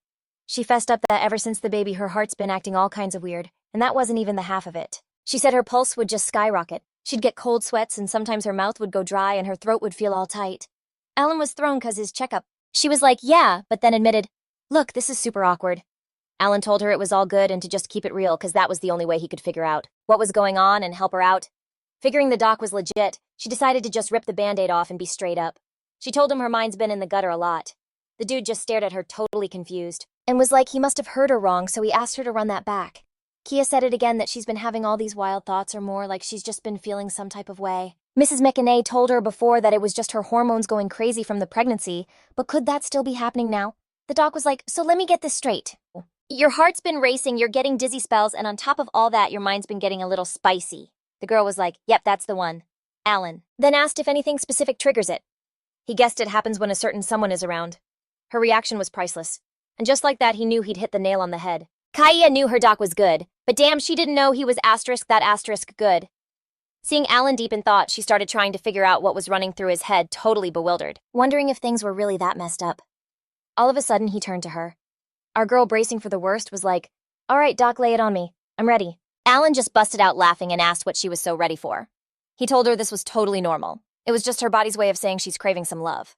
She fessed up that ever since the baby her heart's been acting all kinds of weird, and that wasn't even the half of it. She said her pulse would just skyrocket. She'd get cold sweats and sometimes her mouth would go dry and her throat would feel all tight. Alan was thrown cause his checkup. She was like, yeah, but then admitted, look, this is super awkward. Alan told her it was all good and to just keep it real cause that was the only way he could figure out what was going on and help her out. Figuring the doc was legit, she decided to just rip the band-aid off and be straight up. She told him her mind's been in the gutter a lot. The dude just stared at her totally confused and was like he must have heard her wrong, so he asked her to run that back. Kia said it again that she's been having all these wild thoughts or more like she's just been feeling some type of way. Mrs. McInerney told her before that it was just her hormones going crazy from the pregnancy, but could that still be happening now? The doc was like, so let me get this straight. Your heart's been racing, you're getting dizzy spells, and on top of all that, your mind's been getting a little spicy. The girl was like, yep, that's the one. Alan then asked if anything specific triggers it. He guessed it happens when a certain someone is around. Her reaction was priceless. And just like that, he knew he'd hit the nail on the head. Kaia knew her doc was good, but damn, she didn't know he was *that* good. Seeing Alan deep in thought, she started trying to figure out what was running through his head, totally bewildered, wondering if things were really that messed up. All of a sudden, he turned to her. Our girl, bracing for the worst, was like, all right, doc, lay it on me. I'm ready. Alan just busted out laughing and asked what she was so ready for. He told her this was totally normal. It was just her body's way of saying she's craving some love.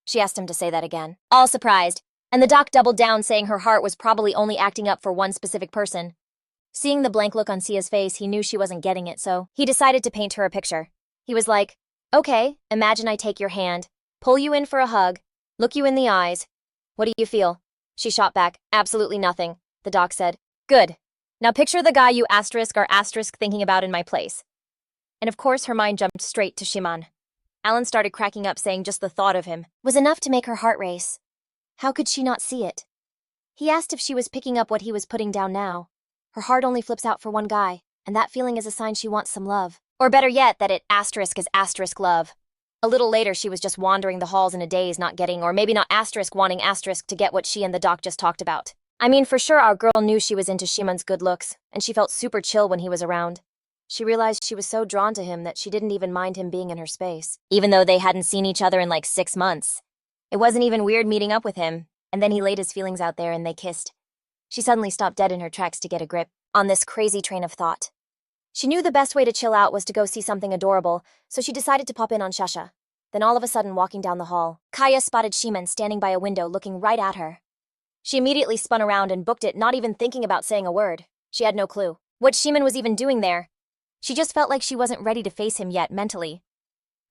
She asked him to say that again, all surprised, and the doc doubled down, saying her heart was probably only acting up for one specific person. Seeing the blank look on Sia's face, he knew she wasn't getting it, so he decided to paint her a picture. He was like, okay, imagine I take your hand, pull you in for a hug, look you in the eyes. What do you feel? She shot back, absolutely nothing. The doc said, good. Now picture the guy you *are thinking about in my place. And of course her mind jumped straight to Shiman. Alan started cracking up, saying just the thought of him was enough to make her heart race. How could she not see it? He asked if she was picking up what he was putting down now. Her heart only flips out for one guy, and that feeling is a sign she wants some love. Or better yet, that it is love. A little later, she was just wandering the halls in a daze, not getting, or maybe not wanting to get what she and the doc just talked about. I mean, for sure our girl knew she was into Shiman's good looks, and she felt super chill when he was around. She realized she was so drawn to him that she didn't even mind him being in her space, even though they hadn't seen each other in like 6 months. It wasn't even weird meeting up with him, and then he laid his feelings out there and they kissed. She suddenly stopped dead in her tracks to get a grip on this crazy train of thought. She knew the best way to chill out was to go see something adorable, so she decided to pop in on Shasha. Then all of a sudden, walking down the hall, Kaia spotted Shiman standing by a window looking right at her. She immediately spun around and booked it, not even thinking about saying a word. She had no clue what Shiman was even doing there. She just felt like she wasn't ready to face him yet mentally.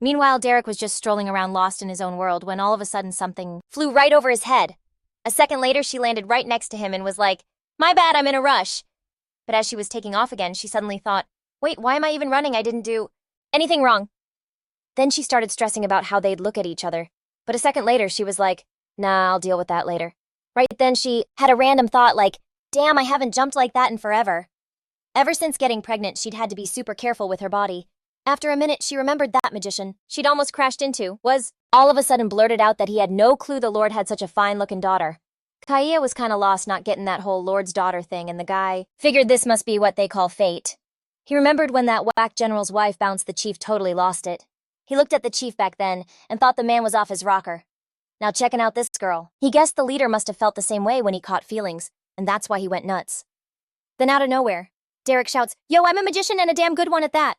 Meanwhile, Derek was just strolling around lost in his own world when all of a sudden something flew right over his head. A second later, she landed right next to him and was like, my bad, I'm in a rush. But as she was taking off again, she suddenly thought, wait, why am I even running? I didn't do anything wrong. Then she started stressing about how they'd look at each other. But a second later, she was like, nah, I'll deal with that later. Right then, she had a random thought like, damn, I haven't jumped like that in forever. Ever since getting pregnant, she'd had to be super careful with her body. After a minute, she remembered that magician she'd almost crashed into was all of a sudden blurted out that he had no clue the Lord had such a fine-looking daughter. Kaia was kinda lost not getting that whole Lord's daughter thing, and the guy figured this must be what they call fate. He remembered when that whack general's wife bounced, the chief totally lost it. He looked at the chief back then and thought the man was off his rocker. Now checking out this girl. He guessed the leader must have felt the same way when he caught feelings, and that's why he went nuts. Then out of nowhere, Derek shouts, "Yo, I'm a magician and a damn good one at that."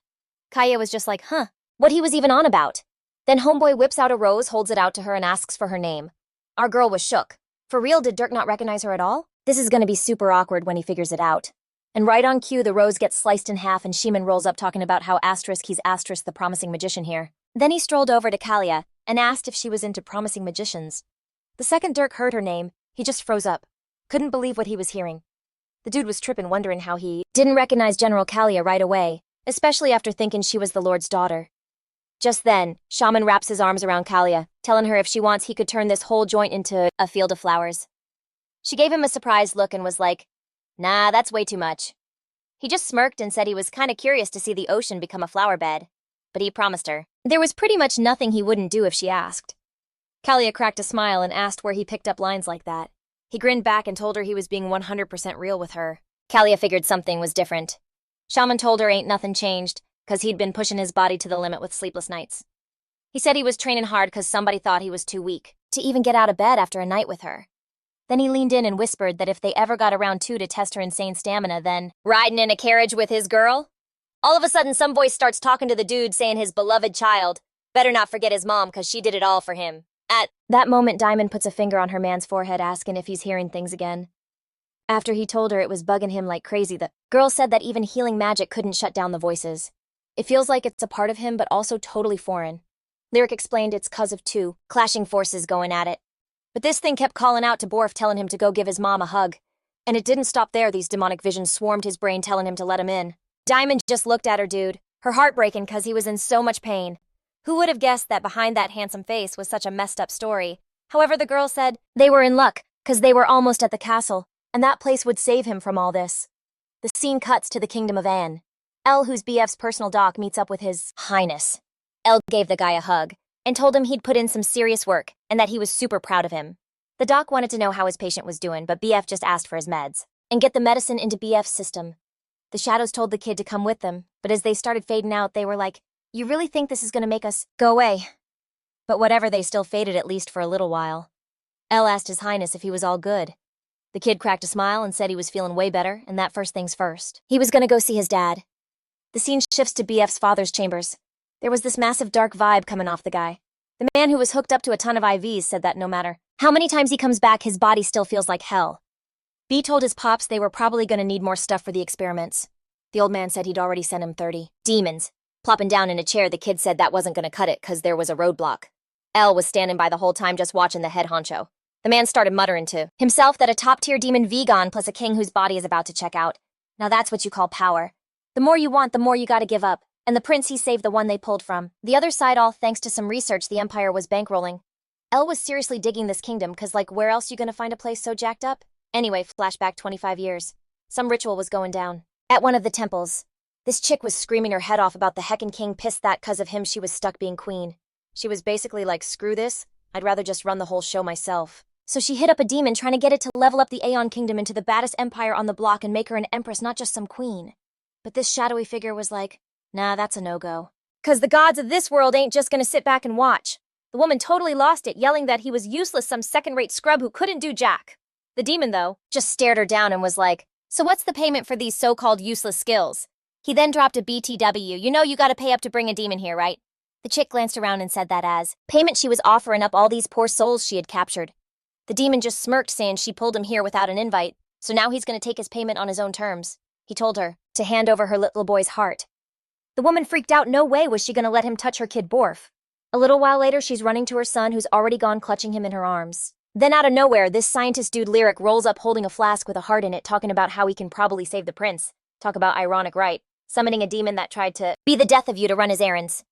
Kalia was just like, huh, what he was even on about. Then homeboy whips out a rose, holds it out to her, and asks for her name. Our girl was shook. For real, did Dirk not recognize her at all? This is gonna be super awkward when he figures it out. And right on cue, the rose gets sliced in half and Shiman rolls up talking about how he's the promising magician here. Then he strolled over to Kalia and asked if she was into promising magicians. The second Dirk heard her name, he just froze up. Couldn't believe what he was hearing. The dude was tripping, wondering how he didn't recognize General Kalia right away, especially after thinking she was the Lord's daughter. Just then, Shaman wraps his arms around Kalia, telling her if she wants he could turn this whole joint into a field of flowers. She gave him a surprised look and was like, "Nah, that's way too much." He just smirked and said he was kinda curious to see the ocean become a flower bed, but he promised her there was pretty much nothing he wouldn't do if she asked. Kalia cracked a smile and asked where he picked up lines like that. He grinned back and told her he was being 100% real with her. Kalia figured something was different. Shaman told her ain't nothing changed, 'cause he'd been pushing his body to the limit with sleepless nights. He said he was training hard 'cause somebody thought he was too weak to even get out of bed after a night with her. Then he leaned in and whispered that if they ever got around to test her insane stamina, then riding in a carriage with his girl? All of a sudden, some voice starts talking to the dude saying his beloved child better not forget his mom 'cause she did it all for him. At that moment, Diamond puts a finger on her man's forehead asking if he's hearing things again. After he told her it was bugging him like crazy, the girl said that even healing magic couldn't shut down the voices. It feels like it's a part of him, but also totally foreign. Lyric explained it's 'cause of two clashing forces going at it. But this thing kept calling out to Borf, telling him to go give his mom a hug. And it didn't stop there. These demonic visions swarmed his brain, telling him to let him in. Diamond just looked at her dude, her heart breaking 'cause he was in so much pain. Who would have guessed that behind that handsome face was such a messed up story? However, the girl said they were in luck 'cause they were almost at the castle, and that place would save him from all this. The scene cuts to the kingdom of Anne. Elle, who's BF's personal doc, meets up with his highness. Elle gave the guy a hug and told him he'd put in some serious work and that he was super proud of him. The doc wanted to know how his patient was doing, but BF just asked for his meds and get the medicine into BF's system. The shadows told the kid to come with them, but as they started fading out, they were like, "You really think this is gonna make us go away?" But whatever, they still faded at least for a little while. Elle asked his highness if he was all good. The kid cracked a smile and said he was feeling way better, and that first things first. He was gonna go see his dad. The scene shifts to BF's father's chambers. There was this massive dark vibe coming off the guy. The man who was hooked up to a ton of IVs said that no matter how many times he comes back, his body still feels like hell. B told his pops they were probably gonna need more stuff for the experiments. The old man said he'd already sent him 30 demons. Plopping down in a chair, the kid said that wasn't gonna cut it 'cause there was a roadblock. Elle was standing by the whole time just watching the head honcho. The man started muttering to himself that a top-tier demon vegan plus a king whose body is about to check out. Now that's what you call power. The more you want, the more you gotta give up. And the prince, he saved the one they pulled from the other side, all thanks to some research the Empire was bankrolling. Elle was seriously digging this kingdom, 'cause like where else you gonna find a place so jacked up? Anyway, flashback 25 years. Some ritual was going down at one of the temples. This chick was screaming her head off about the heckin' king, pissed that 'cause of him she was stuck being queen. She was basically like, screw this, I'd rather just run the whole show myself. So she hit up a demon trying to get it to level up the Aeon Kingdom into the baddest empire on the block and make her an empress, not just some queen. But this shadowy figure was like, nah, that's a no-go. 'Cause the gods of this world ain't just gonna sit back and watch. The woman totally lost it, yelling that he was useless, some second-rate scrub who couldn't do jack. The demon, though, just stared her down and was like, so what's the payment for these so-called useless skills? He then dropped a BTW, you know you gotta pay up to bring a demon here, right? The chick glanced around and said that as payment she was offering up all these poor souls she had captured. The demon just smirked, saying she pulled him here without an invite, so now he's gonna take his payment on his own terms. He told her to hand over her little boy's heart. The woman freaked out. No way was she gonna let him touch her kid Borf. A little while later, she's running to her son, who's already gone, clutching him in her arms. Then out of nowhere, this scientist dude Lyric rolls up holding a flask with a heart in it, talking about how he can probably save the prince. Talk about ironic, right? Summoning a demon that tried to be the death of you to run his errands.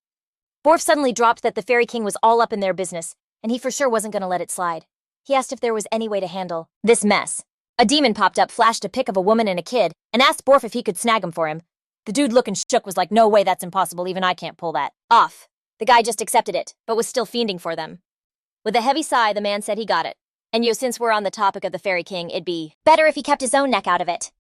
Borf suddenly dropped that the Fairy King was all up in their business, and he for sure wasn't gonna let it slide. He asked if there was any way to handle this mess. A demon popped up, flashed a pic of a woman and a kid, and asked Borf if he could snag him for him. The dude looking shook was like, no way, that's impossible, even I can't pull that off. The guy just accepted it, but was still fiending for them. With a heavy sigh, the man said he got it. And since we're on the topic of the Fairy King, it'd be better if he kept his own neck out of it.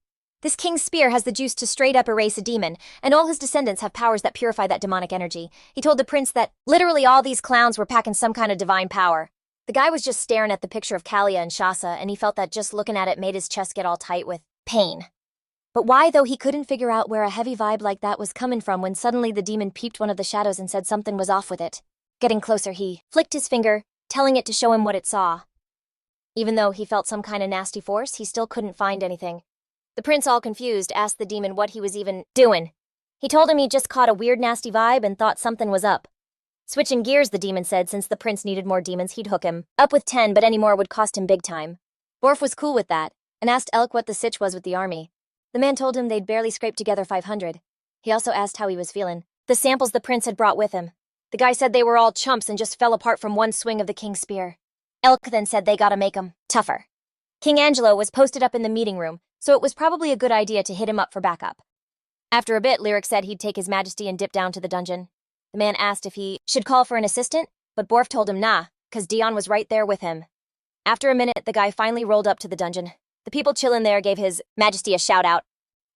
This king's spear has the juice to straight up erase a demon, and all his descendants have powers that purify that demonic energy. He told the prince that literally all these clowns were packing some kind of divine power. The guy was just staring at the picture of Kalia and Shasa, and he felt that just looking at it made his chest get all tight with pain. But why, though, he couldn't figure out where a heavy vibe like that was coming from when suddenly the demon peeped one of the shadows and said something was off with it. Getting closer, he flicked his finger, telling it to show him what it saw. Even though he felt some kind of nasty force, he still couldn't find anything. The prince, all confused, asked the demon what he was even doing. He told him he just caught a weird nasty vibe and thought something was up. Switching gears, the demon said since the prince needed more demons, he'd hook him up with 10, but any more would cost him big time. Borf was cool with that, and asked Elk what the sitch was with the army. The man told him they'd barely scraped together 500. He also asked how he was feeling. The samples the prince had brought with him. The guy said they were all chumps and just fell apart from one swing of the king's spear. Elk then said they gotta make 'em tougher. King Angelo was posted up in the meeting room, so it was probably a good idea to hit him up for backup. After a bit, Lyric said he'd take his majesty and dip down to the dungeon. The man asked if he should call for an assistant, but Borf told him nah, 'cause Dion was right there with him. After a minute, the guy finally rolled up to the dungeon. The people chillin' there gave his majesty a shout-out.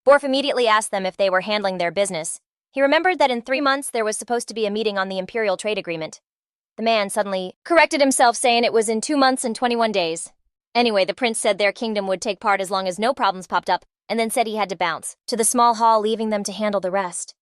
Borf immediately asked them if they were handling their business. He remembered that in 3 months there was supposed to be a meeting on the Imperial Trade Agreement. The man suddenly corrected himself, saying it was in 2 months and 21 days. Anyway, the prince said their kingdom would take part as long as no problems popped up, and then said he had to bounce to the small hall, leaving them to handle the rest.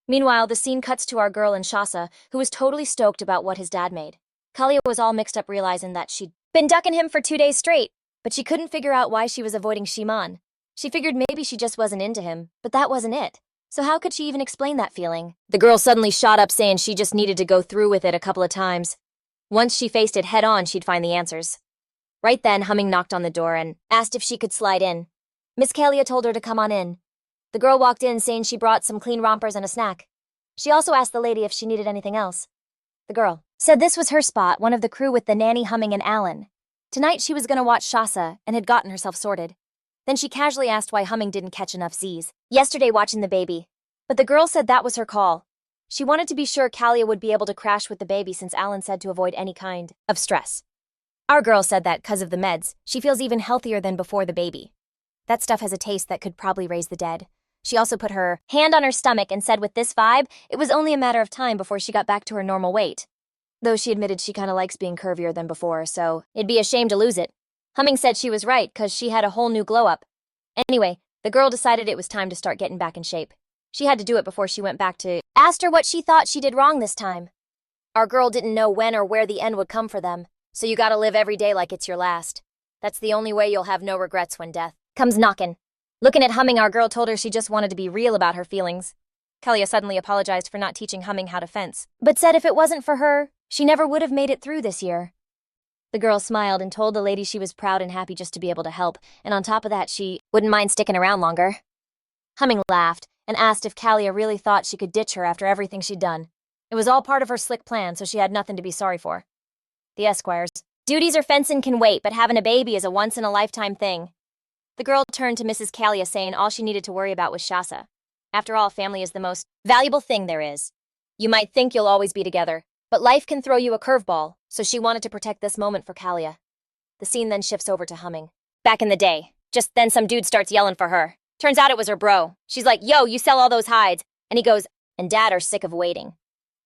Meanwhile, the scene cuts to our girl and Shasa, who was totally stoked about what his dad made. Kalia was all mixed up, realizing that she'd been ducking him for 2 days straight, but she couldn't figure out why she was avoiding Shiman. She figured maybe she just wasn't into him, but that wasn't it. So how could she even explain that feeling? The girl suddenly shot up, saying she just needed to go through with it a couple of times. Once she faced it head on, she'd find the answers. Right then, Humming knocked on the door and asked if she could slide in. Miss Kalia told her to come on in. The girl walked in, saying she brought some clean rompers and a snack. She also asked the lady if she needed anything else. The girl said this was her spot, one of the crew with the nanny, Humming, and Alan. Tonight she was gonna watch Shasa and had gotten herself sorted. Then she casually asked why Humming didn't catch enough Z's yesterday watching the baby. But the girl said that was her call. She wanted to be sure Kalia would be able to crash with the baby, since Alan said to avoid any kind of stress. Our girl said that, 'cause of the meds, she feels even healthier than before the baby. That stuff has a taste that could probably raise the dead. She also put her hand on her stomach and said with this vibe, it was only a matter of time before she got back to her normal weight. Though she admitted she kinda likes being curvier than before, so it'd be a shame to lose it. Humming said she was right, 'cause she had a whole new glow-up. Anyway, the girl decided it was time to start getting back in shape. She had to do it before she went back to asked her what she thought she did wrong this time. Our girl didn't know when or where the end would come for them, so you gotta live every day like it's your last. That's the only way you'll have no regrets when death comes knocking. Looking at Humming, our girl told her she just wanted to be real about her feelings. Kalia suddenly apologized for not teaching Humming how to fence, but said if it wasn't for her, she never would have made it through this year. The girl smiled and told the lady she was proud and happy just to be able to help, and on top of that, she wouldn't mind sticking around longer. Humming laughed and asked if Kalia really thought she could ditch her after everything she'd done. It was all part of her slick plan, so she had nothing to be sorry for. The Esquires. Duties or fencing can wait, but having a baby is a once-in-a-lifetime thing. The girl turned to Mrs. Kalia, saying all she needed to worry about was Shasa. After all, family is the most valuable thing there is. You might think you'll always be together, but life can throw you a curveball, so she wanted to protect this moment for Kalia. The scene then shifts over to Humming. Back in the day, just then some dude starts yelling for her. Turns out it was her bro. She's like, yo, you sell all those hides. And he goes, and Dad are sick of waiting.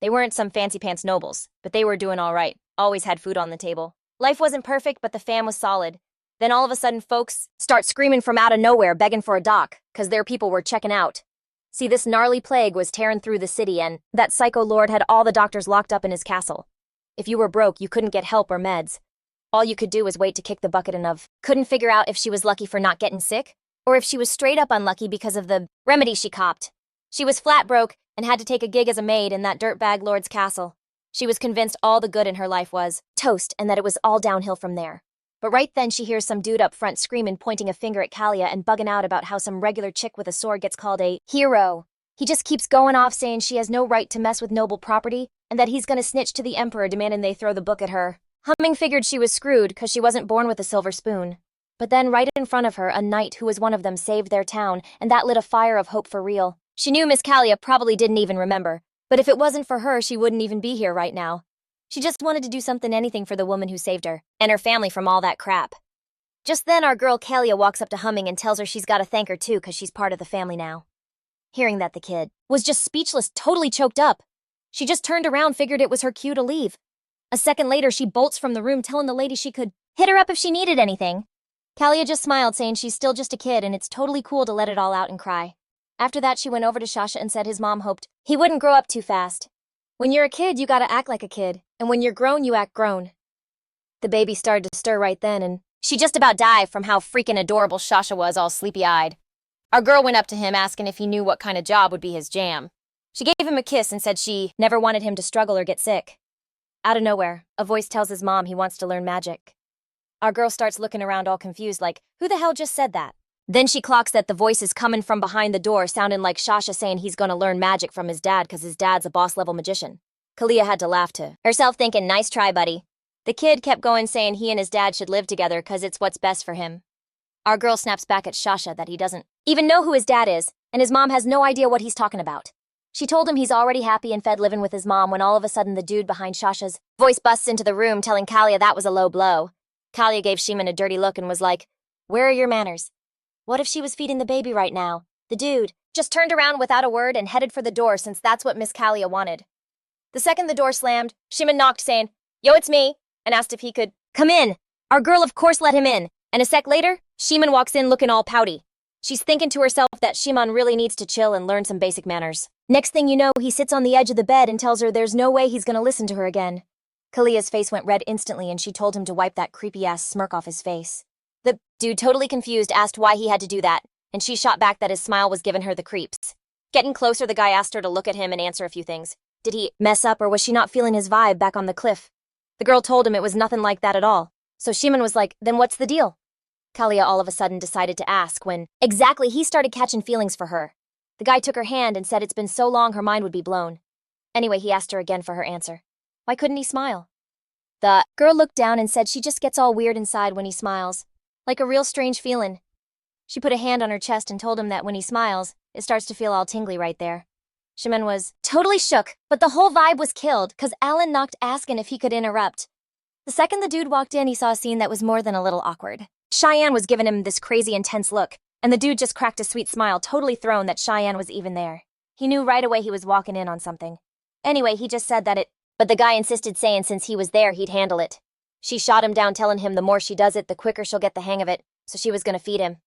They weren't some fancy pants nobles, but they were doing all right. Always had food on the table. Life wasn't perfect, but the fam was solid. Then all of a sudden, folks start screaming from out of nowhere, begging for a dock, 'cause their people were checking out. See, this gnarly plague was tearing through the city, and that psycho lord had all the doctors locked up in his castle. If you were broke, you couldn't get help or meds. All you could do was wait to kick the bucket enough. Couldn't figure out if she was lucky for not getting sick, or if she was straight up unlucky because of the remedy she copped. She was flat broke and had to take a gig as a maid in that dirtbag lord's castle. She was convinced all the good in her life was toast and that it was all downhill from there. But right then she hears some dude up front screaming, pointing a finger at Kalia and bugging out about how some regular chick with a sword gets called a hero. He just keeps going off, saying she has no right to mess with noble property and that he's gonna snitch to the emperor, demanding they throw the book at her. Humming figured she was screwed 'cause she wasn't born with a silver spoon. But then right in front of her, a knight who was one of them saved their town, and that lit a fire of hope for real. She knew Miss Kalia probably didn't even remember, but if it wasn't for her, she wouldn't even be here right now. She just wanted to do anything for the woman who saved her, and her family from all that crap. Just then our girl Kalia walks up to Humming and tells her she's gotta thank her too cause she's part of the family now. Hearing that, the kid was just speechless, totally choked up. She just turned around, figured it was her cue to leave. A second later, she bolts from the room telling the lady she could hit her up if she needed anything. Kalia just smiled, saying she's still just a kid and it's totally cool to let it all out and cry. After that, she went over to Sasha and said his mom hoped he wouldn't grow up too fast. When you're a kid, you gotta act like a kid, and when you're grown, you act grown. The baby started to stir right then, and she just about died from how freaking adorable Sasha was, all sleepy-eyed. Our girl went up to him asking if he knew what kind of job would be his jam. She gave him a kiss and said she never wanted him to struggle or get sick. Out of nowhere, a voice tells his mom he wants to learn magic. Our girl starts looking around all confused like, who the hell just said that? Then she clocks that the voice is coming from behind the door, sounding like Sasha saying he's gonna learn magic from his dad because his dad's a boss-level magician. Kalia had to laugh to herself, thinking, nice try, buddy. The kid kept going, saying he and his dad should live together because it's what's best for him. Our girl snaps back at Sasha that he doesn't even know who his dad is, and his mom has no idea what he's talking about. She told him he's already happy and fed living with his mom when all of a sudden the dude behind Sasha's voice busts into the room telling Kalia that was a low blow. Kalia gave Shiman a dirty look and was like, where are your manners? What if she was feeding the baby right now? The dude just turned around without a word and headed for the door since that's what Miss Kalia wanted. The second the door slammed, Shiman knocked saying, yo, it's me, and asked if he could come in. Our girl of course let him in, and a sec later, Shiman walks in looking all pouty. She's thinking to herself that Shiman really needs to chill and learn some basic manners. Next thing you know, he sits on the edge of the bed and tells her there's no way he's gonna listen to her again. Kalia's face went red instantly and she told him to wipe that creepy-ass smirk off his face. The dude, totally confused, asked why he had to do that, and she shot back that his smile was giving her the creeps. Getting closer, the guy asked her to look at him and answer a few things. Did he mess up or was she not feeling his vibe back on the cliff? The girl told him it was nothing like that at all. So Shiman was like, then what's the deal? Kalia all of a sudden decided to ask when exactly he started catching feelings for her. The guy took her hand and said it's been so long her mind would be blown. Anyway, he asked her again for her answer. Why couldn't he smile? The girl looked down and said she just gets all weird inside when he smiles. Like a real strange feeling. She put a hand on her chest and told him that when he smiles, it starts to feel all tingly right there. Shiman was totally shook, but the whole vibe was killed cause Alan knocked asking if he could interrupt. The second the dude walked in, he saw a scene that was more than a little awkward. Cheyenne was giving him this crazy intense look, and the dude just cracked a sweet smile, totally thrown that Cheyenne was even there. He knew right away he was walking in on something. Anyway, he just said that but the guy insisted, saying since he was there, he'd handle it. She shot him down, telling him the more she does it, the quicker she'll get the hang of it, so she was gonna feed him.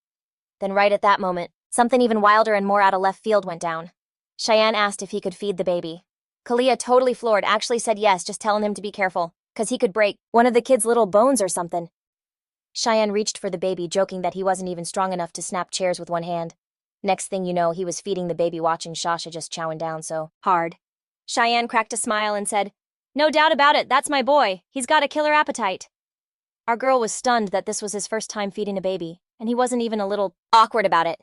Then right at that moment, something even wilder and more out of left field went down. Cheyenne asked if he could feed the baby. Kalia, totally floored, actually said yes, just telling him to be careful, cause he could break one of the kid's little bones or something. Cheyenne reached for the baby, joking that he wasn't even strong enough to snap chairs with one hand. Next thing you know, he was feeding the baby, watching Sasha just chowing down so hard. Cheyenne cracked a smile and said, no doubt about it, that's my boy. He's got a killer appetite. Our girl was stunned that this was his first time feeding a baby, and he wasn't even a little awkward about it.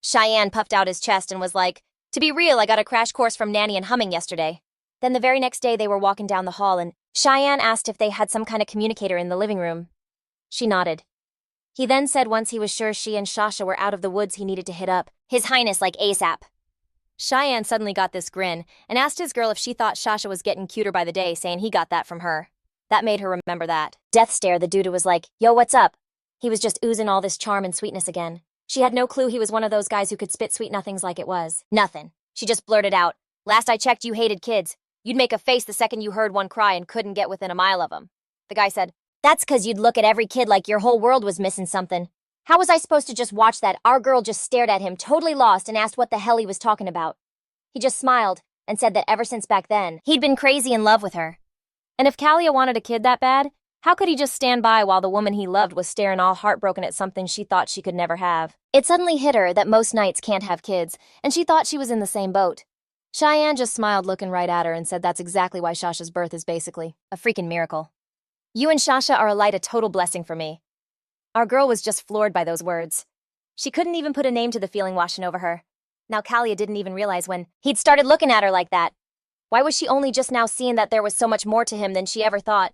Cheyenne puffed out his chest and was like, to be real, I got a crash course from Nanny and Humming yesterday. Then the very next day they were walking down the hall and Cheyenne asked if they had some kind of communicator in the living room. She nodded. He then said once he was sure she and Sasha were out of the woods, he needed to hit up His Highness like ASAP. Cheyenne suddenly got this grin and asked his girl if she thought Sasha was getting cuter by the day, saying he got that from her. That made her remember that death stare the dude was like, yo, what's up? He was just oozing all this charm and sweetness again. She had no clue he was one of those guys who could spit sweet nothings like it was nothing. She just blurted out, last I checked, you hated kids. You'd make a face the second you heard one cry and couldn't get within a mile of them. The guy said, that's cause you'd look at every kid like your whole world was missing something. How was I supposed to just watch that? Our girl just stared at him, totally lost, and asked what the hell he was talking about. He just smiled and said that ever since back then, he'd been crazy in love with her. And if Kalia wanted a kid that bad, how could he just stand by while the woman he loved was staring all heartbroken at something she thought she could never have? It suddenly hit her that most knights can't have kids, and she thought she was in the same boat. Cheyenne just smiled, looking right at her, and said that's exactly why Sasha's birth is basically a freaking miracle. You and Sasha are alike, a total blessing for me. Our girl was just floored by those words. She couldn't even put a name to the feeling washing over her. Now Kalia didn't even realize when he'd started looking at her like that. Why was she only just now seeing that there was so much more to him than she ever thought?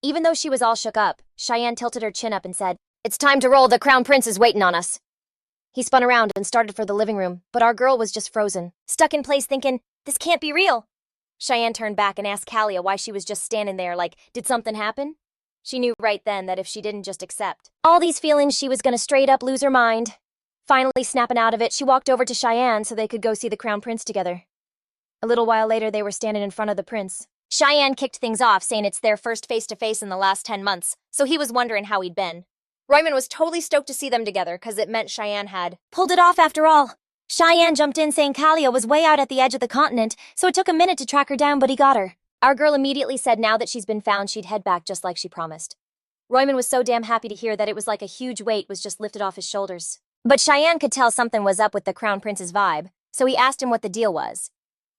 Even though she was all shook up, Cheyenne tilted her chin up and said, it's time to roll, the crown prince is waiting on us. He spun around and started for the living room, but our girl was just frozen, stuck in place thinking, this can't be real. Cheyenne turned back and asked Kalia why she was just standing there like, did something happen? She knew right then that if she didn't just accept all these feelings, she was gonna straight up lose her mind. Finally snapping out of it, she walked over to Cheyenne so they could go see the crown prince together. A little while later, they were standing in front of the prince. Cheyenne kicked things off, saying it's their first face-to-face in the last 10 months, so he was wondering how he'd been. Royman was totally stoked to see them together, because it meant Cheyenne had pulled it off after all. Cheyenne jumped in saying Kalia was way out at the edge of the continent, so it took a minute to track her down, but he got her. Our girl immediately said now that she's been found, she'd head back just like she promised. Royman was so damn happy to hear that it was like a huge weight was just lifted off his shoulders. But Cheyenne could tell something was up with the crown prince's vibe, so he asked him what the deal was.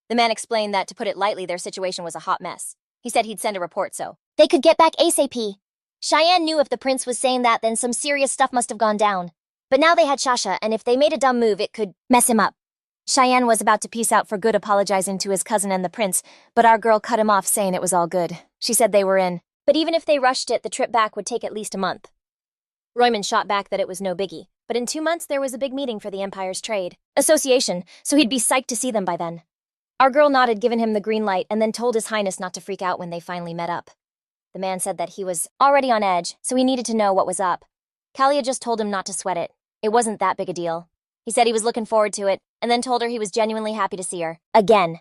The man explained that, to put it lightly, their situation was a hot mess. He said he'd send a report so they could get back ASAP. Cheyenne knew if the prince was saying that, then some serious stuff must have gone down. But now they had Shasha, and if they made a dumb move, it could mess him up. Cheyenne was about to peace out for good, apologizing to his cousin and the prince, but our girl cut him off, saying it was all good. She said they were in. But even if they rushed it, the trip back would take at least a month. Royman shot back that it was no biggie, but in 2 months there was a big meeting for the Empire's Trade Association, so he'd be psyched to see them by then. Our girl nodded, giving him the green light, and then told His Highness not to freak out when they finally met up. The man said that he was already on edge, so he needed to know what was up. Kalia just told him not to sweat it. It wasn't that big a deal. He said he was looking forward to it, and then told her he was genuinely happy to see her. Again.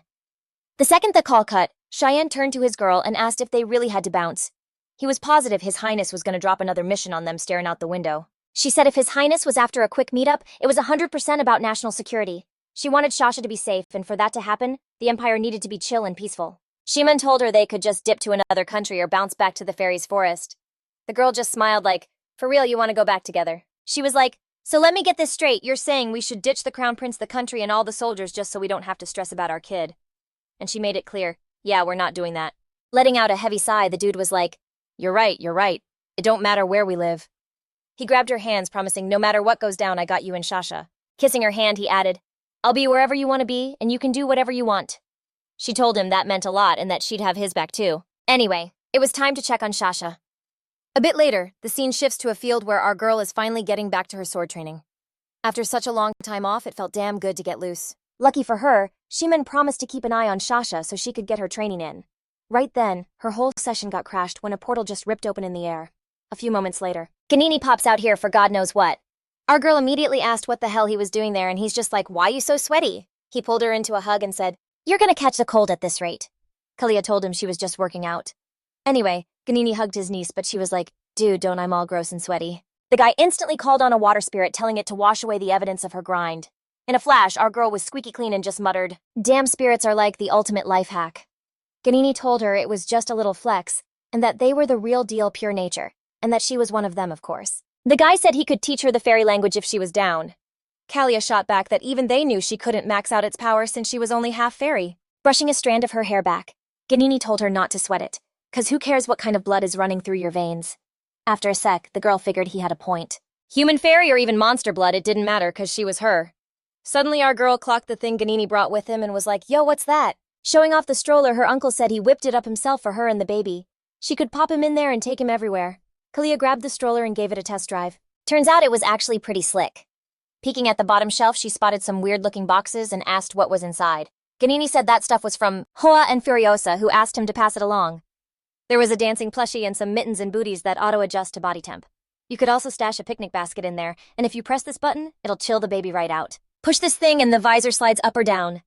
The second the call cut, Cheyenne turned to his girl and asked if they really had to bounce. He was positive His Highness was going to drop another mission on them staring out the window. She said if His Highness was after a quick meetup, it was 100% about national security. She wanted Shasha to be safe, and for that to happen, the Empire needed to be chill and peaceful. Shiman told her they could just dip to another country or bounce back to the fairies' forest. The girl just smiled like, for real, you want to go back together? She was like, so let me get this straight, you're saying we should ditch the crown prince, the country, and all the soldiers just so we don't have to stress about our kid. And she made it clear, yeah, we're not doing that. Letting out a heavy sigh, the dude was like, you're right. It don't matter where we live. He grabbed her hands, promising no matter what goes down, I got you and Shasha. Kissing her hand, he added, I'll be wherever you want to be, and you can do whatever you want. She told him that meant a lot and that she'd have his back too. Anyway, it was time to check on Shasha. A bit later, the scene shifts to a field where our girl is finally getting back to her sword training. After such a long time off, it felt damn good to get loose. Lucky for her, Shiman promised to keep an eye on Shasha so she could get her training in. Right then, her whole session got crashed when a portal just ripped open in the air. A few moments later, Ganini pops out here for God knows what. Our girl immediately asked what the hell he was doing there, and he's just like, why you so sweaty? He pulled her into a hug and said, you're gonna catch the cold at this rate. Kalia told him she was just working out. Anyway, Ganini hugged his niece, but she was like, dude, don't, I'm all gross and sweaty. The guy instantly called on a water spirit, telling it to wash away the evidence of her grind. In a flash, our girl was squeaky clean and just muttered, damn, spirits are like the ultimate life hack. Ganini told her it was just a little flex, and that they were the real deal, pure nature, and that she was one of them, of course. The guy said he could teach her the fairy language if she was down. Kalia shot back that even they knew she couldn't max out its power since she was only half fairy. Brushing a strand of her hair back, Ganini told her not to sweat it, cause who cares what kind of blood is running through your veins. After a sec, the girl figured he had a point. Human fairy or even monster blood, it didn't matter cause she was her. Suddenly our girl clocked the thing Ganini brought with him and was like, yo, what's that? Showing off the stroller, her uncle said he whipped it up himself for her and the baby. She could pop him in there and take him everywhere. Kalia grabbed the stroller and gave it a test drive. Turns out it was actually pretty slick. Peeking at the bottom shelf, she spotted some weird-looking boxes and asked what was inside. Ganini said that stuff was from Hoa and Furiosa, who asked him to pass it along. There was a dancing plushie and some mittens and booties that auto-adjust to body temp. You could also stash a picnic basket in there, and if you press this button, it'll chill the baby right out. Push this thing and the visor slides up or down.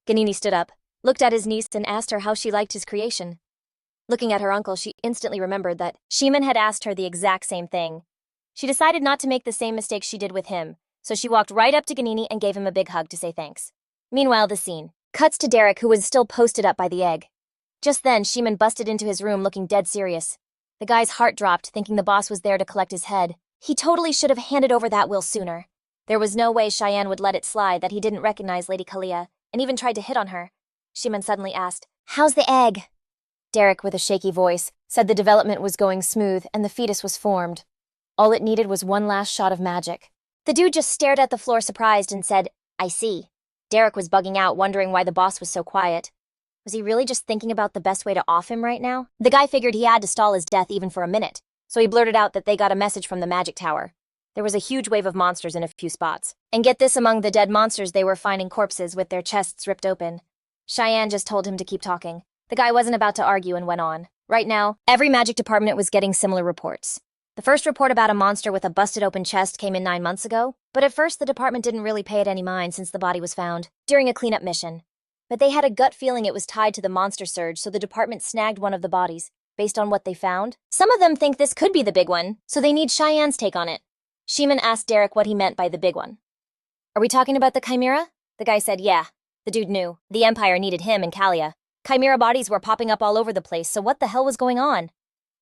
Ganini stood up, looked at his niece, and asked her how she liked his creation. Looking at her uncle, she instantly remembered that Shiman had asked her the exact same thing. She decided not to make the same mistake she did with him, so she walked right up to Ganini and gave him a big hug to say thanks. Meanwhile, the scene cuts to Derek, who was still posted up by the egg. Just then, Shiman busted into his room looking dead serious. The guy's heart dropped, thinking the boss was there to collect his head. He totally should have handed over that will sooner. There was no way Cheyenne would let it slide that he didn't recognize Lady Kalia, and even tried to hit on her. Shiman suddenly asked, how's the egg? Derek, with a shaky voice, said the development was going smooth and the fetus was formed. All it needed was one last shot of magic. The dude just stared at the floor surprised and said, I see. Derek was bugging out, wondering why the boss was so quiet. Was he really just thinking about the best way to off him right now? The guy figured he had to stall his death even for a minute, so he blurted out that they got a message from the magic tower. There was a huge wave of monsters in a few spots. And get this, among the dead monsters, they were finding corpses with their chests ripped open. Cheyenne just told him to keep talking. The guy wasn't about to argue and went on. Right now, every magic department was getting similar reports. The first report about a monster with a busted open chest came in 9 months ago, but at first the department didn't really pay it any mind since the body was found during a cleanup mission. But they had a gut feeling it was tied to the monster surge, so the department snagged one of the bodies. Based on what they found, some of them think this could be the big one, so they need Cheyenne's take on it. Shiman asked Derek what he meant by the big one. Are we talking about the Chimera? The guy said, yeah. The dude knew. The Empire needed him and Kalia. Chimera bodies were popping up all over the place, so what the hell was going on?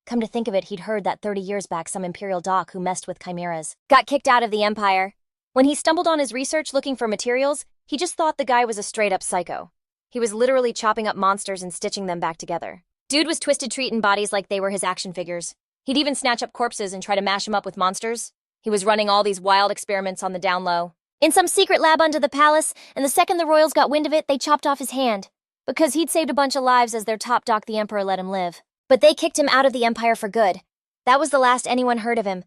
Come to think of it, he'd heard that 30 years back some Imperial doc who messed with chimeras got kicked out of the Empire. When he stumbled on his research looking for materials, he just thought the guy was a straight-up psycho. He was literally chopping up monsters and stitching them back together. Dude was twisted treating bodies like they were his action figures. He'd even snatch up corpses and try to mash them up with monsters. He was running all these wild experiments on the down low in some secret lab under the palace, and the second the royals got wind of it, they chopped off his hand. Because he'd saved a bunch of lives as their top doc, the Emperor let him live. But they kicked him out of the Empire for good. That was the last anyone heard of him.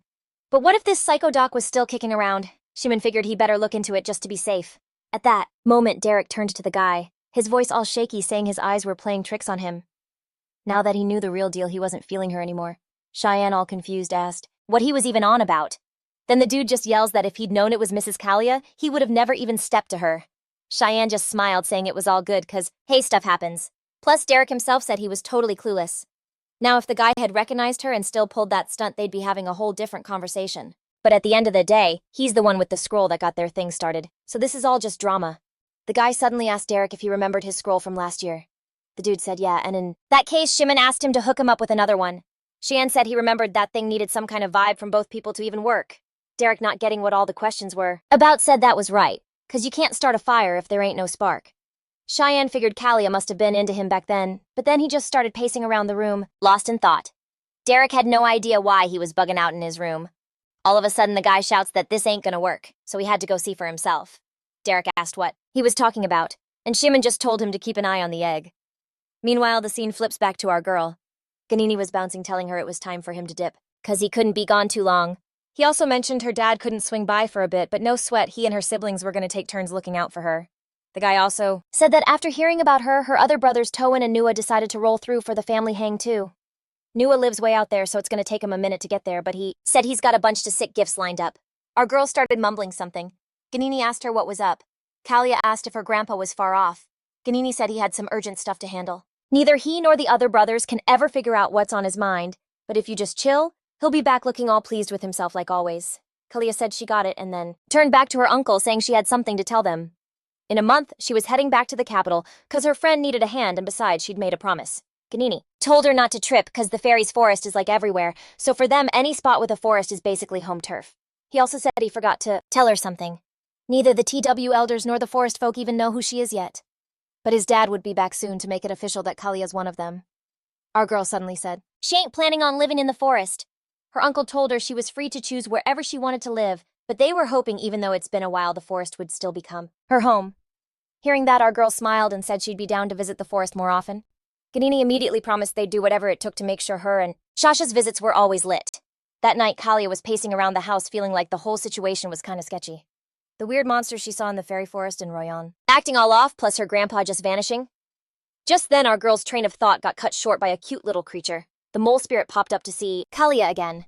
But what if this psycho doc was still kicking around? Shiman figured he'd better look into it just to be safe. At that moment, Derek turned to the guy, his voice all shaky, saying his eyes were playing tricks on him. Now that he knew the real deal, he wasn't feeling her anymore. Cheyenne, all confused, asked what he was even on about. Then the dude just yells that if he'd known it was Mrs. Kalia, he would have never even stepped to her. Cheyenne just smiled, saying it was all good cause, hey, stuff happens. Plus, Derek himself said he was totally clueless. Now, if the guy had recognized her and still pulled that stunt, they'd be having a whole different conversation. But at the end of the day, he's the one with the scroll that got their thing started, so this is all just drama. The guy suddenly asked Derek if he remembered his scroll from last year. The dude said yeah, and in that case, Shiman asked him to hook him up with another one. Cheyenne said he remembered that thing needed some kind of vibe from both people to even work. Derek, not getting what all the questions were about, said that was right, cause you can't start a fire if there ain't no spark. Cheyenne figured Kalia must have been into him back then, but then he just started pacing around the room, lost in thought. Derek had no idea why he was bugging out in his room. All of a sudden, the guy shouts that this ain't gonna work, so he had to go see for himself. Derek asked what he was talking about, and Shiman just told him to keep an eye on the egg. Meanwhile, the scene flips back to our girl. Ganini was bouncing, telling her it was time for him to dip, cause he couldn't be gone too long. He also mentioned her dad couldn't swing by for a bit, but no sweat, he and her siblings were gonna take turns looking out for her. The guy also said that after hearing about her, her other brothers Toan and Nua decided to roll through for the family hang too. Nua lives way out there, so it's gonna take him a minute to get there, but he said he's got a bunch of sick gifts lined up. Our girl started mumbling something. Ganini asked her what was up. Kalia asked if her grandpa was far off. Ganini said he had some urgent stuff to handle. Neither he nor the other brothers can ever figure out what's on his mind, but if you just chill, he'll be back looking all pleased with himself like always. Kalia said she got it and then turned back to her uncle, saying she had something to tell them. In a month, she was heading back to the capital cause her friend needed a hand, and besides, she'd made a promise. Ganini told her not to trip cause the fairies' forest is like everywhere, so for them, any spot with a forest is basically home turf. He also said he forgot to tell her something. Neither the TW elders nor the forest folk even know who she is yet. But his dad would be back soon to make it official that Kalia's one of them. Our girl suddenly said she ain't planning on living in the forest. Her uncle told her she was free to choose wherever she wanted to live, but they were hoping even though it's been a while, the forest would still become her home. Hearing that, our girl smiled and said she'd be down to visit the forest more often. Ganini immediately promised they'd do whatever it took to make sure her and Shasha's visits were always lit. That night, Kalia was pacing around the house feeling like the whole situation was kinda sketchy. The weird monster she saw in the fairy forest in Royan acting all off, plus her grandpa just vanishing. Just then, our girl's train of thought got cut short by a cute little creature. The mole spirit popped up to see Kalia again.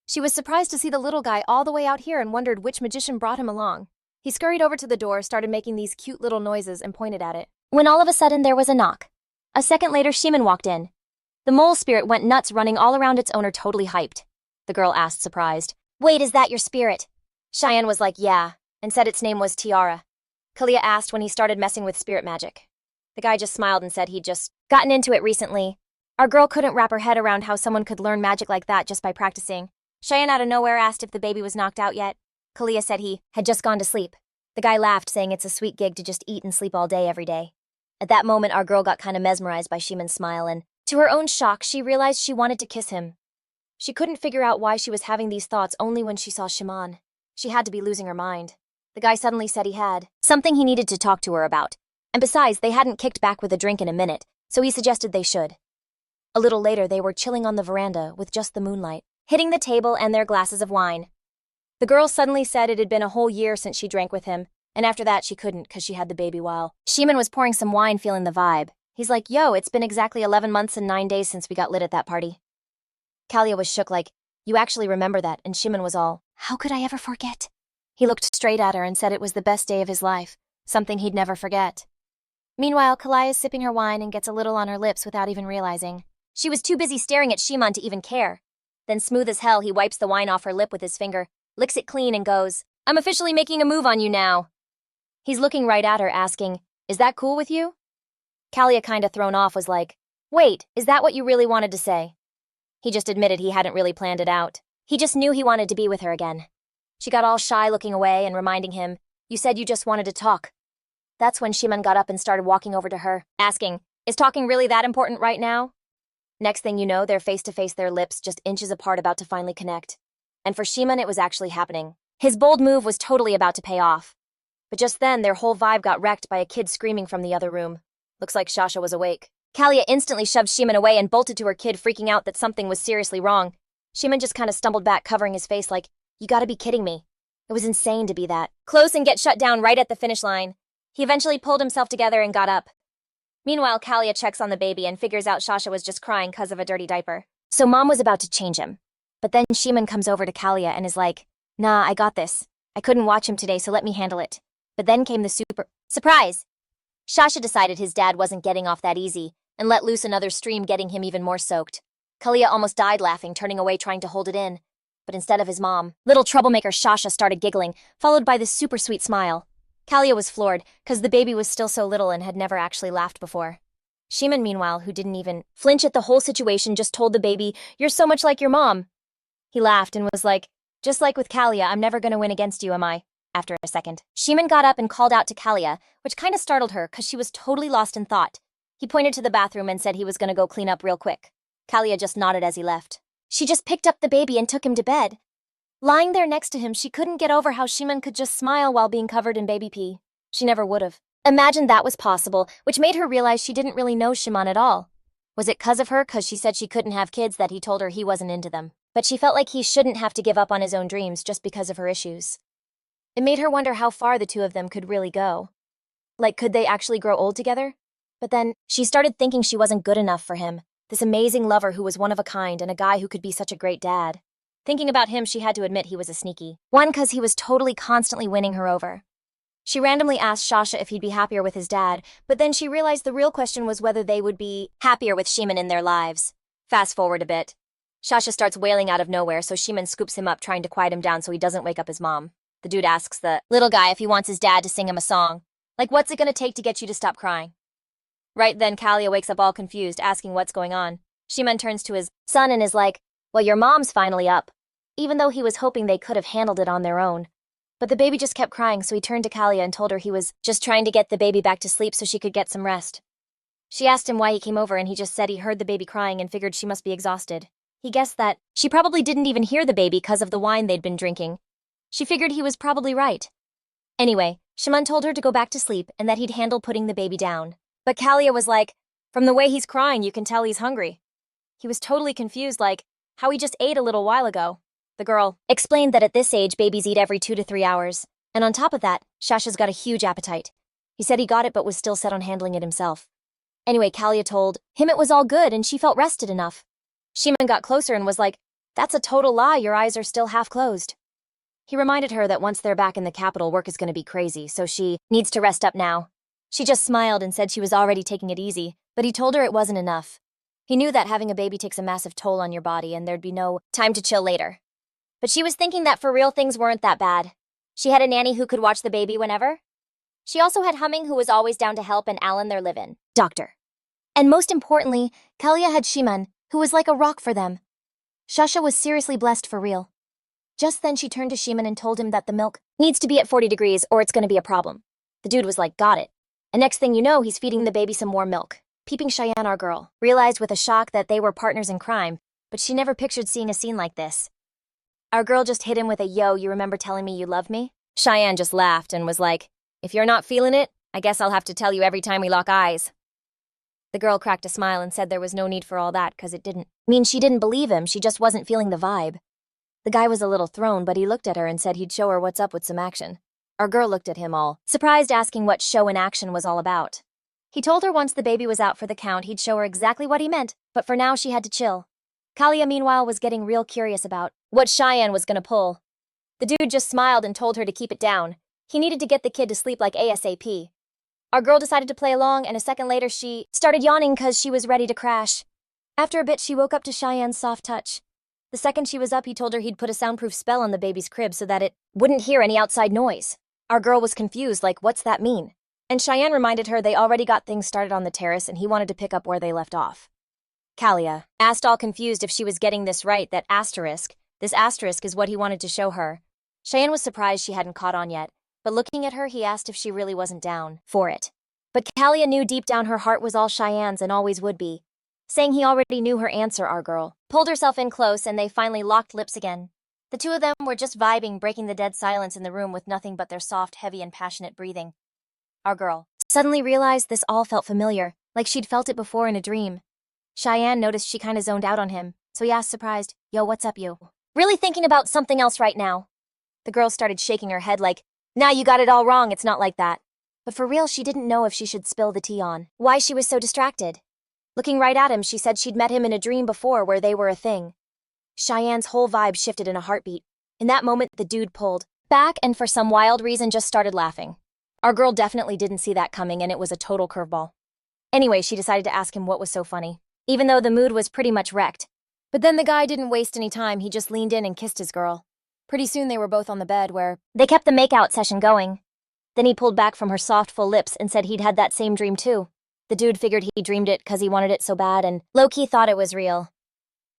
She was surprised to see the little guy all the way out here and wondered which magician brought him along. He scurried over to the door, started making these cute little noises, and pointed at it. When all of a sudden, there was a knock. A second later, Shiman walked in. The mole spirit went nuts, running all around its owner, totally hyped. The girl asked, surprised, "Wait, is that your spirit?" Cheyenne was like, yeah, and said its name was Tiara. Kalia asked when he started messing with spirit magic. The guy just smiled and said he'd just gotten into it recently. Our girl couldn't wrap her head around how someone could learn magic like that just by practicing. Cheyenne out of nowhere asked if the baby was knocked out yet. Kalia said he had just gone to sleep. The guy laughed, saying it's a sweet gig to just eat and sleep all day every day. At that moment, our girl got kind of mesmerized by Shiman's smile, and to her own shock, she realized she wanted to kiss him. She couldn't figure out why she was having these thoughts only when she saw Shiman. She had to be losing her mind. The guy suddenly said he had something he needed to talk to her about. And besides, they hadn't kicked back with a drink in a minute, so he suggested they should. A little later, they were chilling on the veranda with just the moonlight hitting the table and their glasses of wine. The girl suddenly said it had been a whole year since she drank with him, and after that she couldn't cause she had the baby while Shiman was pouring some wine, feeling the vibe. He's like, yo, it's been exactly 11 months and 9 days since we got lit at that party. Kalia was shook like, you actually remember that, and Shiman was all, how could I ever forget? He looked straight at her and said it was the best day of his life, something he'd never forget. Meanwhile, Kalia is sipping her wine and gets a little on her lips without even realizing. She was too busy staring at Shiman to even care. Then smooth as hell, he wipes the wine off her lip with his finger, licks it clean and goes, I'm officially making a move on you now. He's looking right at her asking, is that cool with you? Kalia kinda thrown off was like, wait, is that what you really wanted to say? He just admitted he hadn't really planned it out. He just knew he wanted to be with her again. She got all shy looking away and reminding him, you said you just wanted to talk. That's when Shiman got up and started walking over to her, asking, is talking really that important right now? Next thing you know, they're face to face, their lips just inches apart, about to finally connect. And for Shiman, it was actually happening. His bold move was totally about to pay off. But just then, their whole vibe got wrecked by a kid screaming from the other room. Looks like Shasha was awake. Kalia instantly shoved Shiman away and bolted to her kid, freaking out that something was seriously wrong. Shiman just kind of stumbled back, covering his face like, you gotta be kidding me. It was insane to be that close and get shut down right at the finish line. He eventually pulled himself together and got up. Meanwhile, Kalia checks on the baby and figures out Shasha was just crying because of a dirty diaper. So mom was about to change him. But then Shiman comes over to Kalia and is like, nah, I got this. I couldn't watch him today, so let me handle it. But then came the surprise! Shasha decided his dad wasn't getting off that easy and let loose another stream, getting him even more soaked. Kalia almost died laughing, turning away trying to hold it in. But instead of his mom, little troublemaker Shasha started giggling, followed by this super sweet smile. Kalia was floored, because the baby was still so little and had never actually laughed before. Shiman, meanwhile, who didn't even flinch at the whole situation, just told the baby, you're so much like your mom. He laughed and was like, just like with Kalia, I'm never gonna win against you, am I? After a second, Shiman got up and called out to Kalia, which kinda startled her because she was totally lost in thought. He pointed to the bathroom and said he was gonna go clean up real quick. Kalia just nodded as he left. She just picked up the baby and took him to bed. Lying there next to him, she couldn't get over how Shiman could just smile while being covered in baby pee. She never would've imagined that was possible, which made her realize she didn't really know Shiman at all. Was it 'cause of her, 'cause she said she couldn't have kids, that he told her he wasn't into them? But she felt like he shouldn't have to give up on his own dreams just because of her issues. It made her wonder how far the two of them could really go. Like, could they actually grow old together? But then, she started thinking she wasn't good enough for him, this amazing lover who was one of a kind and a guy who could be such a great dad. Thinking about him, she had to admit he was a sneaky one, 'cause he was totally constantly winning her over. She randomly asked Shasha if he'd be happier with his dad, but then she realized the real question was whether they would be happier with Shiman in their lives. Fast forward a bit. Shasha starts wailing out of nowhere, so Shiman scoops him up, trying to quiet him down so he doesn't wake up his mom. The dude asks the little guy if he wants his dad to sing him a song. Like, what's it gonna take to get you to stop crying? Right then, Kalia wakes up all confused, asking what's going on. Shiman turns to his son and is like, well, your mom's finally up. Even though he was hoping they could have handled it on their own. But the baby just kept crying, so he turned to Kalia and told her he was just trying to get the baby back to sleep so she could get some rest. She asked him why he came over, and he just said he heard the baby crying and figured she must be exhausted. He guessed that she probably didn't even hear the baby because of the wine they'd been drinking. She figured he was probably right. Anyway, Shiman told her to go back to sleep and that he'd handle putting the baby down. But Kalia was like, from the way he's crying, you can tell he's hungry. He was totally confused, like, how he just ate a little while ago. The girl explained that at this age, babies eat every 2 to 3 hours. And on top of that, Shasha's got a huge appetite. He said he got it but was still set on handling it himself. Anyway, Kalia told him it was all good and she felt rested enough. Shiman got closer and was like, that's a total lie, your eyes are still half closed. He reminded her that once they're back in the capital, work is going to be crazy, so she needs to rest up now. She just smiled and said she was already taking it easy, but he told her it wasn't enough. He knew that having a baby takes a massive toll on your body and there'd be no time to chill later. But she was thinking that for real things weren't that bad. She had a nanny who could watch the baby whenever. She also had Humming, who was always down to help, and Alan, their live-in doctor. And most importantly, Kalia had Shiman, who was like a rock for them. Shasha was seriously blessed for real. Just then she turned to Shiman and told him that the milk needs to be at 40 degrees or it's going to be a problem. The dude was like, got it. And next thing you know, he's feeding the baby some more milk. Peeping Cheyenne, our girl, realized with a shock that they were partners in crime, but she never pictured seeing a scene like this. Our girl just hit him with a, yo, you remember telling me you love me? Cheyenne just laughed and was like, if you're not feeling it, I guess I'll have to tell you every time we lock eyes. The girl cracked a smile and said there was no need for all that because it didn't mean she didn't believe him, she just wasn't feeling the vibe. The guy was a little thrown, but he looked at her and said he'd show her what's up with some action. Our girl looked at him all surprised, asking what show in action was all about. He told her once the baby was out for the count, he'd show her exactly what he meant, but for now she had to chill. Kalia, meanwhile, was getting real curious about what Cheyenne was gonna pull. The dude just smiled and told her to keep it down. He needed to get the kid to sleep like ASAP. Our girl decided to play along, and a second later she started yawning because she was ready to crash. After a bit, she woke up to Cheyenne's soft touch. The second she was up, he told her he'd put a soundproof spell on the baby's crib so that it wouldn't hear any outside noise. Our girl was confused, like, what's that mean? And Cheyenne reminded her they already got things started on the terrace and he wanted to pick up where they left off. Kalia asked, all confused, if she was getting this right, that this asterisk is what he wanted to show her. Cheyenne was surprised she hadn't caught on yet, but looking at her, he asked if she really wasn't down for it. But Kalia knew deep down her heart was all Cheyenne's and always would be. Saying he already knew her answer, our girl pulled herself in close and they finally locked lips again. The two of them were just vibing, breaking the dead silence in the room with nothing but their soft, heavy, and passionate breathing. Our girl suddenly realized this all felt familiar, like she'd felt it before in a dream. Cheyenne noticed she kinda zoned out on him, so he asked, surprised, "Yo, what's up, you? Really thinking about something else right now?" The girl started shaking her head like, "Nah, you got it all wrong, it's not like that." But for real, she didn't know if she should spill the tea on why she was so distracted. Looking right at him, she said she'd met him in a dream before where they were a thing. Cheyenne's whole vibe shifted in a heartbeat. In that moment, the dude pulled back and for some wild reason just started laughing. Our girl definitely didn't see that coming, and it was a total curveball. Anyway, she decided to ask him what was so funny, even though the mood was pretty much wrecked. But then the guy didn't waste any time, he just leaned in and kissed his girl. Pretty soon they were both on the bed where they kept the makeout session going. Then he pulled back from her soft, full lips and said he'd had that same dream too. The dude figured he dreamed it because he wanted it so bad and low-key thought it was real.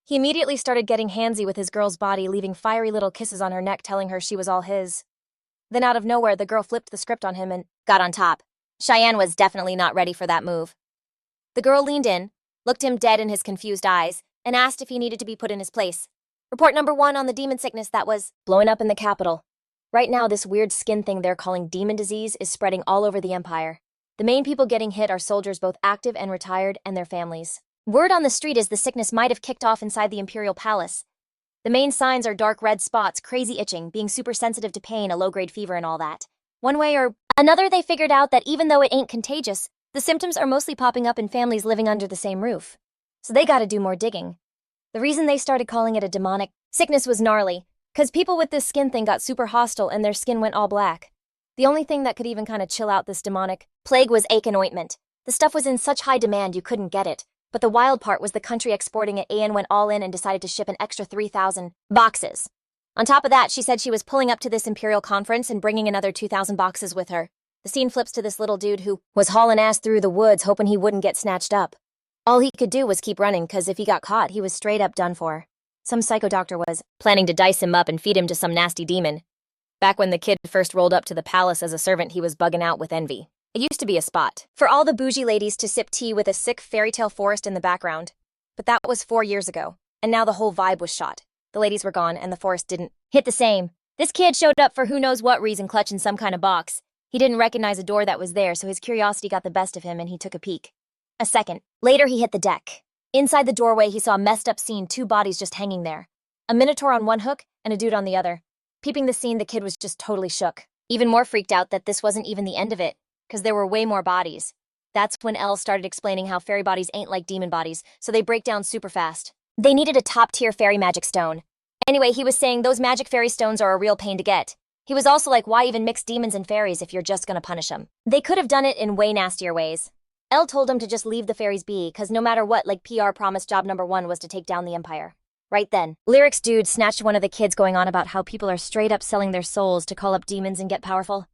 He immediately started getting handsy with his girl's body, leaving fiery little kisses on her neck, telling her she was all his. Then out of nowhere, the girl flipped the script on him and got on top. Cheyenne was definitely not ready for that move. The girl leaned in, looked him dead in his confused eyes, and asked if he needed to be put in his place. Report number 1 on the demon sickness that was blowing up in the capital. Right now, this weird skin thing they're calling demon disease is spreading all over the Empire. The main people getting hit are soldiers, both active and retired, and their families. Word on the street is the sickness might have kicked off inside the Imperial Palace. The main signs are dark red spots, crazy itching, being super sensitive to pain, a low-grade fever, and all that. One way or another, they figured out that even though it ain't contagious, the symptoms are mostly popping up in families living under the same roof. So they gotta do more digging. The reason they started calling it a demonic sickness was gnarly, 'cause people with this skin thing got super hostile and their skin went all black. The only thing that could even kinda chill out this demonic plague was Aiken ointment. The stuff was in such high demand you couldn't get it. But the wild part was the country exporting it and went all in and decided to ship an extra 3,000 boxes. On top of that, she said she was pulling up to this Imperial conference and bringing another 2,000 boxes with her. The scene flips to this little dude who was hauling ass through the woods hoping he wouldn't get snatched up. All he could do was keep running, 'cause if he got caught, he was straight up done for. Some psycho doctor was planning to dice him up and feed him to some nasty demon. Back when the kid first rolled up to the palace as a servant, he was bugging out with envy. It used to be a spot for all the bougie ladies to sip tea with a sick fairy tale forest in the background. But that was 4 years ago, and now the whole vibe was shot. The ladies were gone, and the forest didn't hit the same. This kid showed up for who knows what reason, clutching some kind of box. He didn't recognize a door that was there, so his curiosity got the best of him, and he took a peek. A second later, he hit the deck. Inside the doorway, he saw a messed up scene, 2 bodies just hanging there. A minotaur on one hook, and a dude on the other. Peeping the scene, the kid was just totally shook. Even more freaked out that this wasn't even the end of it, 'cause there were way more bodies. That's when Elle started explaining how fairy bodies ain't like demon bodies, so they break down super fast. They needed a top-tier fairy magic stone. Anyway, he was saying those magic fairy stones are a real pain to get. He was also like, why even mix demons and fairies if you're just gonna punish them? They could have done it in way nastier ways. Elle told him to just leave the fairies be, 'cause no matter what, like PR promised, job number 1 was to take down the Empire. Right then, Lyric's dude snatched one of the kids, going on about how people are straight up selling their souls to call up demons and get powerful.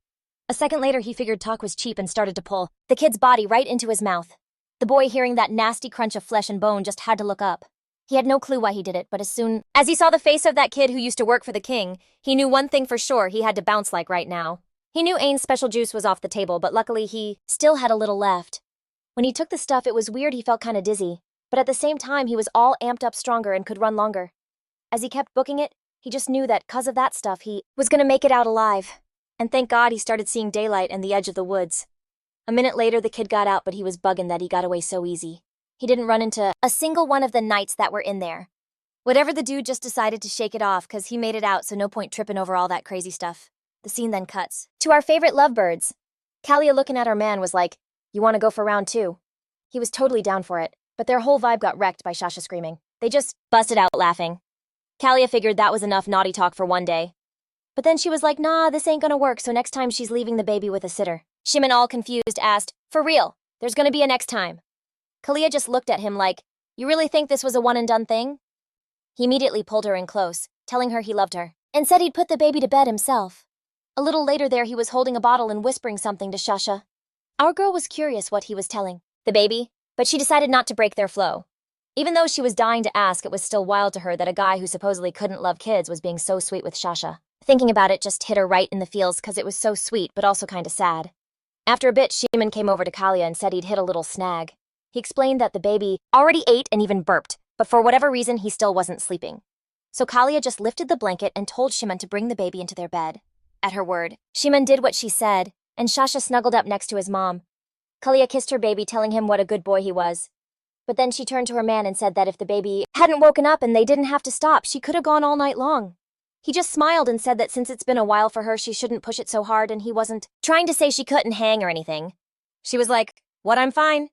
A second later, he figured talk was cheap and started to pull the kid's body right into his mouth. The boy, hearing that nasty crunch of flesh and bone, just had to look up. He had no clue why he did it, but as soon as he saw the face of that kid who used to work for the king, he knew one thing for sure: he had to bounce like right now. He knew Ain's special juice was off the table, but luckily he still had a little left. When he took the stuff, it was weird, he felt kinda dizzy, but at the same time he was all amped up stronger and could run longer. As he kept booking it, he just knew that 'cause of that stuff he was gonna make it out alive. And thank God he started seeing daylight and the edge of the woods. A minute later, the kid got out, but he was bugging that he got away so easy. He didn't run into a single one of the knights that were in there. Whatever, the dude just decided to shake it off, 'cause he made it out, so no point tripping over all that crazy stuff. The scene then cuts to our favorite lovebirds. Kalia, looking at her man, was like, You want to go for round 2? He was totally down for it, but their whole vibe got wrecked by Shasha screaming. They just busted out laughing. Kalia figured that was enough naughty talk for one day. But then she was like, nah, this ain't gonna work, so next time she's leaving the baby with a sitter. Shiman, all confused, asked, for real, there's gonna be a next time. Kalia just looked at him like, you really think this was a one-and-done thing? He immediately pulled her in close, telling her he loved her, and said he'd put the baby to bed himself. A little later there he was holding a bottle and whispering something to Shasha. Our girl was curious what he was telling the baby, but she decided not to break their flow. Even though she was dying to ask, it was still wild to her that a guy who supposedly couldn't love kids was being so sweet with Shasha. Thinking about it just hit her right in the feels because it was so sweet but also kinda sad. After a bit, Shiman came over to Kalia and said he'd hit a little snag. He explained that the baby already ate and even burped, but for whatever reason he still wasn't sleeping. So Kalia just lifted the blanket and told Shiman to bring the baby into their bed. At her word, Shiman did what she said, and Shasha snuggled up next to his mom. Kalia kissed her baby, telling him what a good boy he was. But then she turned to her man and said that if the baby hadn't woken up and they didn't have to stop, she could have gone all night long. He just smiled and said that since it's been a while for her, she shouldn't push it so hard, and he wasn't trying to say she couldn't hang or anything. She was like, what, I'm fine?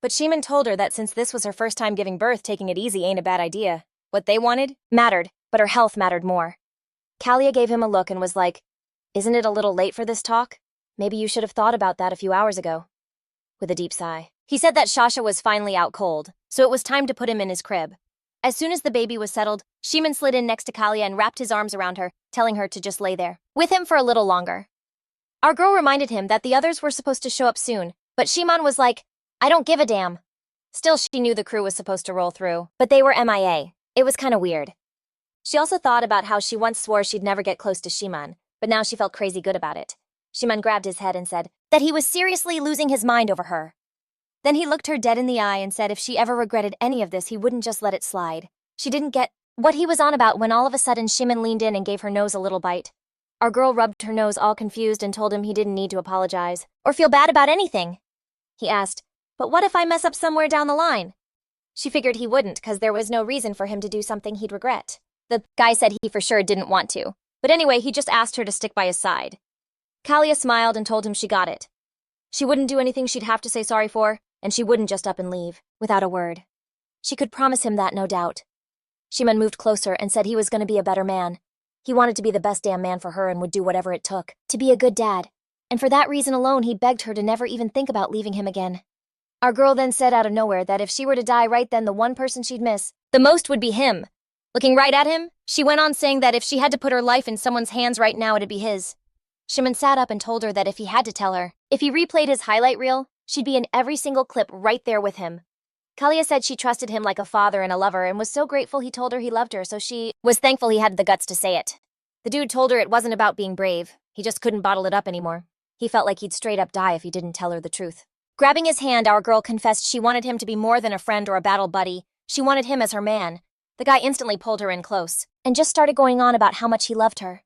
But Shiman told her that since this was her first time giving birth, taking it easy ain't a bad idea. What they wanted mattered, but her health mattered more. Kalia gave him a look and was like, isn't it a little late for this talk? Maybe you should have thought about that a few hours ago. With a deep sigh. He said that Shasha was finally out cold, so it was time to put him in his crib. As soon as the baby was settled, Shiman slid in next to Kalia and wrapped his arms around her, telling her to just lay there with him for a little longer. Our girl reminded him that the others were supposed to show up soon, but Shiman was like, I don't give a damn. Still, she knew the crew was supposed to roll through, but they were MIA. It was kinda weird. She also thought about how she once swore she'd never get close to Shiman, but now she felt crazy good about it. Shiman grabbed his head and said that he was seriously losing his mind over her. Then he looked her dead in the eye and said if she ever regretted any of this, he wouldn't just let it slide. She didn't get what he was on about when all of a sudden Shiman leaned in and gave her nose a little bite. Our girl rubbed her nose all confused and told him he didn't need to apologize or feel bad about anything. He asked, but what if I mess up somewhere down the line? She figured he wouldn't because there was no reason for him to do something he'd regret. The guy said he for sure didn't want to, but anyway, he just asked her to stick by his side. Kalia smiled and told him she got it. She wouldn't do anything she'd have to say sorry for, and she wouldn't just up and leave, without a word. She could promise him that, no doubt. Shiman moved closer and said he was going to be a better man. He wanted to be the best damn man for her and would do whatever it took to be a good dad. And for that reason alone, he begged her to never even think about leaving him again. Our girl then said out of nowhere that if she were to die right then, the one person she'd miss the most would be him. Looking right at him, she went on saying that if she had to put her life in someone's hands right now, it'd be his. Shiman sat up and told her that if he had to tell her, if he replayed his highlight reel, she'd be in every single clip right there with him. Kalia said she trusted him like a father and a lover and was so grateful he told her he loved her, so she was thankful he had the guts to say it. The dude told her it wasn't about being brave. He just couldn't bottle it up anymore. He felt like he'd straight up die if he didn't tell her the truth. Grabbing his hand, our girl confessed she wanted him to be more than a friend or a battle buddy. She wanted him as her man. The guy instantly pulled her in close and just started going on about how much he loved her.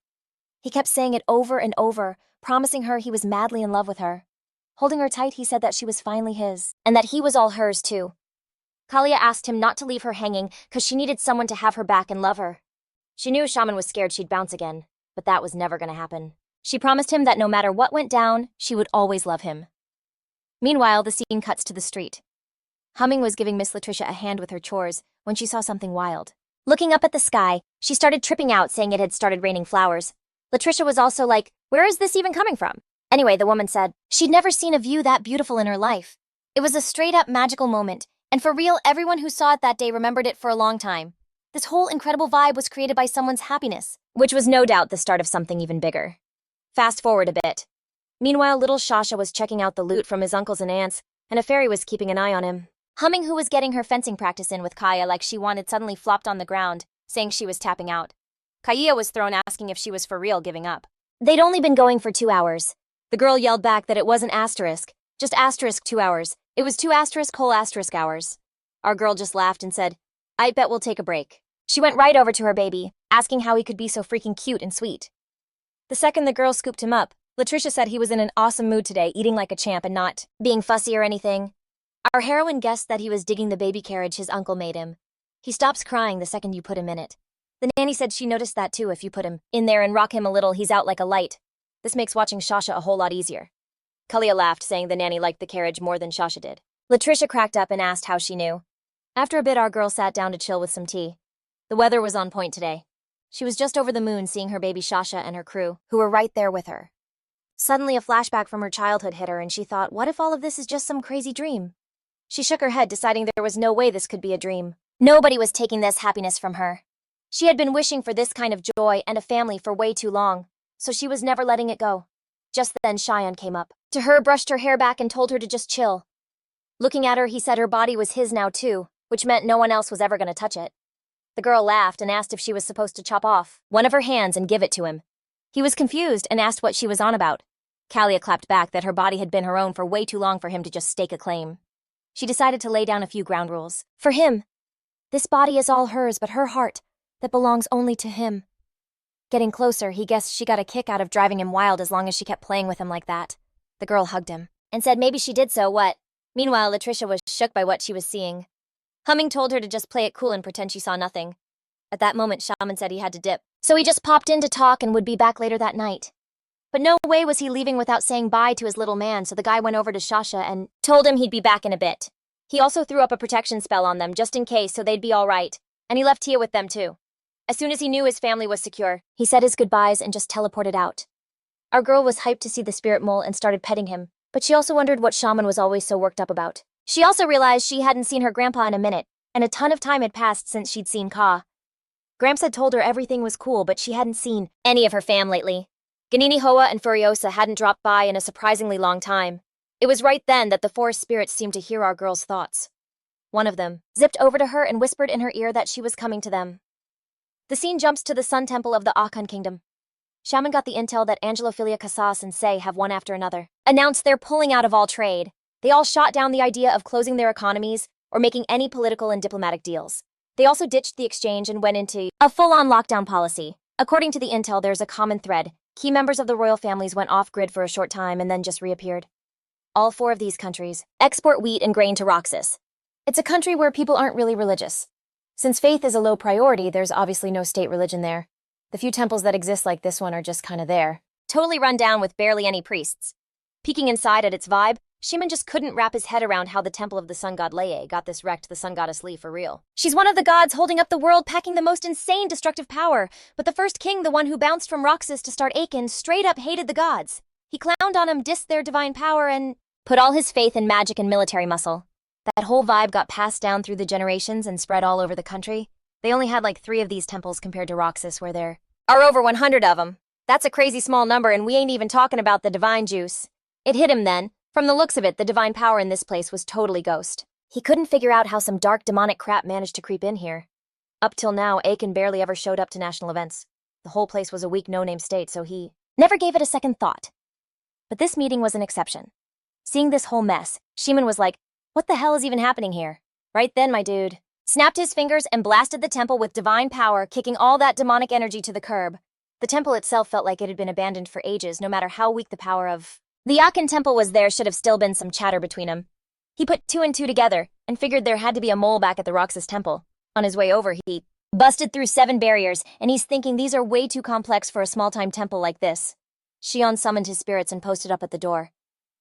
He kept saying it over and over, promising her he was madly in love with her. Holding her tight, he said that she was finally his, and that he was all hers too. Kalia asked him not to leave her hanging because she needed someone to have her back and love her. She knew Shaman was scared she'd bounce again, but that was never gonna happen. She promised him that no matter what went down, she would always love him. Meanwhile, the scene cuts to the street. Humming was giving Miss Latricia a hand with her chores when she saw something wild. Looking up at the sky, she started tripping out, saying it had started raining flowers. Latricia was also like, where is this even coming from? Anyway, the woman said she'd never seen a view that beautiful in her life. It was a straight-up magical moment, and for real, everyone who saw it that day remembered it for a long time. This whole incredible vibe was created by someone's happiness, which was no doubt the start of something even bigger. Fast forward a bit. Meanwhile, little Shasha was checking out the loot from his uncles and aunts, and a fairy was keeping an eye on him. Humming, who was getting her fencing practice in with Kaya like she wanted, suddenly flopped on the ground, saying she was tapping out. Kaya was thrown, asking if she was for real giving up. They'd only been going for 2 hours. The girl yelled back that it wasn't asterisk, just asterisk 2 hours. It was 2 asterisk whole asterisk hours. Our girl just laughed and said, I bet we'll take a break. She went right over to her baby, asking how he could be so freaking cute and sweet. The second the girl scooped him up, Latricia said he was in an awesome mood today, eating like a champ and not being fussy or anything. Our heroine guessed that he was digging the baby carriage his uncle made him. He stops crying the second you put him in it. The nanny said she noticed that too. If you put him in there and rock him a little, he's out like a light. This makes watching Shasha a whole lot easier. Kalia laughed, saying the nanny liked the carriage more than Shasha did. Latricia cracked up and asked how she knew. After a bit, our girl sat down to chill with some tea. The weather was on point today. She was just over the moon seeing her baby Shasha and her crew, who were right there with her. Suddenly, a flashback from her childhood hit her, and she thought, what if all of this is just some crazy dream? She shook her head, deciding there was no way this could be a dream. Nobody was taking this happiness from her. She had been wishing for this kind of joy and a family for way too long, so she was never letting it go. Just then, Cheyenne came up to her, brushed her hair back, and told her to just chill. Looking at her, he said her body was his now too, which meant no one else was ever going to touch it. The girl laughed and asked if she was supposed to chop off one of her hands and give it to him. He was confused and asked what she was on about. Kalia clapped back that her body had been her own for way too long for him to just stake a claim. She decided to lay down a few ground rules. For him, this body is all hers, but her heart, that belongs only to him. Getting closer, he guessed she got a kick out of driving him wild as long as she kept playing with him like that. The girl hugged him and said maybe she did, so what? Meanwhile, Latricia was shook by what she was seeing. Humming told her to just play it cool and pretend she saw nothing. At that moment, Shaman said he had to dip, so he just popped in to talk and would be back later that night. But no way was he leaving without saying bye to his little man, so the guy went over to Shasha and told him he'd be back in a bit. He also threw up a protection spell on them just in case, so they'd be all right, and he left Tia with them too. As soon as he knew his family was secure, he said his goodbyes and just teleported out. Our girl was hyped to see the spirit mole and started petting him, but she also wondered what Shaman was always so worked up about. She also realized she hadn't seen her grandpa in a minute, and a ton of time had passed since she'd seen Ka. Gramps had told her everything was cool, but she hadn't seen any of her fam lately. Ganini, Hoa, and Furiosa hadn't dropped by in a surprisingly long time. It was right then that the forest spirits seemed to hear our girl's thoughts. One of them zipped over to her and whispered in her ear that she was coming to them. The scene jumps to the Sun Temple of the Akan Kingdom. Shaman got the intel that Angelophilia, Casas, and Say have one after another announced they're pulling out of all trade. They all shot down the idea of closing their economies or making any political and diplomatic deals. They also ditched the exchange and went into a full-on lockdown policy. According to the intel, there's a common thread. Key members of the royal families went off-grid for a short time and then just reappeared. All 4 of these countries export wheat and grain to Roxus. It's a country where people aren't really religious. Since faith is a low priority, there's obviously no state religion there. The few temples that exist like this one are just kinda there. Totally run down with barely any priests. Peeking inside at its vibe, Shiman just couldn't wrap his head around how the temple of the sun god Leye got this wrecked the sun goddess Lee for real. She's one of the gods holding up the world, packing the most insane destructive power, but the first king, the one who bounced from Roxus to start Aiken, straight up hated the gods. He clowned on them, dissed their divine power, and put all his faith in magic and military muscle. That whole vibe got passed down through the generations and spread all over the country. They only had like 3 of these temples compared to Roxus, where there are over 100 of them. That's a crazy small number, and we ain't even talking about the divine juice. It hit him then. From the looks of it, the divine power in this place was totally ghost. He couldn't figure out how some dark demonic crap managed to creep in here. Up till now, Aiken barely ever showed up to national events. The whole place was a weak no-name state, so he never gave it a second thought. But this meeting was an exception. Seeing this whole mess, Shiman was like, what the hell is even happening here? Right then, my dude snapped his fingers and blasted the temple with divine power, kicking all that demonic energy to the curb. The temple itself felt like it had been abandoned for ages, no matter how weak the power of the Akan temple was. There should have still been some chatter between them. He put 2 and 2 together and figured there had to be a mole back at the Roxus temple. On his way over, he busted through 7 barriers, and he's thinking these are way too complex for a small-time temple like this. Shion summoned his spirits and posted up at the door,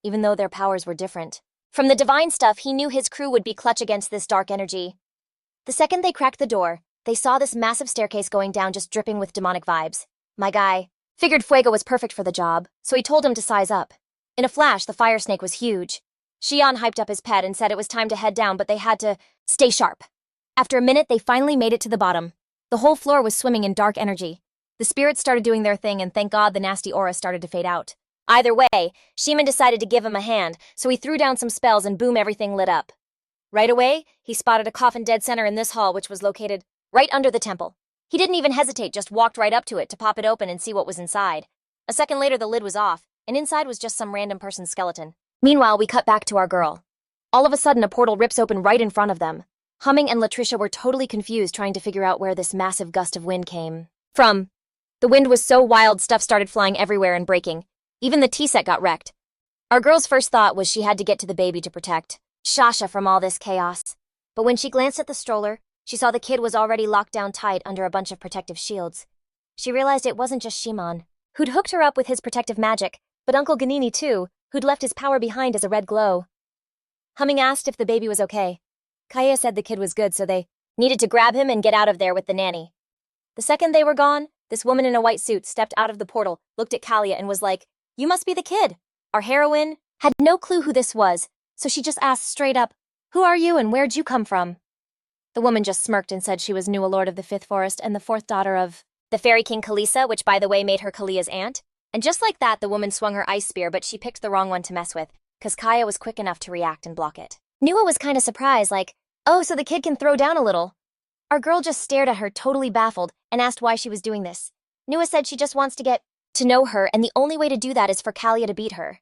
even though their powers were different. From the divine stuff, he knew his crew would be clutch against this dark energy. The second they cracked the door, they saw this massive staircase going down, just dripping with demonic vibes. My guy figured Fuego was perfect for the job, so he told him to size up. In a flash, the fire snake was huge. Shion hyped up his pet and said it was time to head down, but they had to stay sharp. After a minute, they finally made it to the bottom. The whole floor was swimming in dark energy. The spirits started doing their thing, and thank God the nasty aura started to fade out. Either way, Shiman decided to give him a hand, so he threw down some spells and boom, everything lit up. Right away, he spotted a coffin dead center in this hall, which was located right under the temple. He didn't even hesitate, just walked right up to it to pop it open and see what was inside. A second later, the lid was off, and inside was just some random person's skeleton. Meanwhile, we cut back to our girl. All of a sudden, a portal rips open right in front of them. Humming and Latricia were totally confused, trying to figure out where this massive gust of wind came from. The wind was so wild, stuff started flying everywhere and breaking. Even the tea set got wrecked. Our girl's first thought was she had to get to the baby to protect Shasha from all this chaos. But when she glanced at the stroller, she saw the kid was already locked down tight under a bunch of protective shields. She realized it wasn't just Shiman, who'd hooked her up with his protective magic, but Uncle Ganini too, who'd left his power behind as a red glow. Humming asked if the baby was okay. Kalia said the kid was good, so they needed to grab him and get out of there with the nanny. The second they were gone, this woman in a white suit stepped out of the portal, looked at Kalia and was like, "You must be the kid." Our heroine had no clue who this was, so she just asked straight up, "Who are you and where'd you come from?" The woman just smirked and said she was Nua, Lord of the Fifth Forest and the fourth daughter of the Fairy King Kalisa, which by the way made her Kalia's aunt. And just like that, the woman swung her ice spear, but she picked the wrong one to mess with, because Kaya was quick enough to react and block it. Nua was kind of surprised, like, "Oh, so the kid can throw down a little." Our girl just stared at her, totally baffled, and asked why she was doing this. Nua said she just wants to get to know her, and the only way to do that is for Kalia to beat her.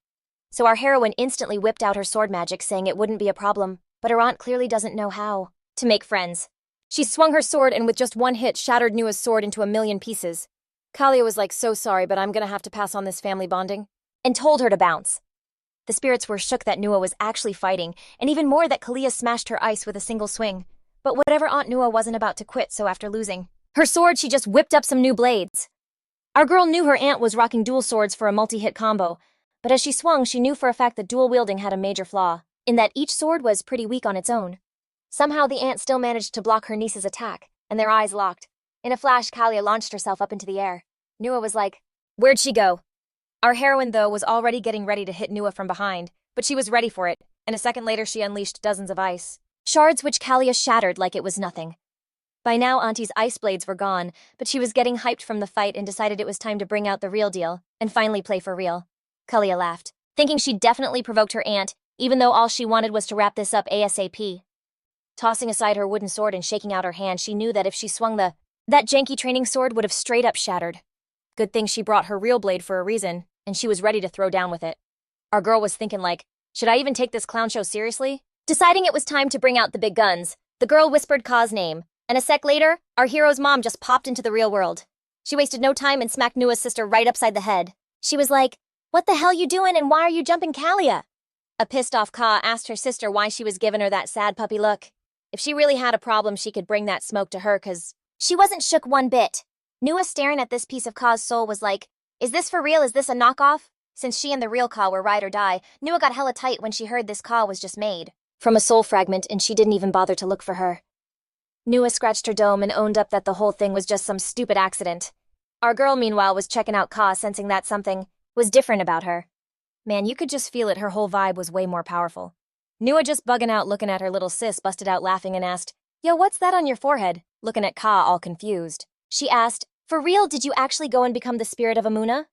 So our heroine instantly whipped out her sword magic, saying it wouldn't be a problem, but her aunt clearly doesn't know how to make friends. She swung her sword and with just one hit shattered Nua's sword into a million pieces. Kalia was like, "So sorry, but I'm gonna have to pass on this family bonding," and told her to bounce. The spirits were shook that Nua was actually fighting, and even more that Kalia smashed her ice with a single swing. But whatever, Aunt Nua wasn't about to quit, so after losing her sword, she just whipped up some new blades. Our girl knew her aunt was rocking dual swords for a multi-hit combo, but as she swung, she knew for a fact that dual wielding had a major flaw, in that each sword was pretty weak on its own. Somehow the aunt still managed to block her niece's attack, and their eyes locked. In a flash, Kalia launched herself up into the air. Nua was like, "Where'd she go?" Our heroine, though, was already getting ready to hit Nua from behind, but she was ready for it, and a second later she unleashed dozens of ice shards which Kalia shattered like it was nothing. By now, Auntie's ice blades were gone, but she was getting hyped from the fight and decided it was time to bring out the real deal and finally play for real. Kalia laughed, thinking she'd definitely provoked her aunt, even though all she wanted was to wrap this up ASAP. Tossing aside her wooden sword and shaking out her hand, she knew that if she swung that janky training sword would have straight up shattered. Good thing she brought her real blade for a reason, and she was ready to throw down with it. Our girl was thinking like, should I even take this clown show seriously? Deciding it was time to bring out the big guns, the girl whispered Ka's name, and a sec later, our hero's mom just popped into the real world. She wasted no time and smacked Nua's sister right upside the head. She was like, "What the hell you doing and why are you jumping Kalia?" A pissed off Ka asked her sister why she was giving her that sad puppy look. If she really had a problem, she could bring that smoke to her, cause she wasn't shook one bit. Nua, staring at this piece of Ka's soul, was like, "Is this for real? Is this a knockoff?" Since she and the real Ka were ride or die, Nua got hella tight when she heard this Ka was just made from a soul fragment, and she didn't even bother to look for her. Nua scratched her dome and owned up that the whole thing was just some stupid accident. Our girl, meanwhile, was checking out Ka, sensing that something was different about her. Man, you could just feel it, her whole vibe was way more powerful. Nua, just bugging out looking at her little sis, busted out laughing and asked, "Yo, what's that on your forehead?" Looking at Ka all confused. She asked, "For real, did you actually go and become the spirit of Amuna?"